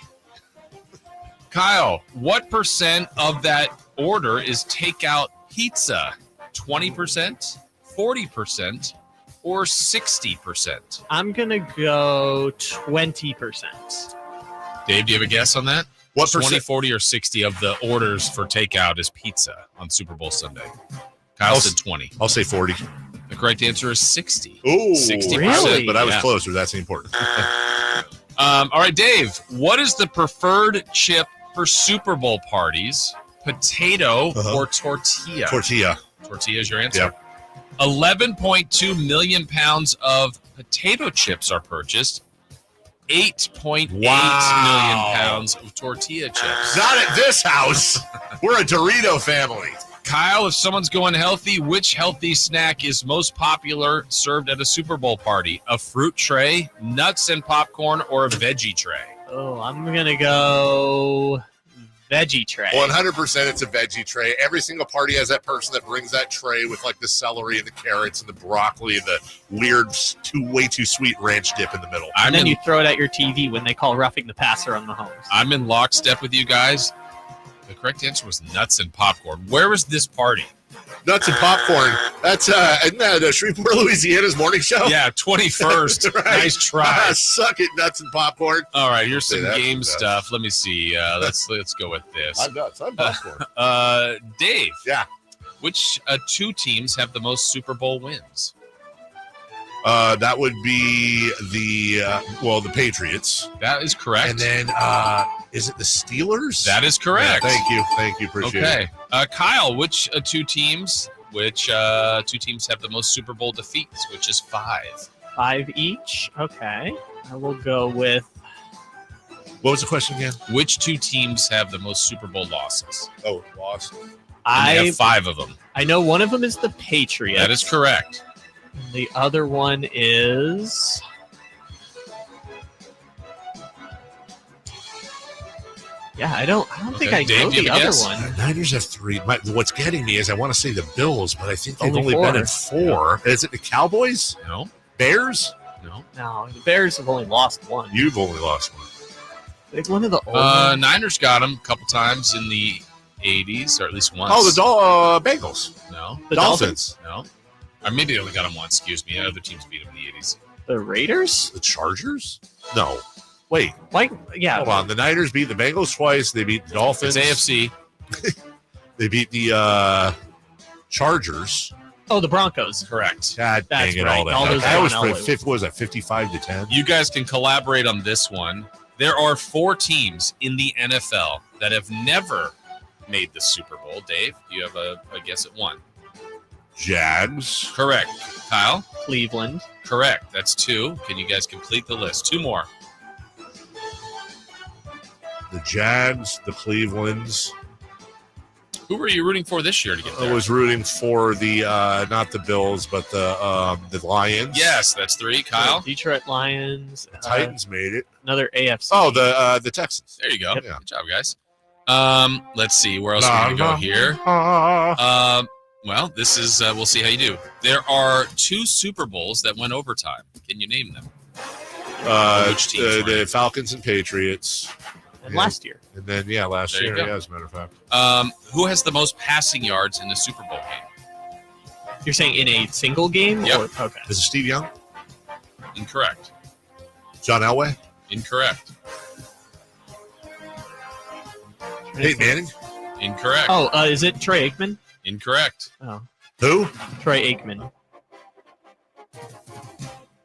Kyle, what percent of that order is takeout pizza? 20%, 40%, or 60%? I'm gonna go 20%. Dave, do you have a guess on that? What 20, percent? 40, or 60 of the orders for takeout is pizza on Super Bowl Sunday? Kyle said 20. I'll say 40. The correct answer is 60. Ooh, 60%. really? But I was Yeah. closer. That's important. All right, Dave, what is the preferred chip for Super Bowl parties? Potato or tortilla? Tortilla. Tortilla is your answer? Yep. 11.2 million pounds of potato chips are purchased. 8.8 million pounds of tortilla chips. Not at this house. We're a Dorito family. Kyle, if someone's going healthy, which healthy snack is most popular served at a Super Bowl party? A fruit tray, nuts and popcorn, or a veggie tray? Oh, I'm gonna go veggie tray. 100% it's a veggie tray. Every single party has that person that brings that tray with like the celery and the carrots and the broccoli and the weird, way too sweet ranch dip in the middle. And then you throw it at your TV when they call roughing the passer on the homes. I'm in lockstep with you guys. The correct answer was nuts and popcorn. Where was this party? Nuts and popcorn. That's isn't that Shreveport, Louisiana's morning show? Yeah, 21st. Right. Nice try. Suck it, nuts and popcorn. All right, here's some Say that game for that. stuff. Let me see. Let's go with this. I'm nuts. I'm popcorn. Dave. Yeah. Which two teams have the most Super Bowl wins? That would be the Patriots. That is correct. And then is it the Steelers? That is correct. Yeah, thank you. Appreciate it. Okay. Kyle, which two teams have the most Super Bowl defeats? Which is 5? 5 each. Okay. I will go with. What was the question again? Which two teams have the most Super Bowl losses? Oh, lost. They have 5 of them. I know one of them is the Patriots. That is correct. The other one is. Yeah, I don't think I Dave, know do you the have a other guess? one. Niners have 3. What's getting me is I want to say the Bills, but I think they've Only only 4. been in 4. Is it the Cowboys? No. Bears? No. No, the Bears have only lost one. You've only lost one. Like one of the old. Niners got them a couple times in the 80s, or at least once. Oh, the Bengals. No. The Dolphins. No. Or maybe they only got them once, excuse me. Other teams beat them in the 80s. The Raiders? The Chargers? No. Wait. Like, yeah. Hold on. The Niners beat the Bengals twice. They beat the Dolphins. It's AFC. They beat the Chargers. Oh, the Broncos. Correct. God That's dang it, right. all that. All those I always were on played Elway. what was that, 55-10? You guys can collaborate on this one. There are 4 teams in the NFL that have never made the Super Bowl. Dave, you have a guess at one. Jags. Correct. Kyle? Cleveland. Correct. That's 2. Can you guys complete the list? 2 more. The Jags, the Clevelands. Who were you rooting for this year to get there? I was rooting for the not the Bills, but the Lions. Yes, that's 3. Kyle? Detroit Lions. The Titans made it. Another AFC. Oh, the Texans. There you go. Yeah. Good job, guys. Let's see. Where else are we going to go here? Well, this is, we'll see how you do. There are 2 Super Bowls that went overtime. Can you name them? Which teams the Falcons and Patriots. And last year. And then, last There you year, go. as a matter of fact. Who has the most passing yards in the Super Bowl game? You're saying in a single game? Yep. Or, okay. Is it Steve Young? Incorrect. John Elway? Incorrect. Peyton Manning? Incorrect. Oh, is it Troy Aikman? Incorrect. Oh. Who? Troy Aikman.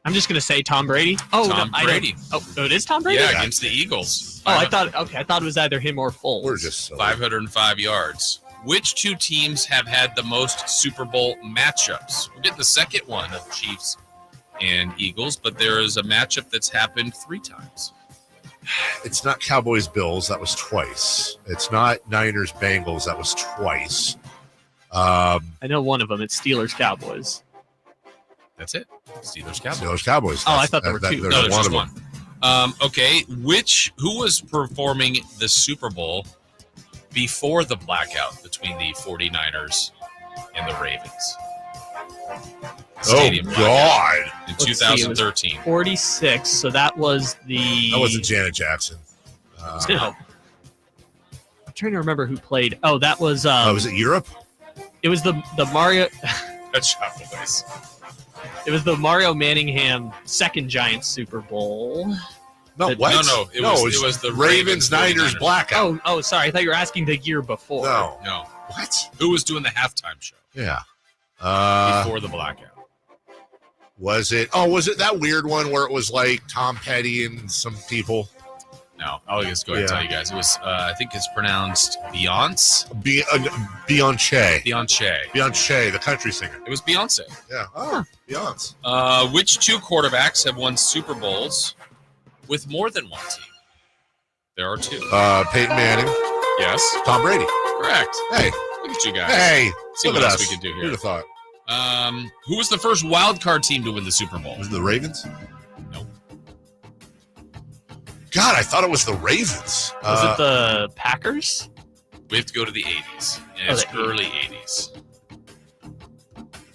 I'm just going to say Tom Brady. Oh, Tom no, Brady. It is Tom Brady? Yeah, against the Eagles. Oh, I thought it was either him or Foles. We're just so 505 yards. Which 2 teams have had the most Super Bowl matchups? We're getting the second one of Chiefs and Eagles, but there is a matchup that's happened 3 times. It's not Cowboys Bills. That was twice. It's not Niners Bengals. That was twice. I know one of them. It's Steelers Cowboys. That's it. Steelers Cowboys. Steelers Cowboys. Oh, I thought there were 2. No, there's just one. Okay, who was performing the Super Bowl before the blackout between the 49ers and the Ravens? Stadium God. in Let's see, it was 2013. 46, so that was the... That wasn't Janet Jackson. No. I'm trying to remember who played. Oh, that was... was it Europe? It was the Mario... Good job, boys. It was the Mario Manningham second Giants Super Bowl. No, The- what? No, it was the Ravens Niners 49ers. blackout. Oh, sorry. I thought you were asking the year before. No. What? Who was doing the halftime show Yeah. before the blackout? Was it that weird one where it was like Tom Petty and some people? No, I'll just go ahead and tell you guys. It was, I think it's pronounced Beyonce. Beyonce. Beyonce, the country singer. It was Beyonce. Yeah. Oh, Beyonce. Which 2 quarterbacks have won Super Bowls with more than one team? There are 2. Peyton Manning. Yes. Tom Brady. Correct. Hey. Look at you guys. Hey. See Look what at else us. we can do Who'd here. have thought? Who was the first wild card team to win the Super Bowl? Was it the Ravens? Nope. God, I thought it was the Ravens. Was it the Packers? We have to go to the 80s. And Oh, it's the early 80s.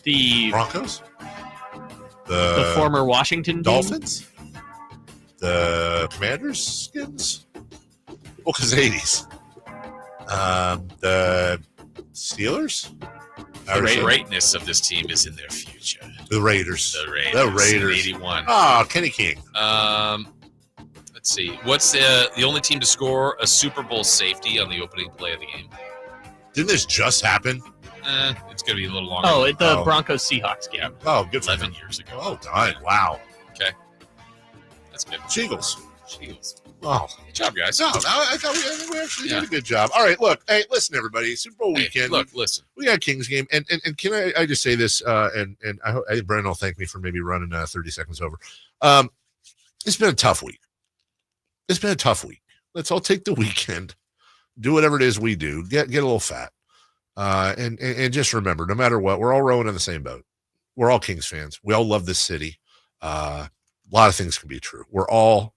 The Broncos? the former Washington team? Dolphins? The Commanders? Skins? Well, because 80s. The Steelers? The greatness of this team is in their future. The Raiders. The Raiders. The Raiders. In 81. Oh, Kenny King. Let's see. What's the only team to score a Super Bowl safety on the opening play of the game? Didn't this just happen? It's going to be a little longer. Oh, at the Broncos Seahawks game. Oh, good for 11 him. years ago. Oh, done. Wow. Okay. That's good. Eagles. Eagles. Oh, good job, guys. No, I thought we actually did a good job. All right, look. Hey, listen, everybody. Super Bowl weekend. Look, listen. We got Kings game, and can I just say this? And I hope Brennan will thank me for maybe running 30 seconds over. It's been a tough week. Let's all take the weekend, do whatever it is we do, get a little fat, and just remember, no matter what, we're all rowing in the same boat. We're all Kings fans. We all love this city. A lot of things can be true. We're all,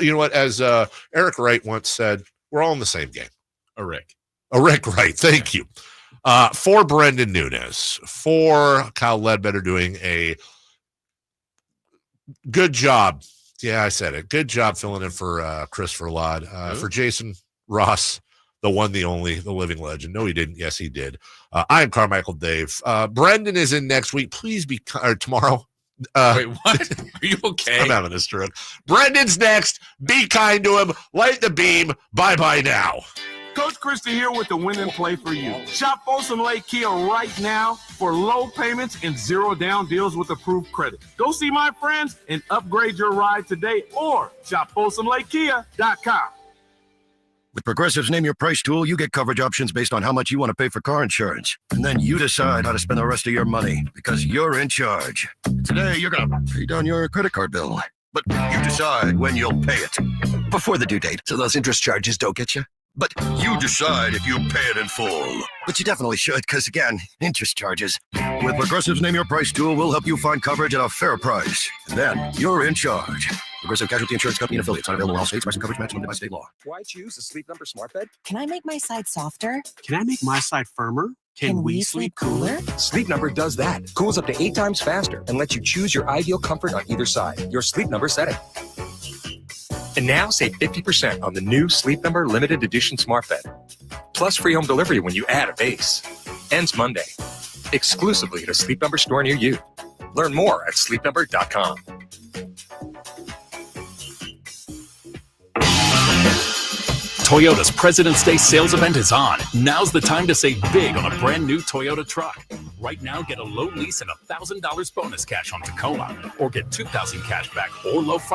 you know what, as Eric Wright once said, we're all in the same game. A Rick Wright. Thank you. For Brendan Nunes, for Kyle Ledbetter doing a good job. Yeah, I said it. Good job filling in for Christopher Ladd. For Jason Ross, the one, the only, the living legend. No, he didn't. Yes, he did. I'm Carmichael Dave. Brendan is in next week. Please be tomorrow. Wait, what? Are you okay? I'm having a stroke. Brendan's next. Be kind to him. Light the beam. Bye-bye now. Coach Christie here with the win and play for you. Shop Folsom Lake Kia right now for low payments and zero down deals with approved credit. Go see my friends and upgrade your ride today or shop FolsomLakeKia.com. With Progressive's Name Your Price tool, you get coverage options based on how much you want to pay for car insurance. And then you decide how to spend the rest of your money because you're in charge. Today, you're going to pay down your credit card bill. But you decide when you'll pay it. Before the due date, so those interest charges don't get you. But you decide if you pay it in full. But you definitely should, because again, interest charges. With Progressive's Name Your Price tool, we'll help you find coverage at a fair price. And then you're in charge. Progressive Casualty Insurance Company and affiliates. Not available in all states. Price and coverage match limited by state law. Why choose a Sleep Number smart bed? Can I make my side softer? Can I make my side firmer? Can we sleep cooler? Sleep Number does that. Cools up to 8 times faster and lets you choose your ideal comfort on either side. Your Sleep Number setting. And now save 50% on the new Sleep Number limited edition smart bed. Plus free home delivery when you add a base. Ends Monday. Exclusively at a Sleep Number store near you. Learn more at sleepnumber.com. Toyota's President's Day sales event is on. Now's the time to save big on a brand new Toyota truck. Right now, get a low lease and $1,000 bonus cash on Tacoma, or get $2,000 cash back or low finance